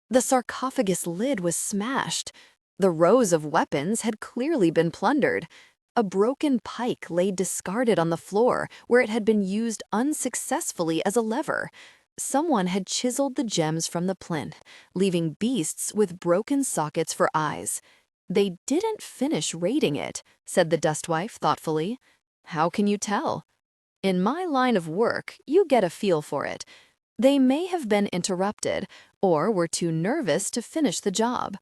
Speaker 1: The sarcophagus lid was smashed. The rows of weapons had clearly been plundered. A broken pike lay discarded on the floor where it had been used unsuccessfully as a lever. Someone had chiseled the gems from the plinth, leaving beasts with broken sockets for eyes. They didn't finish raiding it, said the Dustwife thoughtfully. How can you tell? In my line of work, you get a feel for it. They may have been interrupted, or were too nervous to finish the job.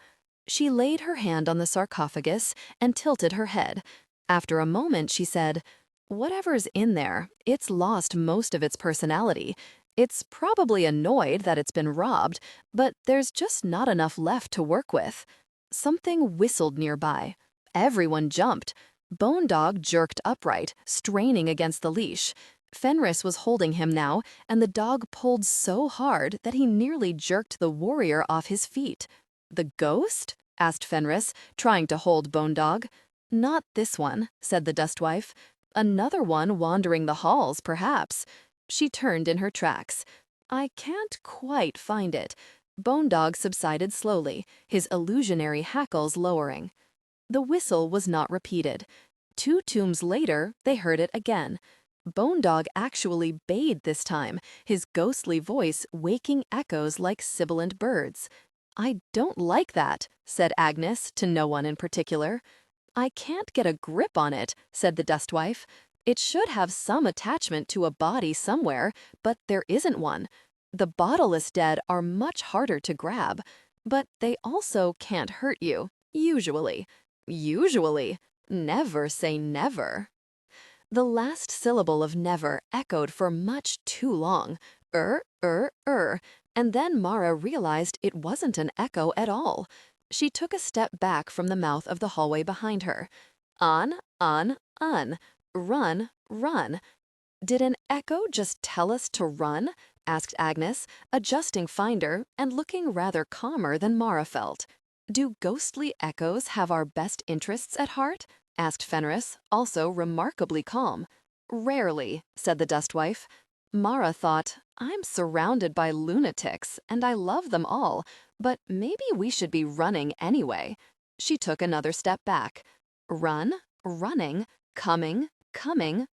Speaker 1: She laid her hand on the sarcophagus and tilted her head. After a moment, she said, "Whatever's in there, it's lost most of its personality. It's probably annoyed that it's been robbed, but there's just not enough left to work with." Something whistled nearby. Everyone jumped. Bone Dog jerked upright, straining against the leash. Fenris was holding him now, and the dog pulled so hard that he nearly jerked the warrior off his feet. "The ghost?" asked Fenris, trying to hold Bone Dog. "Not this one," said the Dustwife. "Another one wandering the halls, perhaps." She turned in her tracks. "I can't quite find it." Bone Dog subsided slowly, his illusionary hackles lowering. The whistle was not repeated. 2 tombs later, they heard it again. Bone Dog actually bayed this time, his ghostly voice waking echoes like sibilant birds. "I don't like that," said Agnes, to no one in particular. "I can't get a grip on it," said the Dustwife. "It should have some attachment to a body somewhere, but there isn't one. The bodiless dead are much harder to grab, but they also can't hurt you, usually." Usually. Never say never. The last syllable of never echoed for much too long. And then Marra realized it wasn't an echo at all. She took a step back from the mouth of the hallway behind her. On, run, run. Did an echo just tell us to run? Asked Agnes, adjusting finder and looking rather calmer than Marra felt. Do ghostly echoes have our best interests at heart? Asked Fenris, also remarkably calm. Rarely, said the Dustwife. Marra thought, I'm surrounded by lunatics, and I love them all, but maybe we should be running anyway. She took another step back. Run, running, coming,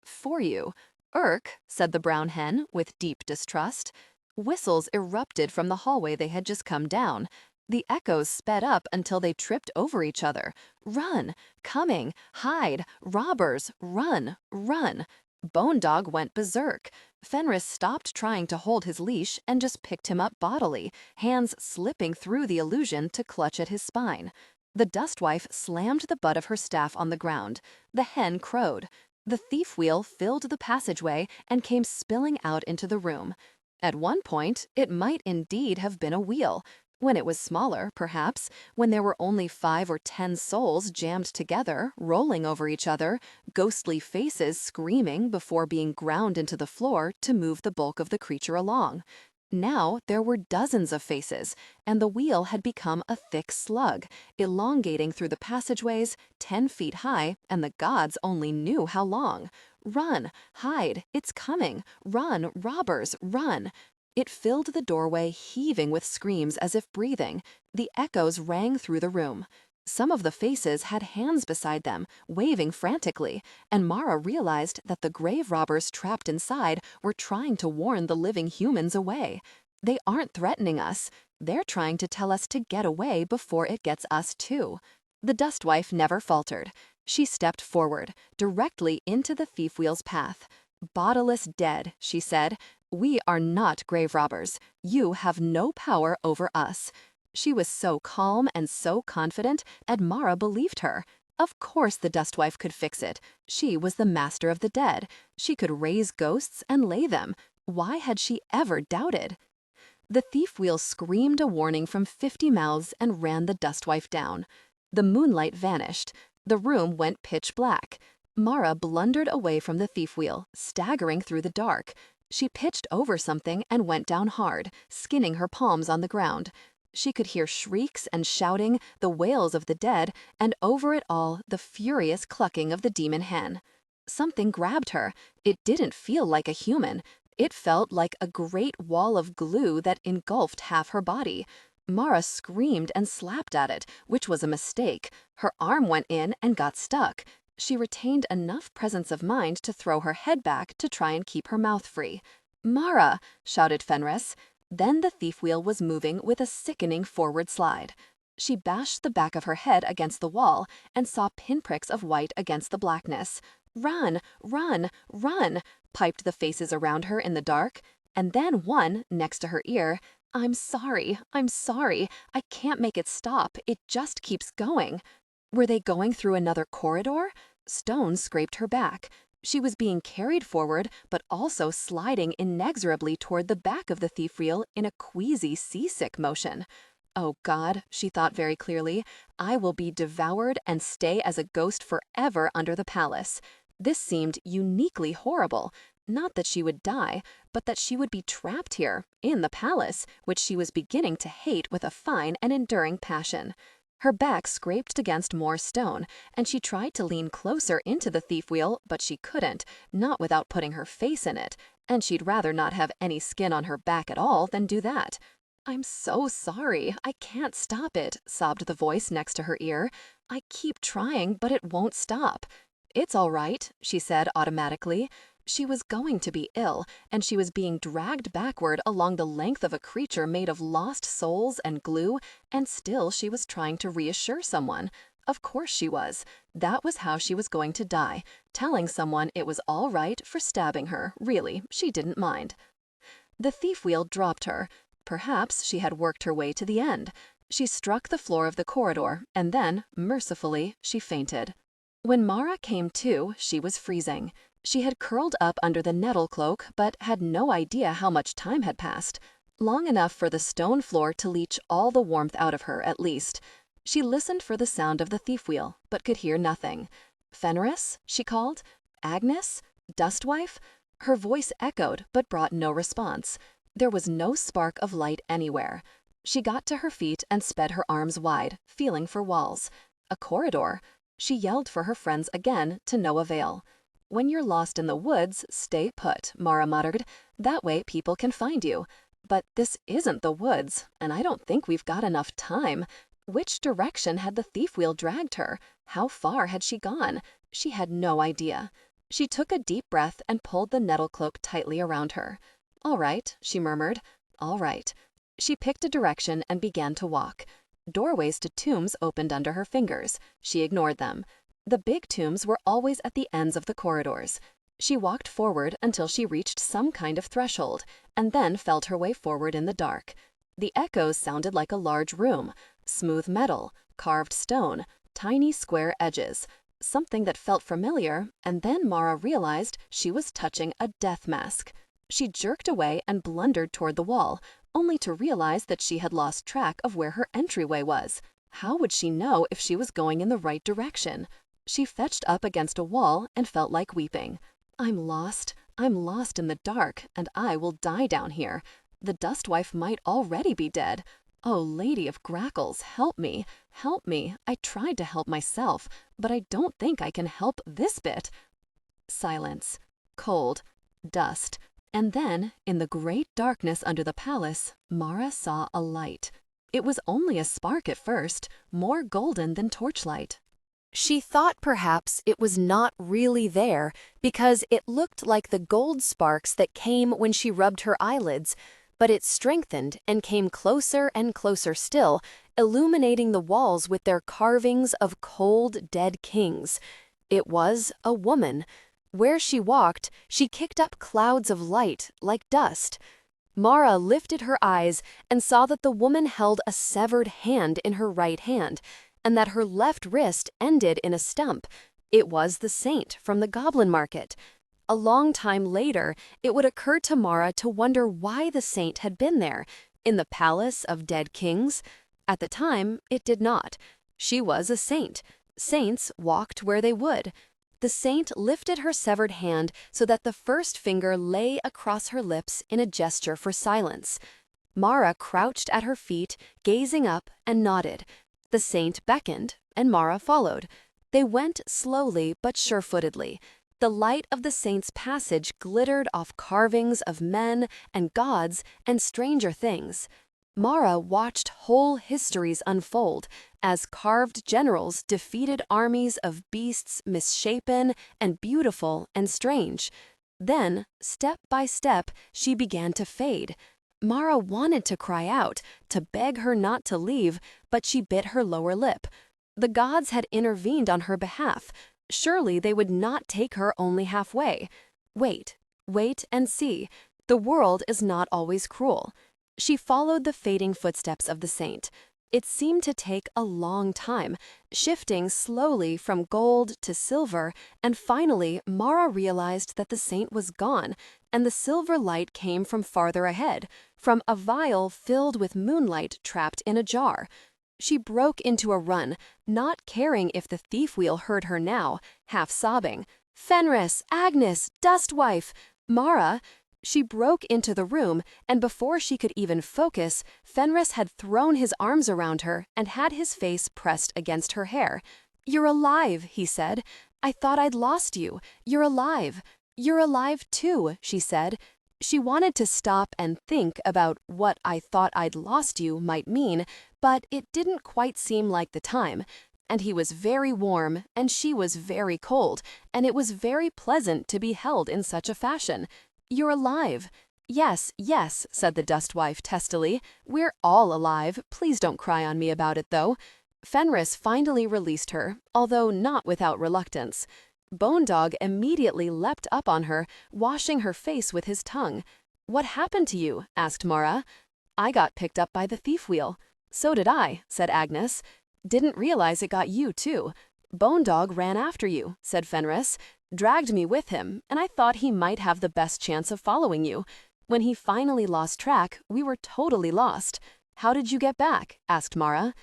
Speaker 1: for you. Said the brown hen with deep distrust. Whistles erupted from the hallway they had just come down. The echoes sped up until they tripped over each other. Run, coming, hide, robbers, run, run. Bone Dog went berserk. Fenris stopped trying to hold his leash and just picked him up bodily, hands slipping through the illusion to clutch at his spine. The Dustwife slammed the butt of her staff on the ground. The hen crowed. The thief wheel filled the passageway and came spilling out into the room. At one point, it might indeed have been a wheel.
Speaker 2: When it was smaller, perhaps, when there were only 5 or 10 souls jammed together, rolling over each other, ghostly faces screaming before being ground into the floor to move the bulk of the creature along. Now there were dozens of faces, and the wheel had become a thick slug, elongating through the passageways, 10 feet high, and the gods only knew how long. Run, hide, it's coming, run, robbers, run. It filled the doorway, heaving with screams as if breathing. The echoes rang through the room. Some of the faces had hands beside them, waving frantically, and Marra realized that the grave robbers trapped inside were trying to warn the living humans away. They aren't threatening us. They're trying to tell us to get away before it gets us too. The Dustwife never faltered. She stepped forward, directly into the thief wheel's path. "Bodiless dead," she said. "We are not grave robbers. You have no power over us." She was so calm and so confident, Marra believed her. Of course the Dustwife could fix it. She was the master of the dead. She could raise ghosts and lay them. Why had she ever doubted? The thief wheel screamed a warning from 50 mouths and ran the Dustwife down. The moonlight vanished. The room went pitch black. Marra blundered away from the thief wheel, staggering through the dark. She pitched over something and went down hard, skinning her palms on the ground. She could hear shrieks and shouting, the wails of the dead, and over it all, the furious clucking of the demon hen. Something grabbed her. It didn't feel like a human. It felt like a great wall of glue that engulfed half her body. Marra screamed and slapped at it, which was a mistake. Her arm went in and got stuck. She retained enough presence of mind to throw her head back to try and keep her mouth free. "Marra!" shouted Fenris. Then the thief wheel was moving with a sickening forward slide. She bashed the back of her head against the wall and saw pinpricks of white against the blackness. "Run, run, run!" piped the faces around her in the dark. And then one, next to her ear, I'm sorry, I can't make it stop, it just keeps going." Were they going through another corridor? Stones scraped her back. She was being carried forward, but also sliding inexorably toward the back of the thief wheel in a queasy, seasick motion. "Oh God," she thought very clearly, "I will be devoured and stay as a ghost forever under the palace." This seemed uniquely horrible. Not that she would die, but that she would be trapped here, in the palace, which she was beginning to hate with a fine and enduring passion. Her back scraped against more stone, and she tried to lean closer into the thief wheel, but she couldn't, not without putting her face in it, and she'd rather not have any skin on her back at all than do that. "I'm so sorry, I can't stop it," sobbed the voice next to her ear. "I keep trying, but it won't stop." "It's all right," she said automatically. She was going to be ill, and she was being dragged backward along the length of a creature made of lost souls and glue, and still she was trying to reassure someone. Of course she was. That was how she was going to die, telling someone it was all right for stabbing her. Really, she didn't mind. The thief wheel dropped her. Perhaps she had worked her way to the end. She struck the floor of the corridor, and then, mercifully, she fainted. When Marra came to, she was freezing. She had curled up under the nettle cloak, but had no idea how much time had passed. Long enough for the stone floor to leach all the warmth out of her, at least. She listened for the sound of the thief wheel, but could hear nothing. "Fenris?" she called. "Agnes? Dustwife?" Her voice echoed, but brought no response. There was no spark of light anywhere. She got to her feet and sped her arms wide, feeling for walls. A corridor. She yelled for her friends again, to no avail. "When you're lost in the woods, stay put," Marra muttered. "That way people can find you. But this isn't the woods, and I don't think we've got enough time." Which direction had the thief wheel dragged her? How far had she gone? She had no idea. She took a deep breath and pulled the nettle cloak tightly around her. "All right," she murmured. "All right." She picked a direction and began to walk. Doorways to tombs opened under her fingers. She ignored them. The big tombs were always at the ends of the corridors. She walked forward until she reached some kind of threshold, and then felt her way forward in the dark. The echoes sounded like a large room. Smooth metal, carved stone, tiny square edges. Something that felt familiar, and then Marra realized she was touching a death mask. She jerked away and blundered toward the wall, only to realize that she had lost track of where her entryway was. How would she know if she was going in the right direction? She fetched up against a wall and felt like weeping. I'm lost in the dark, and I will die down here. The dustwife might already be dead. Oh, Lady of Grackles, help me, help me. I tried to help myself, but I don't think I can help this bit. Silence, cold, dust, and then, in the great darkness under the palace, Marra saw a light. It was only a spark at first, more golden than torchlight.
Speaker 1: She thought perhaps it was not really there because it looked like the gold sparks that came when she rubbed her eyelids, but it strengthened and came closer and closer still, illuminating the walls with their carvings of cold, dead kings. It was a woman. Where she walked, she kicked up clouds of light like dust. Marra lifted her eyes and saw that the woman held a severed hand in her right hand, and that her left wrist ended in a stump. It was the saint from the goblin market. A long time later, it would occur to Marra to wonder why the saint had been there, in the palace of dead kings. At the time, it did not. She was a saint. Saints walked where they would. The saint lifted her severed hand so that the first finger lay across her lips in a gesture for silence. Marra crouched at her feet, gazing up, and nodded. The saint beckoned, and Marra followed. They went slowly but sure-footedly. The light of the saint's passage glittered off carvings of men and gods and stranger things. Marra watched whole histories unfold as carved generals defeated armies of beasts misshapen and beautiful and strange. Then, step by step, she began to fade. Marra wanted to cry out, to beg her not to leave, but she bit her lower lip. The gods had intervened on her behalf. Surely they would not take her only halfway. Wait and see. The world is not always cruel. She followed the fading footsteps of the saint. It seemed to take a long time, shifting slowly from gold to silver, and finally Marra realized that the saint was gone, and the silver light came from farther ahead, from a vial filled with moonlight trapped in a jar. She broke into a run, not caring if the thief wheel heard her now, half sobbing. "Fenris! Agnes! Dustwife! Marra!" She broke into the room, and before she could even focus, Fenris had thrown his arms around her and had his face pressed against her hair. "You're alive," he said. "I thought I'd lost you. You're alive." "You're alive too," she said. She wanted to stop and think about what "I thought I'd lost you" might mean, but it didn't quite seem like the time. And he was very warm, and she was very cold, and it was very pleasant to be held in such a fashion. "You're alive." "Yes, yes," said the dustwife testily. "We're all alive. Please don't cry on me about it, though." Fenris finally released her, although not without reluctance. Bone Dog immediately leapt up on her, washing her face with his tongue. "What happened to you?" asked Marra. "I got picked up by the thief wheel." "So did I," said Agnes. "Didn't realize it got you, too." "Bone Dog ran after you," said Fenris. "Dragged me with him, and I thought he might have the best chance of following you. When he finally lost track, we were totally lost." "How did you get back?" asked Marra.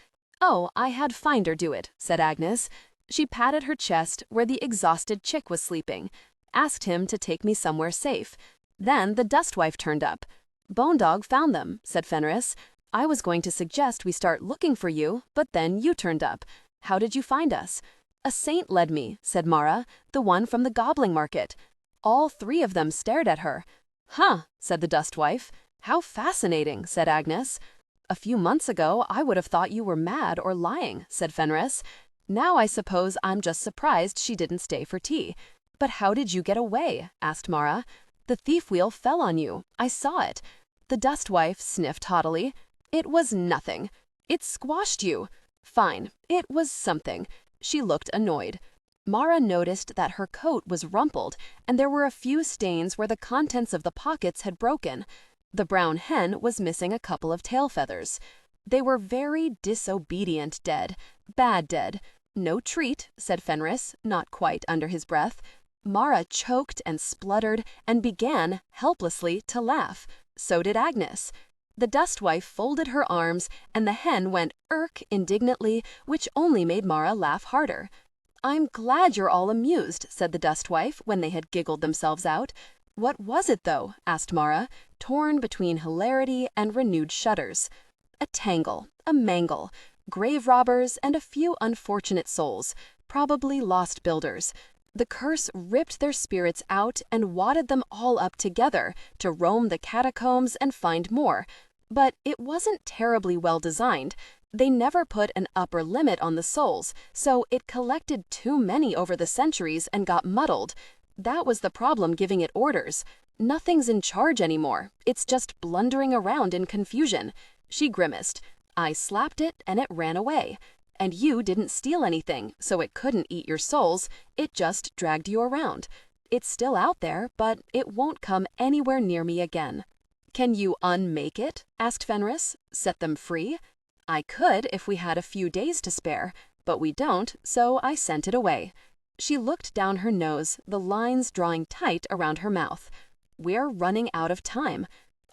Speaker 1: "Oh, I had Finder do it," said Agnes. She patted her chest where the exhausted chick was sleeping, asked him to take me somewhere safe. Then the dustwife turned up. "Bone Dog found them," said Fenris. "I was going to suggest we start looking for you, but then you turned up. How did you find us?" "A saint led me," said Marra, "the one from the gobbling market." All three of them stared at her. "Huh," said the dustwife. "How fascinating," said Agnes. "A few months ago, I would have thought you were mad or lying," said Fenris. "Now I suppose I'm just surprised she didn't stay for tea." "But how did you get away?" asked Marra. "The thief wheel fell on you. I saw it." The dustwife sniffed haughtily. "It was nothing. It squashed you." "Fine. It was something." She looked annoyed. Marra noticed that her coat was rumpled, and there were a few stains where the contents of the pockets had broken. The brown hen was missing a couple of tail feathers. They were very disobedient dead. Bad dead. "No treat," said Fenris, not quite under his breath. Marra choked and spluttered and began, helplessly, to laugh. So did Agnes.
Speaker 2: The dustwife folded her arms, and the hen went "Irk" indignantly, which only made Marra laugh harder. "I'm glad you're all amused," said the dustwife, when they had giggled themselves out. "What was it, though?" asked Marra, torn between hilarity and renewed shudders. "A tangle, a mangle, grave robbers, and a few unfortunate souls, probably lost builders. The curse ripped their spirits out and wadded them all up together to roam the catacombs and find more. But it wasn't terribly well designed. They never put an upper limit on the souls, so it collected too many over the centuries and got muddled. That was the problem giving it orders. Nothing's in charge anymore. It's just blundering around in confusion." She grimaced. "I slapped it and it ran away. And you didn't steal anything, so it couldn't eat your souls. It just dragged you around. It's still out there, but it won't come anywhere near me again." "Can you unmake it?" asked Fenris. "Set them free?" "I could if we had a few days to spare, but we don't, so I sent it away." She looked down her nose, the lines drawing tight around her mouth. "We're running out of time."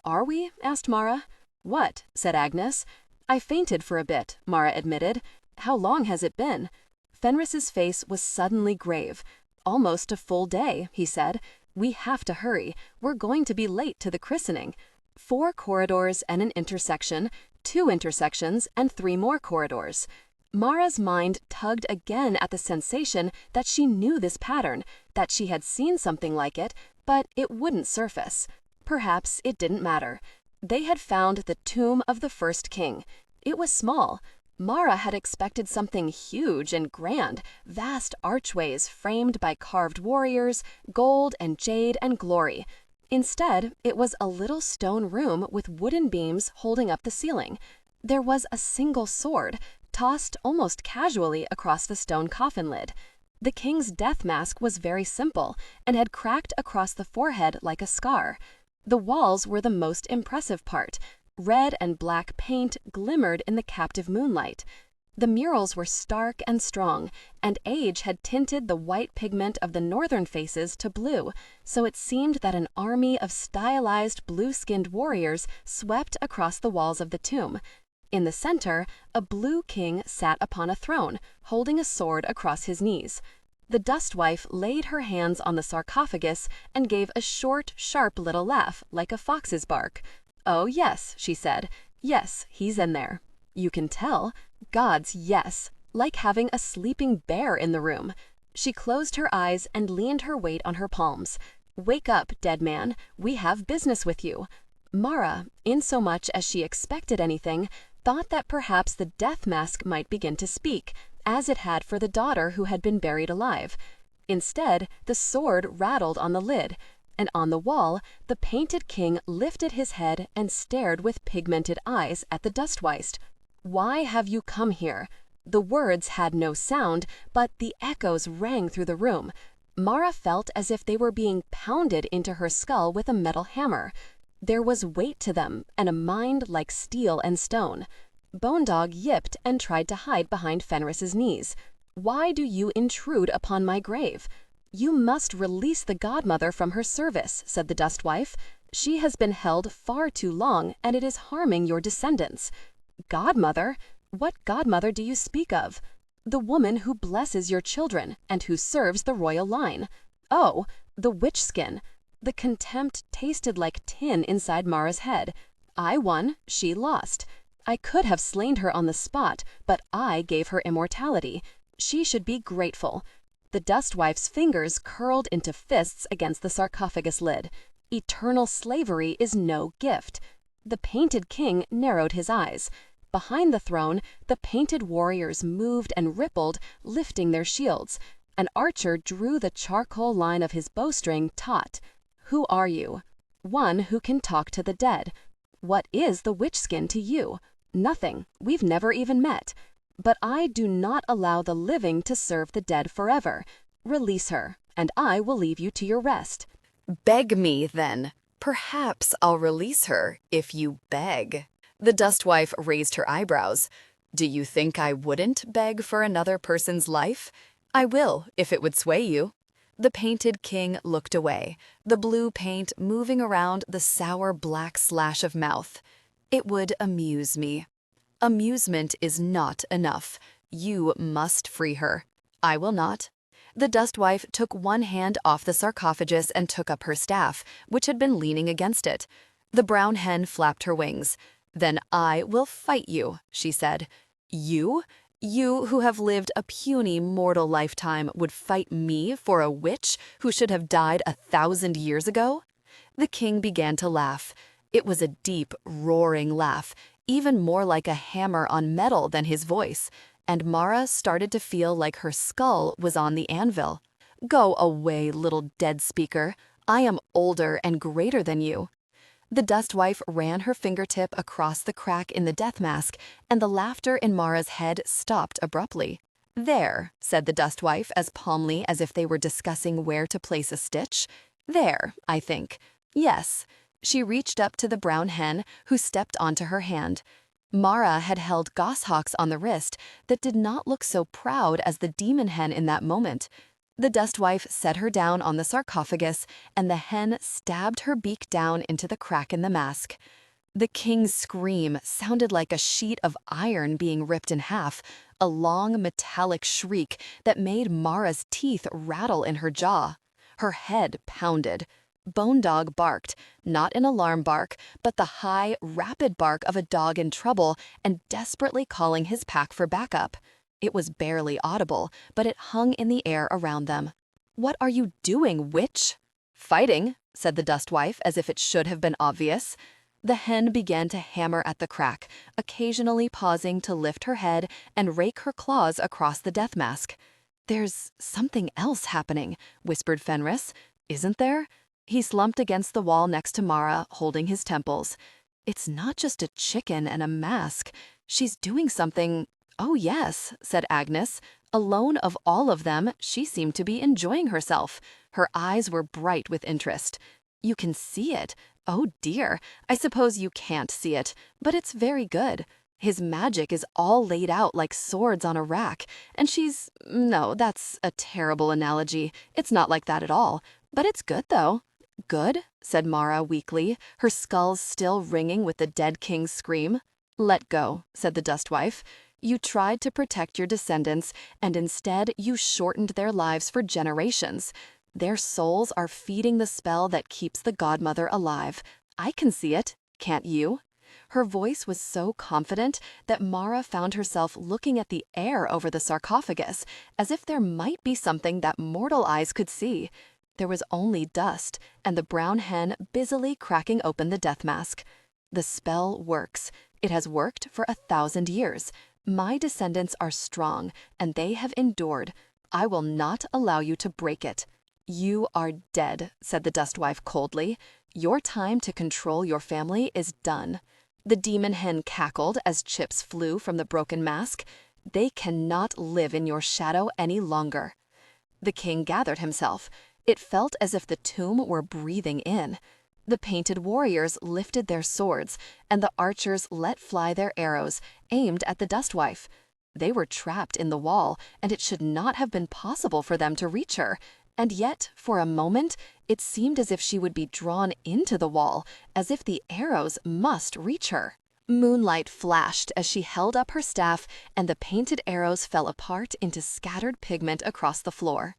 Speaker 2: "Are we?" asked Marra. "What?" said Agnes. "I fainted for a bit," Marra admitted. "How long has it been?" Fenris's face was suddenly grave. "Almost a full day," he said. "We have to hurry. We're going to be late to the christening. 4 corridors and an intersection, 2 intersections, and 3 more corridors." Marra's mind tugged again at the sensation that she knew this pattern, that she had seen something like it, but it wouldn't surface. Perhaps it didn't matter. They had found the tomb of the first king. It was small. Marra had expected something huge and grand, vast archways framed by carved warriors, gold and jade and glory. Instead, it was a little stone room with wooden beams holding up the ceiling. There was a single sword, tossed almost casually across the stone coffin lid. The king's death mask was very simple and had cracked across the forehead like a scar. The walls were the most impressive part. Red and black paint glimmered in the captive moonlight. The murals were stark and strong, and age had tinted the white pigment of the northern faces to blue, so it seemed that an army of stylized blue-skinned warriors swept across the walls of the tomb. In the center, a blue king sat upon a throne, holding a sword across his knees. The dustwife laid her hands on the sarcophagus and gave a short, sharp little laugh, like a fox's bark. "Oh, yes," she said. "Yes, he's in there." You can tell. God's yes. Like having a sleeping bear in the room. She closed her eyes and leaned her weight on her palms. "Wake up, dead man. We have business with you." Marra, insomuch as she expected anything, thought that perhaps the death mask might begin to speak, as it had for the daughter who had been buried alive. Instead, the sword rattled on the lid, and on the wall, the painted king lifted his head and stared with pigmented eyes at the dustwife. "Why have you come here?" The words had no sound, but the echoes rang through the room. Marra felt as if they were being pounded into her skull with a metal hammer. There was weight to them, and a mind like steel and stone. Bone Dog yipped and tried to hide behind Fenris's knees. "Why do you intrude upon my grave?" "You must release the godmother from her service," said the dustwife. "She has been held far too long, and it is harming your descendants." "Godmother? What godmother do you speak of?" "The woman who blesses your children, and who serves the royal line." "Oh, the witch skin." The contempt tasted like tin inside Marra's head. "I won, she lost. I could have slain her on the spot, but I gave her immortality. She should be grateful." The dustwife's fingers curled into fists against the sarcophagus lid. "Eternal slavery is no gift." The painted king narrowed his eyes. Behind the throne, the painted warriors moved and rippled, lifting their shields. An archer drew the charcoal line of his bowstring taut. "Who are you?" "One who can talk to the dead." "What is the witch skin to you?" "Nothing. We've never even met." "But I do not allow the living to serve the dead forever. Release her, and I will leave you to your rest."
Speaker 1: "Beg me, then. Perhaps I'll release her if you beg." The dustwife raised her eyebrows. "Do you think I wouldn't beg for another person's life? I will, if it would sway you." The painted king looked away, the blue paint moving around the sour black slash of mouth. It would amuse me. Amusement is not enough. You must free her. I will not. The dustwife took one hand off the sarcophagus and took up her staff, which had been leaning against it. The brown hen flapped her wings. Then I will fight you, she said. You? You who have lived a puny mortal lifetime would fight me for a witch who should have died 1,000 years ago? The king began to laugh. It was a deep, roaring laugh, even more like a hammer on metal than his voice, and Marra started to feel like her skull was on the anvil. Go away, little dead speaker. I am older and greater than you. The dustwife ran her fingertip across the crack in the death mask, and the laughter in Marra's head stopped abruptly. There, said the dustwife as calmly as if they were discussing where to place a stitch. There, I think. Yes. She reached up to the brown hen, who stepped onto her hand. Marra had held goshawks on the wrist that did not look so proud as the demon hen in that moment. The dustwife set her down on the sarcophagus, and the hen stabbed her beak down into the crack in the mask. The king's scream sounded like a sheet of iron being ripped in half, a long metallic shriek that made Marra's teeth rattle in her jaw. Her head pounded. Bone Dog barked, not an alarm bark, but the high, rapid bark of a dog in trouble and desperately calling his pack for backup. It was barely audible, but it hung in the air around them. "What are you doing, witch?" "Fighting," said the dustwife as if it should have been obvious. The hen began to hammer at the crack, occasionally pausing to lift her head and rake her claws across the death mask. "There's something else happening," whispered Fenris. "Isn't there?" He slumped against the wall next to Marra, holding his temples. "It's not just a chicken and a mask. She's doing something—" "Oh yes," said Agnes. Alone of all of them, she seemed to be enjoying herself. Her eyes were bright with interest. "You can see it. Oh dear, I suppose you can't see it, but it's very good. His magic is all laid out like swords on a rack, and she's— No, that's a terrible analogy. It's not like that at all. But it's good, though." "Good?" said Marra weakly, her skull still ringing with the dead king's scream. "Let go," said the dustwife. "You tried to protect your descendants, and instead you shortened their lives for generations. Their souls are feeding the spell that keeps the godmother alive. I can see it. Can't you?" Her voice was so confident that Marra found herself looking at the air over the sarcophagus, as if there might be something that mortal eyes could see. There was only dust, and the brown hen busily cracking open the death mask. "The spell works. It has worked for 1,000 years. My descendants are strong, and they have endured. I will not allow you to break it." "You are dead," said the dustwife coldly. "Your time to control your family is done." The demon hen cackled as chips flew from the broken mask. "They cannot live in your shadow any longer." The king gathered himself. It felt as if the tomb were breathing in. The painted warriors lifted their swords, and the archers let fly their arrows, aimed at the dustwife. They were trapped in the wall, and it should not have been possible for them to reach her. And yet, for a moment, it seemed as if she would be drawn into the wall, as if the arrows must reach her. Moonlight flashed as she held up her staff, and the painted arrows fell apart into scattered pigment across the floor.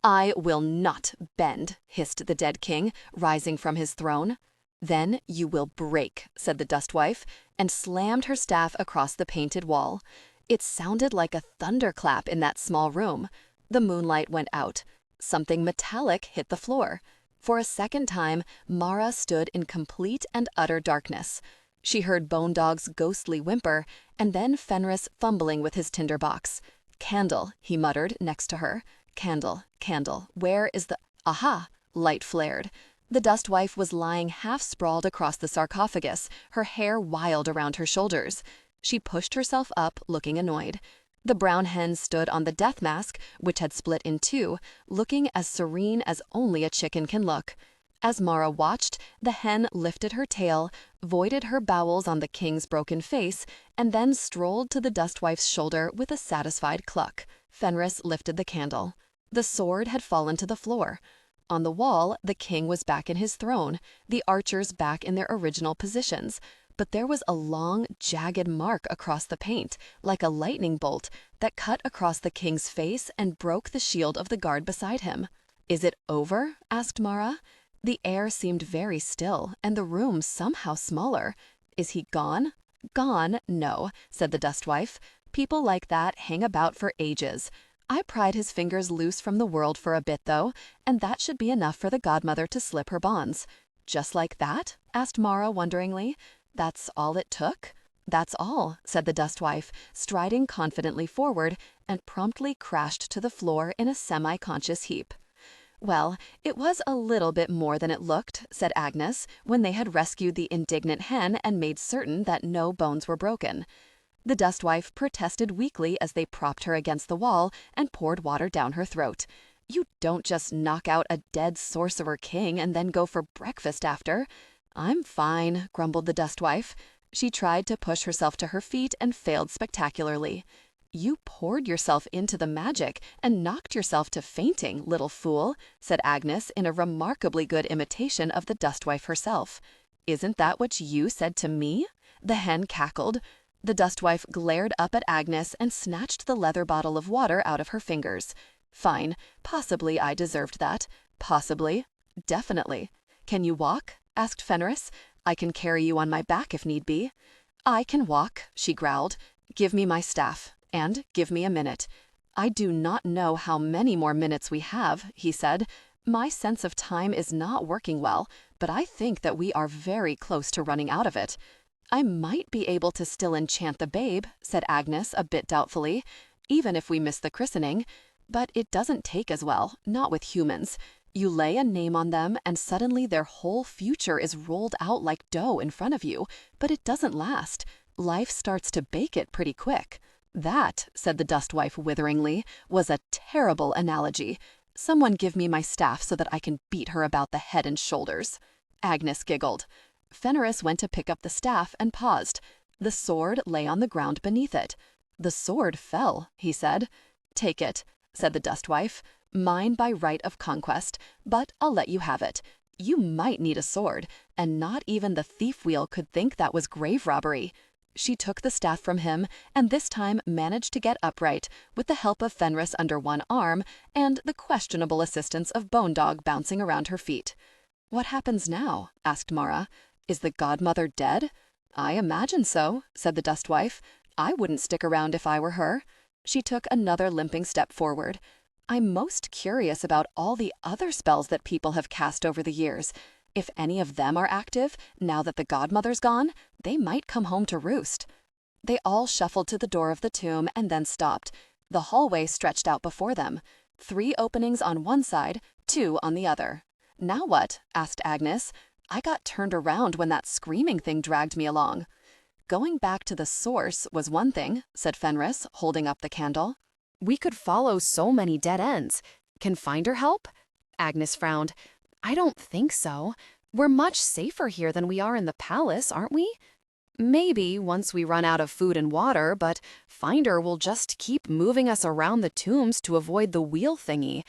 Speaker 1: "I will not bend," hissed the dead king, rising from his throne. "Then you will break," said the dustwife, and slammed her staff across the painted wall. It sounded like a thunderclap in that small room. The moonlight went out. Something metallic hit the floor. For a second time, Marra stood in complete and utter darkness. She heard Bone Dog's ghostly whimper, and then Fenris fumbling with his tinderbox. "Candle," he muttered next to her. "Candle, candle, where is the— Aha!" Light flared. The dustwife was lying half-sprawled across the sarcophagus, her hair wild around her shoulders. She pushed herself up, looking annoyed. The brown hen stood on the death mask, which had split in two, looking as serene as only a chicken can look. As Marra watched, the hen lifted her tail, voided her bowels on the king's broken face, and then strolled to the dustwife's shoulder with a satisfied cluck. Fenris lifted the candle. The sword had fallen to the floor. On the wall, the king was back in his throne, the archers back in their original positions.
Speaker 2: but there was a long, jagged mark across the paint, like a lightning bolt, that cut across the king's face and broke the shield of the guard beside him. "Is it over?" asked Marra. The air seemed very still, and the room somehow smaller. "Is he gone?" "Gone? No," said the dustwife. "People like that hang about for ages. I pried his fingers loose from the world for a bit, though, and that should be enough for the godmother to slip her bonds." "Just like that?" asked Marra wonderingly. "That's all it took?" "That's all," said the dustwife, striding confidently forward, and promptly crashed to the floor in a semi-conscious heap. "Well, it was a little bit more than it looked," said Agnes, when they had rescued the indignant hen and made certain that no bones were broken. The dustwife protested weakly as they propped her against the wall and poured water down her throat. "You don't just knock out a dead sorcerer king and then go for breakfast after." "I'm fine," grumbled the dustwife. She tried to push herself to her feet and failed spectacularly. "You poured yourself into the magic and knocked yourself to fainting, little fool," said Agnes in a remarkably good imitation of the dustwife herself. "Isn't that what you said to me?" The hen cackled. The dustwife glared up at Agnes and snatched the leather bottle of water out of her fingers. "Fine. Possibly I deserved that. Possibly. Definitely. Can you walk?" asked Fenris. "I can carry you on my back if need be." "I can walk," she growled. "Give me my staff, and give me a minute." "I do not know how many more minutes we have," he said. "My sense of time is not working well, but I think that we are very close to running out of it." "I might be able to still enchant the babe," said Agnes a bit doubtfully, "even if we miss the christening. But it doesn't take as well, not with humans. You lay a name on them, and suddenly their whole future is rolled out like dough in front of you, but it doesn't last. Life starts to bake it pretty quick." "That," said the dustwife witheringly, "was a terrible analogy. Someone give me my staff so that I can beat her about the head and shoulders." Agnes giggled. Fenris went to pick up the staff and paused. The sword lay on the ground beneath it. "The sword fell," he said. "Take it," said the dustwife. "Mine by right of conquest, but I'll let you have it. You might need a sword, and not even the thief wheel could think that was grave robbery." She took the staff from him, and this time managed to get upright, with the help of Fenris under one arm, and the questionable assistance of Bone Dog bouncing around her feet. "What happens now?" asked Marra. "Is the godmother dead?" "I imagine so," said the dustwife. "I wouldn't stick around if I were her." She took another limping step forward. "I'm most curious about all the other spells that people have cast over the years. If any of them are active, now that the godmother's gone, they might come home to roost." They all shuffled to the door of the tomb and then stopped. The hallway stretched out before them. 3 openings on one side, 2 on the other. "Now what?" asked Agnes. "I got turned around when that screaming thing dragged me along." "Going back to the source was one thing," said Fenris, holding up the candle.
Speaker 1: "We could follow so many dead ends. Can Finder help?" Agnes frowned. "I don't think so. We're much safer here than we are in the palace, aren't we? Maybe once we run out of food and water, but Finder will just keep moving us around the tombs to avoid the wheel thingy.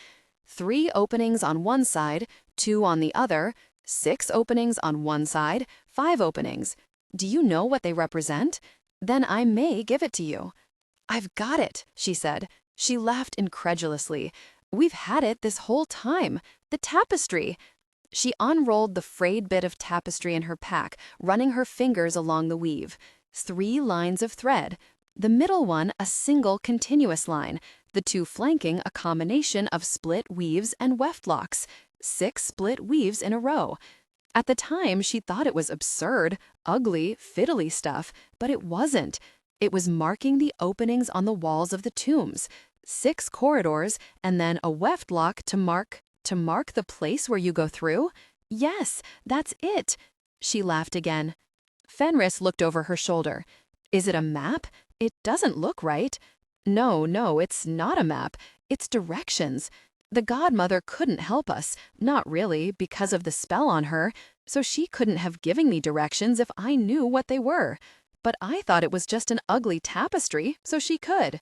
Speaker 1: 3 openings on one side, 2 on the other, 6 openings on one side, 5 openings. Do you know what they represent? Then I may give it to you." "I've got it," she said. She laughed incredulously. "We've had it this whole time. The tapestry." She unrolled the frayed bit of tapestry in her pack, running her fingers along the weave. 3 lines of thread. The middle one a single continuous line, the 2 flanking a combination of split weaves and weft locks. 6 split weaves in a row. At the time, she thought it was absurd, ugly, fiddly stuff, but it wasn't. It was marking the openings on the walls of the tombs. 6 corridors, and then a weft lock to mark the place where you go through? Yes, that's it." She laughed again. Fenris looked over her shoulder. "Is it a map? It doesn't look right." No, it's not a map. It's directions. The godmother couldn't help us, not really, because of the spell on her, so she couldn't have given me directions if I knew what they were. But I thought it was just an ugly tapestry, so she could.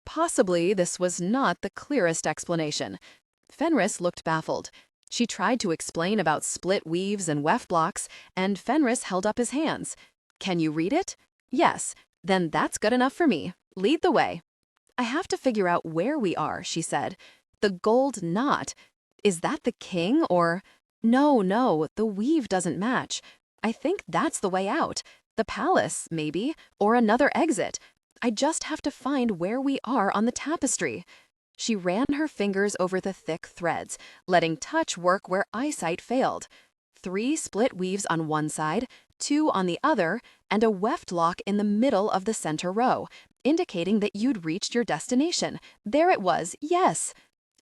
Speaker 1: Possibly this was not the clearest explanation. Fenris looked baffled. She tried to explain about split weaves and weft blocks, and Fenris held up his hands.
Speaker 2: Can you read it? Yes. Then that's good enough for me. Lead the way. I have to figure out where we are, she said. The gold knot. Is that the king or... No, the weave doesn't match. I think that's the way out. The palace, maybe, or another exit. I just have to find where we are on the tapestry. She ran her fingers over the thick threads, letting touch work where eyesight failed. 3 split weaves on one side, 2 on the other, and a weft lock in the middle of the center row, indicating that you'd reached your destination. There it was, yes!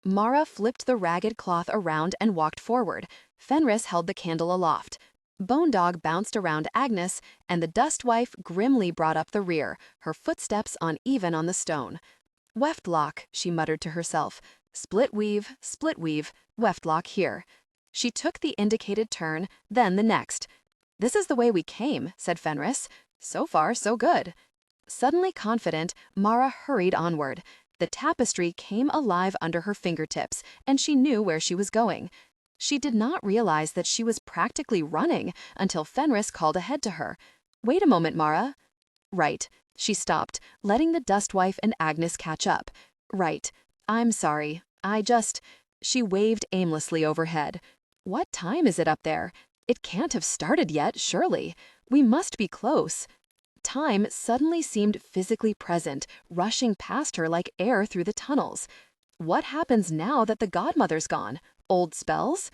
Speaker 2: Marra flipped the ragged cloth around and walked forward. Fenris held the candle aloft. Bone Dog bounced around Agnes, and the dust wife grimly brought up the rear, her footsteps uneven on the stone. Weft lock, she muttered to herself. Split weave, weft lock here. She took the indicated turn, then the next. This is the way we came, said Fenris. So far, so good. Suddenly confident, Marra hurried onward. The tapestry came alive under her fingertips, and she knew where she was going. She did not realize that she was practically running until Fenris called ahead to her. Wait a moment, Marra. Right. She stopped, letting the dustwife and Agnes catch up. Right. I'm sorry. She waved aimlessly overhead. What time is it up there? It can't have started yet, surely. We must be close. Time suddenly seemed physically present, rushing past her like air through the tunnels. What happens now that the godmother's gone? Old spells?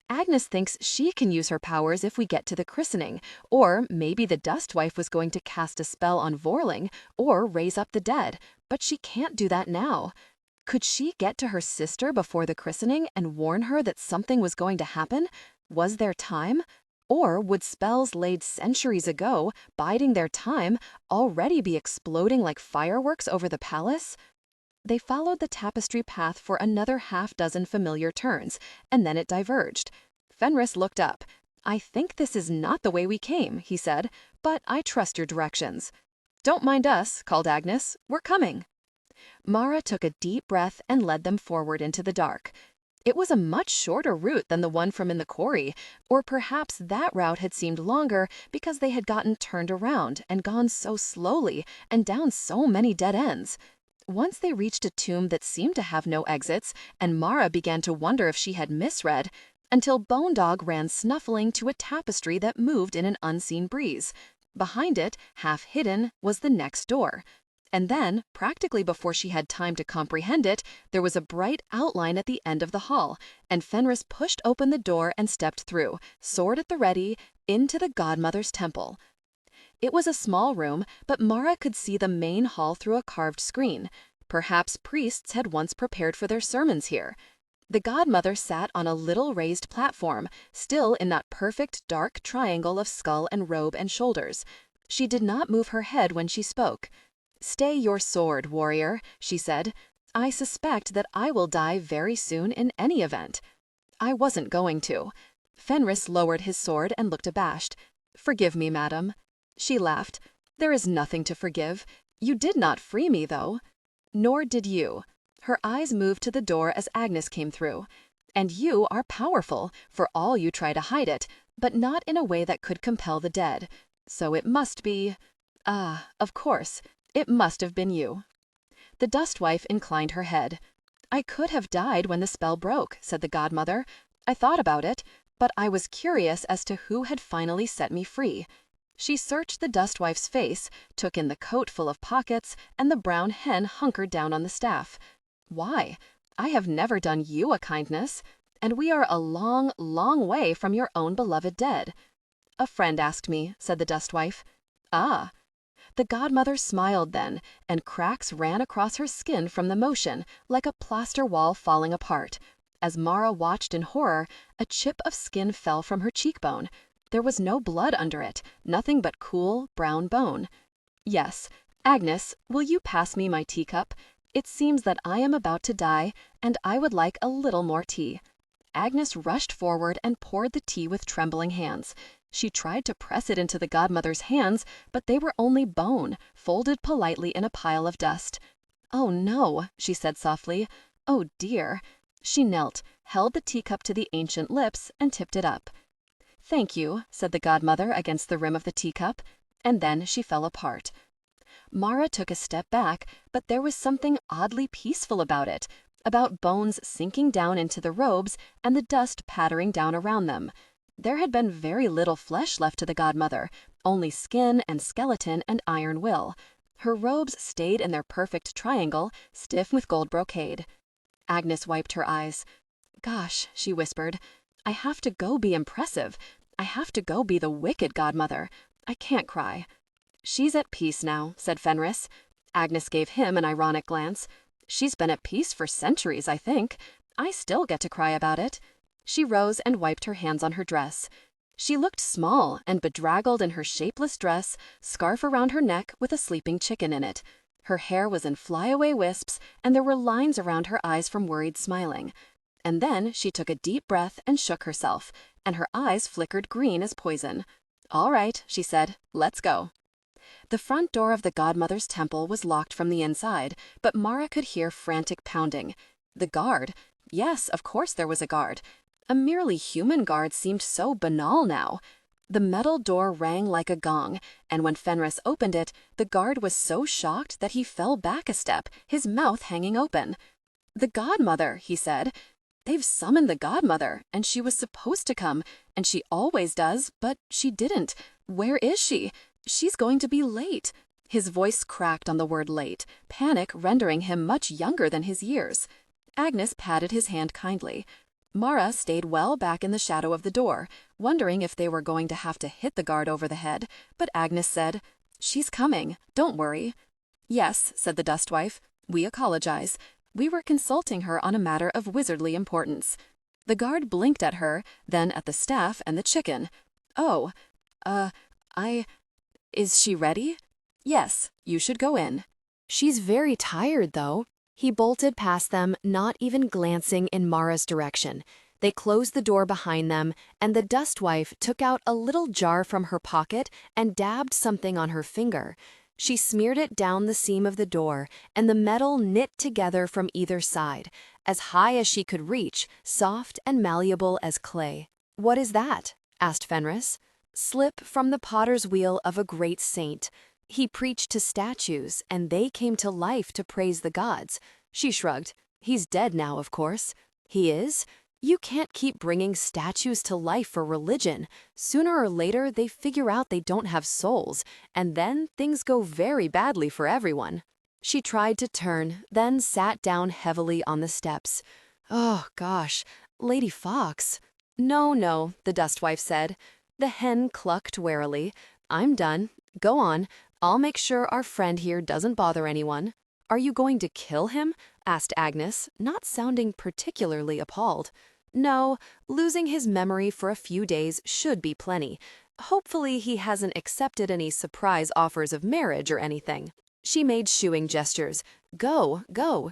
Speaker 2: Agnes thinks she can use her powers if we get to the christening, or maybe the dustwife was going to cast a spell on Vorling, or raise up the dead, but she can't do that now. Could she get to her sister before the christening and warn her that something was going to happen? Was there time? Or would spells laid centuries ago, biding their time, already be exploding like fireworks over the palace? They followed the tapestry path for another half-dozen familiar turns, and then it diverged. Fenris looked up. I think this is not the way we came, he said, but I trust your directions. Don't mind us, called Agnes. We're coming. Marra took a deep breath and led them forward into the dark. It was a much shorter route than the one from in the quarry, or perhaps that route had seemed longer because they had gotten turned around and gone so slowly and down so many dead ends. Once they reached a tomb that seemed to have no exits, and Marra began to wonder if she had misread, until Bone Dog ran snuffling to a tapestry that moved in an unseen breeze. Behind it, half hidden, was the next door. And then, practically before she had time to comprehend it, there was a bright outline at the end of the hall, and Fenris pushed open the door and stepped through, sword at the ready, into the godmother's temple. It was a small room, but Marra could see the main hall through a carved screen. Perhaps priests had once prepared for their sermons here. The godmother sat on a little raised platform, still in that perfect dark triangle of skull and robe and shoulders. She did not move her head when she spoke. Stay your sword, warrior, she said. I suspect that I will die very soon in any event. I wasn't going to. Fenris lowered his sword and looked abashed. Forgive me, madam. She laughed. There is nothing to forgive. You did not free me, though. Nor did you. Her eyes moved to the door as Agnes came through. And you are powerful, for all you try to hide it, but not in a way that could compel the dead. So it must be... Ah, of course. It must have been you. The dustwife inclined her head. I could have died when the spell broke, said the godmother. I thought about it, but I was curious as to who had finally set me free. She searched the dustwife's face, took in the coat full of pockets, and the brown hen hunkered down on the staff. Why? I have never done you a kindness, and we are a long, long way from your own beloved dead. A friend asked me, said the dustwife. Ah. The godmother smiled then, and cracks ran across her skin from the motion, like a plaster wall falling apart. As Marra watched in horror, a chip of skin fell from her cheekbone. There was no blood under it, nothing but cool, brown bone. Yes. Agnes, will you pass me my teacup? It seems that I am about to die, and I would like a little more tea. Agnes rushed forward and poured the tea with trembling hands. She tried to press it into the godmother's hands, but they were only bone, folded politely in a pile of dust. Oh no, she said softly. Oh dear. She knelt, held the teacup to the ancient lips, and tipped it up. Thank you, said the godmother against the rim of the teacup. and then she fell apart. Marra took a step back, but there was something oddly peaceful about it, about bones sinking down into the robes and the dust pattering down around them. There had been very little flesh left to the godmother, only skin and skeleton and iron will. Her robes stayed in their perfect triangle, stiff with gold brocade. Agnes wiped her eyes. "Gosh," she whispered, "I have to go be impressive. I have to go be the wicked godmother. I can't cry." "She's at peace now," said Fenris. Agnes gave him an ironic glance. "She's been at peace for centuries, I think. I still get to cry about it." She rose and wiped her hands on her dress. She looked small and bedraggled in her shapeless dress, scarf around her neck with a sleeping chicken in it. Her hair was in flyaway wisps, and there were lines around her eyes from worried smiling. And then she took a deep breath and shook herself, and her eyes flickered green as poison. "All right," she said, "let's go." The front door of the godmother's temple was locked from the inside, but Marra could hear frantic pounding. The guard? Yes, of course there was a guard. A merely human guard seemed so banal now. The metal door rang like a gong, and when Fenris opened it, the guard was so shocked that he fell back a step, his mouth hanging open. "The godmother," he said. "They've summoned the godmother, and she was supposed to come, and she always does, but she didn't. Where is she? She's going to be late." His voice cracked on the word late, panic rendering him much younger than his years. Agnes patted his hand kindly. Marra stayed well back in the shadow of the door, wondering if they were going to have to hit the guard over the head, but Agnes said, "She's coming. Don't worry." "Yes," said the dustwife. "We apologize. We were consulting her on a matter of wizardly importance." The guard blinked at her, then at the staff and the chicken. "Oh, is she ready?" "Yes, you should go in."
Speaker 1: She's very tired, though. He bolted past them, not even glancing in Marra's direction. They closed the door behind them, and the dustwife took out a little jar from her pocket and dabbed something on her finger. She smeared it down the seam of the door, and the metal knit together from either side, as high as she could reach, soft and malleable as clay. "What is that?" asked Fenris. "Slip from the potter's wheel of a great saint. He preached to statues, and they came to life to praise the gods." She shrugged. "He's dead now, of course." "He is? You can't keep bringing statues to life for religion. Sooner or later, they figure out they don't have souls, and then things go very badly for everyone." She tried to turn, then sat down heavily on the steps. "Oh, gosh, Lady Fox." No, the dustwife said. The hen clucked warily. "I'm done. Go on. I'll make sure our friend here doesn't bother anyone." "Are you going to kill him?" asked Agnes, not sounding particularly appalled. "No, losing his memory for a few days should be plenty. Hopefully he hasn't accepted any surprise offers of marriage or anything." She made shooing gestures. Go,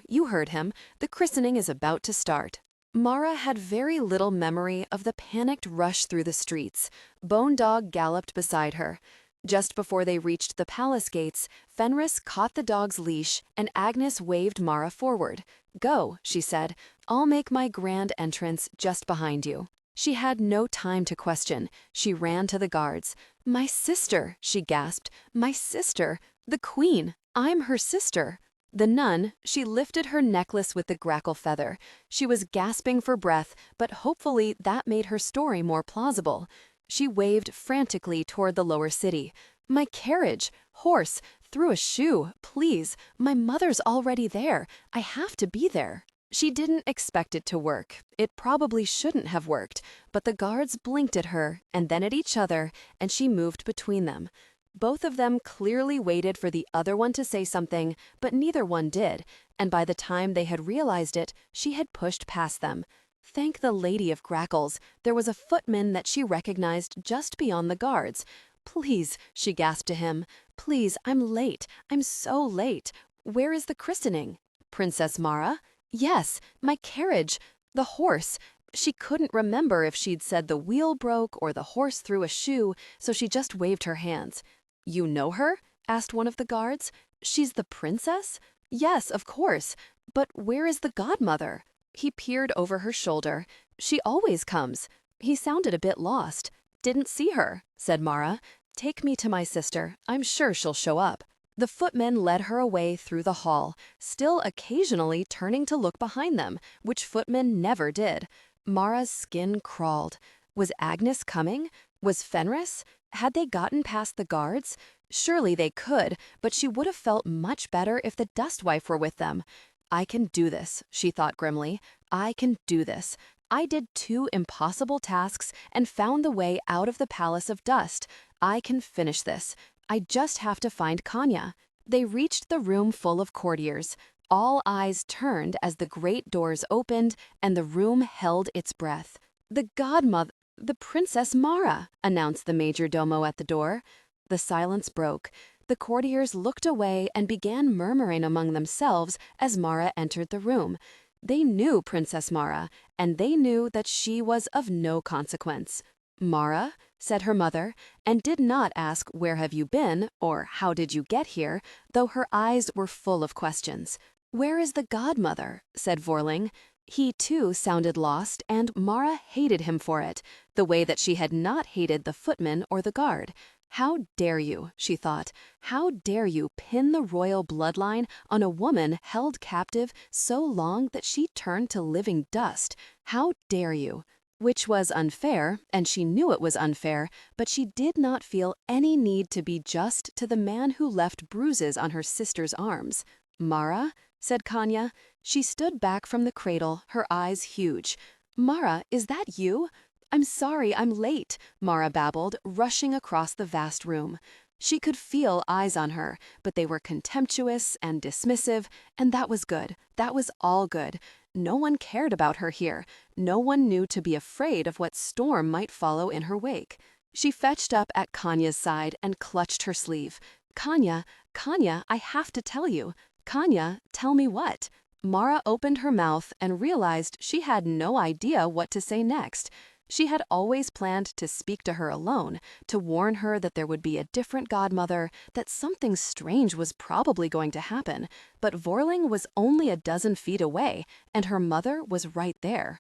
Speaker 1: you heard him. The christening is about to start." Marra had very little memory of the panicked rush through the streets. Bone Dog galloped beside her. Just before they reached the palace gates, Fenris caught the dog's leash, and Agnes waved Marra forward. "Go," she said. "I'll make my grand entrance just behind you." She had no time to question. She ran to the guards. "My sister," she gasped. "My sister. The queen. I'm her sister." The nun, she lifted her necklace with the grackle feather. She was gasping for breath, but hopefully that made her story more plausible. She waved frantically toward the lower city. "My carriage, horse, through a shoe, please. My mother's already there. I have to be there." She didn't expect it to work. It probably shouldn't have worked, but the guards blinked at her and then at each other, and she moved between them. Both of them clearly waited for the other one to say something, but neither one did, and by the time they had realized it, she had pushed past them. Thank the Lady of Grackles, there was a footman that she recognized just beyond the guards. "Please," she gasped to him, "please, I'm late. I'm so late. Where is the christening?" "Princess Marra?" "Yes, my carriage. The horse." She couldn't remember if she'd said the wheel broke or the horse threw a shoe, so she just waved her hands. "You know her?" asked one of the guards. "She's the princess?" "Yes, of course. But where is the godmother?" He peered over her shoulder. "She always comes." He sounded a bit lost. "Didn't see her," said Marra.
Speaker 2: Take me to my sister. I'm sure she'll show up." The footmen led her away through the hall, still occasionally turning to look behind them, which footmen never did. Marra's skin crawled. Was Agnes coming? Was Fenris? Had they gotten past the guards? Surely they could, but she would have felt much better if the Dustwife were with them. "I can do this," she thought grimly. "I can do this. I did 2 impossible tasks and found the way out of the Palace of Dust. I can finish this. I just have to find Kanya." They reached the room full of courtiers. All eyes turned as the great doors opened and the room held its breath. "The godmother, the Princess Marra," announced the major domo at the door. The silence broke. The courtiers looked away and began murmuring among themselves as Marra entered the room. They knew Princess Marra, and they knew that she was of no consequence. "Marra?" said her mother, and did not ask "Where have you been?" or "How did you get here?" though her eyes were full of questions. "Where is the godmother?" said Vorling. He too sounded lost, and Marra hated him for it, the way that she had not hated the footman or the guard. "How dare you," she thought, "how dare you pin the royal bloodline on a woman held captive so long that she turned to living dust? How dare you?" Which was unfair, and she knew it was unfair, but she did not feel any need to be just to the man who left bruises on her sister's arms. "Marra?" said Kanya. She stood back from the cradle, her eyes huge. "Marra, is that you?" "I'm sorry, I'm late," Marra babbled, rushing across the vast room. She could feel eyes on her, but they were contemptuous and dismissive, and that was good. That was all good. No one cared about her here. No one knew to be afraid of what storm might follow in her wake. She fetched up at Kanya's side and clutched her sleeve. "Kanya, Kanya, I have to tell you." "Kanya, tell me what?" Marra opened her mouth and realized she had no idea what to say next. She had always planned to speak to her alone, to warn her that there would be a different godmother, that something strange was probably going to happen, but Vorling was only a dozen feet away, and her mother was right there.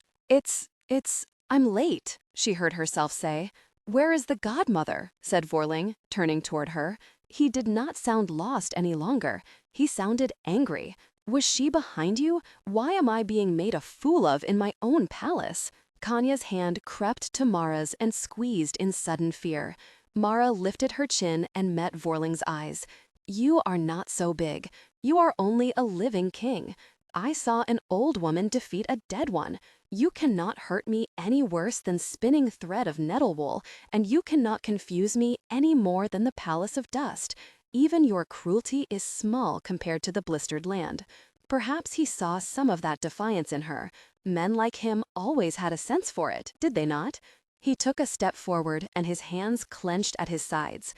Speaker 2: I'm late," she heard herself say. "Where is the godmother?" said Vorling, turning toward her. He did not sound lost any longer. He sounded angry. "Was she behind you? Why am I being made a fool of in my own palace?" Kanya's hand crept to Marra's and squeezed in sudden fear. Marra lifted her chin and met Vorling's eyes. "You are not so big. You are only a living king. I saw an old woman defeat a dead one. You cannot hurt me any worse than spinning thread of nettle wool, and you cannot confuse me any more than the Palace of Dust. Even your cruelty is small compared to the blistered land." Perhaps he saw some of that defiance in her. Men like him always had a sense for it, did they not? He took a step forward, and his hands clenched at his sides.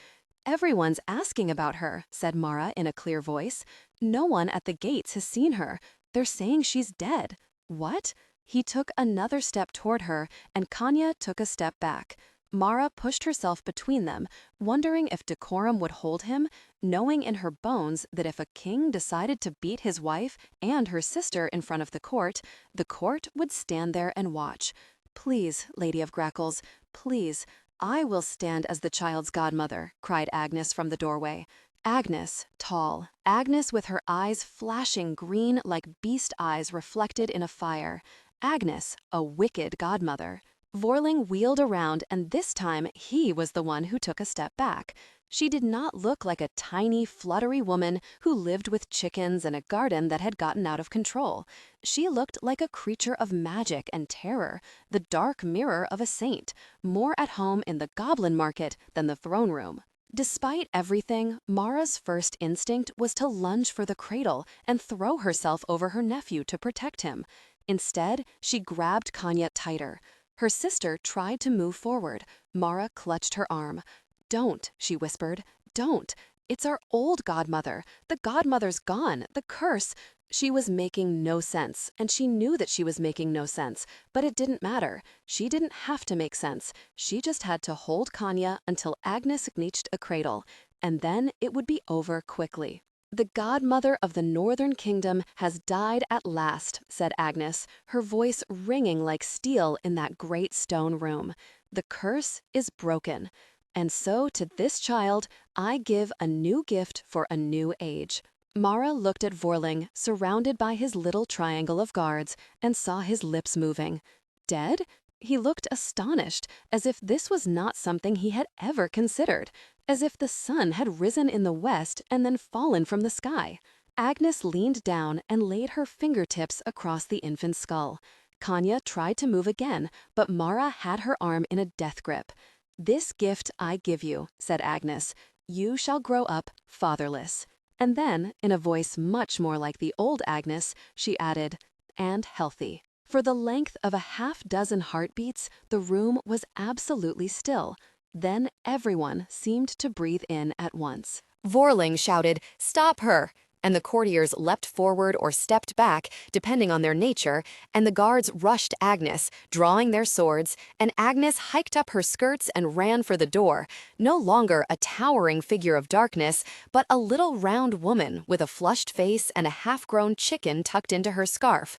Speaker 2: "Everyone's asking about her," said Marra in a clear voice. "No one at the gates has seen her. They're saying she's dead." "What?" He took another step toward her, and Kanya took a step back. Marra pushed herself between them, wondering if decorum would hold him, knowing in her bones that if a king decided to beat his wife and her sister in front of the court would stand there and watch. "Please, Lady of Grackles, please, I will stand as the child's godmother," cried Agnes from the doorway. Agnes, tall, Agnes with her eyes flashing green like beast eyes reflected in a fire. Agnes, a wicked godmother. Vorling wheeled around, and this time he was the one who took a step back. She did not look like a tiny, fluttery woman who lived with chickens in a garden that had gotten out of control. She looked like a creature of magic and terror, the dark mirror of a saint, more at home in the goblin market than the throne room. Despite everything, Marra's first instinct was to lunge for the cradle and throw herself over her nephew to protect him. Instead, she grabbed Kanya tighter. Her sister tried to move forward. Marra clutched her arm. "Don't," she whispered. "Don't. It's our old godmother. The godmother's gone. The curse." She was making no sense, and she knew that she was making no sense, but it didn't matter. She didn't have to make sense. She just had to hold Kanya until Agnes reached a cradle, and then it would be over quickly. "The godmother of the Northern Kingdom has died at last," said Agnes, her voice ringing like steel in that great stone room. "The curse is broken." And so to this child I give a new gift for a new age." Marra looked at Vorling, surrounded by his little triangle of guards, and saw his lips moving. Dead? He looked astonished, as if this was not something he had ever considered, as if the sun had risen in the west and then fallen from the sky. Agnes leaned down and laid her fingertips across the infant's skull. Kanya tried to move again, but Marra had her arm in a death grip. "This gift I give you," said Agnes. "You shall grow up fatherless." And then, in a voice much more like the old Agnes, she added, "and healthy." For the length of a half-dozen heartbeats, the room was absolutely still. Then everyone seemed to breathe in at once.
Speaker 1: Vorling shouted, "Stop her!" And the courtiers leapt forward or stepped back, depending on their nature, and the guards rushed Agnes, drawing their swords, and Agnes hiked up her skirts and ran for the door, no longer a towering figure of darkness, but a little round woman with a flushed face and a half-grown chicken tucked into her scarf.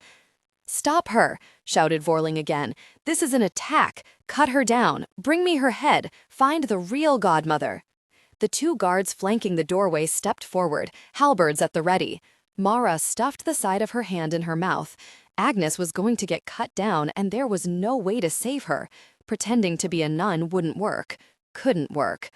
Speaker 1: "Stop her!" shouted Vorling again. "This is an attack! Cut her down! Bring me her head! Find the real godmother!" The two guards flanking the doorway stepped forward, halberds at the ready. Marra stuffed the side of her hand in her mouth. Agnes was going to get cut down, and there was no way to save her. Pretending to be a nun wouldn't work. Couldn't work.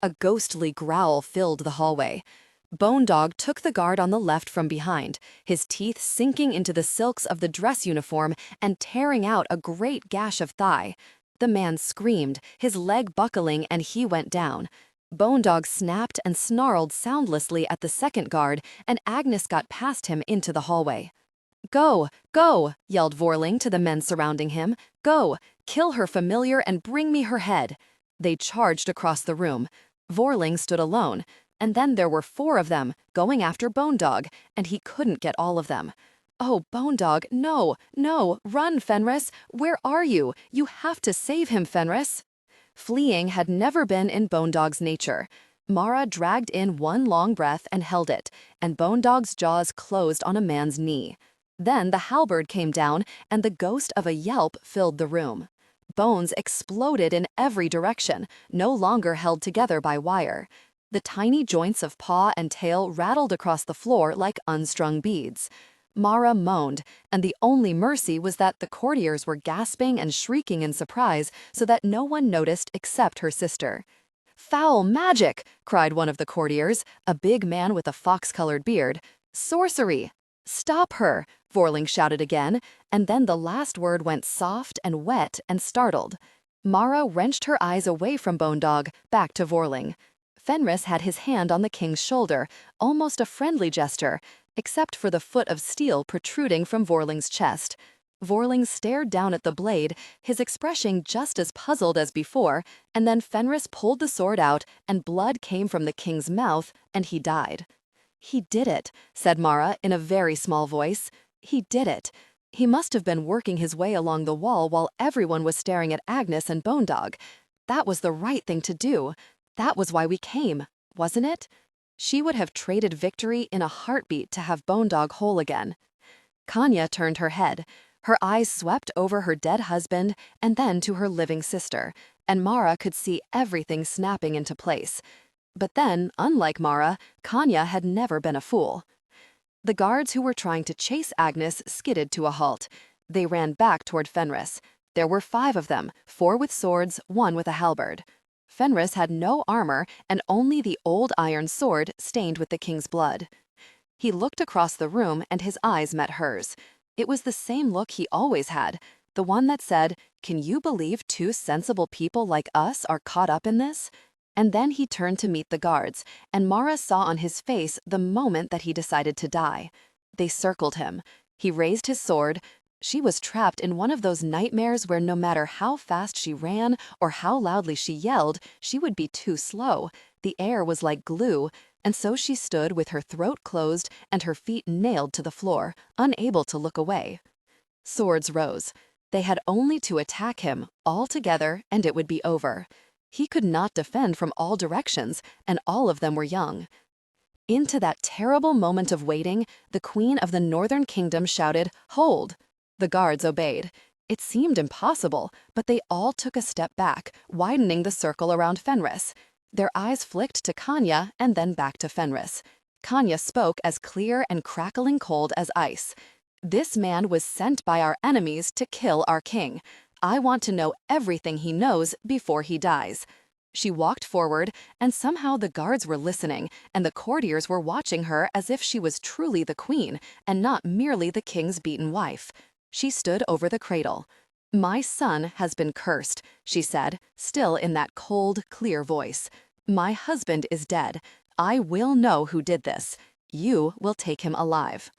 Speaker 1: A ghostly growl filled the hallway. Bone Dog took the guard on the left from behind, his teeth sinking into the silks of the dress uniform and tearing out a great gash of thigh. The man screamed, his leg buckling, and he went down. Bone Dog snapped and snarled soundlessly at the second guard, and Agnes got past him into the hallway. "Go, go," yelled Vorling to the men surrounding him. "Go, kill her familiar and bring me her head." They charged across the room. Vorling stood alone, and then there were 4 of them, going after Bone Dog, and he couldn't get all of them. "Oh, Bone Dog, no, no, run, Fenris! Where are you? You have to save him, Fenris!" Fleeing had never been in Bone Dog's nature. Marra dragged in one long breath and held it, and Bone Dog's jaws closed on a man's knee. Then the halberd came down, and the ghost of a yelp filled the room. Bones exploded in every direction, no longer held together by wire. The tiny joints of paw and tail rattled across the floor like unstrung beads. Marra moaned, and the only mercy was that the courtiers were gasping and shrieking in surprise so that no one noticed except her sister. "Foul magic!" cried one of the courtiers, a big man with a fox-colored beard. "Sorcery!" "Stop her!" Vorling shouted again, and then the last word went soft and wet and startled. Marra wrenched her eyes away from Bone Dog, back to Vorling. Fenris had his hand on the king's shoulder, almost a friendly gesture, except for the foot of steel protruding from Vorling's chest. Vorling stared down at the blade, his expression just as puzzled as before, and then Fenris pulled the sword out, and blood came from the king's mouth, and he died. "He did it," said Marra in a very small voice. "He did it. He must have been working his way along the wall while everyone was staring at Agnes and Bone Dog. That was the right thing to do. That was why we came, wasn't it?" She would have traded victory in a heartbeat to have Bone Dog whole again. Kanya turned her head. Her eyes swept over her dead husband and then to her living sister, and Marra could see everything snapping into place. But then, unlike Marra, Kanya had never been a fool. The guards who were trying to chase Agnes skidded to a halt. They ran back toward Fenris. There were 5 of them, 4 with swords, 1 with a halberd. Fenris had no armor and only the old iron sword stained with the king's blood. He looked across the room and his eyes met hers. It was the same look he always had, the one that said, "Can you believe 2 sensible people like us are caught up in this?" And then he turned to meet the guards, and Marra saw on his face the moment that he decided to die. They circled him. He raised his sword. She was trapped in one of those nightmares where no matter how fast she ran or how loudly she yelled, she would be too slow. The air was like glue, and so she stood with her throat closed and her feet nailed to the floor, unable to look away. Swords rose. They had only to attack him, all together, and it would be over. He could not defend from all directions, and all of them were young. Into that terrible moment of waiting, the Queen of the Northern Kingdom shouted, "Hold!" The guards obeyed.
Speaker 2: It seemed impossible, but they all took a step back, widening the circle around Fenris. Their eyes flicked to Kanya and then back to Fenris. Kanya spoke as clear and crackling cold as ice. "This man was sent by our enemies to kill our king. I want to know everything he knows before he dies." She walked forward, and somehow the guards were listening, and the courtiers were watching her as if she was truly the queen, and not merely the king's beaten wife. She stood over the cradle. "My son has been cursed," she said, still in that cold, clear voice. "My husband is dead. I will know who did this. You will take him alive."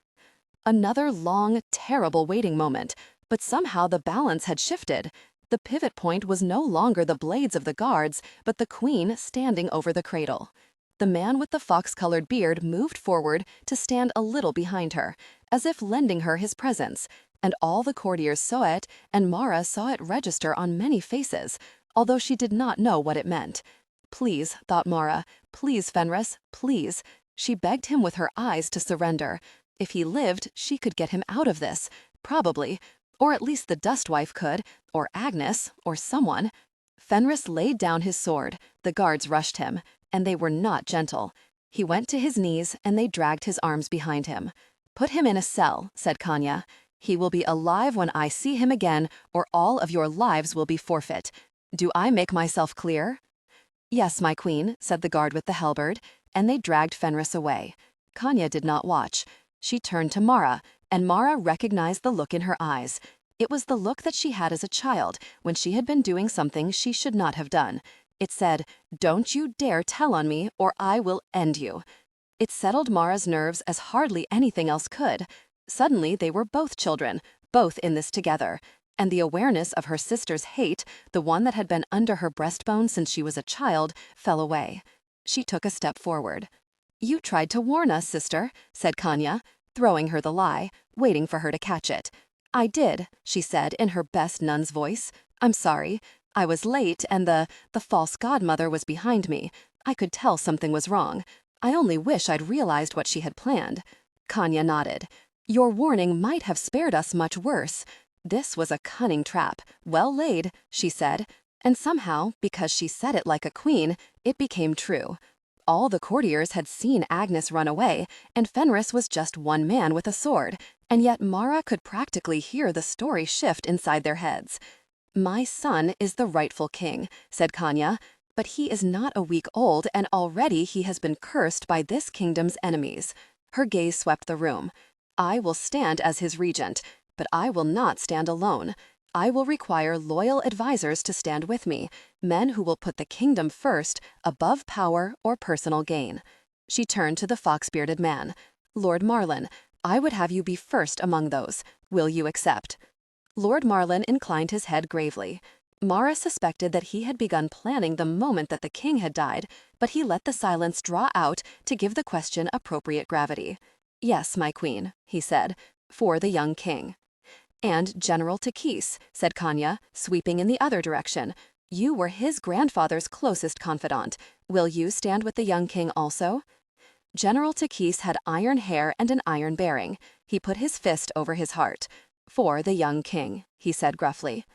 Speaker 2: Another long, terrible waiting moment, but somehow the balance had shifted. The pivot point was no longer the blades of the guards, but the queen standing over the cradle. The man with the fox-colored beard moved forward to stand a little behind her, as if lending her his presence, and all the courtiers saw it, and Marra saw it register on many faces, although she did not know what it meant. "Please," thought Marra, "please, Fenris, please." She begged him with her eyes to surrender. If he lived, she could get him out of this, probably, or at least the Dustwife could, or Agnes, or someone. Fenris laid down his sword. The guards rushed him, and they were not gentle. He went to his knees, and they dragged his arms behind him. "Put him in a cell," said Kanya. "He will be alive when I see him again, or all of your lives will be forfeit. Do I make myself clear?" "Yes, my queen," said the guard with the halberd, and they dragged Fenris away. Kanya did not watch. She turned to Marra, and Marra recognized the look in her eyes. It was the look that she had as a child, when she had been doing something she should not have done. It said, "Don't you dare tell on me, or I will end you." It settled Marra's nerves as hardly anything else could. Suddenly they were both children, both in this together, and the awareness of her sister's hate, the one that had been under her breastbone since she was a child, fell away. She took a step forward. "You tried to warn us, sister," said Kanya, throwing her the lie, waiting for her to catch it. "I did," she said in her best nun's voice. "I'm sorry. I was late, and the false godmother was behind me. I could tell something was wrong. I only wish I'd realized what she had planned." Kanya nodded. "Your warning might have spared us much worse. This was a cunning trap, well laid," she said, and somehow, because she said it like a queen, it became true. All the courtiers had seen Agnes run away, and Fenris was just one man with a sword, and yet Marra could practically hear the story shift inside their heads. "My son is the rightful king," said Kanya, "but he is not a week old, and already he has been cursed by this kingdom's enemies." Her gaze swept the room. "I will stand as his regent, but I will not stand alone. I will require loyal advisors to stand with me, men who will put the kingdom first, above power or personal gain." She turned to the fox-bearded man. "Lord Marlin, I would have you be first among those. Will you accept?" Lord Marlin inclined his head gravely. Marra suspected that he had begun planning the moment that the king had died, but he let the silence draw out to give the question appropriate gravity. "Yes, my queen," he said, "for the young king." "And General THIS," said Kanya, sweeping in the other direction. "You were his grandfather's closest confidant. Will you stand with the young king also?" General THIS had iron hair and an iron bearing. He put his fist over his heart. "For the young king," he said gruffly.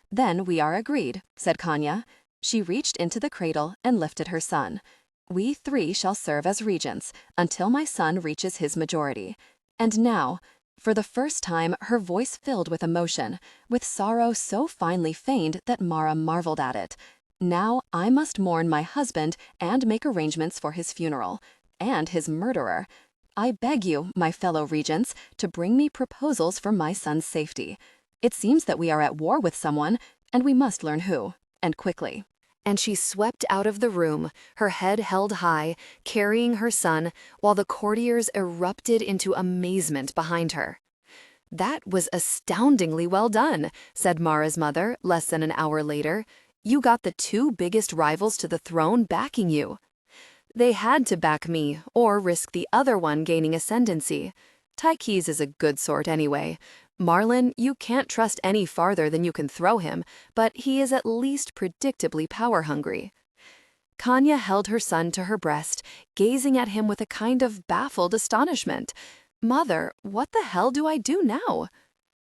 Speaker 2: "Then we are agreed," said Kanya. She reached into the cradle and lifted her son. "We three shall serve as regents until my son reaches his majority. And now," for the first time, her voice filled with emotion, with sorrow so finely feigned that Marra marveled at it. "Now I must mourn my husband and make arrangements for his funeral. And his murderer. I beg you, my fellow regents, to bring me proposals for my son's safety. It seems that we are at war with someone, and we must learn who, and quickly." And she swept out of the room, her head held high, carrying her son, while the courtiers erupted into amazement behind her. "That was astoundingly well done," said Marra's mother less than an hour later. "You got the two biggest rivals to the throne backing you." "They had to back me, or risk the other one gaining ascendancy. THIS is a good sort anyway. Marlin, you can't trust any farther than you can throw him, but he is at least predictably power-hungry." Kanya held her son to her breast, gazing at him with a kind of baffled astonishment. "Mother, what the hell do I do now?"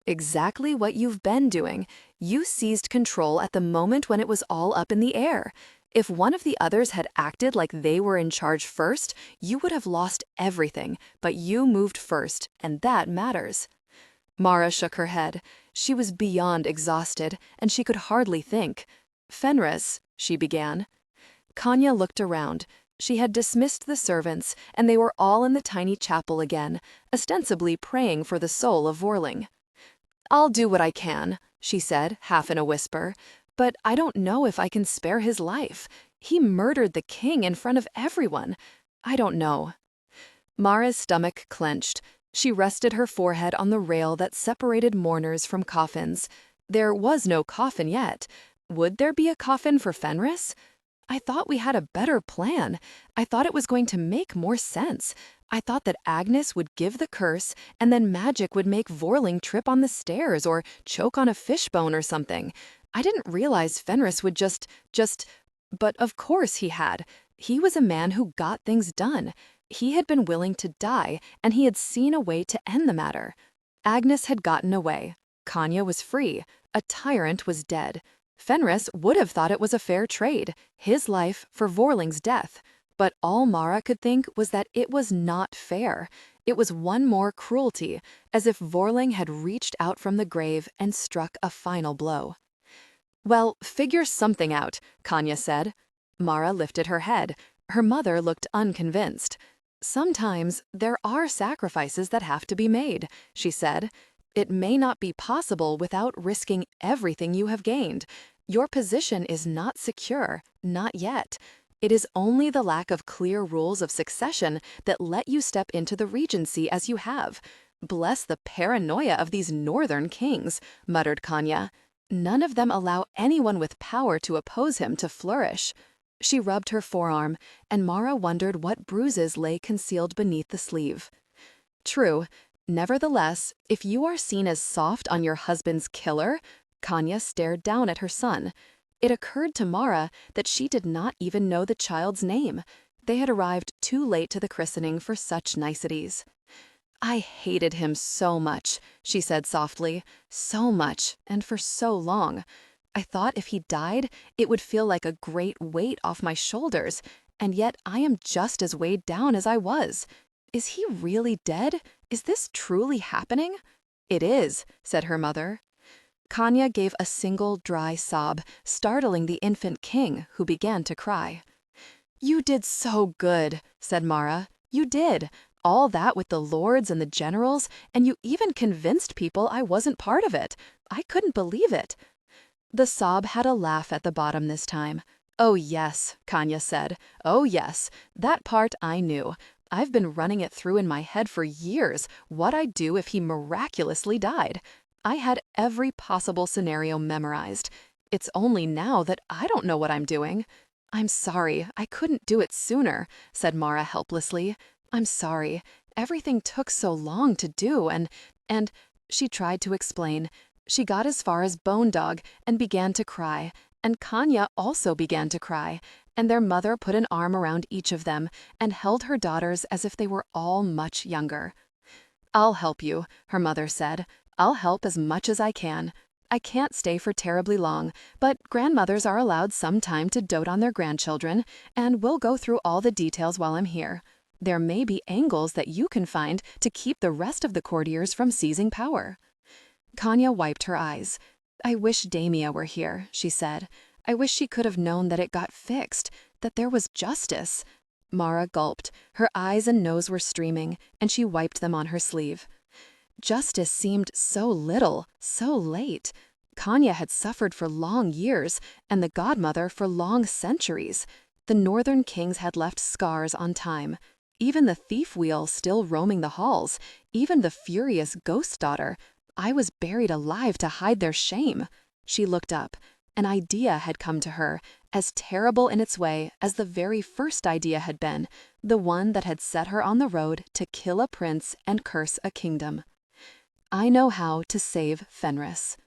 Speaker 1: Exactly what you've been doing. You seized control at the moment when it was all up in the air. If one of the others had acted like they were in charge first, you would have lost everything, but you moved first, and that matters. Marra shook her head. She was beyond exhausted, and she could hardly think. Fenris, she began. Kanya looked around. She had dismissed the servants, and they were all in the tiny chapel again, ostensibly praying for the soul of Vorling. "I'll do what I can," she said, half in a whisper, "but I don't know if I can spare his life. He murdered the king in front of everyone. I don't know." Marra's stomach clenched. She rested her forehead on the rail that separated mourners from coffins. There was no coffin yet. Would there be a coffin for Fenris? I thought we had a better plan. I thought it was going to make more sense. I thought that Agnes would give the curse, and then magic would make Vorling trip on the stairs or choke on a fishbone or something. I didn't realize Fenris would just... But of course he had. He was a man who got things done. He had been willing to die, and he had seen a way to end the matter. Agnes had gotten away. Kanya was free. A tyrant was dead. Fenris would have thought it was a fair trade, his life for Vorling's death. But all Marra could think was that it was not fair. It was one more cruelty, as if Vorling had reached out from the grave and struck a final blow. "Well, figure something out," Kanya said. Marra lifted her head. Her mother looked unconvinced. "Sometimes there are sacrifices that have to be made," she said. "It may not be possible without risking everything you have gained. Your position is not secure, not yet. It is only the lack of clear rules of succession that let you step into the regency as you have. Bless the paranoia of these northern kings," muttered Kanya. "None of them allow anyone with power to oppose him to flourish." She rubbed her forearm, and Marra wondered what bruises lay concealed beneath the sleeve. "True. Nevertheless, if you are seen as soft on your husband's killer..." Kanya stared down at her son. It occurred to Marra that she did not even know the child's name. They had arrived too late to the christening for such niceties. "I hated him so much," she said softly. "So much, and for so long. I thought if he died, it would feel like a great weight off my shoulders, and yet I am just as weighed down as I was. Is he really dead? Is this truly happening?" "It is," said her mother. Kanya gave a single dry sob, startling the infant king, who began to cry. "You did so good," said Marra. "You did. All that with the lords and the generals, and you even convinced people I wasn't part of it. I couldn't believe it." The sob had a laugh at the bottom this time. "Oh yes," Kanya said. "Oh yes, that part I knew. I've been running it through in my head for years, what I'd do if he miraculously died. I had every possible scenario memorized. It's only now that I don't know what I'm doing." "I'm sorry, I couldn't do it sooner," said Marra helplessly. "I'm sorry. Everything took so long to do, and she tried to explain. She got as far as Bone Dog and began to cry, and Kanya also began to cry, and their mother put an arm around each of them and held her daughters as if they were all much younger. "I'll help you," her mother said. "I'll help as much as I can. I can't stay for terribly long, but grandmothers are allowed some time to dote on their grandchildren, and we'll go through all the details while I'm here. There may be angles that you can find to keep the rest of the courtiers from seizing power." Kanya wiped her eyes. "I wish Damia were here," she said. "I wish she could have known that it got fixed, that there was justice." Marra gulped. Her eyes and nose were streaming, and she wiped them on her sleeve. Justice seemed so little, so late. Kanya had suffered for long years, and the godmother for long centuries. The northern kings had left scars on time. Even the thief wheel still roaming the halls, even the furious ghost daughter. I was buried alive to hide their shame. She looked up. An idea had come to her, as terrible in its way as the very first idea had been, the one that had set her on the road to kill a prince and curse a kingdom. "I know how to save Fenris."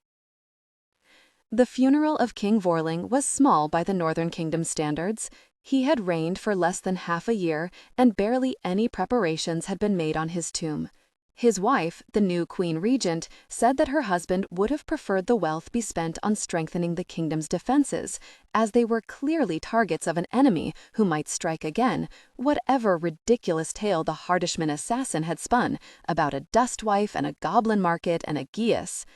Speaker 1: The funeral of King Vorling was small by the Northern Kingdom standards. He had reigned for less than half a year, and barely any preparations had been made on his tomb.
Speaker 2: His wife, the new queen regent, said that her husband would have preferred the wealth be spent on strengthening the kingdom's defenses, as they were clearly targets of an enemy who might strike again, whatever ridiculous tale the Hardyshman assassin had spun about a dustwife and a goblin market and a geas.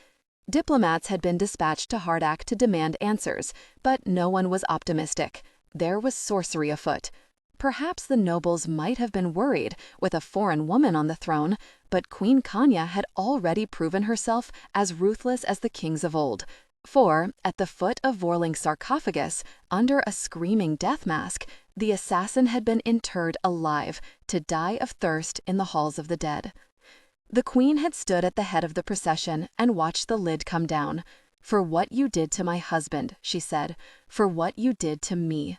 Speaker 2: Diplomats had been dispatched to Hardack to demand answers, but no one was optimistic. There was sorcery afoot. Perhaps the nobles might have been worried with a foreign woman on the throne, but Queen Kanya had already proven herself as ruthless as the kings of old. For, at the foot of Vorling's sarcophagus, under a screaming death mask, the assassin had been interred alive, to die of thirst in the halls of the dead. The queen had stood at the head of the procession and watched the lid come down. "For what you did to my husband," she said, "for what you did to me."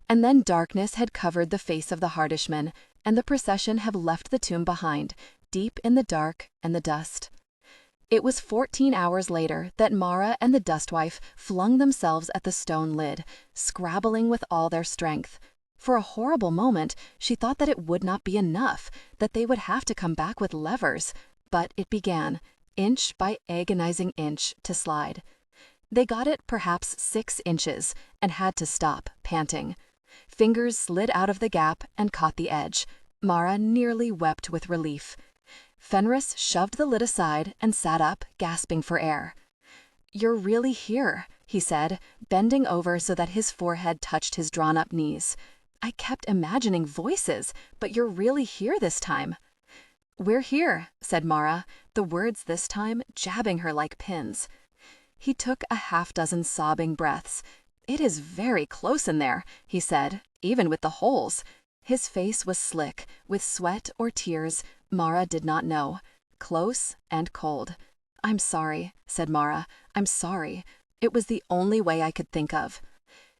Speaker 2: And then darkness had covered the face of the Hardyshman, and the procession had left the tomb behind, deep in the dark and the dust. It was 14 hours later that Marra and the dustwife flung themselves at the stone lid, scrabbling with all their strength. For a horrible moment, she thought that it would not be enough, that they would have to come back with levers. But it began, inch by agonizing inch, to slide. They got it perhaps 6 inches, and had to stop, panting. Fingers slid out of the gap and caught the edge. Marra nearly wept with relief. Fenris shoved the lid aside and sat up, gasping for air. "You're really here," he said, bending over so that his forehead touched his drawn-up knees. "I kept imagining voices, but you're really here this time." "We're here," said Marra, the words this time jabbing her like pins. He took a half-dozen sobbing breaths. "It is very close in there," he said, "even with the holes." His face was slick, with sweat or tears, Marra did not know. Close and cold. "I'm sorry," said Marra. "I'm sorry. It was the only way I could think of."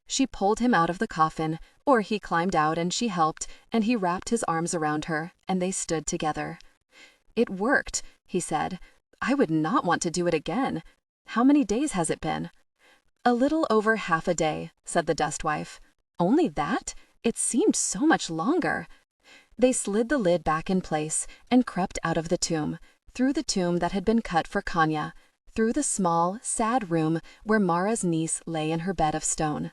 Speaker 2: She pulled him out of the coffin, or he climbed out and she helped, and he wrapped his arms around her, and they stood together. "It worked," he said. "I would not want to do it again. How many days has it been?" "A little over half a day," said the dustwife. "Only that? It seemed so much longer." They slid the lid back in place and crept out of the tomb, through the tomb that had been cut for Kanya, through the small, sad room where Marra's niece lay in her bed of stone.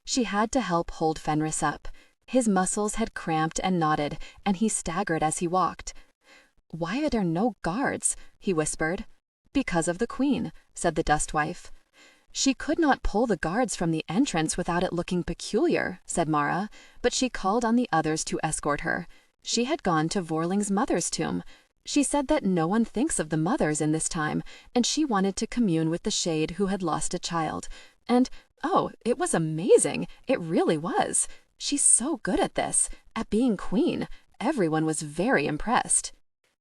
Speaker 2: She had to help hold Fenris up. His muscles had cramped and knotted, and he staggered as he walked. "Why are there no guards?" he whispered. "Because of the queen," said the dustwife. "She could not pull the guards from the entrance without it looking peculiar," said Marra, but she called on the others to escort her. She had gone to Vorling's mother's tomb. She said that no one thinks of the mothers in this time, and she wanted to commune with the shade who had lost a child. And, oh, it was amazing. It really was. She's so good at this, at being queen. Everyone was very impressed.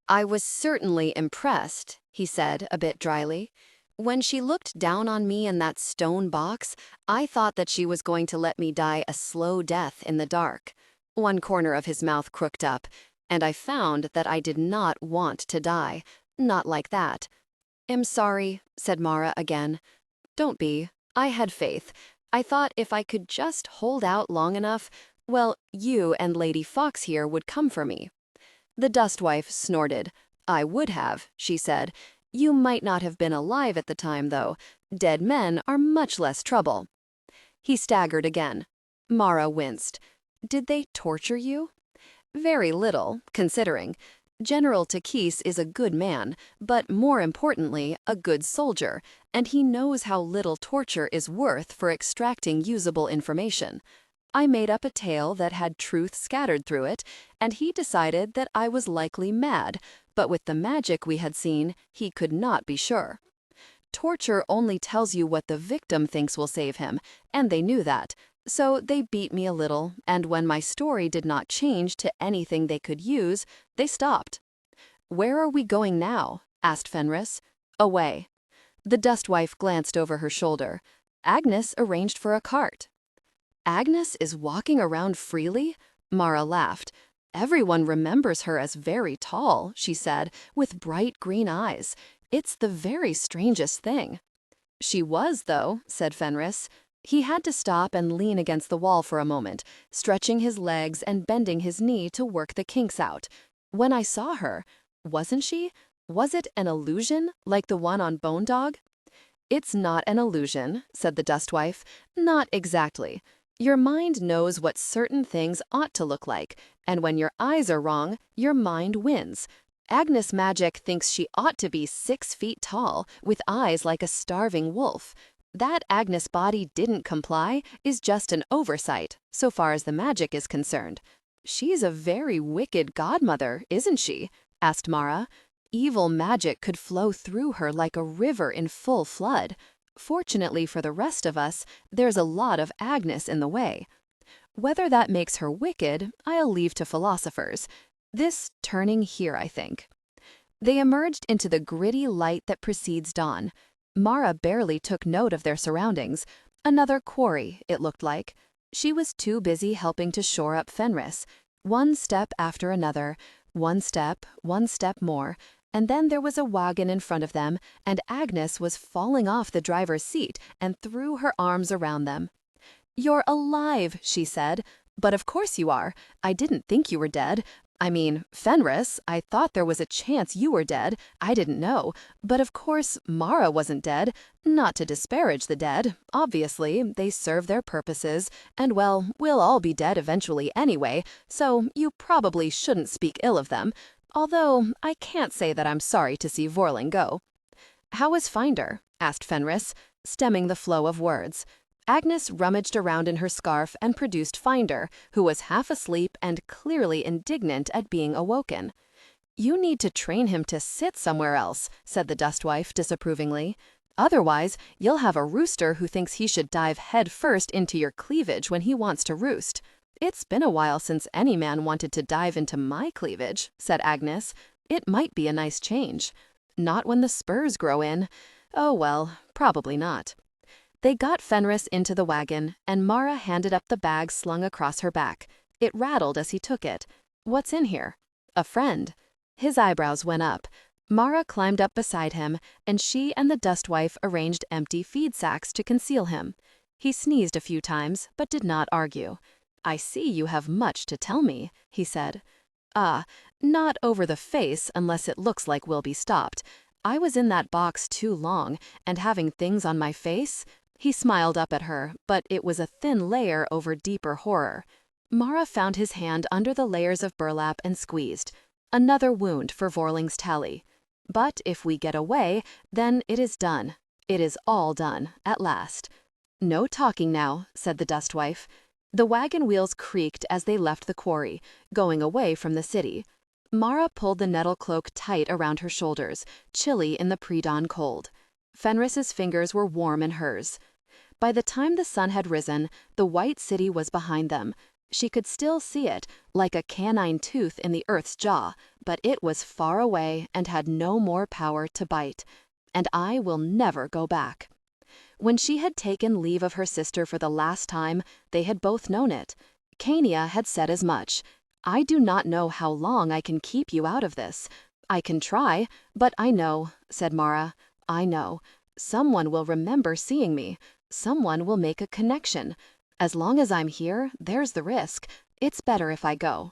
Speaker 1: "I was certainly impressed," he said a bit dryly. "When she looked down on me in that stone box, I thought that she was going to let me die a slow death in the dark." One corner of his mouth crooked up, and I found that I did not want to die. Not like that. "I'm sorry," said Marra again. "Don't be. I had faith. I thought if I could just hold out long enough, well, you and Lady Fox here would come for me." The dustwife snorted. "I would have," she said. "You might not have been alive at the time, though. Dead men are much less trouble." He staggered again. Marra winced. "Did they torture you?" "Very little, considering. General THIS is a good man, but more importantly, a good soldier, and he knows how little torture is worth for extracting usable information. I made up a tale that had truth scattered through it, and he decided that I was likely mad, but with the magic we had seen, he could not be sure. Torture only tells you what the victim thinks will save him, and they knew that. So they beat me a little, and when my story did not change to anything they could use, they stopped." "Where are we going now?" asked Fenris. "Away." The dustwife glanced over her shoulder. "Agnes arranged for a cart." "Agnes is walking around freely?" Marra laughed. "Everyone remembers her as very tall," she said, "with bright green eyes. It's the very strangest thing." "She was, though," said Fenris. He had to stop and lean against the wall for a moment, stretching his legs and bending his knee to work the kinks out. "When I saw her, Wasn't she? Was it an illusion, like the one on Bone Dog? It's not an illusion, said the Dustwife. Not exactly. Your mind knows what certain things ought to look like, and when your eyes are wrong, your mind wins. Agnes Magic thinks she ought to be 6 feet tall, with eyes like a starving wolf. That Agnes body didn't comply is just an oversight, so far as the magic is concerned. She's a very wicked godmother, isn't she? Asked Marra. Evil magic could flow through her like a river in full flood. Fortunately for the rest of us, there's a lot of Agnes in the way. Whether that makes her wicked, I'll leave to philosophers. This turning here, I think. They emerged into the gritty light that precedes dawn. Marra barely took note of their surroundings. Another quarry, it looked like. She was too busy helping to shore up Fenris. One step after another, one step more, and then there was a wagon in front of them, and Agnes was falling off the driver's seat and threw her arms around them. "You're alive," she said. "But of course you are. I didn't think you were dead. I mean, Fenris, I thought there was a chance you were dead. I didn't know. But of course, Marra wasn't dead. Not to disparage the dead. Obviously, they serve their purposes, and well, we'll all be dead eventually anyway, so you probably shouldn't speak ill of them. Although, I can't say that I'm sorry to see Vorling go." "How is Finder?" asked Fenris, stemming the flow of words. Agnes rummaged around in her scarf and produced Finder, who was half asleep and clearly indignant at being awoken. "You need to train him to sit somewhere else," said the Dustwife disapprovingly. "Otherwise, you'll have a rooster who thinks he should dive head first into your cleavage when he wants to roost." "It's been a while since any man wanted to dive into my cleavage," said Agnes. "It might be a nice change." "Not when the spurs grow in." "Oh well, probably not." They got Fenris into the wagon, and Marra handed up the bag slung across her back. It rattled as he took it. "What's in here?" "A friend." His eyebrows went up. Marra climbed up beside him, and she and the Dustwife arranged empty feed sacks to conceal him. He sneezed a few times, but did not argue. "I see you have much to tell me," he said. "Ah, not over the face unless it looks like we'll be stopped. I was in that box too long, and having things on my face—" He smiled up at her, but it was a thin layer over deeper horror. Marra found his hand under the layers of burlap and squeezed. Another wound for Vorling's tally. "But if we get away, then it is done. It is all done, at last." "No talking now," said the Dustwife. The wagon wheels creaked as they left the quarry, going away from the city. Marra pulled the nettle cloak tight around her shoulders, chilly in the pre-dawn cold. Fenris's fingers were warm in hers. By the time the sun had risen, the white city was behind them. She could still see it, like a canine tooth in the earth's jaw, but it was far away and had no more power to bite. And I will never go back. When she had taken leave of her sister for the last time, they had both known it. Kania had said as much. "I do not know how long I can keep you out of this. I can try, but I know," said Marra. "I know. Someone will remember seeing me. Someone will make a connection. As long as I'm here, there's the risk. It's better if I go."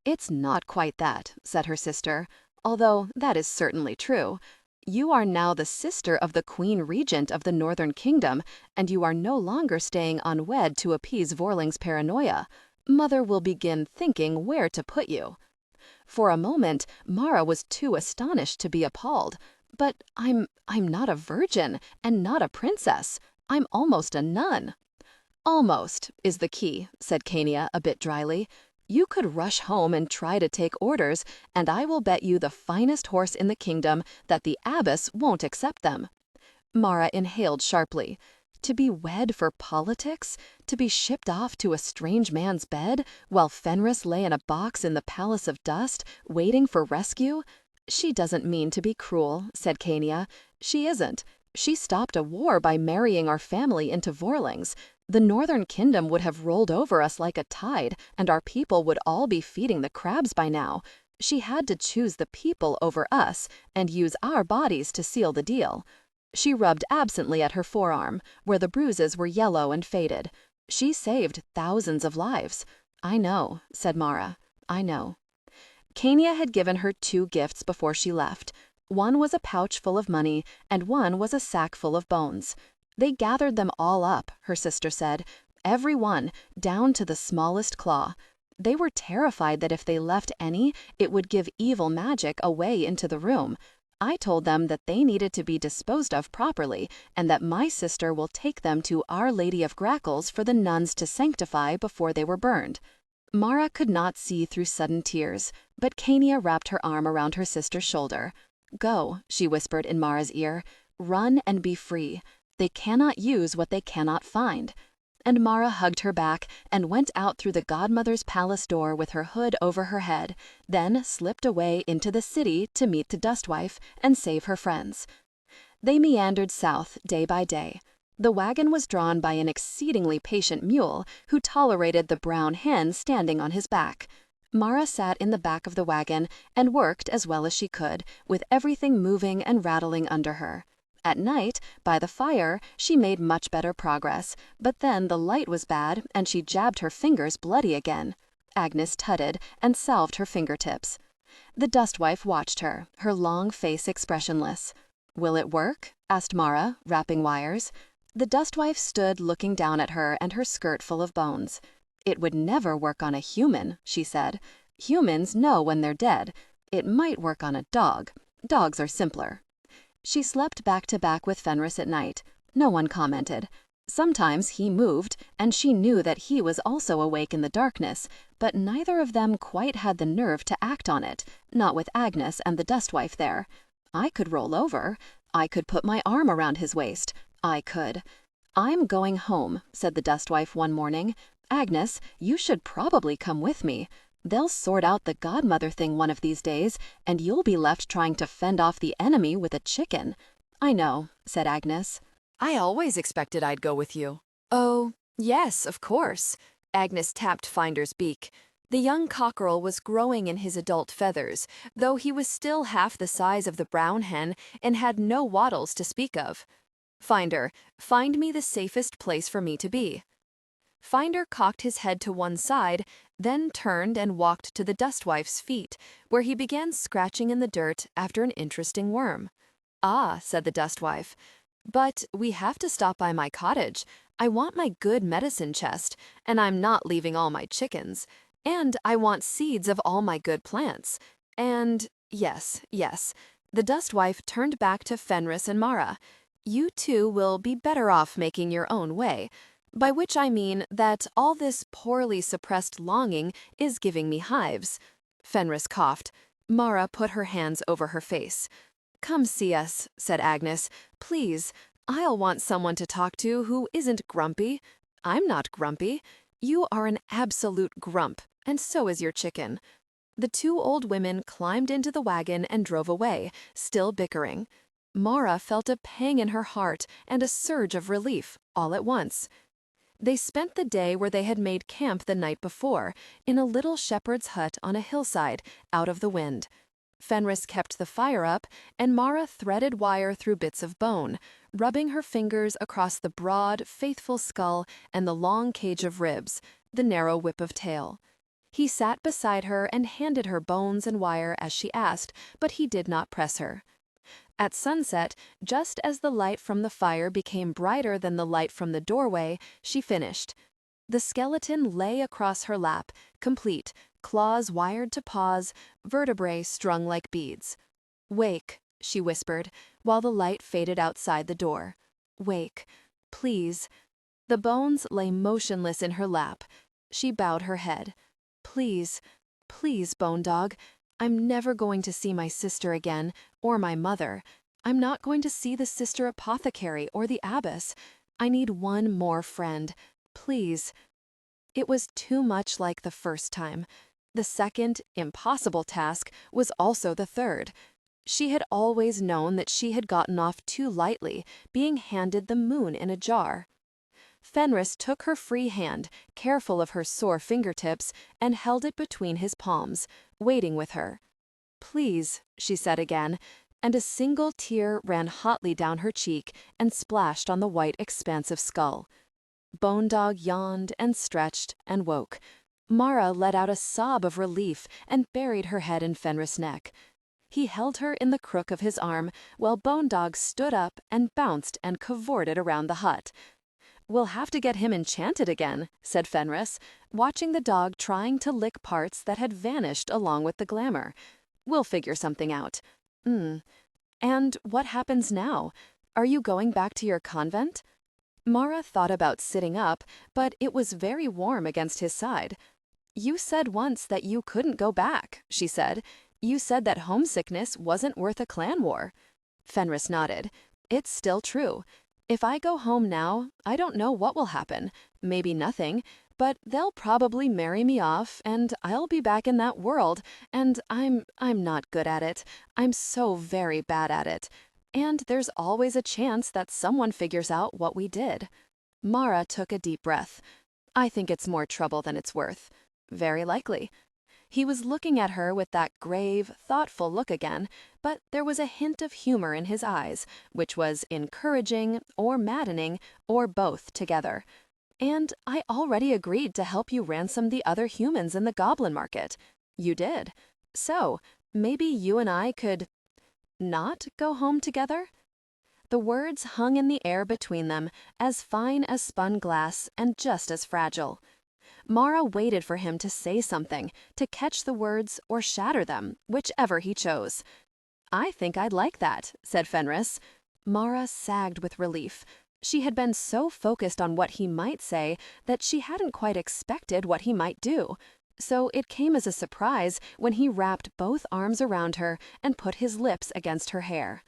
Speaker 1: "It's not quite that," said her sister, "although that is certainly true. You are now the sister of the Queen Regent of the Northern Kingdom, and you are no longer staying unwed to appease Vorling's paranoia. Mother will begin thinking where to put you." For a moment, Marra was too astonished to be appalled. "But I'm not a virgin, and not a princess. I'm almost a nun." "Almost is the key," said Kania a bit dryly. "You could rush home and try to take orders, and I will bet you the finest horse in the kingdom that the abbess won't accept them." Marra inhaled sharply. To be wed for politics? To be shipped off to a strange man's bed, while Fenris lay in a box in the Palace of Dust, waiting for rescue? "She doesn't mean to be cruel," said Kania. "She isn't. She stopped a war by marrying our family into Vorling's. The Northern Kingdom would have rolled over us like a tide, and our people would all be feeding the crabs by now. She had to choose the people over us, and use our bodies to seal the deal." She rubbed absently at her forearm, where the bruises were yellow and faded. "She saved thousands of lives." "I know," said Marra. "I know."
Speaker 2: Kania had given her 2 gifts before she left. One was a pouch full of money, and one was a sack full of bones. They gathered them all up, her sister said, every one, down to the smallest claw. They were terrified that if they left any, it would give evil magic a way into the room. I told them that they needed to be disposed of properly, and that my sister will take them to Our Lady of Grackles for the nuns to sanctify before they were burned. Marra could not see through sudden tears, but Kania wrapped her arm around her sister's shoulder. "Go," she whispered in Marra's ear. "Run and be free. They cannot use what they cannot find." And Marra hugged her back and went out through the godmother's palace door with her hood over her head, then slipped away into the city to meet the dustwife and save her friends. They meandered south day by day. The wagon was drawn by an exceedingly patient mule who tolerated the brown hen standing on his back. Marra sat in the back of the wagon and worked as well as she could, with everything moving and rattling under her. At night, by the fire, she made much better progress, but then the light was bad and she jabbed her fingers bloody again. Agnes tutted and salved her fingertips. The dustwife watched her, her long face expressionless. "Will it work?" asked Marra, wrapping wires. The dustwife stood looking down at her and her skirt full of bones. "It would never work on a human," she said. "Humans know when they're dead. It might work on a dog. Dogs are simpler." She slept back to back with Fenris at night. No one commented. Sometimes he moved, and she knew that he was also awake in the darkness, but neither of them quite had the nerve to act on it, not with Agnes and the dustwife there. I could roll over. I could put my arm around his waist. I could. "I'm going home," said the dustwife one morning. "Agnes, you should probably come with me. They'll sort out the godmother thing one of these days, and you'll be left trying to fend off the enemy with a chicken." "I know," said Agnes.
Speaker 1: I always expected I'd go with you. Oh, yes, of course. Agnes tapped Finder's beak. The young cockerel was growing in his adult feathers, though he was still half the size of the brown hen and had no wattles to speak of. Finder, find me the safest place for me to be. Finder cocked his head to one side, then turned and walked to the dustwife's feet, where he began scratching in the dirt after an interesting worm. "Ah," said the dustwife, "but we have to stop by my cottage. I want my good medicine chest, and I'm not leaving all my chickens. And I want seeds of all my good plants. And yes, yes." The dustwife turned back to Fenris and Marra. "You two will be better off making your own way. By which I mean that all this poorly suppressed longing is giving me hives." Fenris coughed. Marra put her hands over her face. "Come see us," said Agnes. "Please, I'll want someone to talk to who isn't grumpy. I'm not grumpy. You are an absolute grump, and so is your chicken." The 2 old women climbed into the wagon and drove away, still bickering. Marra felt a pang in her heart and a surge of relief, all at once. They spent the day where they had made camp the night before, in a little shepherd's hut on a hillside, out of the wind. Fenris kept the fire up, and Marra threaded wire through bits of bone, rubbing her fingers across the broad, faithful skull and the long cage of ribs, the narrow whip of tail. He sat beside her and handed her bones and wire as she asked, but he did not press her. At sunset, just as the light from the fire became brighter than the light from the doorway, she finished. The skeleton lay across her lap, complete, claws wired to paws, vertebrae strung like beads. "Wake," she whispered, while the light faded outside the door. "Wake, please." The bones lay motionless in her lap. She bowed her head. "Please, please, Bone Dog. I'm never going to see my sister again, or my mother. I'm not going to see the sister apothecary or the abbess. I need one more friend. Please." It was too much like the first time. The second, impossible task was also the third. She had always known that she had gotten off too lightly, being handed the moon in a jar. Fenris took her free hand, careful of her sore fingertips, and held it between his palms, waiting with her. "Please," she said again, and a single tear ran hotly down her cheek and splashed on the white expansive skull. Bone Dog yawned and stretched and woke.
Speaker 2: Marra let out a sob of relief and buried her head in Fenris' neck. He held her in the crook of his arm while Bone Dog stood up and bounced and cavorted around the hut. "We'll have to get him enchanted again," said Fenris, watching the dog trying to lick parts that had vanished along with the glamour. "We'll figure something out." And what happens now? Are you going back to your convent?" Marra thought about sitting up, but it was very warm against his side. "You said once that you couldn't go back," she said. "You said that homesickness wasn't worth a clan war." Fenris nodded. "It's still true. If I go home now, I don't know what will happen. Maybe nothing, but they'll probably marry me off, and I'll be back in that world, and I'm not good at it. I'm so very bad at it. And there's always a chance that someone figures out what we did." Marra took a deep breath. "I think it's more trouble than it's worth." "Very likely." He was looking at her with that grave, thoughtful look again, but there was a hint of humor in his eyes, which was encouraging or maddening or both together. "And I already agreed to help you ransom the other humans in the goblin market." "You did. So, maybe you and I could not go home together?" The words hung in the air between them, as fine as spun glass and just as fragile. Marra waited for him to say something, to catch the words or shatter them, whichever he chose. "I think I'd like that," said Fenris. Marra sagged with relief. She had been so focused on what he might say that she hadn't quite expected what he might do. So it came as a surprise when he wrapped both arms around her and put his lips against her hair.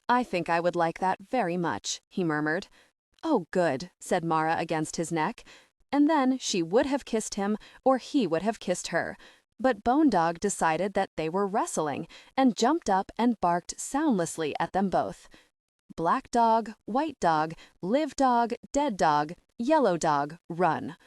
Speaker 2: "I think I would like that very much," he murmured. "Oh, good," said Marra against his neck. And then she would have kissed him or he would have kissed her. But Bone Dog decided that they were wrestling and jumped up and barked soundlessly at them both. "Black dog, white dog, live dog, dead dog, yellow dog, run."